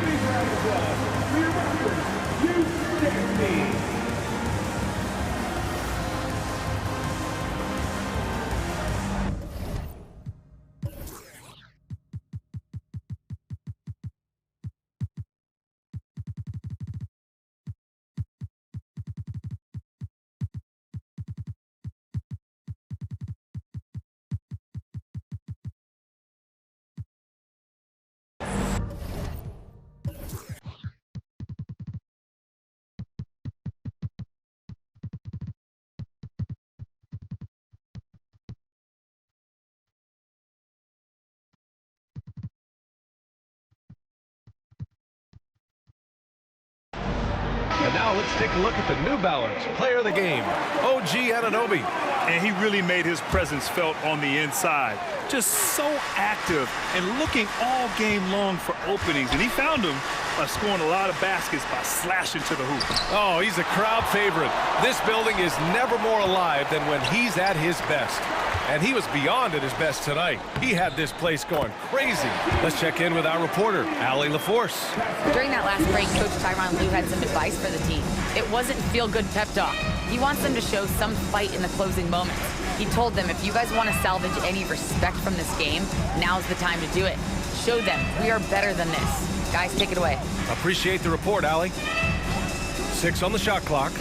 And now let's take a look at the New Balance player of the game, OG Anunoby. And he really made his presence felt on the inside. Just so active and looking all game long for openings. And he found them by scoring a lot of baskets by slashing to the hoop. Oh, he's a crowd favorite. This building is never more alive than when he's at his best. And he was beyond at his best tonight. He had this place going crazy. Let's check in with our reporter, Allie LaForce. During that last break, Coach Tyronn Lue had some advice for the team. It wasn't feel-good pep talk. He wants them to show some fight in the closing moments. He told them, if you guys want to salvage any respect from this game, now's the time to do it. Show them we are better than this. Guys, take it away. Appreciate the report, Allie. 6 on the shot clock.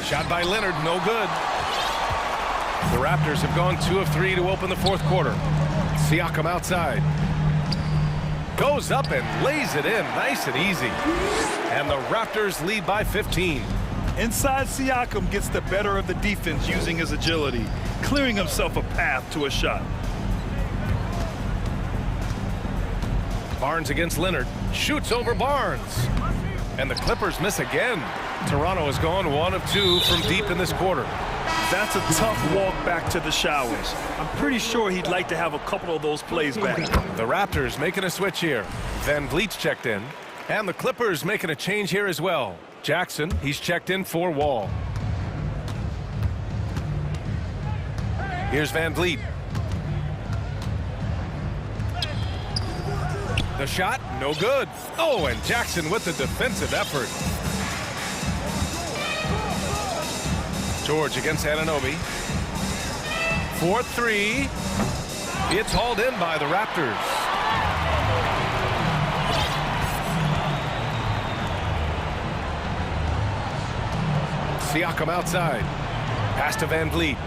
Shot by Leonard, no good. The Raptors have gone 2 of 3 to open the fourth quarter. Siakam outside. Goes up and lays it in, nice and easy. And the Raptors lead by 15. Inside, Siakam gets the better of the defense using his agility, clearing himself a path to a shot. Barnes against Leonard. Shoots over Barnes. And the Clippers miss again. Toronto has gone 1 of 2 from deep in this quarter. That's a tough walk back to the showers. I'm pretty sure he'd like to have a couple of those plays back. The Raptors making a switch here. Van Vliet's checked in. And the Clippers making a change here as well. Jackson, he's checked in for Wall. Here's Van Vliet. The shot, no good. Oh, and Jackson with the defensive effort. George against Anunoby. 4-3. It's hauled in by the Raptors. Siakam outside. Pass to Van Vliet.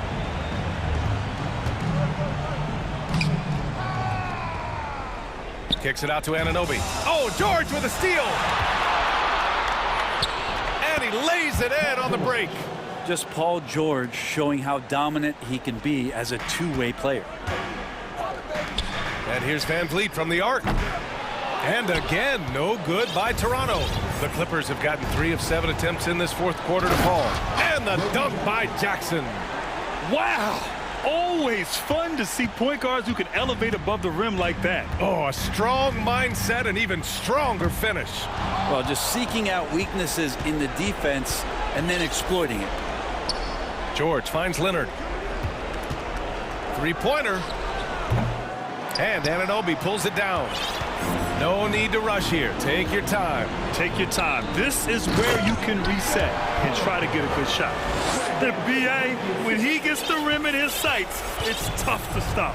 Kicks it out to Anunoby. Oh, George with a steal. And he lays it in on the break. Just Paul George showing how dominant he can be as a two-way player. And here's Van Vliet from the arc. And again, no good by Toronto. The Clippers have gotten 3 of 7 attempts in this fourth quarter to fall. And the dunk by Jackson. Wow! Always fun to see point guards who can elevate above the rim like that. Oh, a strong mindset and even stronger finish. Well, just seeking out weaknesses in the defense and then exploiting it. George finds Leonard. Three-pointer. And Anunoby pulls it down. No need to rush here. Take your time. Take your time. This is where you can reset and try to get a good shot. The BA, when he gets the rim in his sights, it's tough to stop.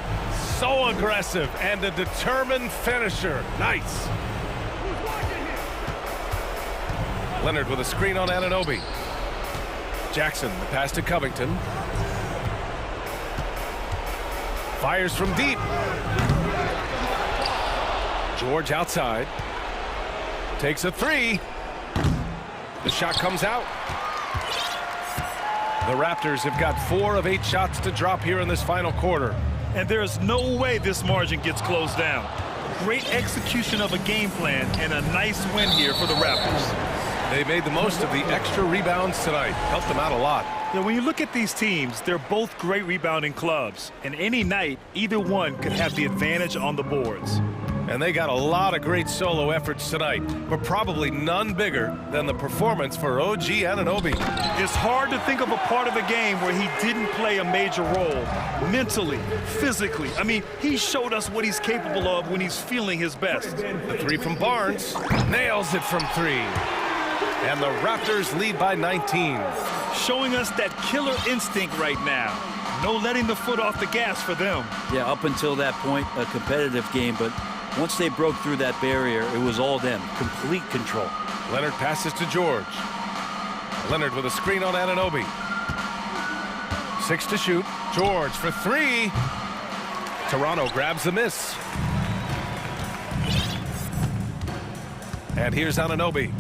So aggressive and a determined finisher. Nice. Leonard with a screen on Anunoby. Jackson, the pass to Covington. Fires from deep. George outside. Takes a 3. The shot comes out. The Raptors have got 4 of 8 shots to drop here in this final quarter. And there's no way this margin gets closed down. Great execution of a game plan and a nice win here for the Raptors. They made the most of the extra rebounds tonight. Helped them out a lot. Yeah, when you look at these teams, they're both great rebounding clubs. And any night, either one could have the advantage on the boards. And they got a lot of great solo efforts tonight, but probably none bigger than the performance for OG Anunoby. It's hard to think of a part of the game where he didn't play a major role, mentally, physically. I mean, he showed us what he's capable of when he's feeling his best. The three from Barnes, nails it from three. And the Raptors lead by 19. Showing us that killer instinct right now. No letting the foot off the gas for them. Yeah, up until that point, a competitive game, but once they broke through that barrier, it was all them. Complete control. Leonard passes to George. Leonard with a screen on Anunoby. 6 to shoot. George for three. Toronto grabs the miss. And here's Anunoby.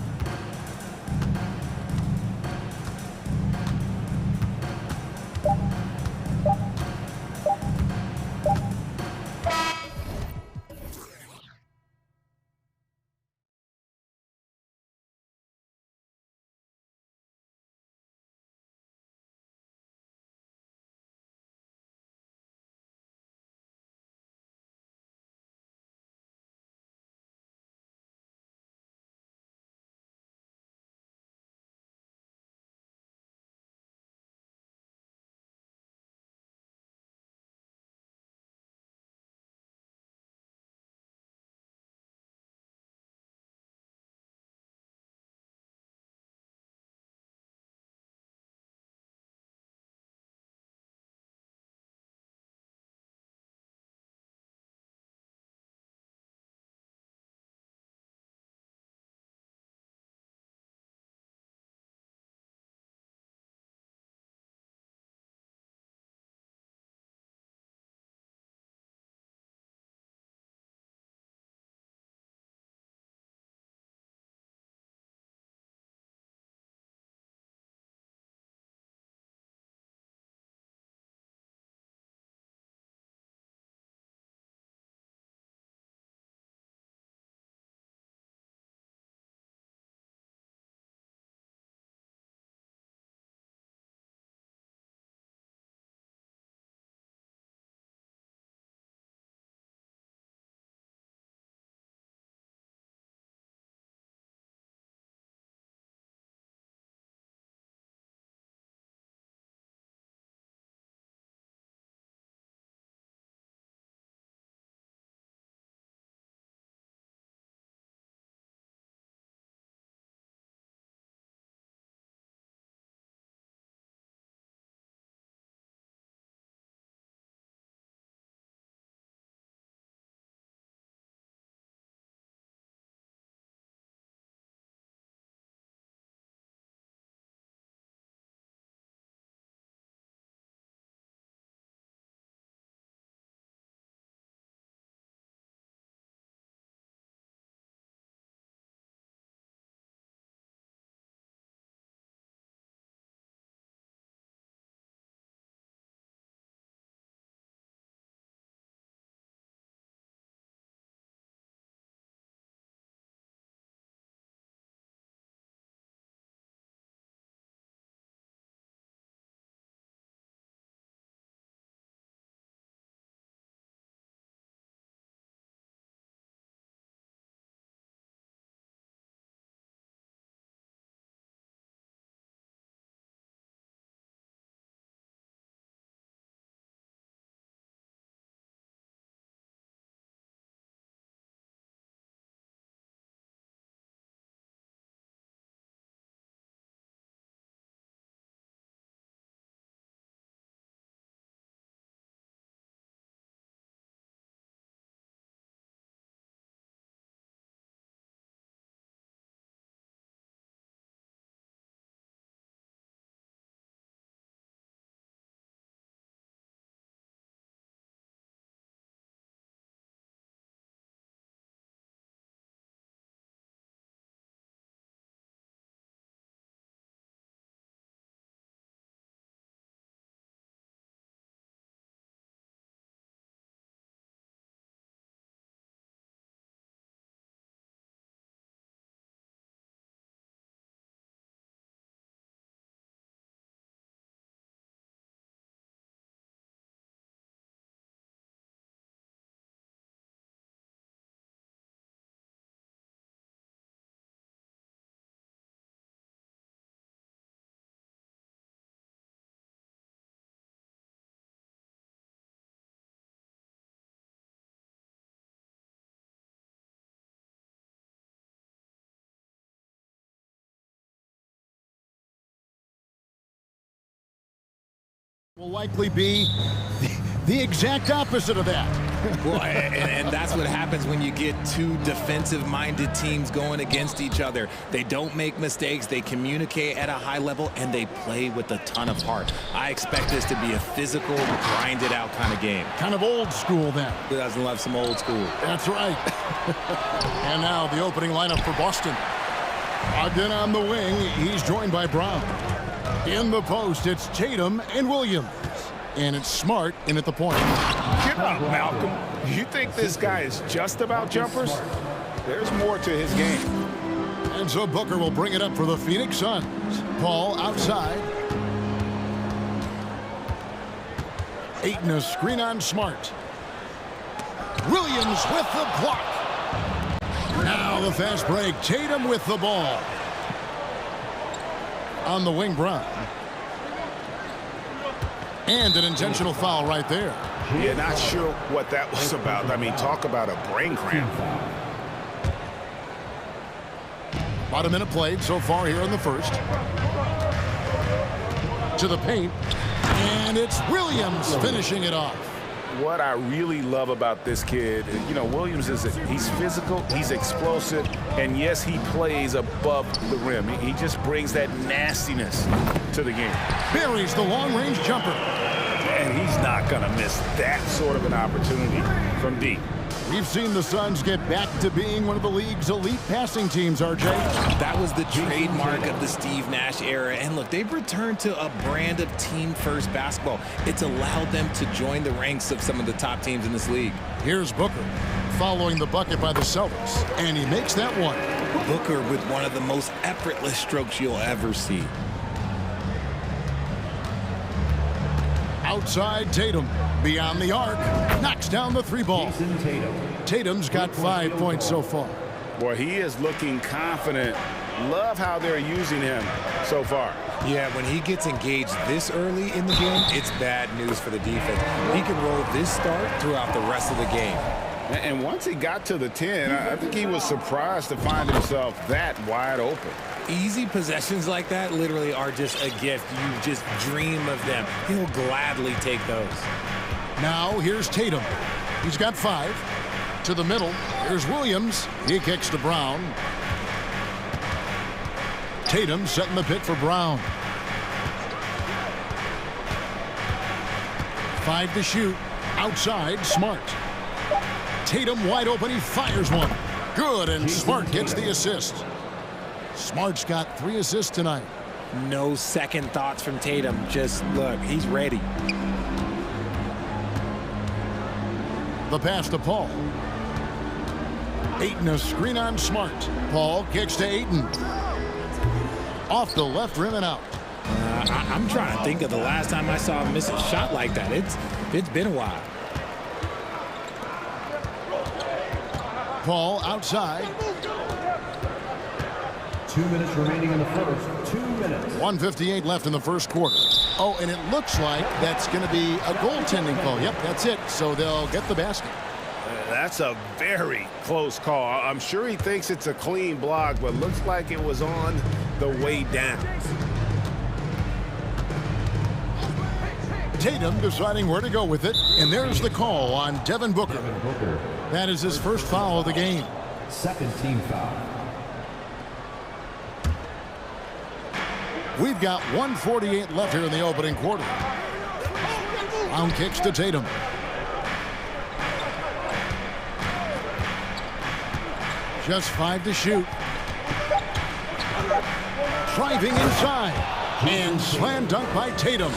Will likely be the exact opposite of that. Well, and that's what happens when you get two defensive-minded teams going against each other. They don't make mistakes, they communicate at a high level, and they play with a ton of heart. I expect this to be a physical, grinded-out kind of game. Kind of old school, then. Who doesn't love some old school? That's right. And now the opening lineup for Boston. Again on the wing, he's joined by Brown. In the post, it's Tatum and Williams. And it's Smart in at the point. Get up, Malcolm. You think this guy is just about jumpers? There's more to his game. And so Booker will bring it up for the Phoenix Suns. Paul outside. Ayton a screen on Smart. Williams with the block. Now the fast break. Tatum with the ball. On the wing, Brown. And an intentional foul right there. Yeah, not sure what that was about. I mean, talk about a brain cramp. About a minute played so far here in the first. To the paint. And it's Williams finishing it off. What I really love about this kid, you know, Williams he's physical, he's explosive, and yes, he plays above the rim. He just brings that nastiness to the game. Buries the long-range jumper. And he's not going to miss that sort of an opportunity from deep. We've seen the Suns get back to being one of the league's elite passing teams, RJ. That was the trademark of the Steve Nash era. And look, they've returned to a brand of team-first basketball. It's allowed them to join the ranks of some of the top teams in this league. Here's Booker following the bucket by the Celtics, and he makes that one. Booker with one of the most effortless strokes you'll ever see. Outside Tatum, beyond the arc, knocks down the three ball. Tatum's got 5 points so far. Boy, he is looking confident. Love how they're using him so far. Yeah, when he gets engaged this early in the game, it's bad news for the defense. He can roll this start throughout the rest of the game. And once he got to the 10, I think he was surprised to find himself that wide open. Easy possessions like that literally are just a gift. You just dream of them. He'll gladly take those. Now here's Tatum. He's got 5. To the middle. Here's Williams. He kicks to Brown. Tatum setting the pick for Brown. 5 to shoot. Outside, Smart. Tatum wide open. He fires one. Good, and Smart gets the assist. Smart's got 3 assists tonight. No second thoughts from Tatum. Just look, he's ready. The pass to Paul. Ayton a screen on Smart. Paul kicks to Ayton. Off the left rim and out. I'm trying to think of the last time I saw him miss a shot like that. It's been a while. Paul outside. 2 minutes remaining in the first. 2 minutes. 1:58 left in the first quarter. Oh, and it looks like that's going to be a goaltending call. Yep, that's it. So they'll get the basket. That's a very close call. I'm sure he thinks it's a clean block, but looks like it was on the way down. Tatum deciding where to go with it, and there's the call on Devin Booker. That is his first foul of the game. Second team foul. We've got 1:48 left here in the opening quarter. Brown kicks to Tatum. Just 5 to shoot. Driving inside. And slam dunk by Tatum.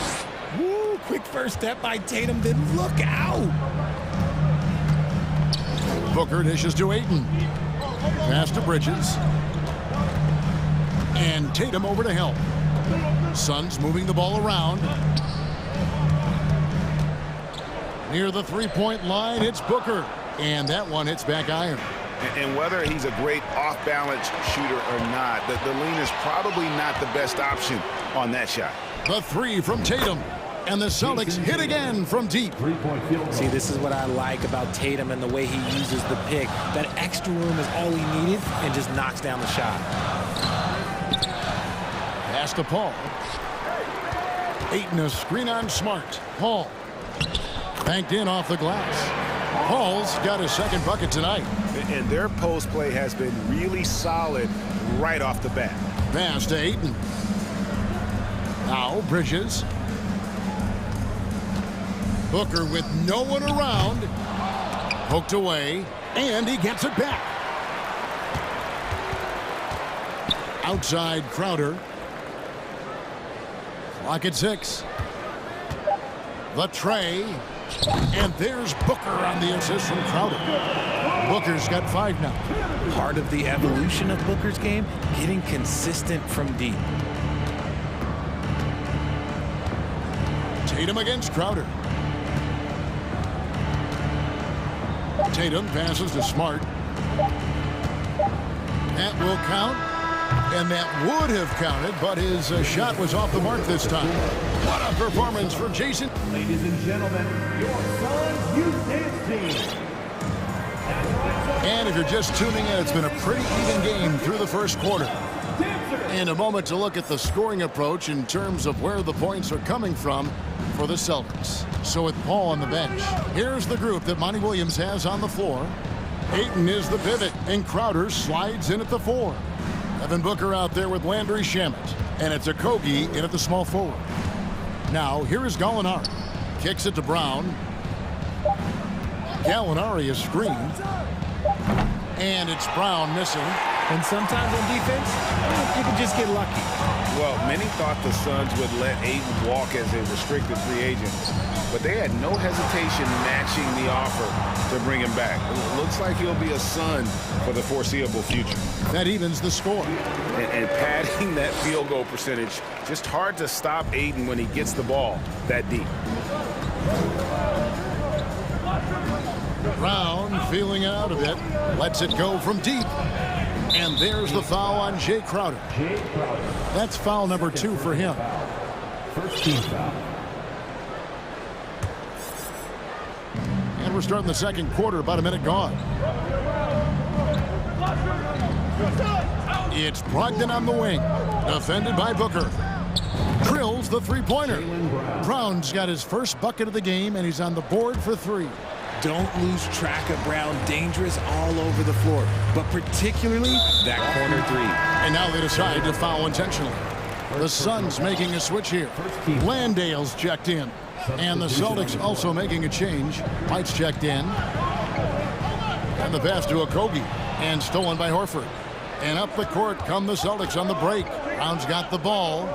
Woo, quick first step by Tatum, then look out. Booker dishes to Ayton. Pass to Bridges. And Tatum over to help. Suns moving the ball around. Near the three-point line, it's Booker. And that one hits back iron. And whether he's a great off-balance shooter or not, the lean is probably not the best option on that shot. The 3 from Tatum. And the Celtics hit again from deep. See, this is what I like about Tatum and the way he uses the pick. That extra room is all he needed and just knocks down the shot. Pass to Paul. Ayton a screen on Smart. Paul. Banked in off the glass. Paul's got his second bucket tonight. And their post play has been really solid right off the bat. Pass to Ayton. Now Bridges. Booker with no one around. Poked away, and he gets it back. Outside Crowder. Clock at 6. The tray. And there's Booker on the assist from Crowder. Booker's got 5 now. Part of the evolution of Booker's game, getting consistent from deep. Tatum against Crowder. Tatum passes to Smart. That will count. And that would have counted, but his shot was off the mark this time. What a performance from Jason. Ladies and gentlemen, your Suns Youth Dance Team. And if you're just tuning in, it's been a pretty even game through the first quarter. In a moment to look at the scoring approach in terms of where the points are coming from for the Celtics. So with Paul on the bench, here's the group that Monty Williams has on the floor. Ayton is the pivot, and Crowder slides in at the 4. Devin Booker out there with Landry Shamet, and it's Okogie in at the small forward. Now, here is Gallinari. Kicks it to Brown. Gallinari is screened. And it's Brown missing. And sometimes on defense, you can just get lucky. Well, many thought the Suns would let Ayton walk as a restricted free agent, but they had no hesitation matching the offer to bring him back. It looks like he'll be a Sun for the foreseeable future. That evens the score. And padding that field goal percentage, just hard to stop Ayton when he gets the ball that deep. Brown feeling out of it. Lets it go from deep. And there's the foul on Jay Crowder. That's foul number 2 for him. First team foul. And we're starting the second quarter, about a minute gone. It's Brogdon on the wing. Defended by Booker. Drills the three-pointer. Brown's got his first bucket of the game, and he's on the board for 3. Don't lose track of Brown. Dangerous all over the floor, but particularly that corner 3. And now they decide to foul intentionally. The Suns making a switch here. Landale's checked in. And the Celtics also making a change. White's checked in. And the pass to Okogie. And stolen by Horford. And up the court come the Celtics on the break. Brown's got the ball.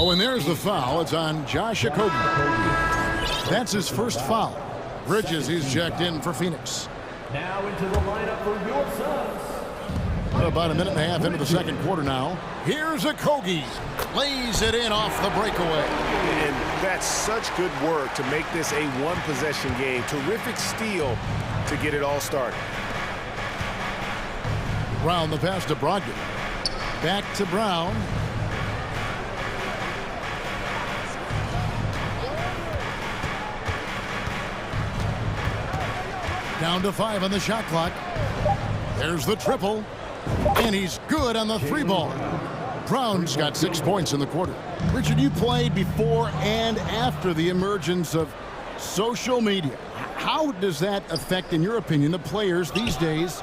Oh, and there's the foul. It's on Josh Okogie. That's his first foul. Bridges, he's checked in for Phoenix. Now into the lineup for your Suns. About a minute and a half into the second quarter now. Here's Okogie. Lays it in off the breakaway. And that's such good work to make this a one-possession game. Terrific steal to get it all started. Brown the pass to Brogdon. Back to Brown. Down to 5 on the shot clock. There's the triple. And he's good on the 3-ball. Brown's got 6 points in the quarter. Richard, you played before and after the emergence of social media. How does that affect, in your opinion, the players these days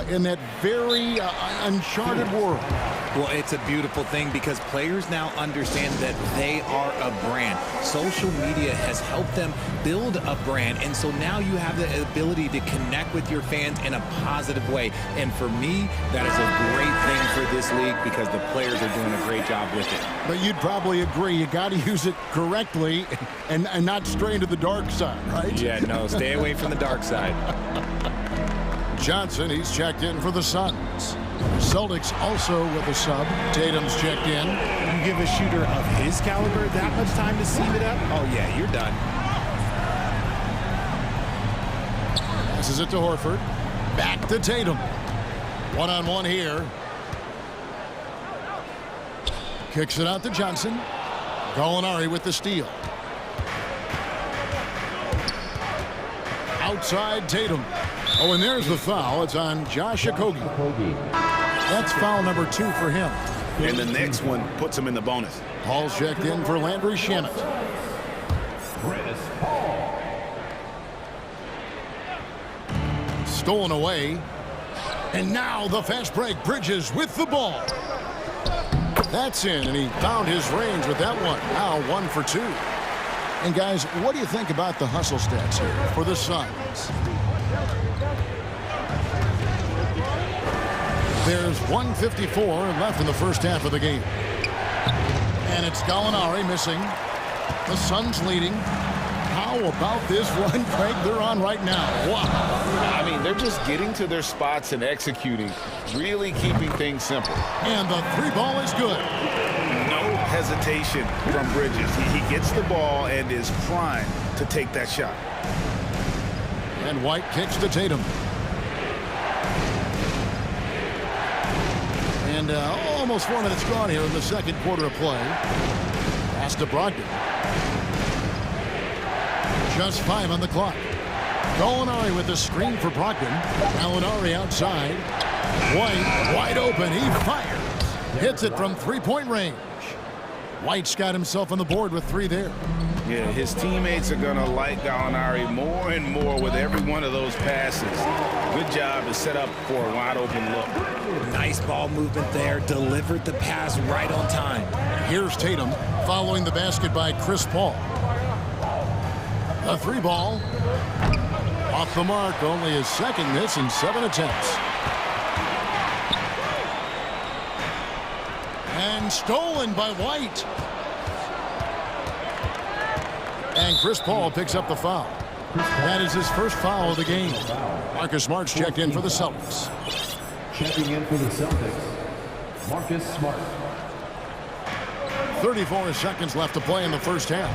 in that very uncharted world? Well, it's a beautiful thing because players now understand that they are a brand. Social media has helped them build a brand, and so now you have the ability to connect with your fans in a positive way. And for me, that is a great thing for this league because the players are doing a great job with it. But you'd probably agree you got to use it correctly and not stray into the dark side, right? Yeah, no, stay away from the dark side. Johnson, he's checked in for the Suns. Celtics also with a sub. Tatum's checked in. You give a shooter of his caliber that much time to seam it up? Oh, yeah, you're done. Passes it to Horford. Back to Tatum. One-on-one here. Kicks it out to Johnson. Gallinari with the steal. Outside Tatum. Oh, and there's the foul. It's on Josh Okogie. That's foul number 2 for him. And the next one puts him in the bonus. Paul's checked in for Landry Shamet. Stolen away. And now the fast break. Bridges with the ball. That's in, and he found his range with that one. Now 1 for 2. And guys, what do you think about the hustle stats here for the Suns? There's 1:54 left in the first half of the game. And it's Gallinari missing. The Suns leading. How about this run, Craig, they're on right now? Wow. I mean, they're just getting to their spots and executing, really keeping things simple. And the 3 ball is good. No hesitation from Bridges. He gets the ball and is primed to take that shot. And White kicks to Tatum. And almost 4 minutes gone here in the second quarter of play. Pass to Brogdon. Just 5 on the clock. Gallinari with the screen for Brogdon. Gallinari outside. White wide open. He fires. Hits it from 3-point range. White's got himself on the board with 3 there. Yeah, his teammates are going to like Gallinari more and more with every one of those passes. Good job to set up for a wide open look. Nice ball movement there. Delivered the pass right on time. Here's Tatum following the basket by Chris Paul. A 3 ball. Off the mark, only his second miss in 7 attempts. And stolen by White. And Chris Paul picks up the foul. That is his first foul of the game. Marcus Smart's checked in for the Celtics. Checking in for the Celtics, Marcus Smart. 34 seconds left to play in the first half.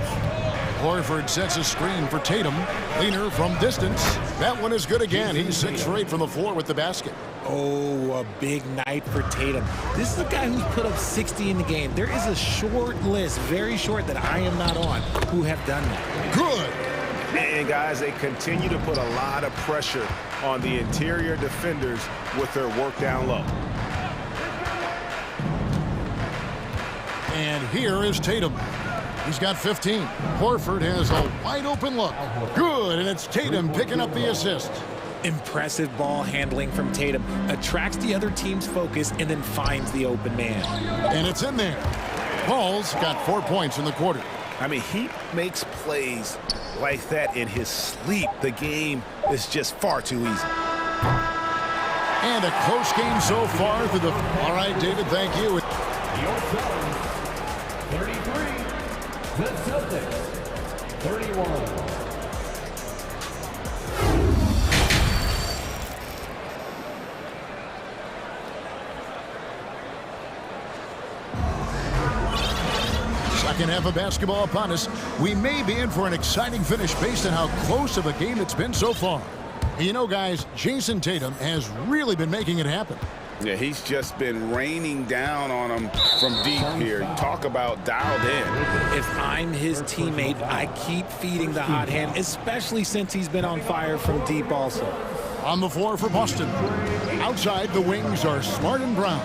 Horford sets a screen for Tatum. Leaner from distance. That one is good again. He's 6 for 8 from the floor with the basket. Oh, a big night for Tatum. This is a guy who's put up 60 in the game. There is a short list, very short, that I am not on, who have done that. Good. And guys, they continue to put a lot of pressure on the interior defenders with their work down low. And here is Tatum. He's got 15. Horford has a wide open look. Good, and it's Tatum picking up the assist. Impressive ball handling from Tatum. Attracts the other team's focus and then finds the open man. And it's in there. Paul's got 4 points in the quarter. I mean, he makes plays like that in his sleep. The game is just far too easy. And a close game so far through the... All right, David, thank you. Your Suns, 33. The Celtics, 31. Second half of basketball upon us. We may be in for an exciting finish based on how close of a game it's been so far. You know, guys, Jason Tatum has really been making it happen. Yeah, he's just been raining down on him from deep here. Talk about dialed in. If I'm his teammate, I keep feeding the hot hand, especially since he's been on fire from deep also. On the floor for Boston. Outside, the wings are Smart and Brown.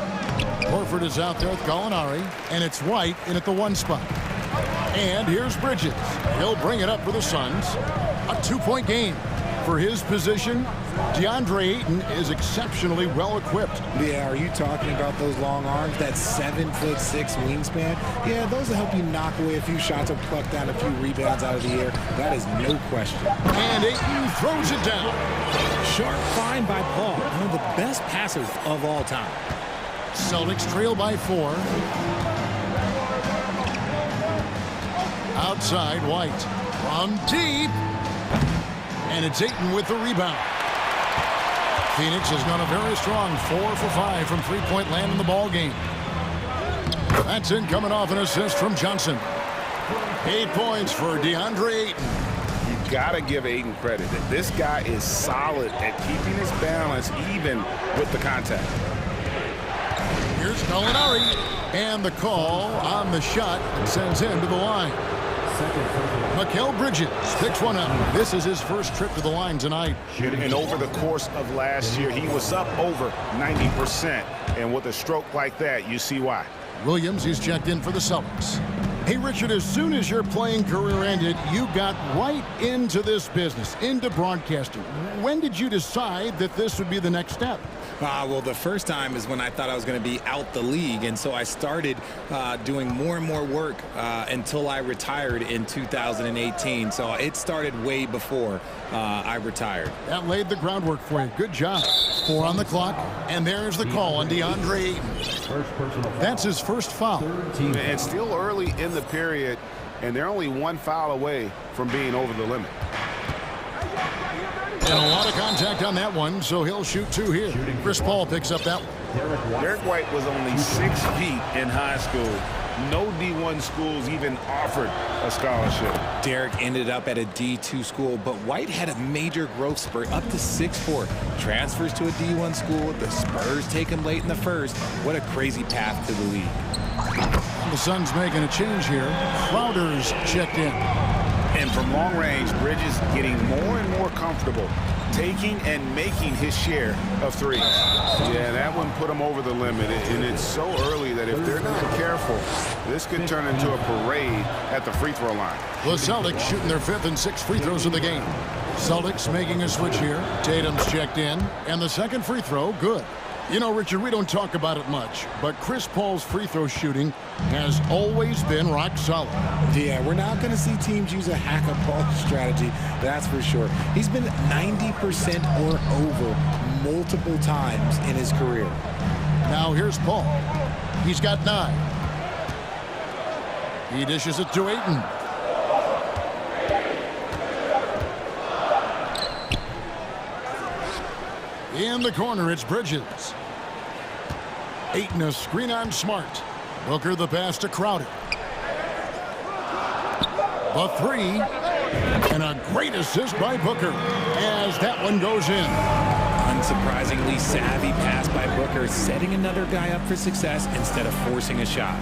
Horford is out there with Gallinari, and it's White in at the 1 spot. And here's Bridges. He'll bring it up for the Suns. A 2-point game. For his position, DeAndre Ayton is exceptionally well equipped. Yeah, are you talking about those long arms, that 7'6" wingspan? Yeah, those will help you knock away a few shots or pluck down a few rebounds out of the air. That is no question. And Ayton throws it down. Sharp find by Paul, one of the best passers of all time. Celtics trail by 4. Outside, White. From deep. And it's Ayton with the rebound. Phoenix has gone a very strong 4 for 5 from 3-point land in the ball game. That's in, coming off an assist from Johnson. 8 points for DeAndre Ayton. You gotta give Ayton credit. This guy is solid at keeping his balance even with the contact. Here's Gallinari. And the call on the shot sends him to the line. Mikal Bridges picks one up. This is his first trip to the line tonight. And over the course of last year, he was up over 90%. And with a stroke like that, you see why. Williams, he's checked in for the Celtics. Hey, Richard, as soon as your playing career ended, you got right into this business, into broadcasting. When did you decide that this would be the next step? Well, the first time is when I thought I was going to be out the league, and so I started doing more and more work until I retired in 2018. So it started way before I retired. That laid the groundwork for you. Good job. 4 on the clock, and there's the call on DeAndre Ayton. That's his first foul. And still early in the period, and they're only 1 foul away from being over the limit. And a lot of contact on that one, so he'll shoot 2 here. Chris Paul picks up that one. Derek White was only 6 feet in high school. No D1 schools even offered a scholarship. Derek ended up at a D2 school, but White had a major growth spurt up to 6'4". Transfers to a D1 school. The Spurs take him late in the first. What a crazy path to the league. The Suns making a change here. Crowder's checked in. And from long range, Bridges getting more and more comfortable taking and making his share of threes. Yeah, that one put him over the limit, and it's so early that if they're not careful, this could turn into a parade at the free throw line. The Celtics shooting their 5th and 6th free throws of the game. Celtics making a switch here. Tatum's checked in, and the second free throw, good. You know, Richard, we don't talk about it much, but Chris Paul's free throw shooting has always been rock solid. Yeah, we're not going to see teams use a hack-a-ball strategy, that's for sure. He's been 90% or over multiple times in his career. Now here's Paul. He's got 9. He dishes it to Ayton. In the corner, it's Bridges. Ayton, a screen on Smart. Booker the pass to Crowder. The 3. And a great assist by Booker as that one goes in. Unsurprisingly savvy pass by Booker, setting another guy up for success instead of forcing a shot.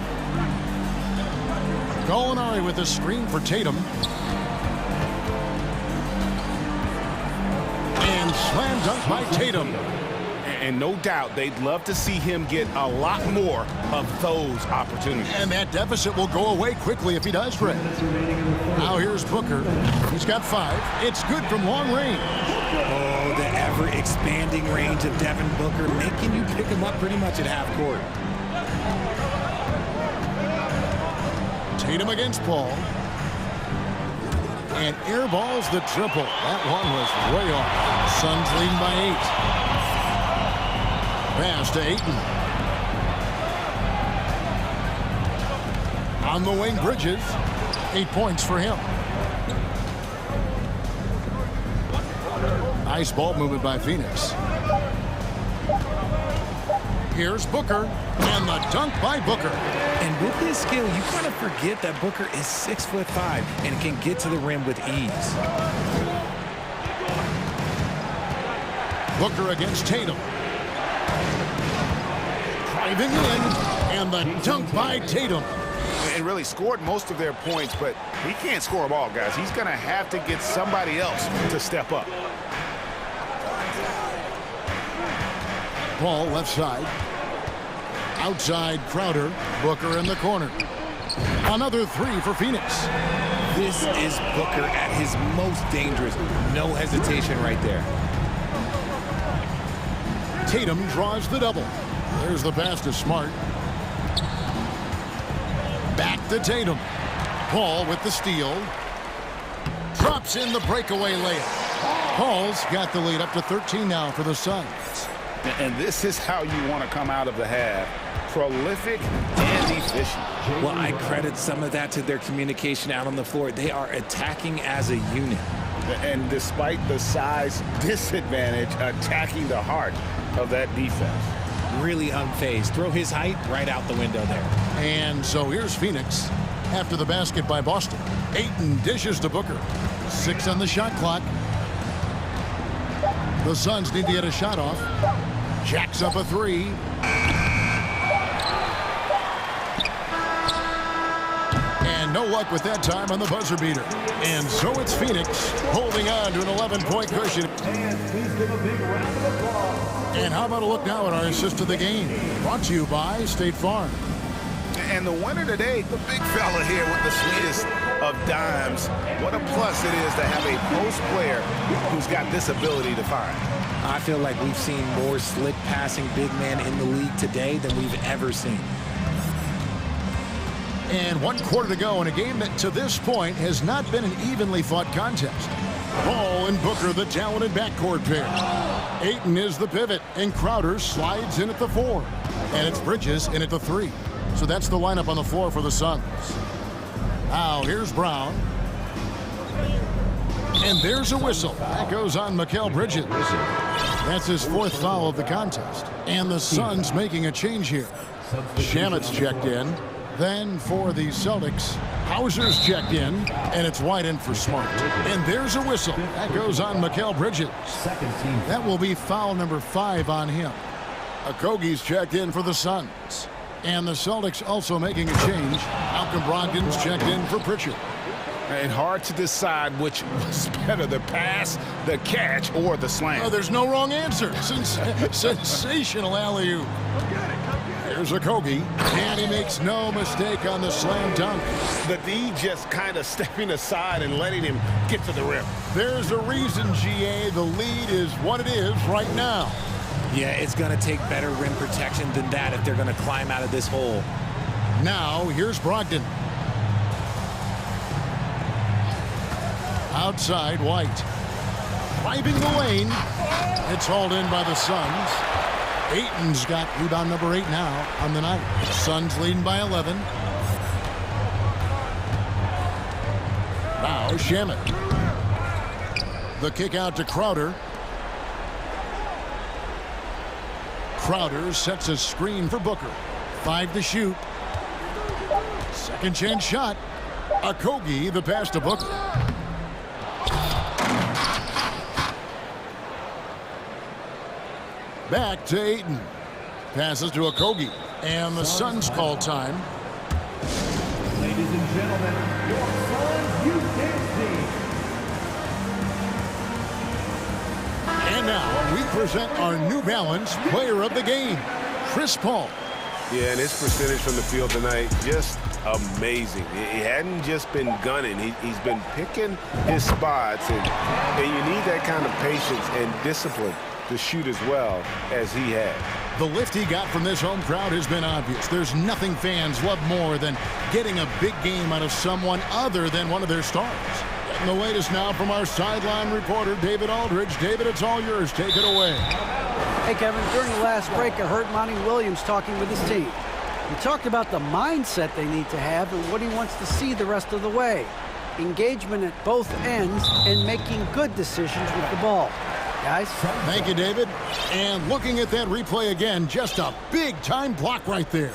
Gallinari with a screen for Tatum. And slam dunk by Tatum. And no doubt they'd love to see him get a lot more of those opportunities. And that deficit will go away quickly if he does, Fred. Now here's Booker. He's got 5. It's good from long range. Oh, the ever-expanding range of Devin Booker, making you pick him up pretty much at half court. Tatum against Paul. And airballs the triple. That one was way off. Suns leading by 8. Pass to Ayton. On the wing, Bridges. 8 points for him. Nice ball movement by Phoenix. Here's Booker. And the dunk by Booker. And with his skill, you kind of forget that Booker is 6'5" and can get to the rim with ease. Booker against Tatum. Driving in, and the dunk by Tatum. And really scored most of their points, but he can't score them all, guys. He's going to have to get somebody else to step up. Paul left side. Outside Crowder. Booker in the corner. Another 3 for Phoenix. This is Booker at his most dangerous. No hesitation right there. Tatum draws the double. There's the pass to Smart. Back to Tatum. Paul with the steal. Drops in the breakaway layup. Paul's got the lead up to 13 now for the Suns. And this is how you want to come out of the half. Prolific and efficient. Well, I credit some of that to their communication out on the floor. They are attacking as a unit. And despite the size disadvantage, attacking the heart of that defense. Really unfazed. Throw his height right out the window there. And so here's Phoenix after the basket by Boston. Ayton dishes to Booker. 6 on the shot clock. The Suns need to get a shot off. Jacks up a 3. And no luck with that time on the buzzer beater. And so it's Phoenix holding on to an 11-point cushion. And please give a big round of applause And how about a look now at our assist of the game? Brought to you by State Farm. And the winner today, the big fella here with the sweetest of dimes. What a plus it is to have a post player who's got this ability to find. I feel like we've seen more slick passing big man in the league today than we've ever seen. And 1 quarter to go in a game that to this point has not been an evenly fought contest. Ball and Booker, the talented backcourt pair. Ayton is the pivot, and Crowder slides in at the 4. And it's Bridges in at the 3. So that's the lineup on the floor for the Suns. Now here's Brown. And there's a whistle. That goes on Mikal Bridges. That's his 4th foul of the contest. And the Suns making a change here. Shamet's checked in. Then for the Celtics, Hauser's checked in, and it's wide in for Smart. And there's a whistle. That goes on Mikal Bridges. That will be foul number 5 on him. Okogie's checked in for the Suns. And the Celtics also making a change. Malcolm Brogdon's checked in for Pritchard. And hard to decide which was better, the pass, the catch, or the slam. Oh, there's no wrong answer. Sensational alley-oop. Here's Okogie, and he makes no mistake on the slam dunk. The D just kind of stepping aside and letting him get to the rim. There's a reason, GA, the lead is what it is right now. Yeah, it's going to take better rim protection than that if they're going to climb out of this hole. Now, here's Brogdon. Outside, White. Driving the lane. It's hauled in by the Suns. Ayton's got rebound number 8 now on the night. Suns leading by 11. Now Shamet. The kick out to Crowder. Crowder sets a screen for Booker. 5 to shoot. Second chance shot. Okogie, the pass to Booker. Back to Ayton. Passes to Okogie. And the Suns call time. Ladies and gentlemen, your Suns Youth Dance Team. And now we present our New Balance Player of the Game, Chris Paul. Yeah, and his percentage from the field tonight, just amazing. He hadn't just been gunning. He's been picking his spots, and you need that kind of patience and discipline to shoot as well as he had. The lift he got from this home crowd has been obvious. There's nothing fans love more than getting a big game out of someone other than one of their stars. And the latest now from our sideline reporter, David Aldridge. David, it's all yours. Take it away. Hey, Kevin, during the last break, I heard Monty Williams talking with his team. He talked about the mindset they need to have and what he wants to see the rest of the way. Engagement at both ends and making good decisions with the ball. Guys? Thank you, David. And looking at that replay again, just a big-time block right there.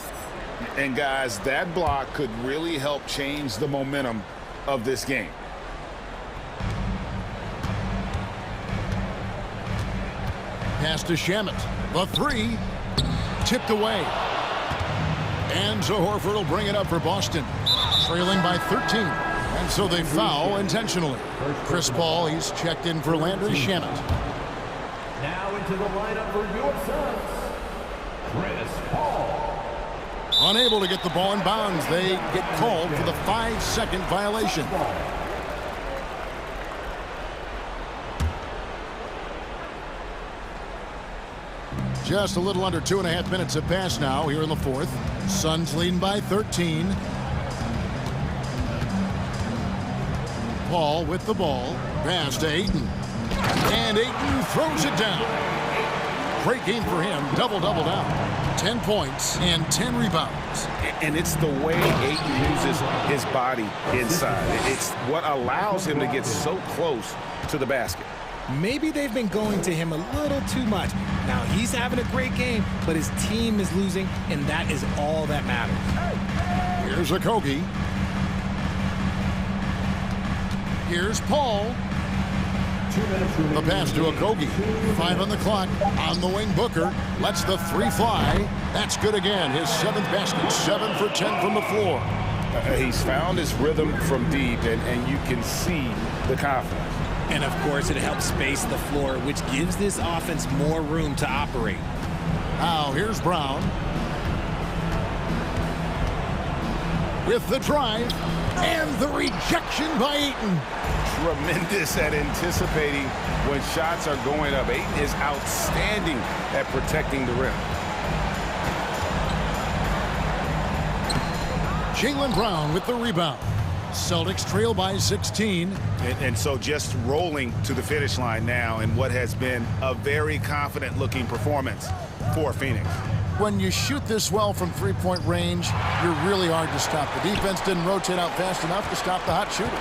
And, guys, that block could really help change the momentum of this game. Pass to Shamet. The 3. Tipped away. And so Horford will bring it up for Boston. Trailing by 13. And so they foul intentionally. Chris Paul, he's checked in for Landry Shamet. Now into the lineup for your Suns, Chris Paul. Unable to get the ball in bounds. They get called for the 5-second violation. Just a little under 2.5 minutes have passed now here in the 4th. Suns leading by 13. Paul with the ball. Pass to Ayton. And Ayton throws it down. Great game for him. Double-double down. 10 points and 10 rebounds. And it's the way Ayton uses his body inside. It's what allows him to get so close to the basket. Maybe they've been going to him a little too much. Now he's having a great game, but his team is losing, and that is all that matters. Here's Okogie. Here's Paul. The pass to Okogie. 5 on the clock. On the wing, Booker lets the 3 fly. That's good again. His 7th basket. 7 for 10 from the floor. He's found his rhythm from deep, and you can see the confidence. And of course, it helps space the floor, which gives this offense more room to operate. Now here's Brown. With the drive and the rejection by Ayton. Tremendous at anticipating when shots are going up. Ayton is outstanding at protecting the rim. Jaylen Brown with the rebound. Celtics trail by 16. And so just rolling to the finish line now in what has been a very confident-looking performance for Phoenix. When you shoot this well from three-point range, you're really hard to stop. The defense didn't rotate out fast enough to stop the hot shooters.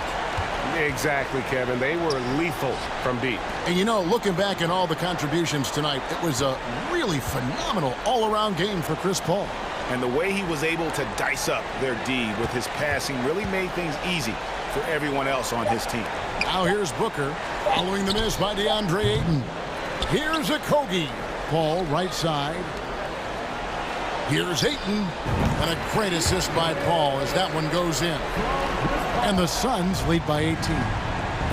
Exactly, Kevin. They were lethal from deep. And you know, looking back at all the contributions tonight, it was a really phenomenal all-around game for Chris Paul. And the way he was able to dice up their D with his passing really made things easy for everyone else on his team. Now here's Booker, following the miss by DeAndre Ayton. Here's Okogie. Paul, right side. Here's Ayton, and a great assist by Paul as that one goes in. And the Suns lead by 18.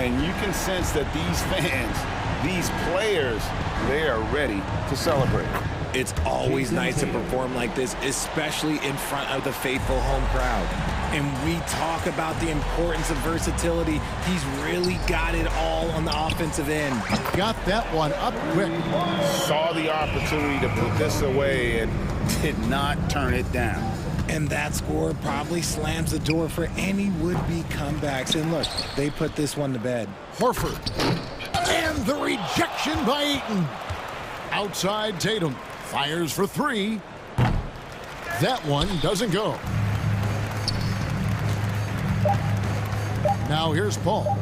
And you can sense that these fans, these players, they are ready to celebrate. It's always nice to perform like this, especially in front of the faithful home crowd. And we talk about the importance of versatility. He's really got it all on the offensive end. Got that one up quick. Saw the opportunity to put this away and did not turn it down. And that score probably slams the door for any would-be comebacks. And look, they put this one to bed. Horford. And the rejection by Ayton. Outside Tatum. Fires for three. That one doesn't go. Now here's Paul.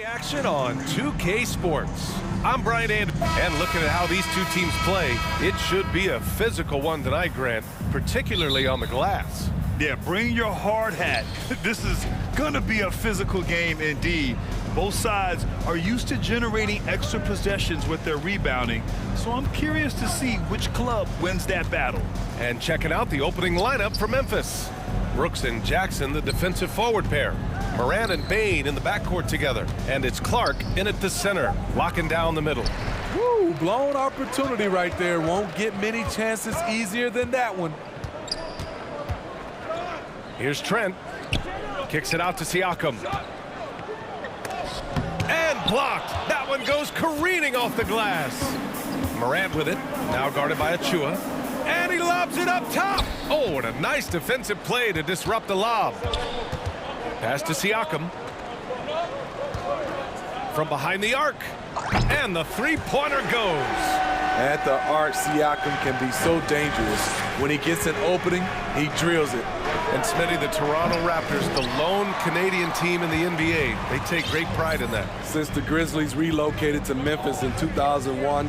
Action on 2K Sports. I'm Brian Anderson, and looking at how these two teams play, it should be a physical one tonight, Grant, particularly on the glass. Yeah, bring your hard hat. This is gonna be a physical game indeed. Both sides are used to generating extra possessions with their rebounding, so I'm curious to see which club wins that battle. And checking out the opening lineup for Memphis. Brooks and Jackson, the defensive forward pair. Moran and Bain in the backcourt together. And it's Clark in at the center, locking down the middle. Woo, blown opportunity right there. Won't get many chances easier than that one. Here's Trent. Kicks it out to Siakam. And blocked. That one goes careening off the glass. Morant with it, now guarded by Achua. And he lobs it up top. Oh, what a nice defensive play to disrupt the lob. Pass to Siakam. From behind the arc. And the three-pointer goes. At the arc, Siakam can be so dangerous. When he gets an opening, he drills it. And Smitty, the Toronto Raptors, the lone Canadian team in the NBA. They take great pride in that. Since the Grizzlies relocated to Memphis in 2001,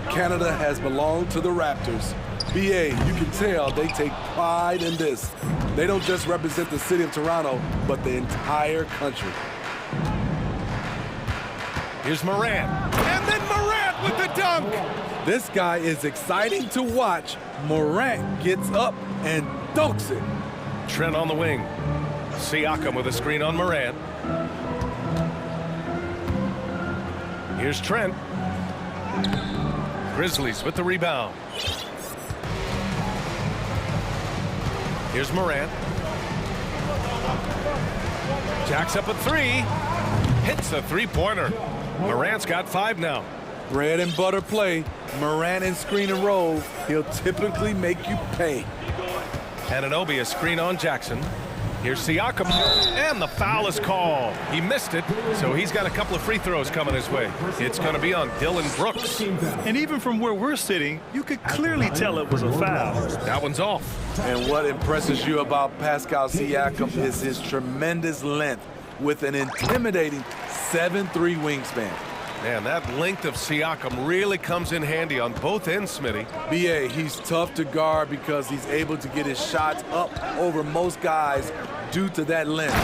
Canada has belonged to the Raptors. BA, you can tell they take pride in this. They don't just represent the city of Toronto, but the entire country. Here's Morant. And then Morant with the dunk. This guy is exciting to watch. Morant gets up and dunks it. Trent on the wing. Siakam with a screen on Morant. Here's Trent. Grizzlies with the rebound. Here's Morant. Jacks up a three. Hits a three-pointer. Morant's got 5 now. Bread and butter play. Morant and screen and roll. He'll typically make you pay. Anunoby a screen on Jackson. Here's Siakam, and the foul is called. He missed it, so he's got a couple of free throws coming his way. It's going to be on Dylan Brooks. And even from where we're sitting, you could clearly tell it was a foul. That one's off. And what impresses you about Pascal Siakam is his tremendous length with an intimidating 7'3" wingspan. Man, that length of Siakam really comes in handy on both ends, Smitty. BA, he's tough to guard because he's able to get his shots up over most guys due to that length.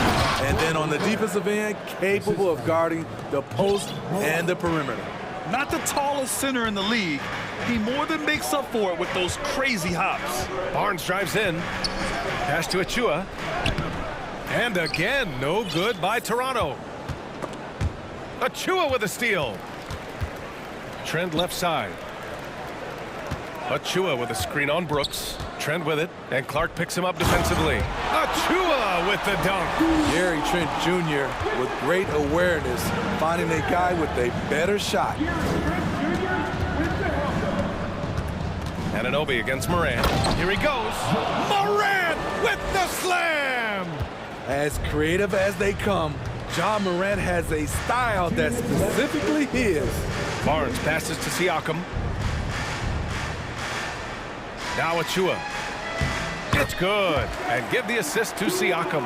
And then on the defensive end, capable of guarding the post and the perimeter. Not the tallest center in the league, he more than makes up for it with those crazy hops. Barnes drives in. Pass to Achua. And again, no good by Toronto. Achua with a steal. Trent left side. Achua with a screen on Brooks. Trent with it, and Clark picks him up defensively. Achua with the dunk. Gary Trent Jr. with great awareness, finding a guy with a better shot. Anunoby against Morant. Here he goes. Morant with the slam. As creative as they come, Ja Morant has a style that's specifically his. Barnes passes to Siakam. Now Achua. It's good. And give the assist to Siakam.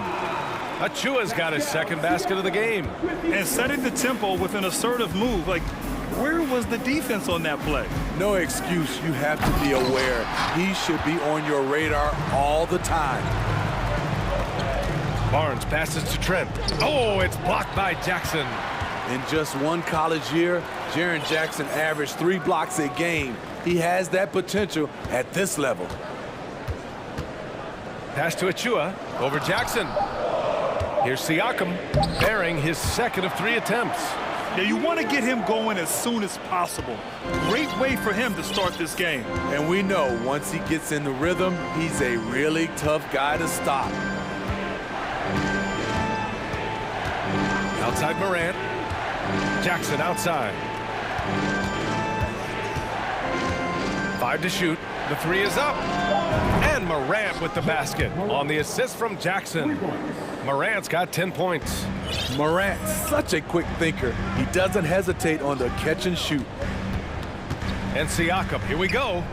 Achua's got his second basket of the game. And setting the tempo with an assertive move. Like, where was the defense on that play? No excuse. You have to be aware. He should be on your radar all the time. Barnes passes to Trent. Oh, it's blocked by Jackson. In just one college year, Jaren Jackson averaged 3 blocks a game. He has that potential at this level. Pass to Achua over Jackson. Here's Siakam, bearing his second of 3 attempts. Yeah, you want to get him going as soon as possible. Great way for him to start this game. And we know once he gets in the rhythm, he's a really tough guy to stop. Outside Morant. Jackson outside. 5 to shoot. The 3 is up. And Morant with the basket on the assist from Jackson. Morant's got 10 points. Morant, such a quick thinker. He doesn't hesitate on the catch and shoot. And Siakam, here we go.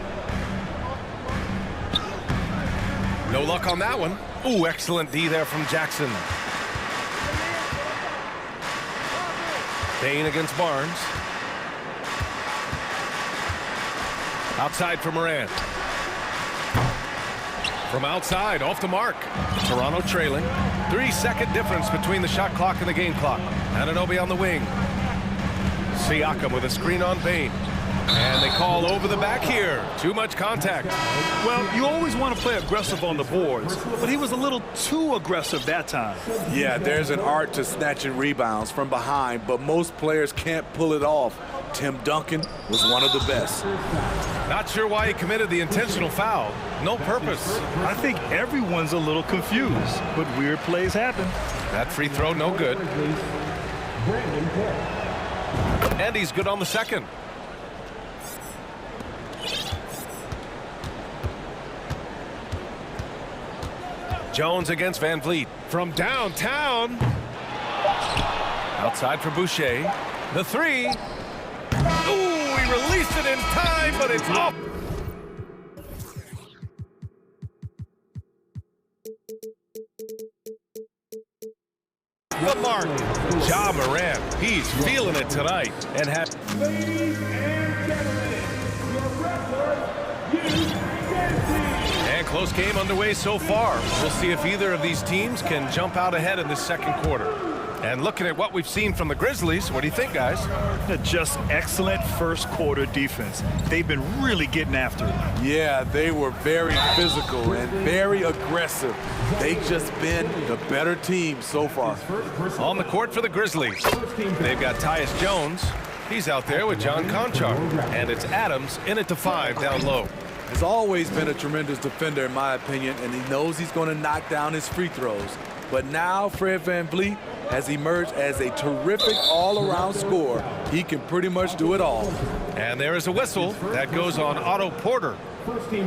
No luck on that one. Ooh, excellent D there from Jackson. Payne against Barnes. Outside for Morant. From outside, off the mark. Toronto trailing. 3-second difference between the shot clock and the game clock. Anunoby on the wing. Siakam with a screen on Payne. And they call over the back here. Too much contact. Well, you always want to play aggressive on the boards, but he was a little too aggressive that time. Yeah, there's an art to snatching rebounds from behind, but most players can't pull it off. Tim Duncan was one of the best. Not sure why he committed the intentional foul. No purpose. I think everyone's a little confused, but weird plays happen. That free throw, no good. And he's good on the second. Jones against Van Vliet from downtown. Outside for Boucher. The three. Ooh, he released it in time, but it's off. The mark. Ja Morant. He's feeling it tonight. And Ladies and gentlemen, your wrestlers, and close game underway so far. We'll see if either of these teams can jump out ahead in this second quarter. And looking at what we've seen from the Grizzlies, what do you think, guys? Just excellent first quarter defense. They've been really getting after it. Yeah, they were very physical and very aggressive. They've just been the better team so far. On the court for the Grizzlies, they've got Tyus Jones. He's out there with John Conchar. And it's Adams in it to 5 down low. Has always been a tremendous defender, in my opinion, and he knows he's going to knock down his free throws. But now Fred VanVleet has emerged as a terrific all-around scorer. He can pretty much do it all. And there is a whistle that goes on Otto Porter.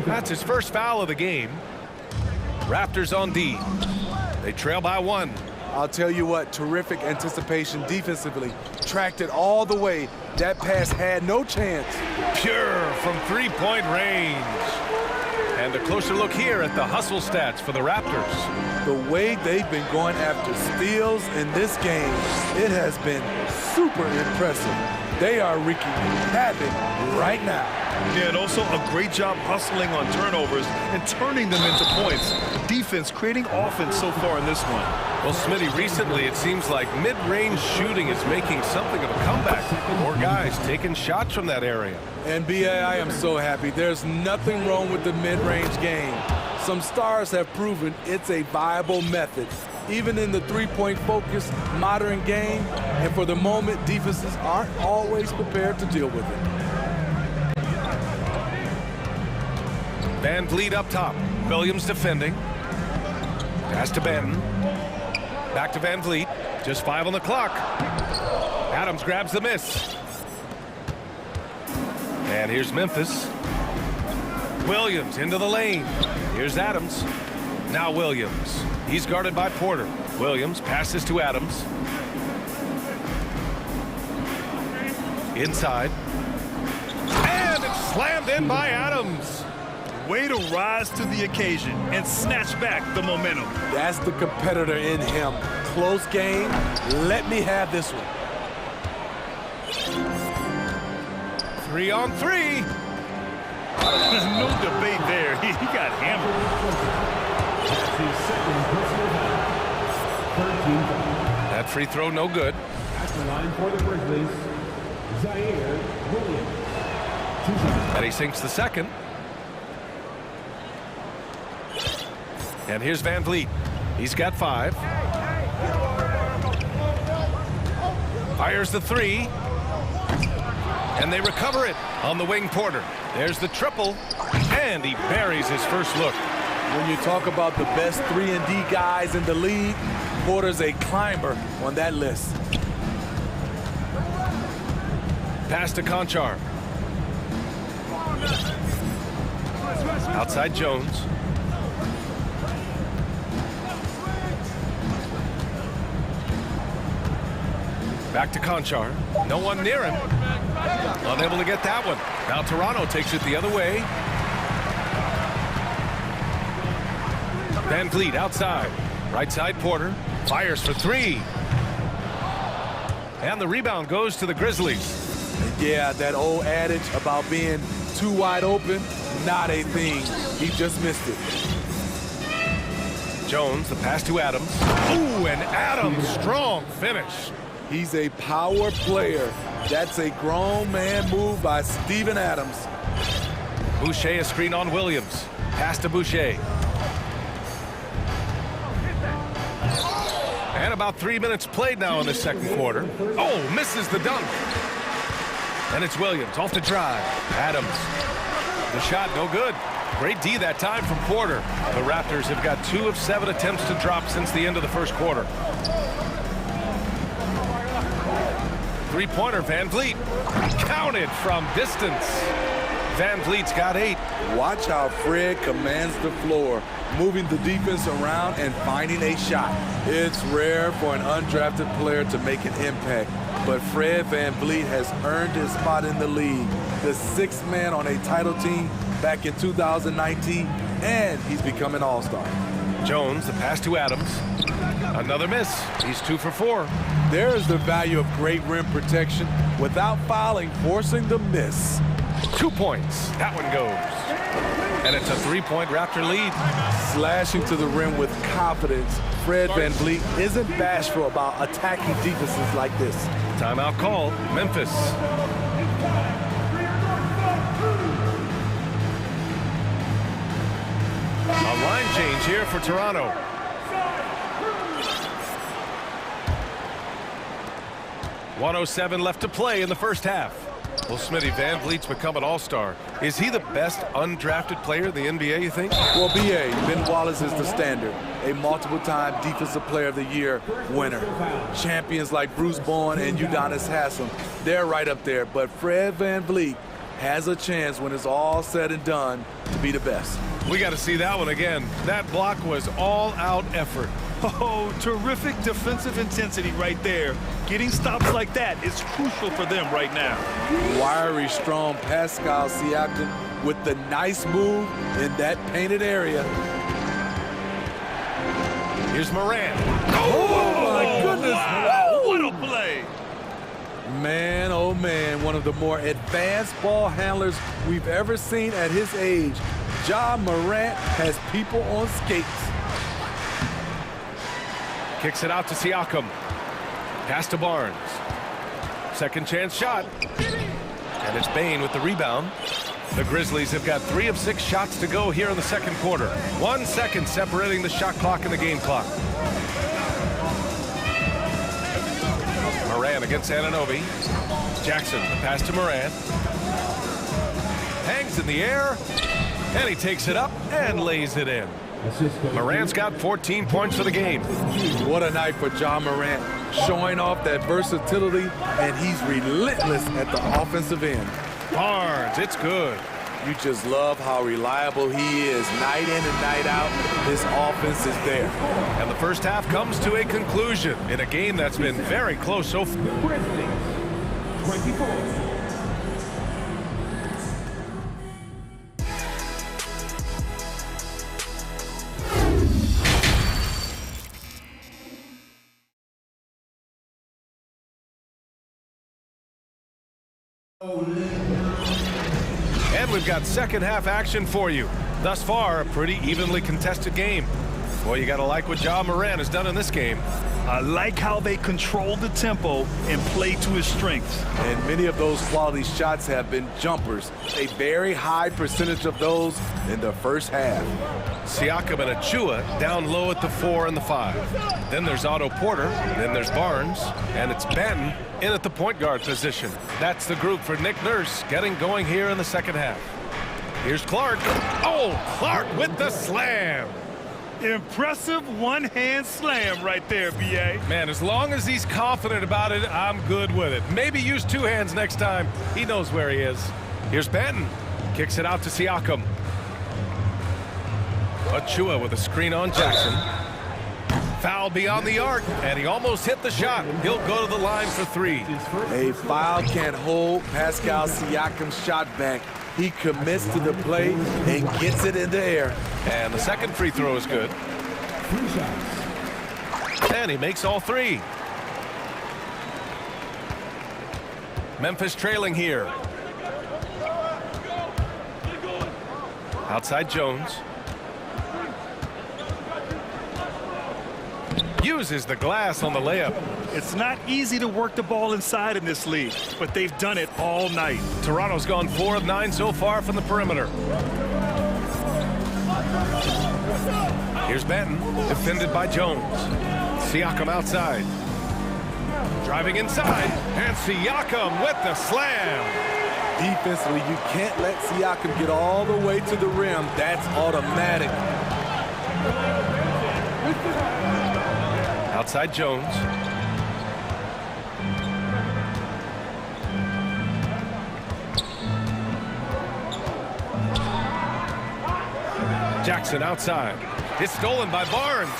That's his first foul of the game. Raptors on D. They trail by 1. I'll tell you what, terrific anticipation defensively. Tracked it all the way. That pass had no chance. Pure from three-point range. And a closer look here at the hustle stats for the Raptors. The way they've been going after steals in this game, it has been super impressive. They are wreaking havoc right now. Yeah, and also a great job hustling on turnovers and turning them into points. Defense creating offense so far in this one. Well, Smitty, recently it seems like mid-range shooting is making something of a comeback. More guys taking shots from that area. And B.A., I am so happy. There's nothing wrong with the mid-range game. Some stars have proven it's a viable method, even in the three-point focused modern game. And for the moment, defenses aren't always prepared to deal with it. Van Vliet up top. Williams defending. Pass to Benton. Back to Van Vliet. Just 5 on the clock. Adams grabs the miss. And here's Memphis. Williams into the lane. Here's Adams. Now Williams. He's guarded by Porter. Williams passes to Adams. Inside. And it's slammed in by Adams. Way to rise to the occasion and snatch back the momentum. That's the competitor in him. Close game. Let me have this one. 3 on 3. No debate there. He got hammered. That free throw no good. At the line for the Grizzlies, Zaire Williams. And he sinks the second. And here's Van Vliet. He's got 5. Fires the 3. And they recover it on the wing. Porter. There's the triple. And he buries his first look. When you talk about the best 3-and-D guys in the league, Porter's a climber on that list. Pass to Conchar. Outside Jones. Back to Conchar. No one near him. Unable to get that one. Now Toronto takes it the other way. Van Vliet outside. Right side Porter. Fires for 3. And the rebound goes to the Grizzlies. Yeah, that old adage about being too wide open, not a thing. He just missed it. Jones, the pass to Adams. Ooh, and Adams, strong finish. He's a power player. That's a grown man move by Steven Adams. Boucher, a screen on Williams. Pass to Boucher. And about 3 minutes played now in the second quarter. Oh, misses the dunk. And it's Williams off the drive. Adams. The shot no good. Great D that time from Porter. The Raptors have got 2 of 7 attempts to drop since the end of the first quarter. Three-pointer, Van Vliet. Counted from distance. Van Vliet's got 8. Watch how Fred commands the floor, moving the defense around and finding a shot. It's rare for an undrafted player to make an impact, but Fred Van Vliet has earned his spot in the league. The 6th man on a title team back in 2019, and he's become an all-star. Jones, the pass to Adams. Another miss. He's 2 for 4. There is the value of great rim protection without fouling, forcing the miss. 2 points. That one goes. And it's a 3-point Raptor lead. Slashing to the rim with confidence. Fred Van Vliet isn't bashful about attacking defenses like this. Timeout call, Memphis. A line change here for Toronto. .107 left to play in the first half. Well, Smitty, Van Vliet's become an all-star. Is he the best undrafted player in the NBA, you think? Well, B.A., Ben Wallace is the standard. A multiple-time Defensive Player of the Year winner. Champions like Bruce Bowen and Udonis Haslem, they're right up there. But Fred Van Vliet has a chance when it's all said and done to be the best. We got to see that one again. That block was all-out effort. Oh, terrific defensive intensity right there. Getting stops like that is crucial for them right now. Wiry, strong Pascal Siakam with the nice move in that painted area. Here's Morant. Oh, my goodness. Wow, what a play. Man, oh man, one of the more advanced ball handlers we've ever seen at his age. Ja Morant has people on skates. Kicks it out to Siakam. Pass to Barnes. Second chance shot. And it's Bane with the rebound. The Grizzlies have got 3 of 6 shots to go here in the second quarter. 1 second separating the shot clock and the game clock. Morant against Anunoby. Jackson, the pass to Morant. Hangs in the air. And he takes it up and lays it in. Morant's got 14 points for the game. What a night for Ja Morant, showing off that versatility, and he's relentless at the offensive end. Barnes, it's good. You just love how reliable he is. Night in and night out, his offense is there. And the first half comes to a conclusion in a game that's been very close so far. 24. And we've got second half action for you. Thus far, a pretty evenly contested game. Boy, you gotta like what Ja Morant has done in this game. I like how they control the tempo and play to his strengths. And many of those quality shots have been jumpers. A very high percentage of those in the first half. Siakam and Achua down low at the 4 and the 5. Then there's Otto Porter, then there's Barnes, and it's Benton in at the point guard position. That's the group for Nick Nurse getting going here in the second half. Here's Clark. Oh, Clark with the slam. Impressive one-hand slam right there, B.A. Man, as long as he's confident about it, I'm good with it. Maybe use 2 hands next time. He knows where he is. Here's Benton. Kicks it out to Siakam. Achua with a screen on Jackson. Foul beyond the arc, and he almost hit the shot. He'll go to the line for 3. A foul can't hold Pascal Siakam's shot back. He commits to the play and gets it in the air. And the second free throw is good. And he makes all 3. Memphis trailing here. Outside Jones. Uses the glass on the layup. It's not easy to work the ball inside in this league, but they've done it all night. Toronto's gone 4 of 9 so far from the perimeter. Here's Benton, defended by Jones. Siakam outside. Driving inside, and Siakam with the slam. Defensively, you can't let Siakam get all the way to the rim. That's automatic. Outside Jones. Jackson outside. It's stolen by Barnes.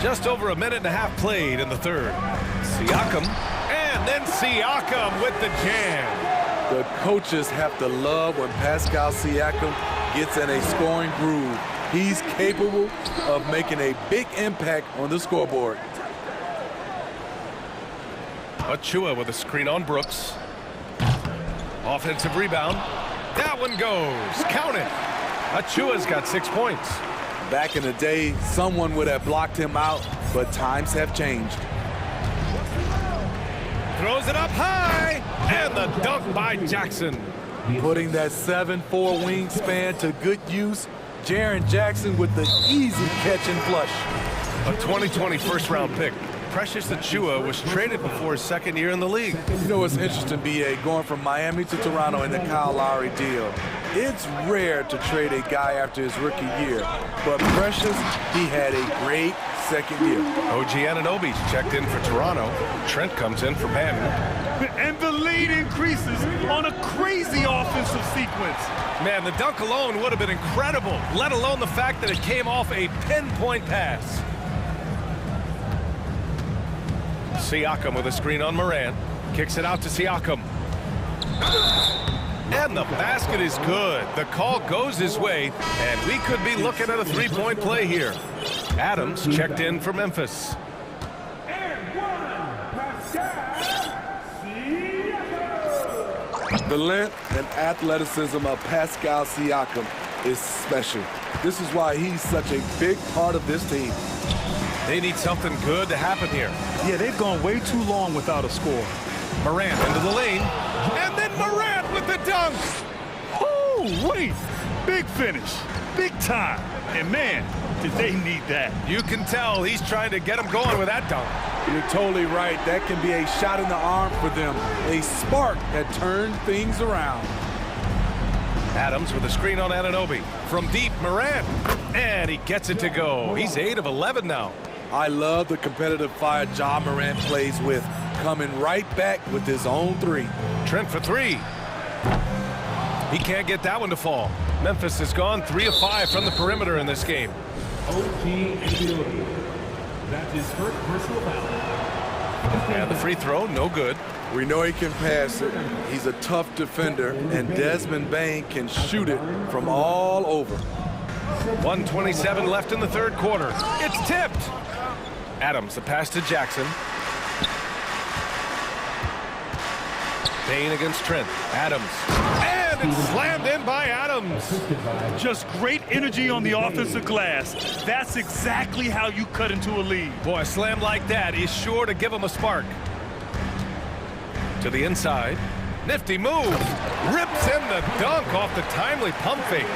Just over a minute and a half played in the third. Siakam, and then Siakam with the jam. The coaches have to love when Pascal Siakam gets in a scoring groove. He's capable of making a big impact on the scoreboard. Achua with a screen on Brooks. Offensive rebound. That one goes. Count it. Achua's got 6 points. Back in the day, someone would have blocked him out, but times have changed. Throws it up high, and the dunk by Jackson. Putting that 7'4" wingspan to good use. Jaren Jackson with the easy catch and flush. A 2020 first-round pick. Precious Achua was traded before his second year in the league. You know, it's interesting, B.A., going from Miami to Toronto in the Kyle Lowry deal. It's rare to trade a guy after his rookie year, but Precious, he had a great second year. OG Anunoby's checked in for Toronto. Trent comes in for Banton. And the lead increases on a crazy offensive sequence. Man, the dunk alone would have been incredible, let alone the fact that it came off a pinpoint pass. Siakam with a screen on Morant. Kicks it out to Siakam. And the basket is good. The call goes his way, and we could be looking at a three-point play here. Adams checked in for Memphis. The length and athleticism of Pascal Siakam is special. This is why he's such a big part of this team. They need something good to happen here. Yeah, they've gone way too long without a score. Morant into the lane, and then Morant with the dunk. Oh, wait. Big finish. Big time. And man, did they need that. You can tell he's trying to get him going with that dunk. You're totally right. That can be a shot in the arm for them. A spark that turned things around. Adams with a screen on Anunoby. From deep, Morant. And he gets it to go. He's 8 of 11 now. I love the competitive fire Ja Morant plays with, coming right back with his own three. Trent for three. He can't get that one to fall. Memphis has gone 3 of 5 from the perimeter in this game. That's his first personal foul. And the free throw, no good. We know he can pass it. He's a tough defender, and Desmond Bane can shoot it from all over. 1:27 left in the third quarter. It's tipped. Adams, the pass to Jackson. Bane against Trent. Adams. And it's slammed in by Adams. Just great energy on the offensive glass. That's exactly how you cut into a lead. Boy, a slam like that is sure to give him a spark. To the inside. Nifty move. Rips in the dunk off the timely pump fake.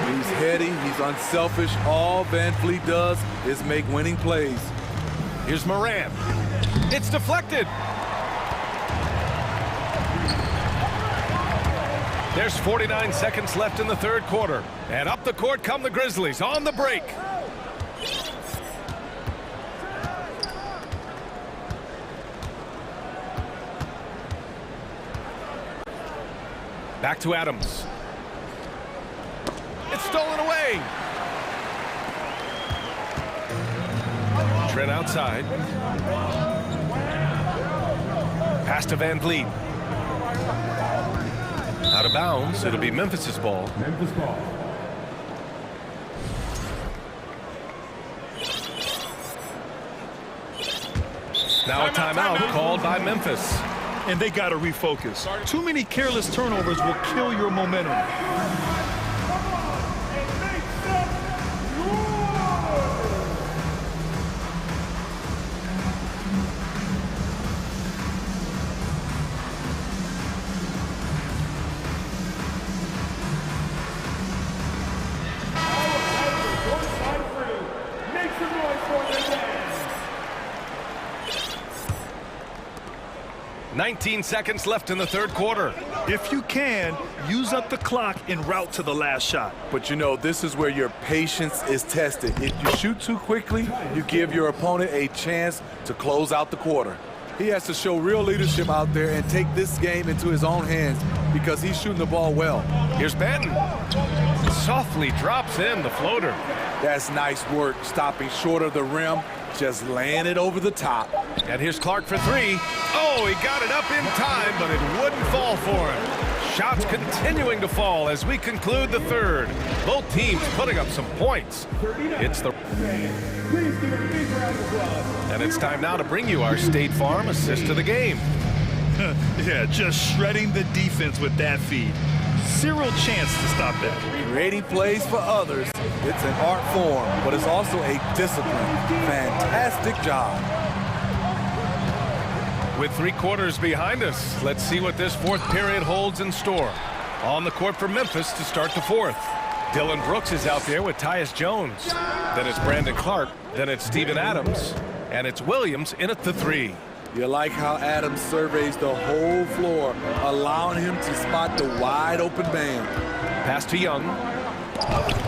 He's heady. He's unselfish. All Van Fleet does is make winning plays. Here's Morant. It's deflected. There's 49 seconds left in the third quarter. And up the court come the Grizzlies on the break. Back to Adams. It's stolen away. Trent outside. Pass to Van Vliet. Out of bounds. It'll be Memphis's ball. Memphis ball. Now a timeout called by Memphis. And they got to refocus. Too many careless turnovers will kill your momentum. 19 seconds left in the third quarter. If you can, use up the clock en route to the last shot. But you know, this is where your patience is tested. If you shoot too quickly, you give your opponent a chance to close out the quarter. He has to show real leadership out there and take this game into his own hands because he's shooting the ball well. Here's Benton. Softly drops in the floater. That's nice work, stopping short of the rim, just laying it over the top. And here's Clark for three. Oh, he got it up in time, but it wouldn't fall for him. Shots continuing to fall as we conclude the third. Both teams putting up some points. It's the... And it's time now to bring you our State Farm assist of the game. Yeah, just shredding the defense with that feed. Zero chance to stop that. Creating plays for others, it's an art form, but it's also a discipline. Fantastic job. With 3 quarters behind us, let's see what this fourth period holds in store. On the court for Memphis to start the fourth. Dylan Brooks is out there with Tyus Jones. Then it's Brandon Clark. Then it's Steven Adams. And it's Williams in at the 3. You like how Adams surveys the whole floor, allowing him to spot the wide open man. Pass to Young.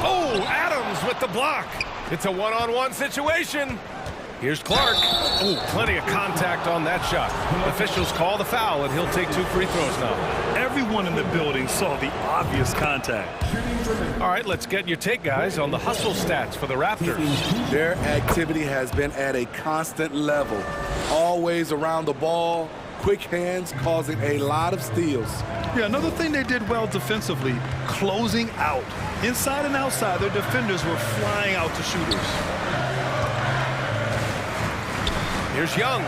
Oh, Adams with the block. It's a one-on-one situation. Here's Clark. Oh, plenty of contact on that shot. Officials call the foul, and he'll take 2 free throws now. Everyone in the building saw the obvious contact. All right, let's get your take, guys, on the hustle stats for the Raptors. Their activity has been at a constant level. Always around the ball, quick hands causing a lot of steals. Yeah, another thing they did well defensively, closing out. Inside and outside, their defenders were flying out to shooters. Here's Young.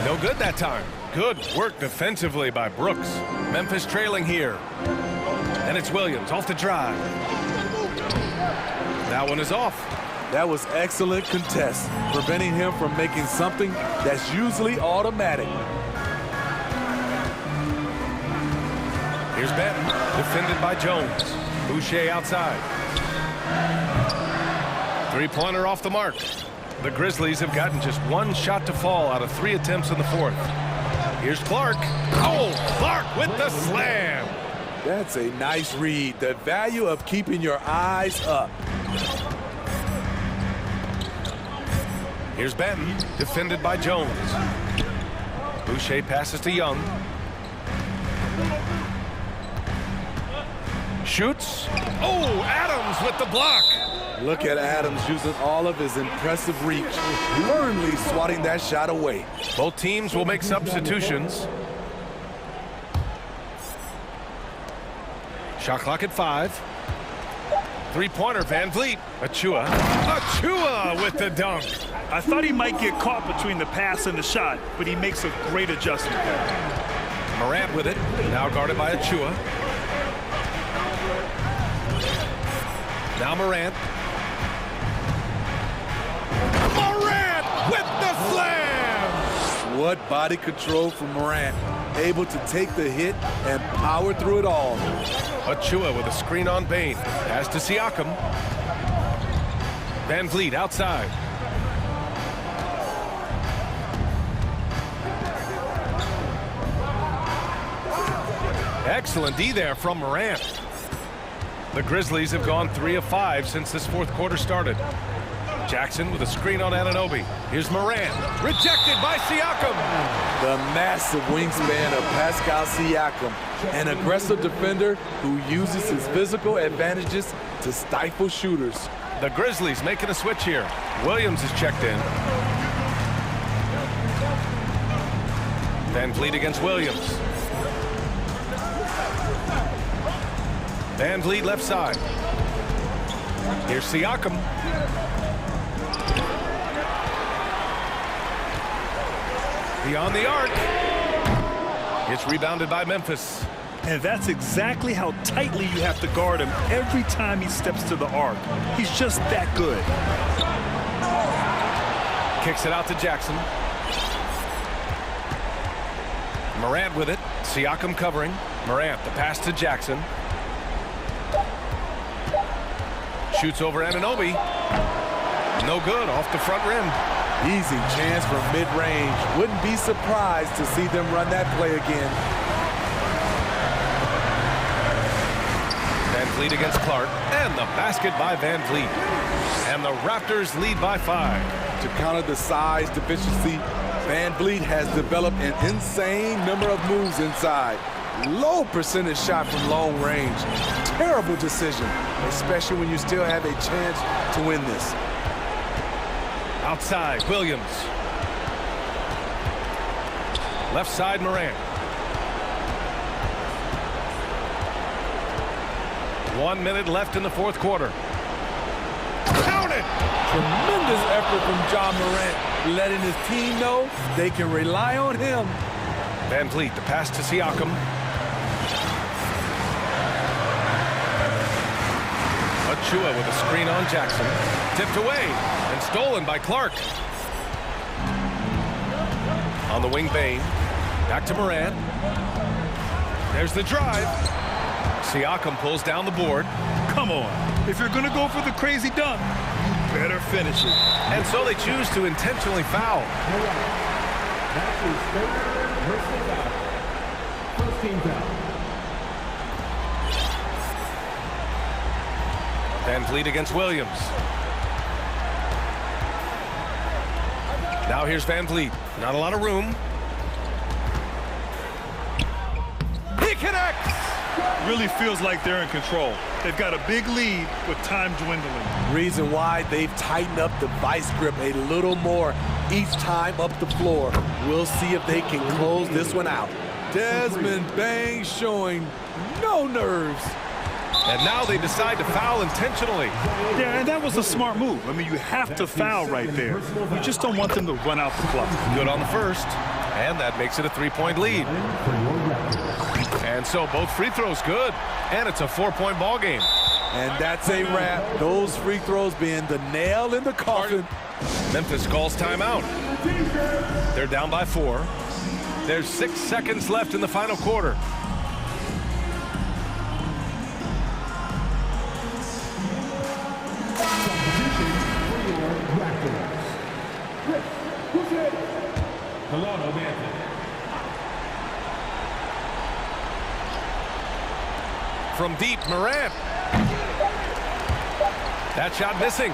No good that time. Good work defensively by Brooks. Memphis trailing here. And it's Williams off the drive. That one is off. That was excellent contest, preventing him from making something that's usually automatic. Here's Benton, defended by Jones. Boucher outside. 3-pointer off the mark. The Grizzlies have gotten just 1 shot to fall out of 3 attempts in the fourth. Here's Clark. Oh, Clark with the slam. That's a nice read. The value of keeping your eyes up. Here's Benton, defended by Jones. Boucher passes to Young. Shoots. Oh, Adams with the block. Look at Adams using all of his impressive reach, firmly swatting that shot away. Both teams will make substitutions. Shot clock at 5. 3-pointer, Van Vliet. Achua. Achua with the dunk. I thought he might get caught between the pass and the shot, but he makes a great adjustment. Morant with it, now guarded by Achua. Now Morant. Morant with the slam! What body control from Morant. Able to take the hit and power through it all. Achua with a screen on Bain. Pass to Siakam. Van Vliet outside. Excellent D there from Morant. The Grizzlies have gone 3 of 5 since this fourth quarter started. Jackson with a screen on Anunoby. Here's Morant. Rejected by Siakam. The massive wingspan of Pascal Siakam, an aggressive defender who uses his physical advantages to stifle shooters. The Grizzlies making a switch here. Williams is checked in. Van Vliet against Williams. Van Vliet left side. Here's Siakam. Beyond the arc. It's rebounded by Memphis. And that's exactly how tightly you have to guard him every time he steps to the arc. He's just that good. Kicks it out to Jackson. Morant with it. Siakam covering. Morant, the pass to Jackson. Shoots over Anunoby. No good, off the front rim. Easy chance from mid-range. Wouldn't be surprised to see them run that play again. Van Vliet against Clark. And the basket by Van Vliet. And the Raptors lead by 5. To counter the size deficiency, Van Vliet has developed an insane number of moves inside. Low percentage shot from long range. Terrible decision, especially when you still have a chance to win this. Outside, Williams. Left side, Morant. 1 minute left in the fourth quarter. Count it! Tremendous effort from John Morant, letting his team know they can rely on him. Van Vliet, the pass to Siakam. Achua with a screen on Jackson. Tipped away and stolen by Clark. On the wing, Bain. Back to Morant. There's the drive. Siakam pulls down the board. Come on. If you're going to go for the crazy dunk, you better finish it. And so they choose to intentionally foul. That's his third personal foul. First team foul. Van Vliet against Williams. Now here's Van Vliet. Not a lot of room. He connects! Really feels like they're in control. They've got a big lead with time dwindling. Reason why they've tightened up the vice grip a little more each time up the floor. We'll see if they can close this one out. Desmond Bane showing no nerves. And now they decide to foul intentionally. Yeah, and that was a smart move. I mean, you have to foul right there. You just don't want them to run out the clock. Good on the first. And that makes it a 3-point lead. And so both free throws good. And it's a 4-point ball game. And that's a wrap. Those free throws being the nail in the coffin. Memphis calls timeout. They're down by 4. There's 6 seconds left in the final quarter. From deep, Morant. That shot missing.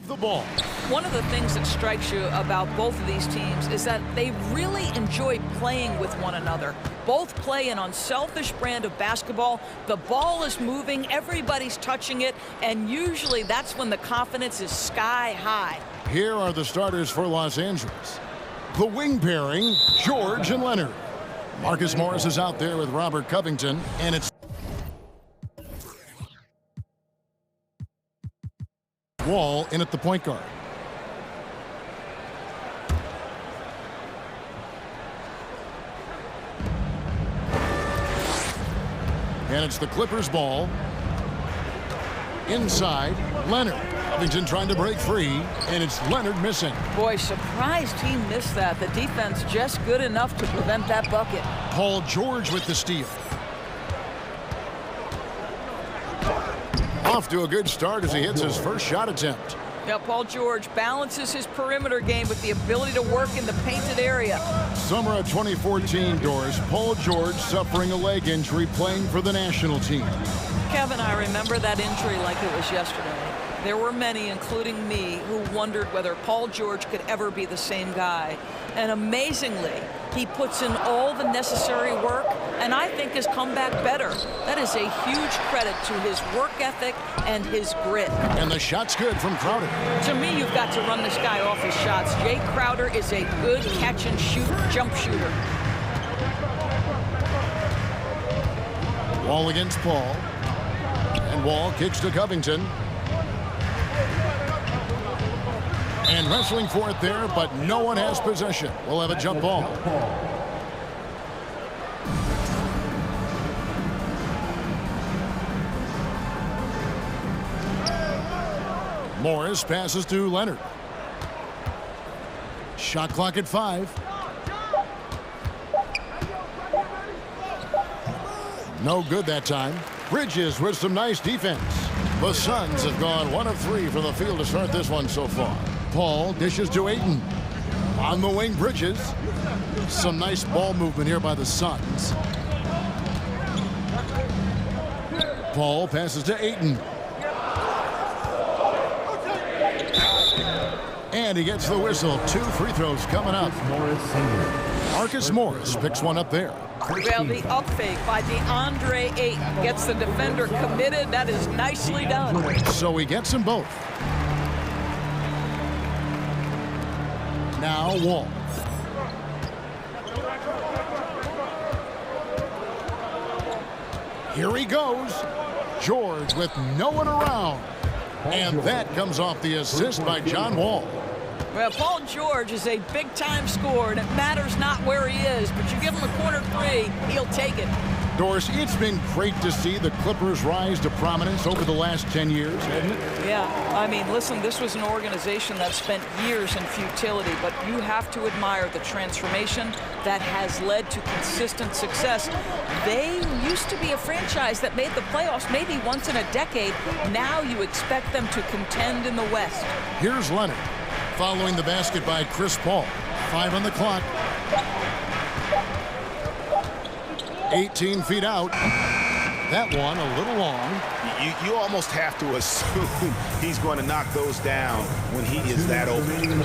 with the ball. One of the things that strikes you about both of these teams is that they really enjoy playing with one another. Both play an unselfish brand of basketball. The ball is moving, everybody's touching it, and usually that's when the confidence is sky high. Here are the starters for Los Angeles. The wing pairing, George and Leonard. Marcus Morris is out there with Robert Covington, and it's Wall in at the point guard. And it's the Clippers ball. Inside, Leonard. Covington trying to break free, and it's Leonard missing. Boy, surprised he missed that. The defense just good enough to prevent that bucket. Paul George with the steal. Off to a good start as he hits his first shot attempt. Yeah, Paul George balances his perimeter game with the ability to work in the painted area. Summer of 2014, Doris. Paul George suffering a leg injury playing for the national team. Kevin, I remember that injury like it was yesterday. There were many, including me, who wondered whether Paul George could ever be the same guy. And amazingly, he puts in all the necessary work, and I think has come back better. That is a huge credit to his work ethic and his grit. And the shot's good from Crowder. To me, you've got to run this guy off his shots. Jay Crowder is a good catch-and-shoot jump shooter. Wall against Paul. And Wall kicks to Covington. And wrestling for it there, but no one has possession. We'll have a jump ball. Morris passes to Leonard. Shot clock at 5. No good that time. Bridges with some nice defense. The Suns have gone 1 of 3 from the field to start this one so far. Paul dishes to Ayton. On the wing, Bridges. Some nice ball movement here by the Suns. Paul passes to Ayton. And he gets the whistle. 2 free throws coming up. Marcus Morris picks one up there. Well, the up fake by DeAndre Ayton gets the defender committed. That is nicely done. So he gets them both. Now Wall. Here he goes. George with no one around. And that comes off the assist by John Wall. Well, Paul George is a big-time scorer, and it matters not where he is, but you give him a corner 3, he'll take it. Doris, it's been great to see the Clippers rise to prominence over the last 10 years, hasn't it? Yeah, I mean, listen, this was an organization that spent years in futility, but you have to admire the transformation that has led to consistent success. They used to be a franchise that made the playoffs maybe once in a decade. Now you expect them to contend in the West. Here's Leonard. Following the basket by Chris Paul. 5 on the clock. 18 feet out. That one a little long. You almost have to assume he's going to knock those down when he is that open.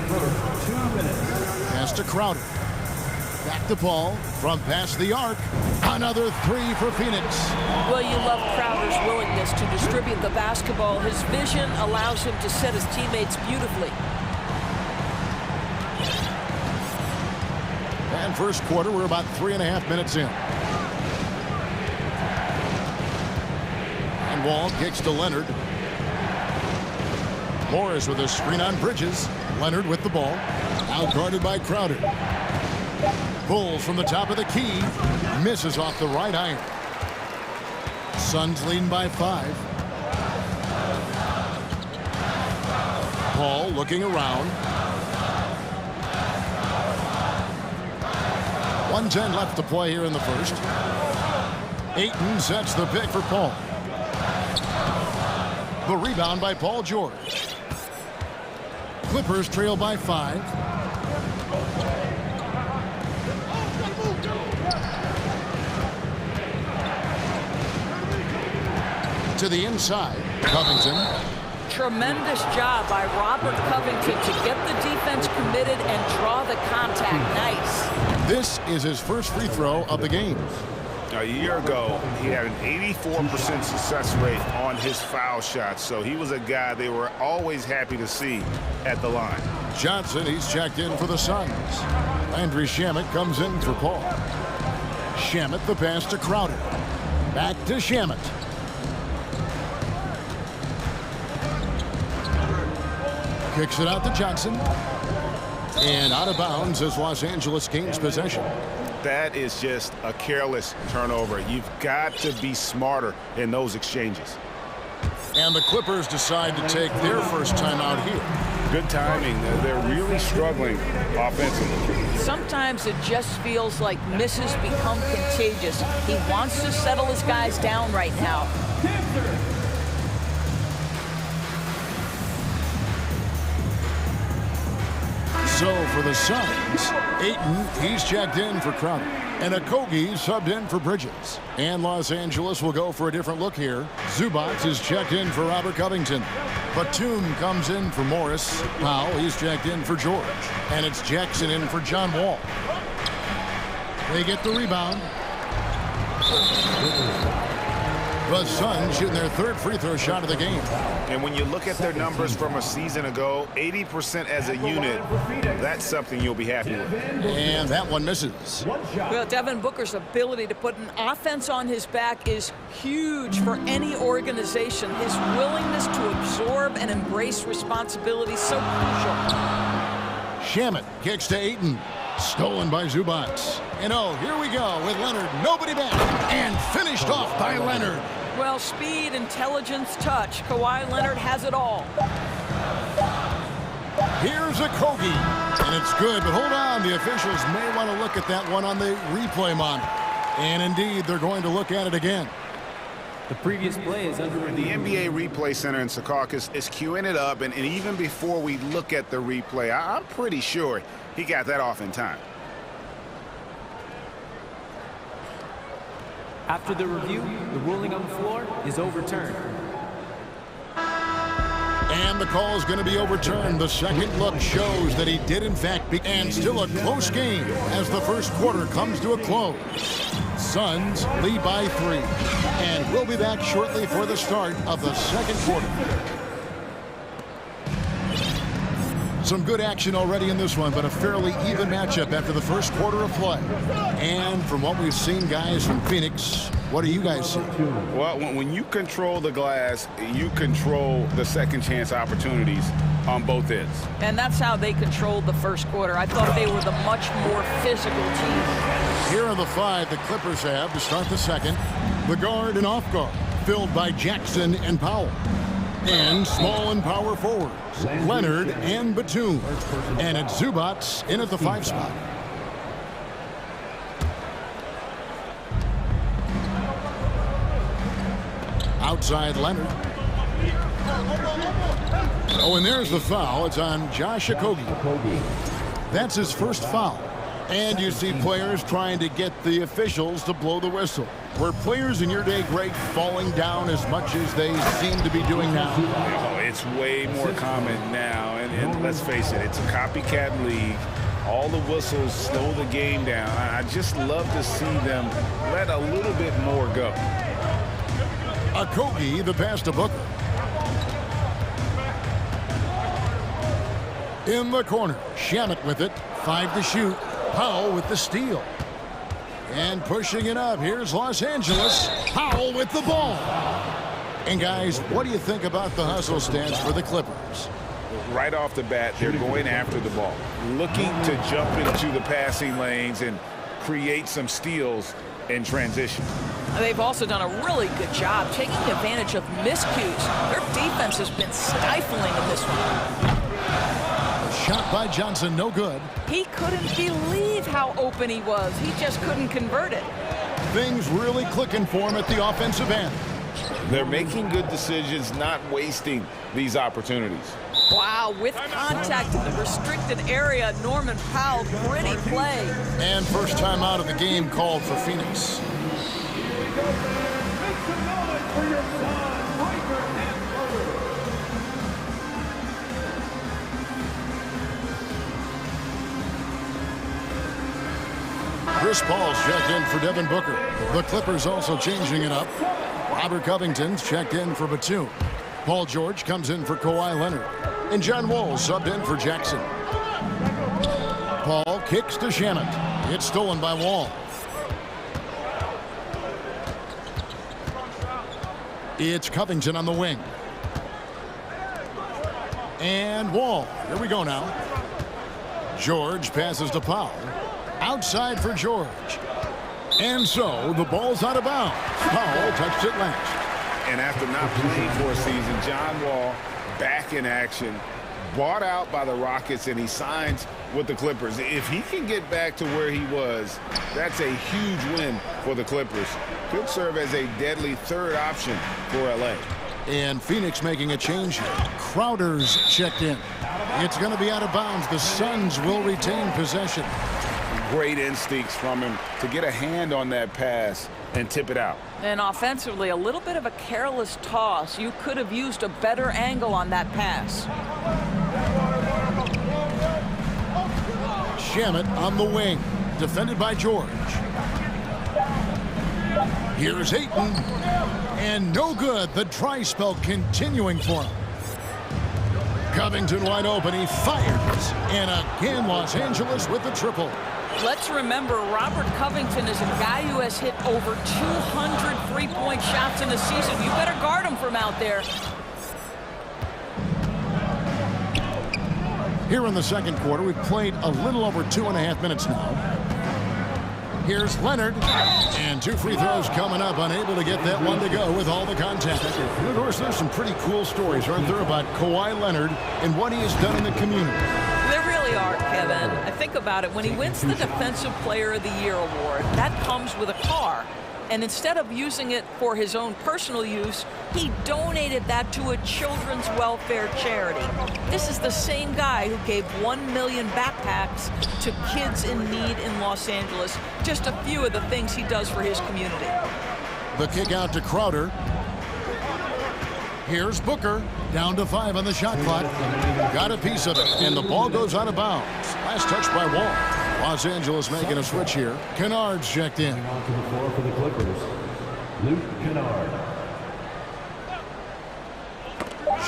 Pass to Crowder. Back to Paul from past the arc. Another 3 for Phoenix. Well, you love Crowder's willingness to distribute the basketball. His vision allows him to set his teammates beautifully. And first quarter, we're about 3.5 minutes in. And Wall kicks to Leonard. Morris with a screen on Bridges. Leonard with the ball. Out guarded by Crowder. Pulls from the top of the key. Misses off the right iron. Suns leading by 5. Paul looking around. 1:10 left to play here in the first. Ayton sets the pick for Paul. The rebound by Paul George. Clippers trail by 5. To the inside, Covington. Tremendous job by Robert Covington to get the defense committed and draw the contact. Nice. This is his first free throw of the game. A year ago, he had an 84% success rate on his foul shots, so he was a guy they were always happy to see at the line. Johnson, he's checked in for the Suns. Landry Shamet comes in for Paul. Shamet, the pass to Crowder. Back to Shamet. Kicks it out to Johnson. And out of bounds as Los Angeles gains possession. That is just a careless turnover. You've got to be smarter in those exchanges. And the Clippers decide to take their first timeout here. Good timing. They're really struggling offensively. Sometimes it just feels like misses become contagious. He wants to settle his guys down right now. So for the Suns, Ayton, he's checked in for Crowder. And Okogie subbed in for Bridges. And Los Angeles will go for a different look here. Zubac is checked in for Robert Covington. Batum comes in for Morris. Powell, he's checked in for George. And it's Jackson in for John Wall. They get the rebound. The Suns shooting their third free throw shot of the game. And when you look at their numbers from a season ago, 80% as a unit, that's something you'll be happy with. And that one misses. Well, Devin Booker's ability to put an offense on his back is huge for any organization. His willingness to absorb and embrace responsibility so crucial. Shamet kicks to Ayton. Stolen by Zubac. And oh, here we go with Leonard. Nobody back. And finished off by Leonard. Well, speed, intelligence, touch. Kawhi Leonard has it all. Here's Okogie. And it's good, but hold on. The officials may want to look at that one on the replay monitor. And indeed, they're going to look at it again. The previous play is under The NBA Replay Center in Secaucus is queuing it up, and even before we look at the replay, I'm pretty sure he got that off in time. After the review, the ruling on the floor is overturned. And the call is going to be overturned. The second look shows that he did, in fact, and still a close game as the first quarter comes to a close. Suns lead by 3. And we'll be back shortly for the start of the second quarter. Some good action already in this one, but a fairly even matchup after the first quarter of play. And from what we've seen, guys, from Phoenix, what do you guys see? Well, when you control the glass, you control the second chance opportunities on both ends. And that's how they controlled the first quarter. I thought they were the much more physical team. Here are the 5 the Clippers have to start the second. The guard and off guard, filled by Jackson and Powell. And small and power forwards, Leonard and Batum. And it's Zubac in at the 5 spot. Outside Leonard. Oh, and there's the foul. It's on Josh Okogie. That's his first foul. And you see players trying to get the officials to blow the whistle. Were players in your day, Greg, falling down as much as they seem to be doing now? Oh, it's way more common now. And let's face it, it's a copycat league. All the whistles slow the game down. I just love to see them let a little bit more go. Okogie, the pass to Booker. In the corner, Shamet with it. 5 to shoot. Powell with the steal. And pushing it up, here's Los Angeles. Powell with the ball. And guys, what do you think about the hustle stance for the Clippers? Right off the bat, they're going after the ball, looking to jump into the passing lanes and create some steals in transition. They've also done a really good job taking advantage of miscues. Their defense has been stifling in this one. Shot by Johnson, no good. He couldn't believe how open he was. He just couldn't convert it. Things really clicking for him at the offensive end. They're making good decisions, not wasting these opportunities. Wow, with contact in the restricted area, Norman Powell, pretty play. And first time out of the game called for Phoenix. Chris Paul's checked in for Devin Booker. The Clippers also changing it up. Robert Covington's checked in for Batum. Paul George comes in for Kawhi Leonard. And John Wall subbed in for Jackson. Paul kicks to Shannon. It's stolen by Wall. It's Covington on the wing. And Wall. Here we go now. George passes to Powell. Outside for George. And so the ball's out of bounds. Powell touched it last. And after not playing for a season, John Wall back in action, bought out by the Rockets, and he signs with the Clippers. If he can get back to where he was, that's a huge win for the Clippers. Could serve as a deadly third option for LA. And Phoenix making a change here. Crowder's checked in. It's going to be out of bounds. The Suns will retain possession. Great instincts from him to get a hand on that pass and tip it out. And offensively, a little bit of a careless toss. You could have used a better angle on that pass. Shamet on the wing, defended by George. Here's Ayton, and no good. The dry spell continuing for him. Covington wide open, he fires, and again Los Angeles with the triple. Let's remember, Robert Covington is a guy who has hit over 200 three-point shots in the season. You better guard him from out there. Here in the second quarter, we've played a little over 2.5 minutes now. Here's Leonard, and 2 free throws coming up, unable to get that one to go with all the contact. And of course, there's some pretty cool stories, aren't there, about Kawhi Leonard and what he has done in the community. There really are, Kevin. I think about it. When he wins the Defensive Player of the Year award, that comes with a car. And instead of using it for his own personal use, he donated that to a children's welfare charity. This is the same guy who gave 1 million backpacks to kids in need in Los Angeles. Just a few of the things he does for his community. The kick out to Crowder. Here's Booker, down to 5 on the shot clock. Got a piece of it, and the ball goes out of bounds. Last touch by Wall. Los Angeles making a switch here. Kennard's checked in. On to the floor for the Clippers, Luke Kennard.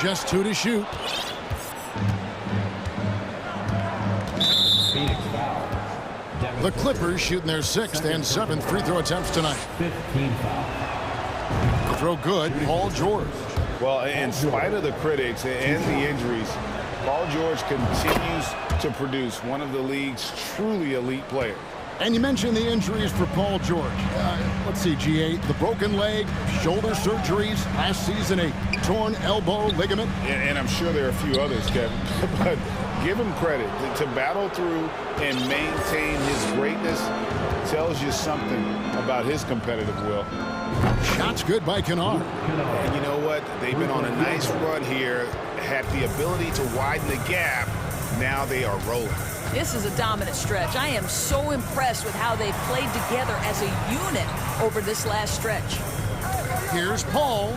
Just 2 to shoot. Phoenix foul. The Clippers shooting their 6th and 7th free throw attempts tonight. 15 foul. The throw good, Paul George. Well, in spite of the critics and the injuries, Paul George continues to produce one of the league's truly elite players. And you mentioned the injuries for Paul George. Let's see, GA, the broken leg, shoulder surgeries, last season a torn elbow ligament. And I'm sure there are a few others, Kevin. But give him credit. To battle through and maintain his greatness tells you something about his competitive will. Shots good by Kennard. And you know what? They've been on a nice run here, had the ability to widen the gap. Now they are rolling. This is a dominant stretch. I am so impressed with how they've played together as a unit over this last stretch. Here's Paul.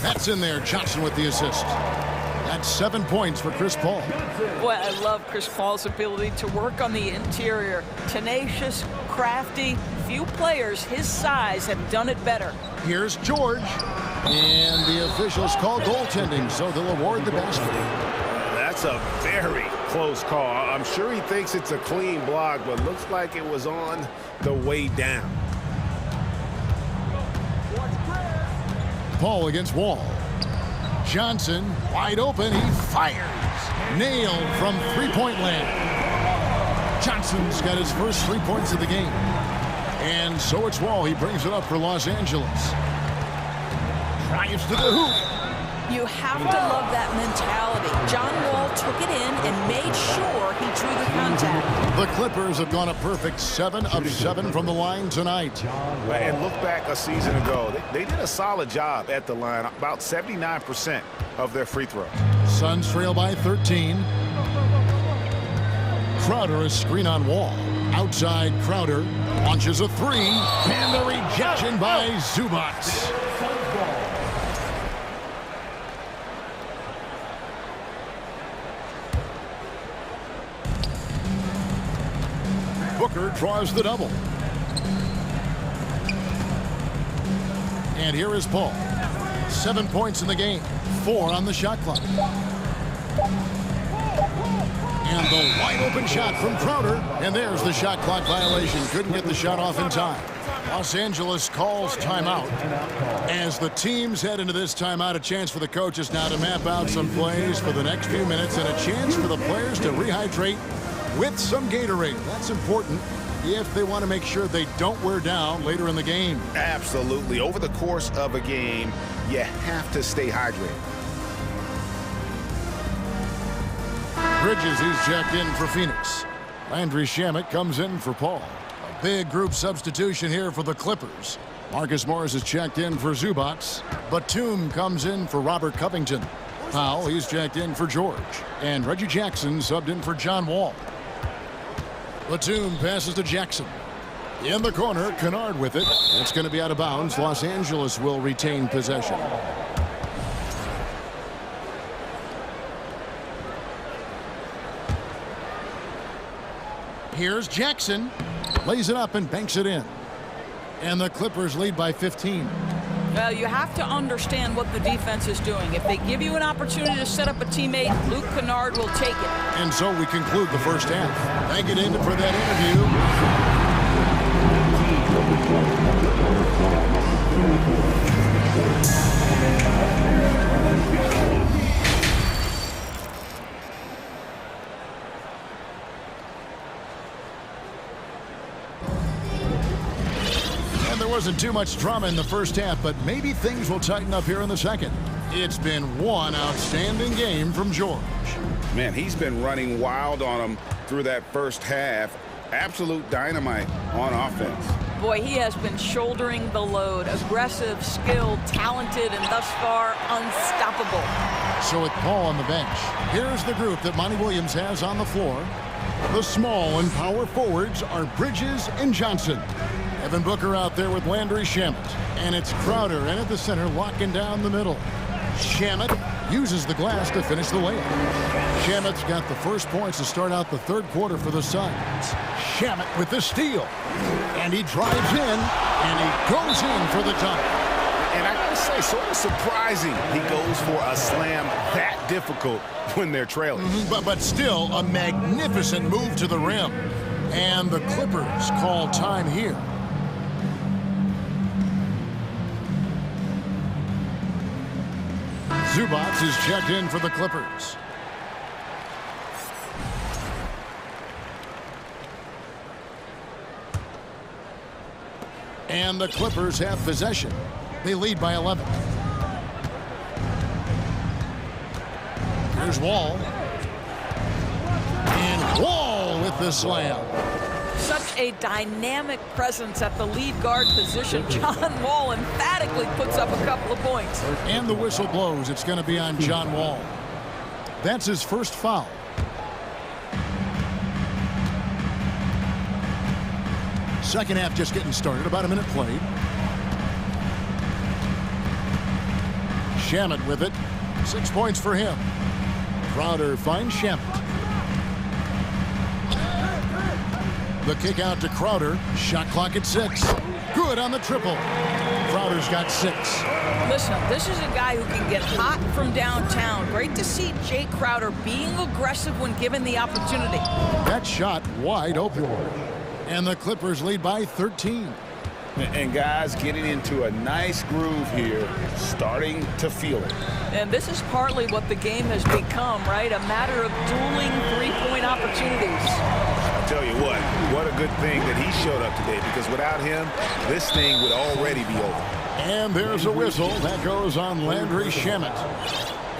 That's in there. Johnson with the assist. That's 7 points for Chris Paul. Boy, I love Chris Paul's ability to work on the interior. Tenacious, crafty. Few players his size have done it better. Here's George. And the officials call goaltending, so they'll award the basket. That's a very close call. I'm sure he thinks it's a clean block, but looks like it was on the way down. Paul against Wall. Johnson wide open. He fires. Nailed from three-point land. Johnson's got his first 3 points of the game. And so it's Wall. He brings it up for Los Angeles. Drives to the hoop. You have to love that mentality. John Wall took it in and made sure he drew the contact. The Clippers have gone a perfect 7 of 7 from the line tonight. And look back a season ago. They did a solid job at the line, about 79% of their free throws. Suns trail by 13. Crowder is screen on Wall. Outside Crowder launches a 3. And the rejection by Zubac. Booker draws the double. And here is Paul. 7 points in the game, 4 on the shot clock. And the wide open shot from Crowder. And there's the shot clock violation. Couldn't get the shot off in time. Los Angeles calls timeout. As the teams head into this timeout, a chance for the coaches now to map out some plays for the next few minutes and a chance for the players to rehydrate with some Gatorade. That's important if they want to make sure they don't wear down later in the game. Absolutely. Over the course of a game, you have to stay hydrated. Bridges, he's checked in for Phoenix. Landry Shamet comes in for Paul. A big group substitution here for the Clippers. Marcus Morris is checked in for Zubac. Batum comes in for Robert Covington. Powell, he's checked in for George. And Reggie Jackson subbed in for John Wall. Batum passes to Jackson. In the corner, Kennard with it. It's going to be out of bounds. Los Angeles will retain possession. Here's Jackson. Lays it up and banks it in. And the Clippers lead by 15. Well, you have to understand what the defense is doing. If they give you an opportunity to set up a teammate, Luke Kennard will take it. And so we conclude the first half. Thank you, Indy, for that interview. There wasn't too much drama in the first half, but maybe things will tighten up here in the second. It's been one outstanding game from George. Man, he's been running wild on them through that first half. Absolute dynamite on offense. Boy, he has been shouldering the load. Aggressive, skilled, talented, and thus far unstoppable. So with Paul on the bench, here's the group that Monty Williams has on the floor. The small and power forwards are Bridges and Johnson. Devin Booker out there with Landry Shamet. And it's Crowder in at the center, locking down the middle. Shamet uses the glass to finish the layup. Shamet's got the first points to start out the third quarter for the Suns. Shamet with the steal. And he drives in, and he goes in for the dunk. And I gotta say, sort of surprising he goes for a slam that difficult when they're trailing. But still a magnificent move to the rim. And the Clippers call time here. Zubac is checked in for the Clippers. And the Clippers have possession. They lead by 11. Here's Wall. And Wall with the slam. Such a dynamic presence at the lead guard position. John Wall emphatically puts up a couple of points. And the whistle blows. It's going to be on John Wall. That's his first foul. Second half just getting started. About a minute played. Shamet with it. 6 points for him. Crowder finds Shamet. The kick out to Crowder. Shot clock at 6. Good on the triple. Crowder's got 6. Listen, this is a guy who can get hot from downtown. Great to see Jay Crowder being aggressive when given the opportunity. That shot wide open. And the Clippers lead by 13. And guys getting into a nice groove here, starting to feel it. And this is partly what the game has become, right? A matter of dueling three-point opportunities. I'll tell you what a good thing that he showed up today, because without him, this thing would already be over. And there's a whistle that goes on Landry Shamet.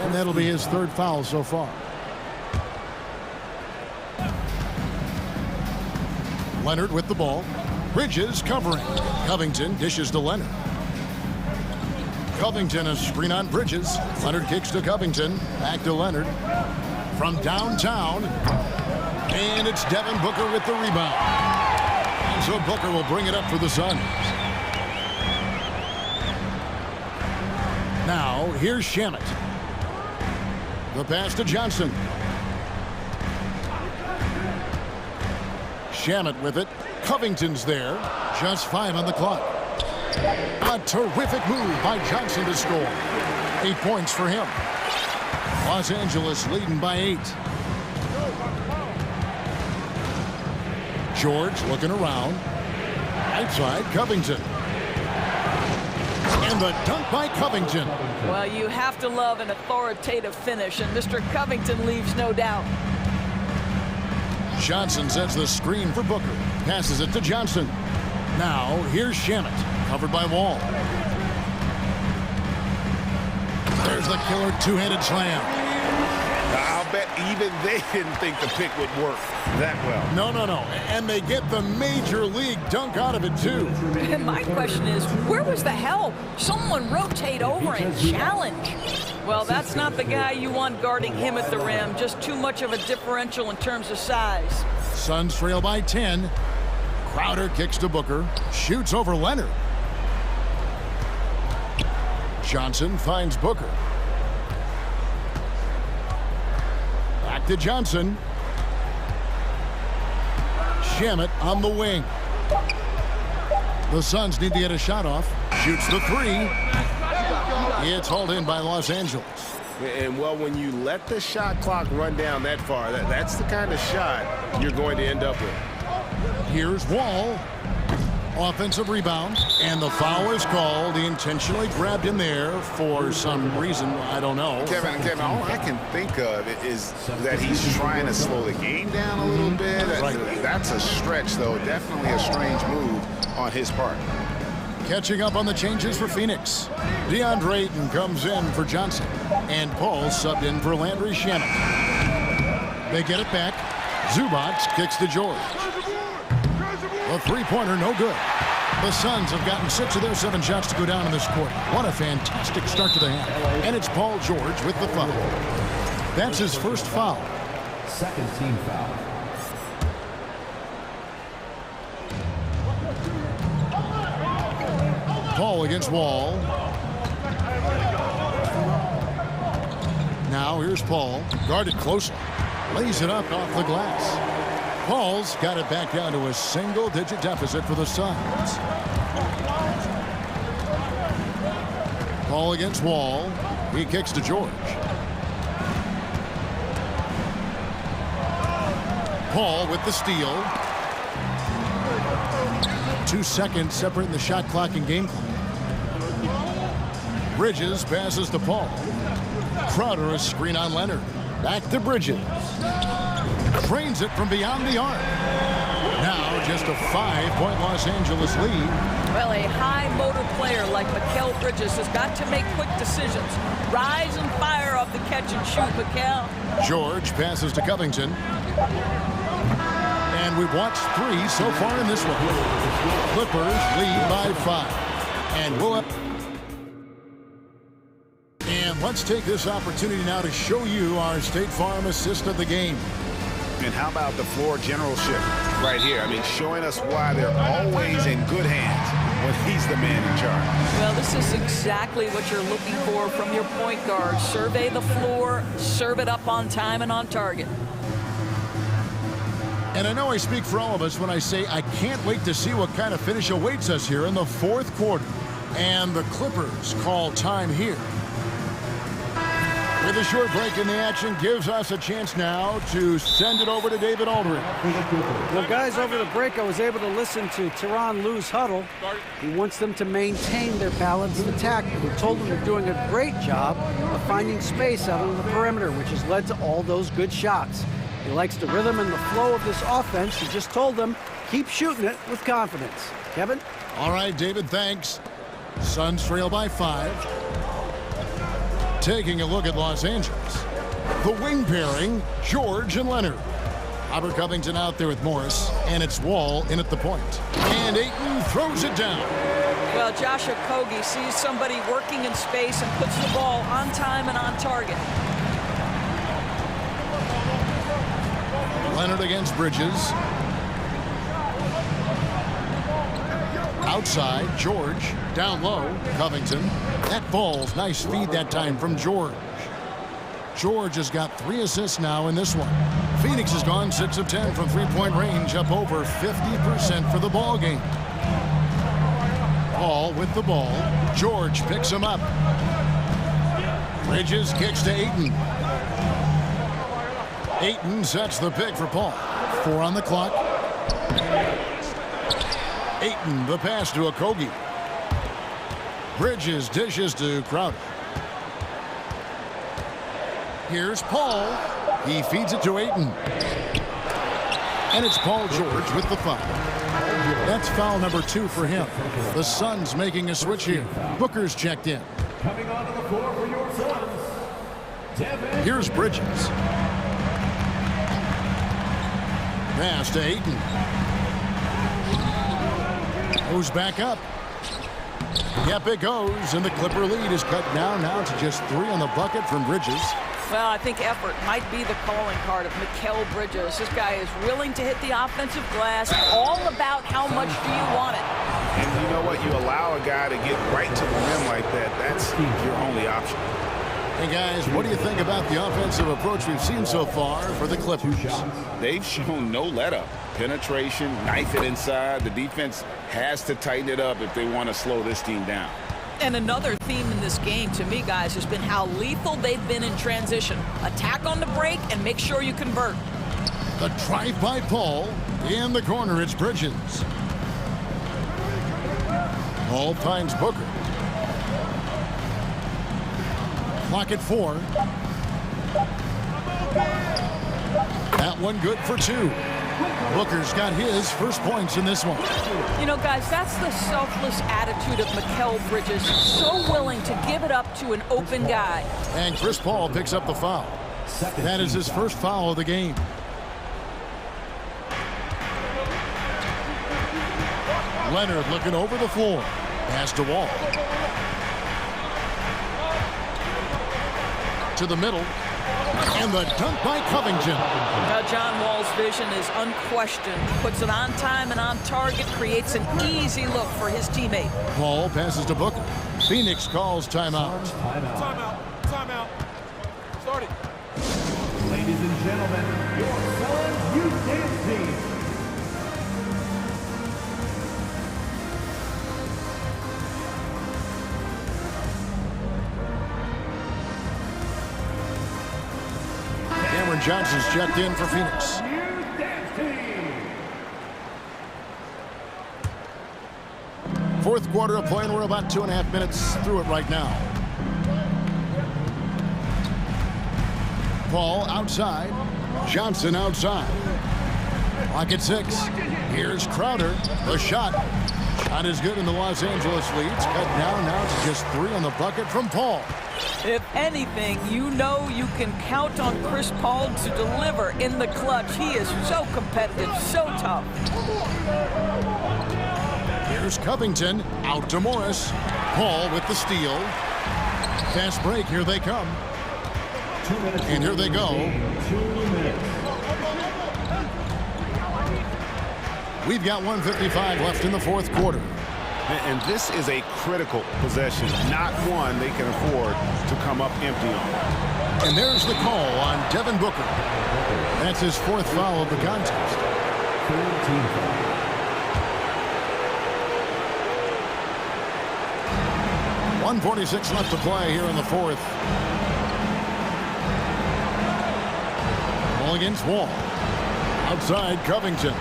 And that'll be his third foul so far. Leonard with the ball. Bridges covering. Covington dishes to Leonard. Covington a screen on Bridges. Leonard kicks to Covington. Back to Leonard. From downtown. And it's Devin Booker with the rebound. And so Booker will bring it up for the Suns. Now, here's Shamet. The pass to Johnson. Shamet with it. Covington's there. Just 5 on the clock. A terrific move by Johnson to score. 8 points for him. Los Angeles leading by 8. George looking around. Outside, Covington. And the dunk by Covington. Well, you have to love an authoritative finish, and Mr. Covington leaves no doubt. Johnson sets the screen for Booker. Passes it to Johnson. Now, here's Shamet, covered by Wall. There's the killer two-handed slam. I'll bet even they didn't think the pick would work that well. No. And they get the major league dunk out of it, too. And my question is, where was the help? Someone rotate over and challenge. Well, that's not the guy you want guarding him at the rim. Just too much of a differential in terms of size. Suns trail by 10. Crowder kicks to Booker. Shoots over Leonard. Johnson finds Booker. Back to Johnson. Shamet on the wing. The Suns need to get a shot off. Shoots the three. It's hauled in by Los Angeles. And, well, when you let the shot clock run down that far, that's the kind of shot you're going to end up with. Here's Wall. Offensive rebound. And the foul is called. He intentionally grabbed him there for some reason. I don't know. Kevin, all I can think of is that he's trying to slow the game down a little bit. Right. That's a stretch, though. Definitely a strange move on his part. Catching up on the changes for Phoenix. DeAndre Ayton comes in for Johnson. And Paul subbed in for Landry Shamet. They get it back. Zubac kicks to George. A three-pointer, no good. The Suns have gotten 6 of their 7 shots to go down in this quarter. What a fantastic start to the half. And it's Paul George with the foul. That's his first foul. Second team foul. Paul against Wall. Now here's Paul, guarded closely. Lays it up off the glass. Paul's got it back down to a single-digit deficit for the Suns. Paul against Wall. He kicks to George. Paul with the steal. 2 seconds separating the shot clock and game clock. Bridges passes to Paul. Crowder a screen on Leonard. Back to Bridges. Trains it from beyond the arc. Now just a 5-point Los Angeles lead. Well, a high motor player like Mikal Bridges has got to make quick decisions. Rise and fire off the catch and shoot, Mikal. George passes to Covington. And we've watched 3 so far in this one. Clippers lead by 5. And we'll up. And let's take this opportunity now to show you our State Farm assist of the game. And how about the floor generalship right here? I mean, showing us why they're always in good hands when he's the man in charge. Well, this is exactly what you're looking for from your point guard. Survey the floor, serve it up on time and on target. And I know I speak for all of us when I say I can't wait to see what kind of finish awaits us here in the 4th quarter. And the Clippers call time here. With a short break in the action gives us a chance now to send it over to David Aldridge. Well, guys, over the break, I was able to listen to Tyronn Lue's huddle. He wants them to maintain their balanced attack. He told them they're doing a great job of finding space out on the perimeter, which has led to all those good shots. He likes the rhythm and the flow of this offense. He just told them, keep shooting it with confidence. Kevin? All right, David, thanks. Suns trail by 5. Taking a look at Los Angeles. The wing pairing, George and Leonard. Robert Covington out there with Morris, and it's Wall in at the point. And Ayton throws it down. Well, Josh Okogie sees somebody working in space and puts the ball on time and on target. Leonard against Bridges. Outside, George. Down low, Covington. That falls. Nice feed that time from George. George has got 3 assists now in this one. Phoenix has gone 6 of 10 from 3-point range, up over 50% for the ball game. Paul with the ball. George picks him up. Bridges kicks to Ayton. Ayton sets the pick for Paul. 4 on the clock. Ayton, the pass to Okogie. Bridges dishes to Crowder. Here's Paul. He feeds it to Ayton. And it's Paul George with the foul. That's foul number 2 for him. The Suns making a switch here. Booker's checked in. Coming onto the floor for your Suns. Here's Bridges. Pass to Ayton. Goes back up. Yep, it goes, and the Clipper lead is cut down now to just 3 on the bucket from Bridges. Well, I think effort might be the calling card of Mikal Bridges. This guy is willing to hit the offensive glass, all about how much do you want it. And you know what? You allow a guy to get right to the rim like that. That's your only option. Hey, guys, what do you think about the offensive approach we've seen so far for the Clippers? They've shown no let-up. Penetration, knife it inside. The defense has to tighten it up if they want to slow this team down. And another theme in this game, to me, guys, has been how lethal they've been in transition. Attack on the break and make sure you convert. The drive by Paul. In the corner, it's Bridges. Paul finds Booker. Clock at 4. That one good for 2. Booker's got his first points in this one. You know, guys, that's the selfless attitude of Mikal Bridges. So willing to give it up to an open guy. And Chris Paul picks up the foul. That is his first foul of the game. Leonard looking over the floor. Pass to Wall. To the middle. And the dunk by Covington. John Wall's vision is unquestioned. Puts it on time and on target. Creates an easy look for his teammate. Paul passes to Booker. Phoenix calls timeout. Timeout. Timeout. Start it. Ladies and gentlemen, your Suns Youth Dance Team. Cameron Johnson's checked in for Phoenix. Fourth quarter of play, and we're about 2.5 minutes through it right now. Paul outside. Johnson outside. Clock at 6. Here's Crowder. The shot. Shot is good, and the Los Angeles leads cut down now to just 3 on the bucket from Paul. If anything, you know you can count on Chris Paul to deliver in the clutch. He is so competitive, so tough. Here's Covington, out to Morris. Paul with the steal. Fast break, here they come. And here they go. We've got 1:55 left in the fourth quarter. And this is a critical possession, not one they can afford to come up empty on. And there's the call on Devin Booker. That's his 4th foul of the contest. 1:46 left to play here in the 4th. Ball against Wall. Outside Covington.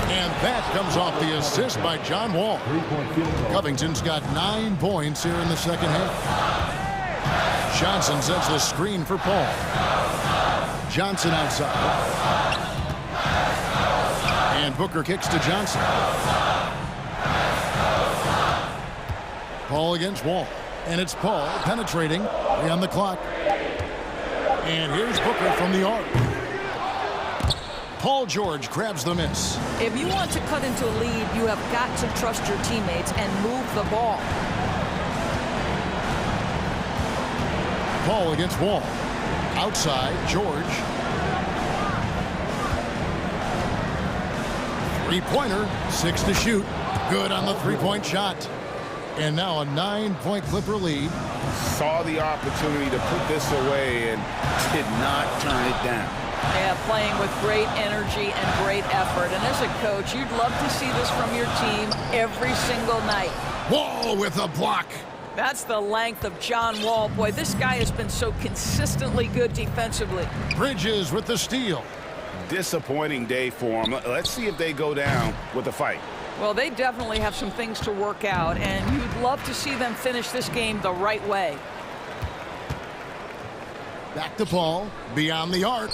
And that comes off the assist by John Wall. Covington's got 9 points here in the second half. Johnson sets the screen for Paul. Johnson outside. And Booker kicks to Johnson. Paul against Wall. And it's Paul penetrating. 3 on the clock. And here's Booker from the arc. Paul George grabs the miss. If you want to cut into a lead, you have got to trust your teammates and move the ball. Paul against Wall. Outside, George. 3-pointer, 6 to shoot. Good on the 3-point shot. And now a 9-point Clipper lead. Saw the opportunity to put this away and did not turn it down. Yeah, playing with great energy and great effort. And as a coach, you'd love to see this from your team every single night. Wall with a block. That's the length of John Wall. Boy, this guy has been so consistently good defensively. Bridges with the steal. Disappointing day for them. Let's see if they go down with a fight. Well, they definitely have some things to work out, and you'd love to see them finish this game the right way. Back to Paul, beyond the arc.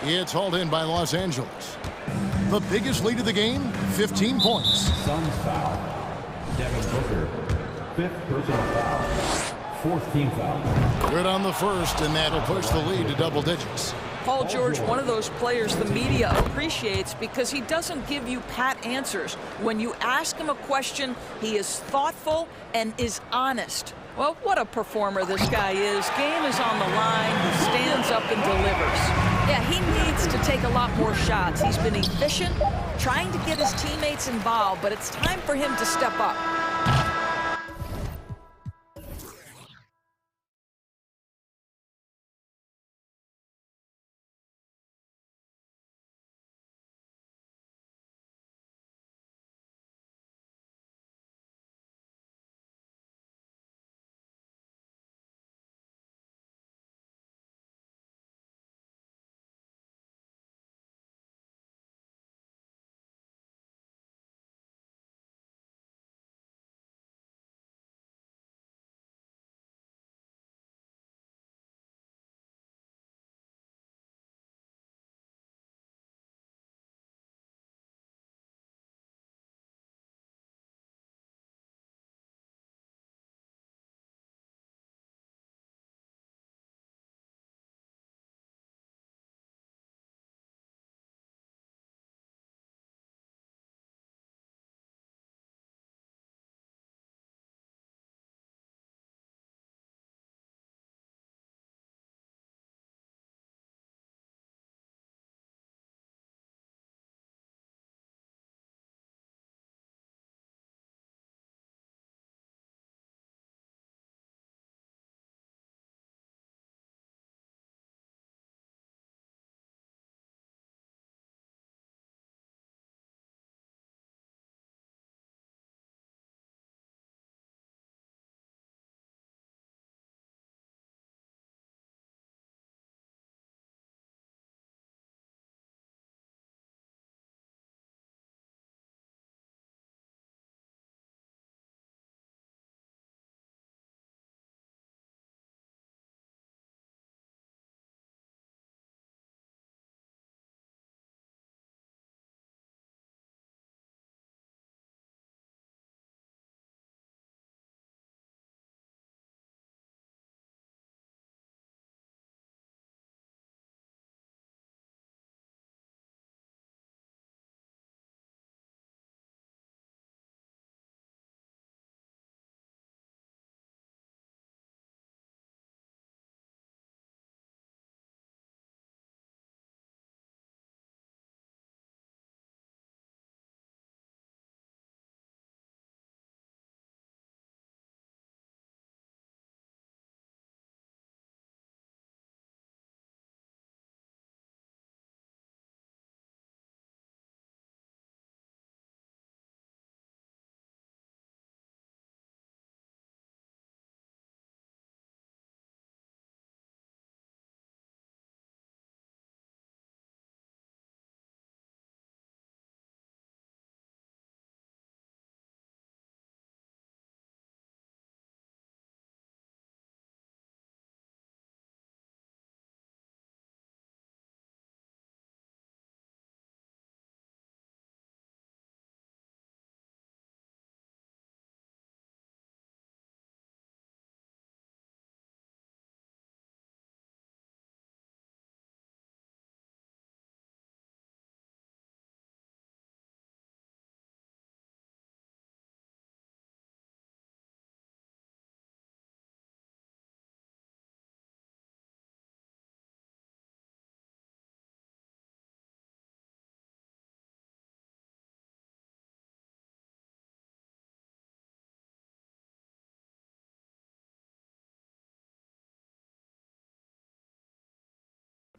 It's hauled in by Los Angeles. The biggest lead of the game, 15 points. Suns foul. Devin Booker. 5th personal foul. 4th team foul. Good on the first, and that'll push the lead to double digits. Paul George, one of those players the media appreciates because he doesn't give you pat answers. When you ask him a question, he is thoughtful and is honest. Well, what a performer this guy is. Game is on the line. He stands up and delivers. Yeah, he needs to take a lot more shots. He's been efficient, trying to get his teammates involved, but it's time for him to step up.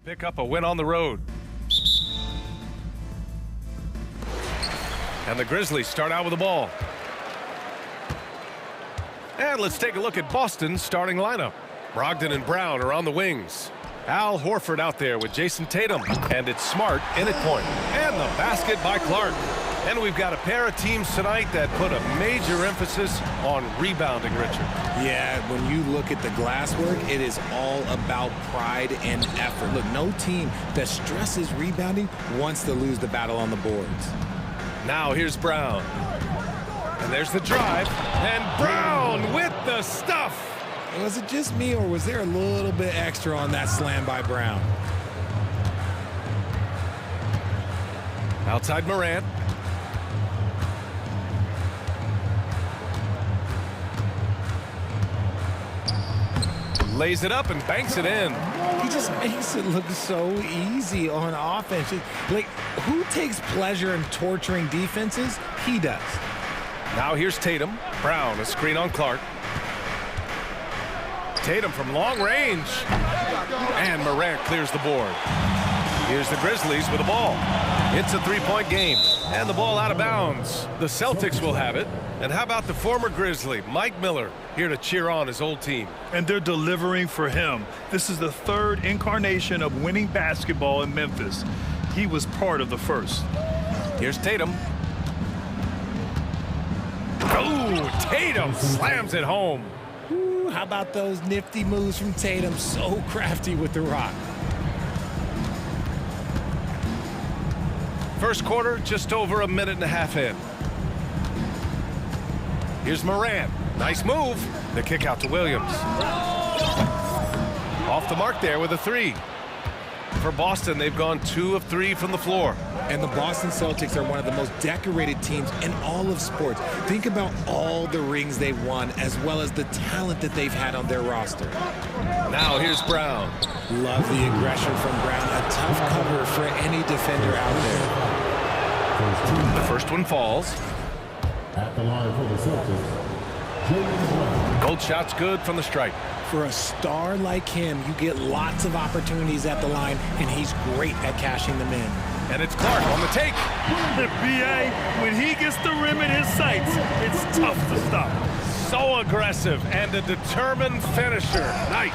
Pick up a win on the road. And the Grizzlies start out with the ball. And let's take a look at Boston's starting lineup. Brogdon and Brown are on the wings. Al Horford out there with Jason Tatum. And it's Smart in at point. And the basket by Clark. And we've got a pair of teams tonight that put a major emphasis on rebounding, Richard. Yeah, when you look at the glass work, it is all about pride and effort. Look, no team that stresses rebounding wants to lose the battle on the boards. Now here's Brown. And there's the drive. And Brown with the stuff. Was it just me, or was there a little bit extra on that slam by Brown? Outside Morant. Lays it up and banks it in. He just makes it look so easy on offense. Like, who takes pleasure in torturing defenses? He does. Now here's Tatum. Brown, a screen on Clark. Tatum from long range. And Morant clears the board. Here's the Grizzlies with the ball. It's a three-point game. And the ball out of bounds. The Celtics will have it. And how about the former Grizzly, Mike Miller, here to cheer on his old team. And they're delivering for him. This is the third incarnation of winning basketball in Memphis. He was part of the first. Here's Tatum. Oh, Tatum slams it home. Ooh, how about those nifty moves from Tatum? So crafty with the rock. First quarter, just over a minute and a half in. Here's Morant. Nice move. The kick out to Williams. Off the mark there with a three. For Boston, they've gone 2 of 3 from the floor. And the Boston Celtics are one of the most decorated teams in all of sports. Think about all the rings they've won, as well as the talent that they've had on their roster. Now here's Brown. Love the aggression from Brown. A tough cover for any defender out there. The first one falls. At the line for the Celtics, Gold shot's good from the stripe. For a star like him, you get lots of opportunities at the line, and he's great at cashing them in. And it's Clark on the take. The BA, when he gets the rim in his sights, it's tough to stop. So aggressive and a determined finisher. Nice.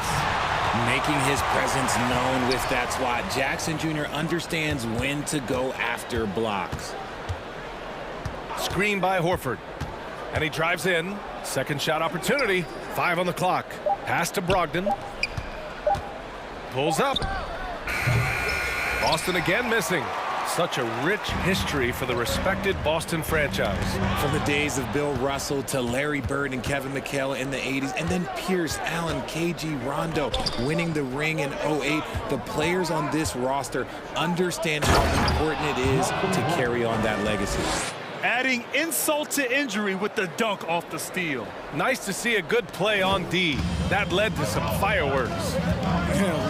Making his presence known with that swat. Jackson Jr. understands when to go after blocks. Screen by Horford. And he drives in. Second shot opportunity. 5 on the clock. Pass to Brogdon. Pulls up. Boston again missing. Such a rich history for the respected Boston franchise. From the days of Bill Russell to Larry Bird and Kevin McHale in the 80s, and then Pierce, Allen, KG, Rondo winning the ring in 08. The players on this roster understand how important it is to carry on that legacy. Adding insult to injury with the dunk off the steal. Nice to see a good play on D. That led to some fireworks.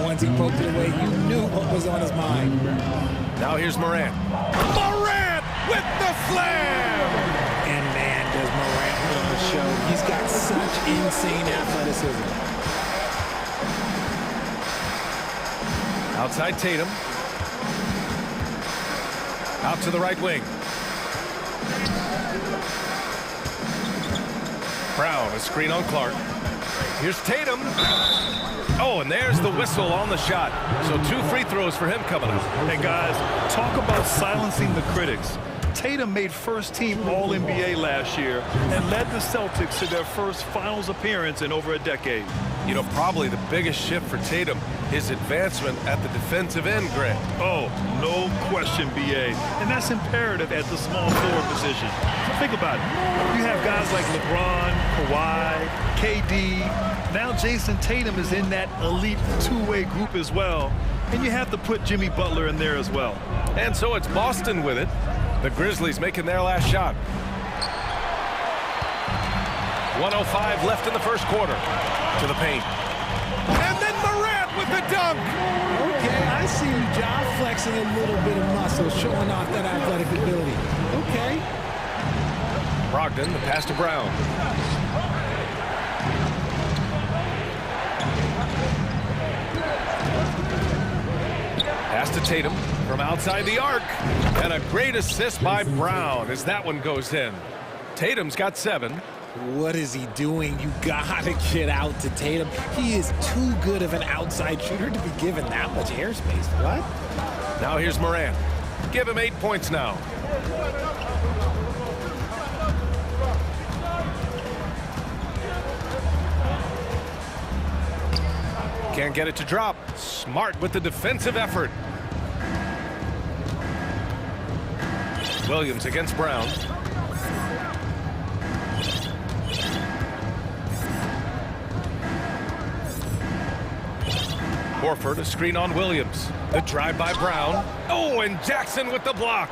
Once he poked it away, you knew what was on his mind. Now here's Morant. Morant with the slam! And man, does Morant put on the show. He's got such insane athleticism. Outside Tatum. Out to the right wing. Brown, a screen on Clark. Here's Tatum. Oh, and there's the whistle on the shot. So 2 free throws for him coming up. Hey, guys, talk about silencing the critics. Tatum made first-team All-NBA last year and led the Celtics to their first finals appearance in over a decade. You know, probably the biggest shift for Tatum is advancement at the defensive end, Greg. Oh, no question, BA. And that's imperative at the small forward position. So think about it. You have guys like LeBron, Kawhi, KD. Now Jason Tatum is in that elite two-way group as well. And you have to put Jimmy Butler in there as well. And so it's Boston with it. The Grizzlies making their last shot. 1:05 left in the first quarter. To the paint. And then Morant with the dunk. Okay, I see you, John, flexing a little bit of muscle, showing off that athletic ability. Okay. Brogdon, the pass to Brown. Tatum from outside the arc. And a great assist by Brown as that one goes in. Tatum's got 7. What is he doing? You gotta get out to Tatum. He is too good of an outside shooter to be given that much airspace. What? Now here's Morant. Give him 8 points now. Can't get it to drop. Smart with the defensive effort. Williams against Brown. Horford, a screen on Williams. The drive by Brown. Oh, and Jackson with the block.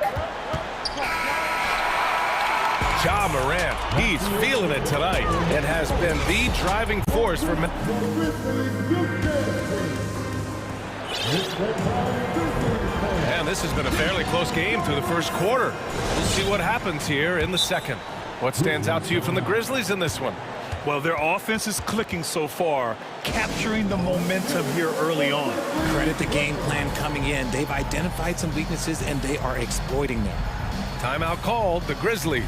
Ja Morant, he's feeling it tonight and has been the driving force for... And this has been a fairly close game through the first quarter. We'll see what happens here in the second. What stands out to you from the Grizzlies in this one? Well, their offense is clicking so far, capturing the momentum here early on. Credit the game plan coming in. They've identified some weaknesses, and they are exploiting them. Timeout called, the Grizzlies.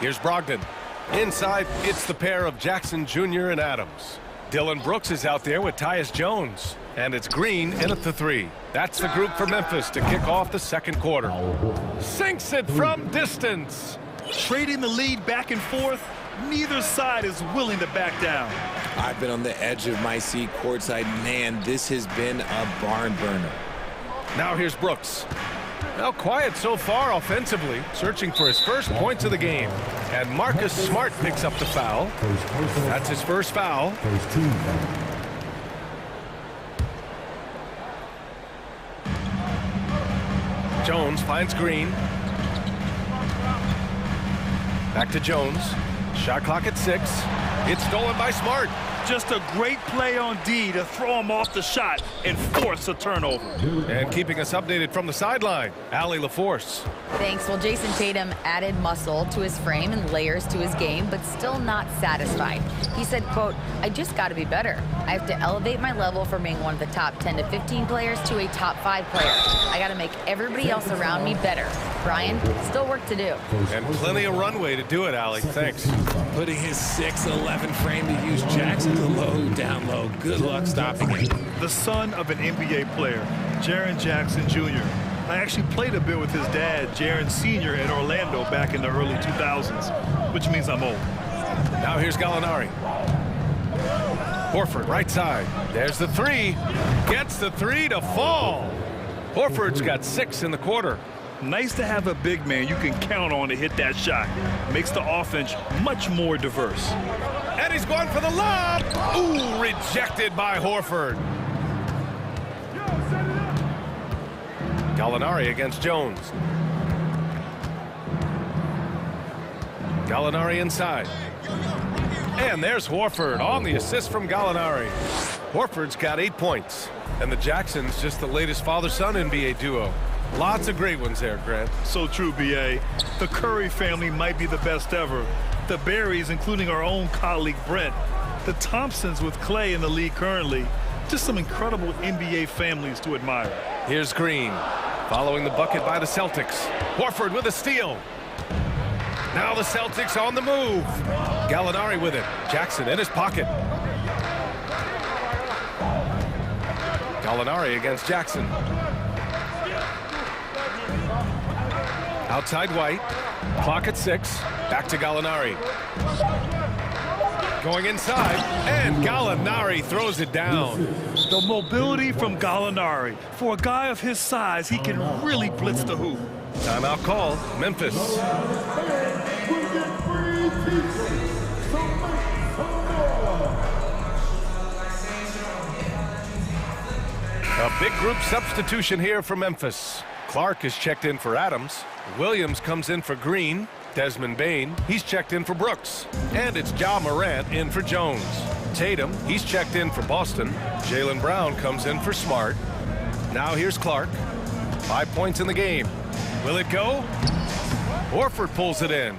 Here's Brogdon. Inside, it's the pair of Jackson Jr. and Adams. Dylan Brooks is out there with Tyus Jones. And it's Green in at the 3. That's the group for Memphis to kick off the second quarter. Sinks it from distance. Trading the lead back and forth, neither side is willing to back down. I've been on the edge of my seat courtside. Man, this has been a barn burner. Now here's Brooks. Well, quiet so far offensively, searching for his first points of the game. And Marcus Smart picks up the foul. That's his first foul. Jones finds Green. Back to Jones. Shot clock at 6. It's stolen by Smart. Just a great play on D to throw him off the shot and force a turnover. And keeping us updated from the sideline, Allie LaForce. Thanks. Well, Jason Tatum added muscle to his frame and layers to his game, but still not satisfied. He said, quote, I just got to be better. I have to elevate my level from being one of the top 10 to 15 players to a top 5 player. I got to make everybody else around me better. Brian, still work to do. And plenty of runway to do it, Allie. Thanks. Putting his 6'11" frame to use Jackson low, down low. Good luck stopping it. The son of an NBA player, Jaren Jackson Jr. I actually played a bit with his dad, Jaren Sr. in Orlando back in the early 2000s, which means I'm old. Now here's Gallinari. Horford, right side. There's the 3. Gets the 3 to fall. Horford's got 6 in the quarter. Nice to have a big man you can count on to hit that shot. Makes the offense much more diverse. And he's going for the lob. Ooh, rejected by Horford. Gallinari against Jones. Gallinari inside. And there's Horford on the assist from Gallinari. Horford's got 8 points. And the Jacksons just the latest father-son NBA duo. Lots of great ones there, Grant. So true, B.A. The Curry family might be the best ever. The Berries, including our own colleague Brent. The Thompsons with Clay in the league currently. Just some incredible NBA families to admire. Here's Green, following the bucket by the Celtics. Horford with a steal. Now the Celtics on the move. Gallinari with it. Jackson in his pocket. Gallinari against Jackson. Outside White. Clock at 6. Back to Gallinari. Going inside, and Gallinari throws it down. The mobility from Gallinari. For a guy of his size, he can really blitz the hoop. Timeout call, Memphis. A big group substitution here for Memphis. Clark is checked in for Adams. Williams comes in for Green. Desmond Bain, he's checked in for Brooks. And it's Ja Morant in for Jones. Tatum, he's checked in for Boston. Jaylen Brown comes in for Smart. Now here's Clark. 5 points in the game. Will it go? Horford pulls it in.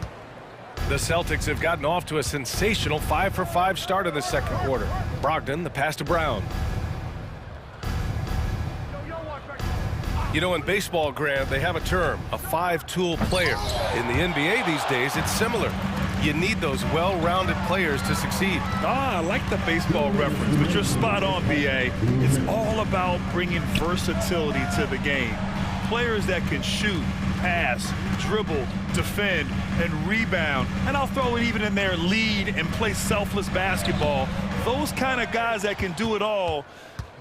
The Celtics have gotten off to a sensational 5-for-5 start in the second quarter. Brogdon, the pass to Brown. You know, in baseball, Grant, they have a term, a five-tool player. In the NBA these days, it's similar. You need those well-rounded players to succeed. I like the baseball reference, but you're spot on, B.A. It's all about bringing versatility to the game. Players that can shoot, pass, dribble, defend, and rebound. And I'll throw it even in there, lead and play selfless basketball. Those kind of guys that can do it all,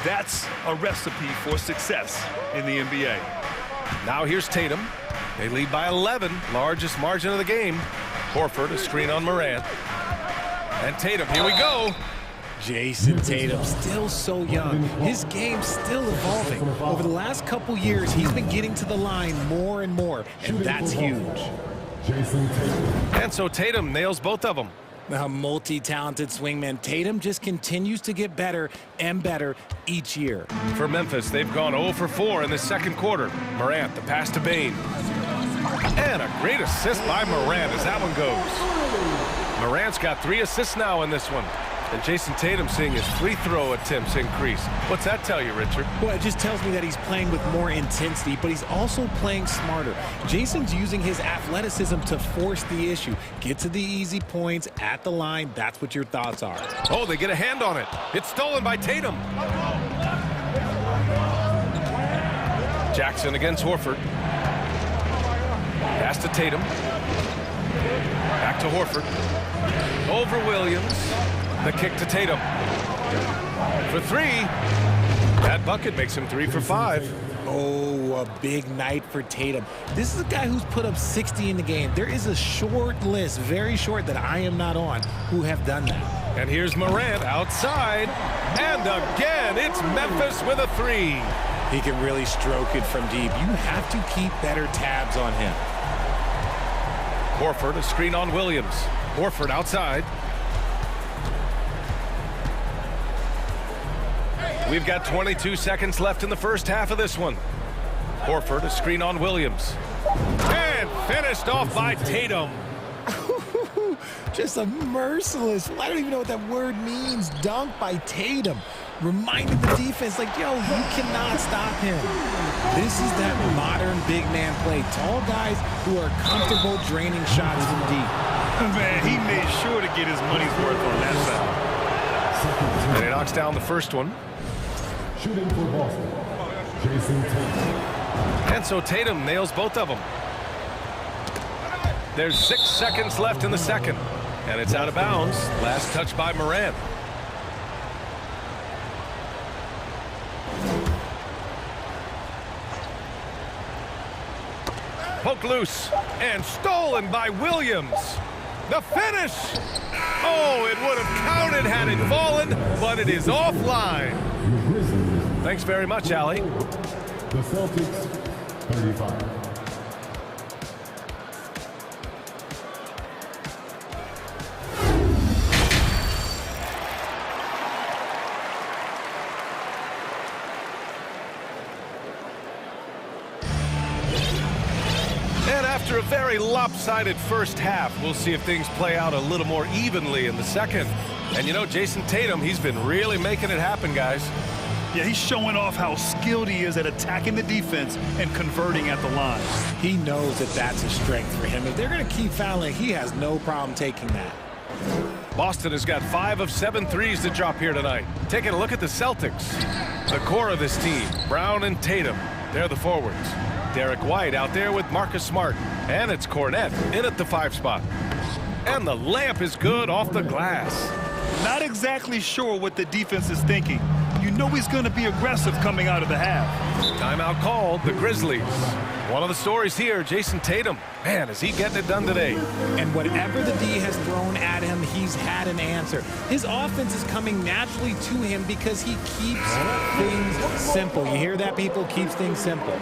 that's a recipe for success in the NBA. Now here's Tatum. They lead by 11, largest margin of the game. Horford, a screen on Morant. And Tatum, here we go. Jason Tatum, still so young. His game's still evolving. Over the last couple years, he's been getting to the line more and more, and that's huge. And so Tatum nails both of them. A multi-talented swingman, Tatum just continues to get better and better each year. For Memphis, they've gone 0 for 4 in the second quarter. Morant, the pass to Bane. And a great assist by Morant as that one goes. Morant's got 3 assists now in this one. And Jason Tatum seeing his free throw attempts increase. What's that tell you, Richard? Well, it just tells me that he's playing with more intensity, but he's also playing smarter. Jason's using his athleticism to force the issue. Get to the easy points at the line. That's what your thoughts are. Oh, they get a hand on it. It's stolen by Tatum. Jackson against Horford. Pass to Tatum. Back to Horford. Over Williams. The kick to Tatum. For 3. That bucket makes him 3 for 5. Oh, a big night for Tatum. This is a guy who's put up 60 in the game. There is a short list, very short, that I am not on, who have done that. And here's Morant outside. And again, it's Memphis with a 3. He can really stroke it from deep. You have to keep better tabs on him. Horford, a screen on Williams. Horford outside. We've got 22 seconds left in the first half of this one. Horford, a screen on Williams. And finished off by Tatum. Just a merciless, I don't even know what that word means, dunk by Tatum. Reminding the defense, like, yo, you cannot stop him. This is that modern big man play. Tall guys who are comfortable draining shots from deep. Man, he made sure to get his money's worth on that side. And he knocks down the first one. Shooting for Boston, Jason Tatum. And so Tatum nails both of them. There's 6 seconds left in the second. And it's out of bounds. Last touch by Morant. Poked loose and stolen by Williams. The finish. Oh, it would have counted had it fallen, but it is offline. Thanks very much, Allie. The Celtics, 35. And after a very lopsided first half, we'll see if things play out a little more evenly in the second. And you know, Jason Tatum, he's been really making it happen, guys. Yeah, he's showing off how skilled he is at attacking the defense and converting at the line. He knows that that's a strength for him. If they're going to keep fouling, he has no problem taking that. Boston has got 5 of 7 threes to drop here tonight. Taking a look at the Celtics. The core of this team, Brown and Tatum, they're the forwards. Derek White out there with Marcus Smart. And it's Cornette in at the 5 spot. And the layup is good off the glass. Not exactly sure what the defense is thinking. You know he's going to be aggressive coming out of the half. Timeout called, the Grizzlies. One of the stories here, Jason Tatum. Man, is he getting it done today. And whatever the D has thrown at him, he's had an answer. His offense is coming naturally to him because he keeps things simple. You hear that, people? Keeps things simple.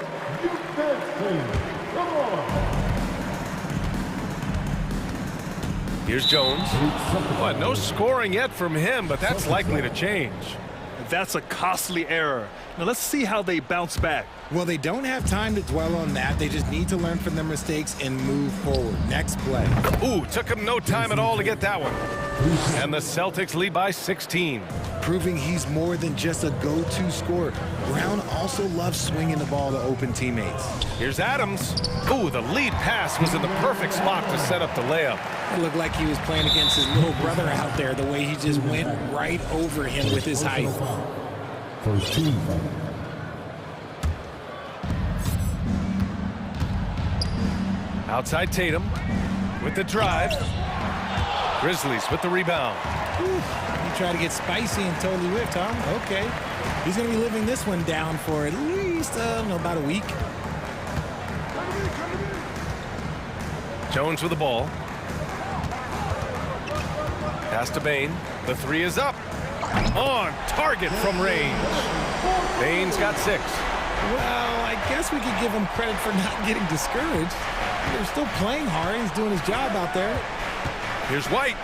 Here's Jones. Well, no scoring yet from him, but that's likely to change. That's a costly error. Now let's see how they bounce back. Well, they don't have time to dwell on that. They just need to learn from their mistakes and move forward. Next play. Ooh, took him no time at all to get that one. And the Celtics lead by 16. Proving he's more than just a go-to scorer. Brown also loves swinging the ball to open teammates. Here's Adams. Ooh, the lead pass was in the perfect spot to set up the layup. It looked like he was playing against his little brother out there, the way he just went right over him with his height. First team foul. Outside Tatum with the drive. Grizzlies with the rebound. He tried to get spicy and totally whipped, huh? Okay. He's going to be living this one down for at least, about a week. Jones with the ball. Pass to Bane. The three is up. On target from range. Bane's got 6. Well, I guess we could give him credit for not getting discouraged. They're still playing hard. He's doing his job out there. Here's White.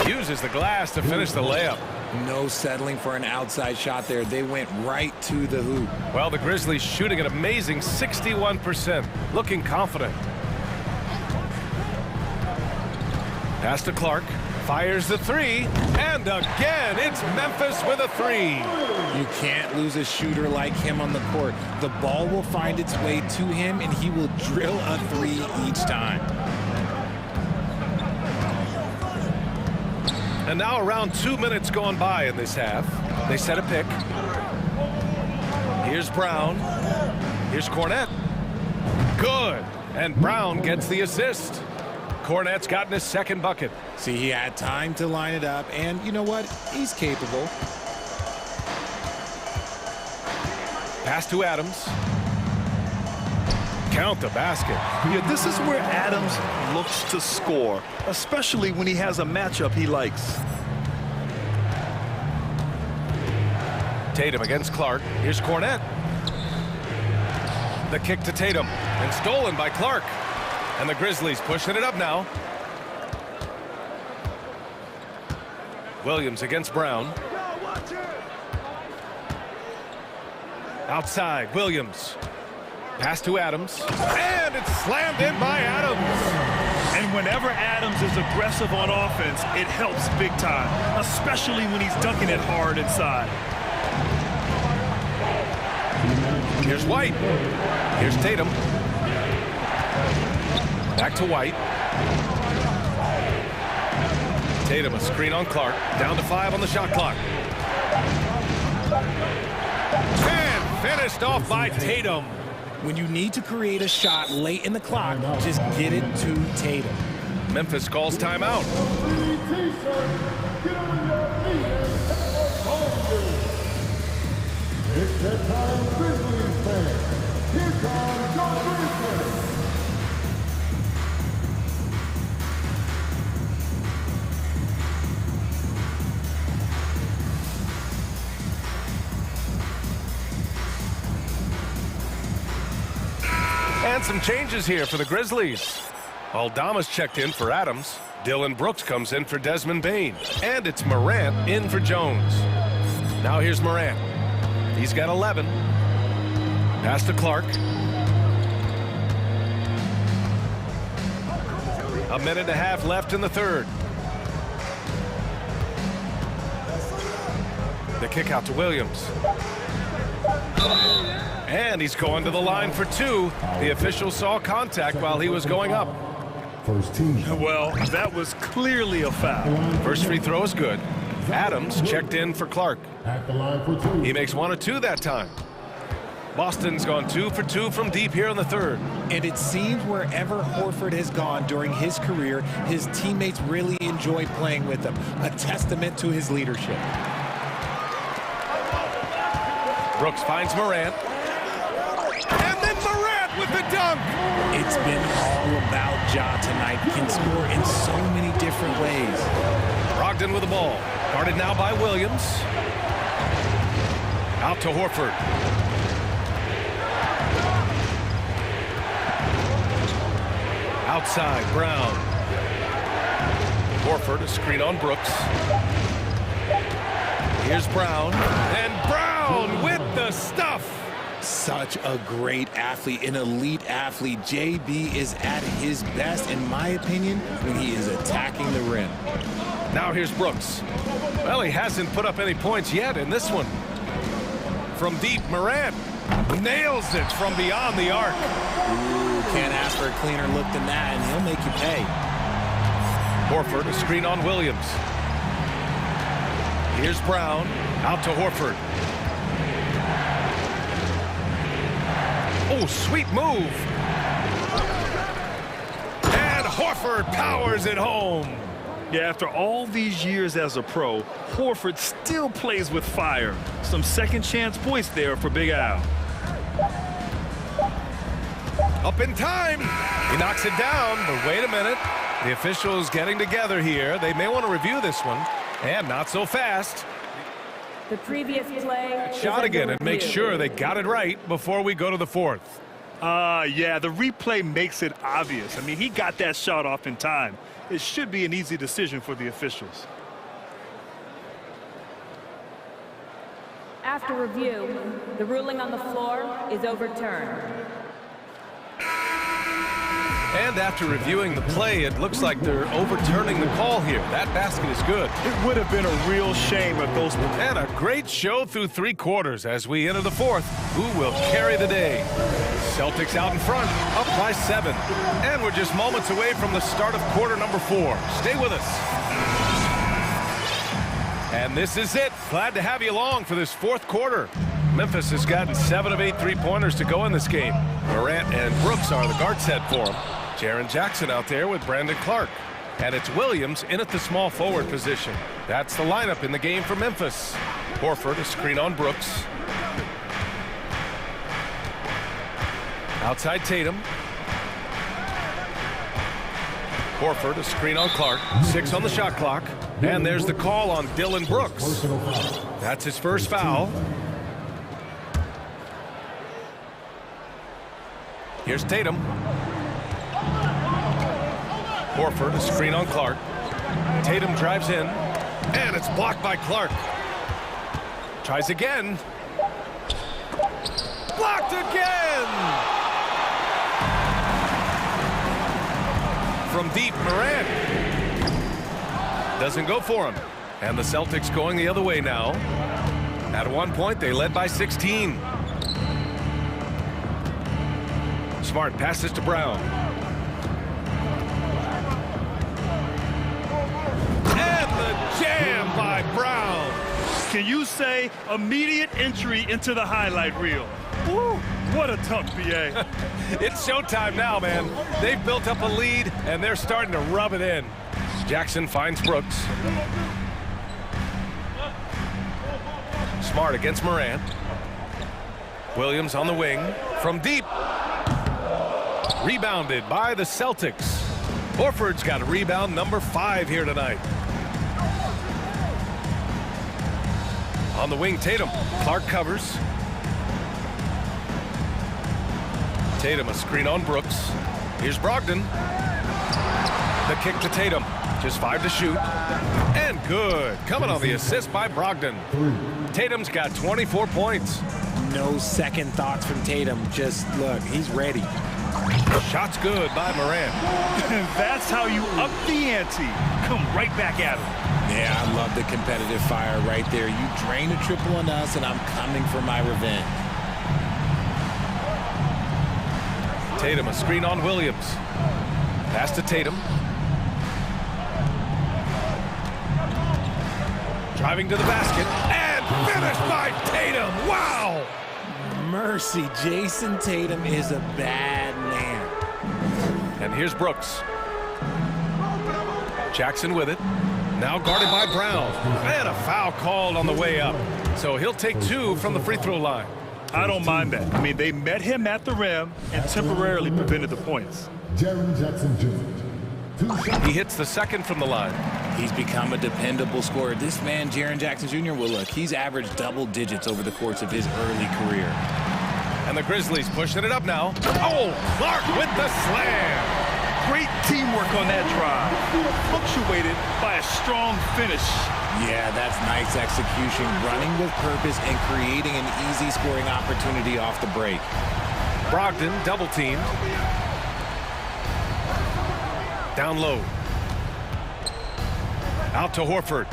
Uses the glass to finish the layup. No settling for an outside shot there. They went right to the hoop. Well, the Grizzlies shooting an amazing 61%. Looking confident. Pass to Clark. Fires the 3. And again, it's Memphis with a 3. You can't lose a shooter like him on the court. The ball will find its way to him, and he will drill a 3 each time. And now around 2 minutes gone by in this half. They set a pick. Here's Brown. Here's Cornette. Good. And Brown gets the assist. Cornette's gotten his second bucket. See, he had time to line it up, and you know what? He's capable. Pass to Adams. Count the basket. Yeah, this is where Adams looks to score, especially when he has a matchup he likes. Tatum against Clark. Here's Cornette. The kick to Tatum, and stolen by Clark. And the Grizzlies pushing it up now. Williams against Brown. Outside, Williams. Pass to Adams. And it's slammed in by Adams. And whenever Adams is aggressive on offense, it helps big time, especially when he's dunking it hard inside. Here's White. Here's Tatum. Back to White. Tatum, a screen on Clark. Down to 5 on the shot clock. And finished off by Tatum. When you need to create a shot late in the clock, just get it to Tatum. Memphis calls timeout. It's that time, Grizzlies fans. Here comes your Grizzlies. And some changes here for the Grizzlies. Aldama's checked in for Adams. Dylan Brooks comes in for Desmond Bane. And it's Morant in for Jones. Now here's Morant. He's got 11. Pass to Clark. A minute and a half left in the third. The kick out to Williams. And he's going to the line for 2. The official saw contact while he was going up. First team. Well, that was clearly a foul. First free throw is good. Adams checked in for Clark. At the line for 2. He makes 1 or 2 that time. Boston's gone 2 for 2 from deep here in the third. And it seems wherever Horford has gone during his career, his teammates really enjoy playing with him. A testament to his leadership. Brooks finds Morant. And then Morant with the dunk. It's been all about Ja tonight. Can score in so many different ways. Brogdon with the ball. Guarded now by Williams. Out to Horford. Outside, Brown. Horford, a screen on Brooks. Here's Brown. And the stuff. Such a great athlete, an elite athlete. JB is at his best, in my opinion, when he is attacking the rim. Now here's Brooks. Well, he hasn't put up any points yet in this one. From deep, Morant nails it from beyond the arc. Ooh, can't ask for a cleaner look than that, and he'll make you pay. Horford, a screen on Williams. Here's Brown, out to Horford. Oh, sweet move. And Horford powers it home. Yeah, after all these years as a pro, Horford still plays with fire. Some second chance points there for Big Al. Up in time. He knocks it down, but wait a minute. The officials getting together here. They may want to review this one, and not so fast. The previous play Shot again and make sure they got it right before we go to the fourth. Yeah, the replay makes it obvious. I mean, he got that shot off in time. It should be an easy decision for the officials. After review, the ruling on the floor is overturned. And after reviewing the play, it looks like they're overturning the call here. That basket is good. It would have been a real shame if those... And a great show through 3 quarters as we enter the fourth. Who will carry the day? Celtics out in front, up by 7. And we're just moments away from the start of quarter number 4. Stay with us. And this is it. Glad to have you along for this fourth quarter. Memphis has gotten 7 of 8 3-pointers to go in this game. Morant and Brooks are the guard set for him. Jaren Jackson out there with Brandon Clark. And it's Williams in at the small forward position. That's the lineup in the game for Memphis. Horford, a screen on Brooks. Outside Tatum. Horford, a screen on Clark. 6 on the shot clock. And there's the call on Dillon Brooks. That's his first foul. Here's Tatum. Horford, a screen on Clark. Tatum drives in, and it's blocked by Clark. Tries again. Blocked again! From deep, Morant. Doesn't go for him. And the Celtics going the other way now. At one point, they led by 16. Smart passes to Brown. And the jam by Brown. Can you say immediate entry into the highlight reel? Woo, what a tough PA. It's showtime now, man. They've built up a lead, and they're starting to rub it in. Jackson finds Brooks. Smart against Morant. Williams on the wing. From deep. Rebounded by the Celtics. Horford's got a rebound number 5 here tonight. On the wing, Tatum. Clark covers. Tatum, a screen on Brooks. Here's Brogdon. The kick to Tatum. Just 5 to shoot. And good. Coming on the assist by Brogdon. Tatum's got 24 points. No second thoughts from Tatum. Just look, he's ready. Shot's good by Morant. That's how you up the ante. Come right back at him. Yeah, I love the competitive fire right there. You drain a triple on us, and I'm coming for my revenge. Tatum, a screen on Williams. Pass to Tatum. Driving to the basket. And finished by Tatum. Wow! Mercy, Jason Tatum is a bad man. And here's Brooks. Jackson with it. Now guarded by Brown. And a foul called on the way up. So he'll take 2 from the free throw line. I don't mind that. I mean, they met him at the rim and temporarily prevented the points. Jaren Jackson Jr. He hits the second from the line. He's become a dependable scorer. This man, Jaren Jackson Jr., well, look, he's averaged double digits over the course of his early career. And the Grizzlies pushing it up now. Oh, Clark with the slam. Great teamwork on that drive. Punctuated by a strong finish. Yeah, that's nice execution, running with purpose and creating an easy scoring opportunity off the break. Brogdon double-teamed. Down low. Out to Horford.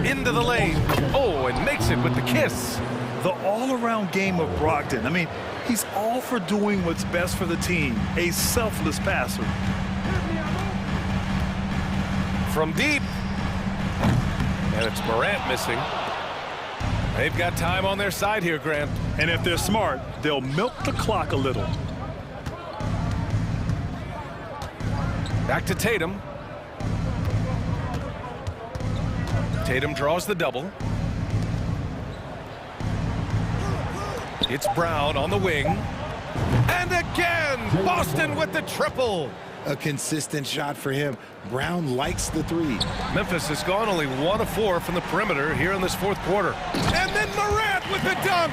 Into the lane. Oh, and makes it with the kiss. The all-around game of Brogdon. I mean, he's all for doing what's best for the team. A selfless passer. From deep. And it's Morant missing. They've got time on their side here, Grant. And if they're smart, they'll milk the clock a little. Back to Tatum. Tatum draws the double. It's Brown on the wing. And again, Boston with the triple. A consistent shot for him. Brown likes the three. Memphis has gone only 1 of 4 from the perimeter here in this fourth quarter. And then Morant with the dunk.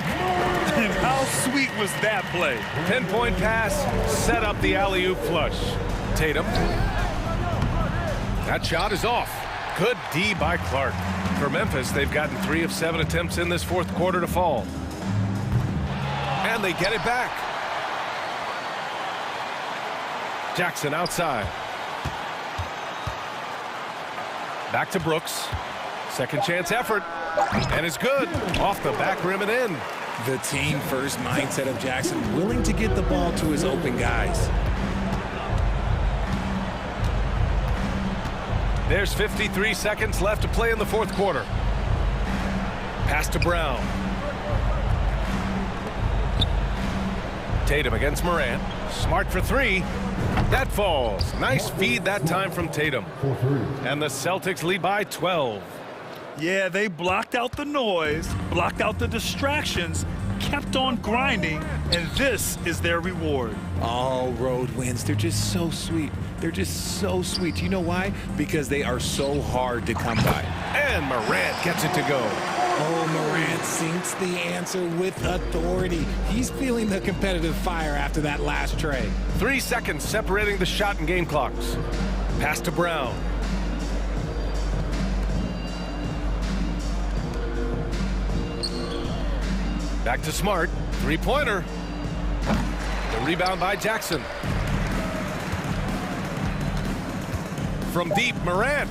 And how sweet was that play? 10-point pass, set up the alley-oop flush. Tatum. That shot is off. Good D by Clark. For Memphis, they've gotten 3 of 7 attempts in this fourth quarter to fall. And they get it back. Jackson outside. Back to Brooks. Second chance effort. And it's good. Off the back rim and in. The team-first mindset of Jackson, willing to get the ball to his open guys. There's 53 seconds left to play in the fourth quarter. Pass to Brown. Tatum against Morant. Smart for 3. That falls. Nice feed that time from Tatum. And the Celtics lead by 12. Yeah, they blocked out the noise, blocked out the distractions, kept on grinding, and this is their reward. All road wins. They're just so sweet. They're just so sweet. You know why? Because they are so hard to come by. And Morant gets it to go. Oh, Morant sinks the answer with authority. He's feeling the competitive fire after that last tray. 3 seconds separating the shot and game clocks. Pass to Brown. Back to Smart. Three-pointer. The rebound by Jackson. From deep, Morant.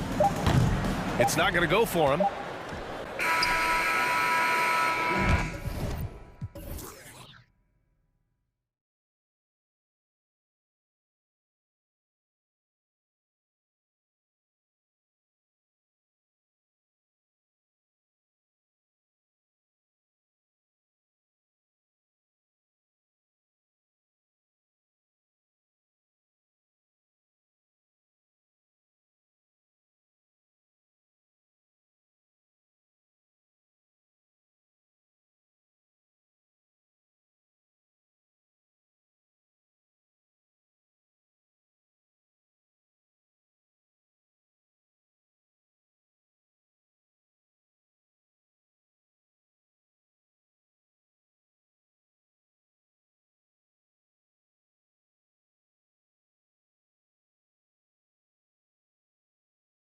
It's not going to go for him.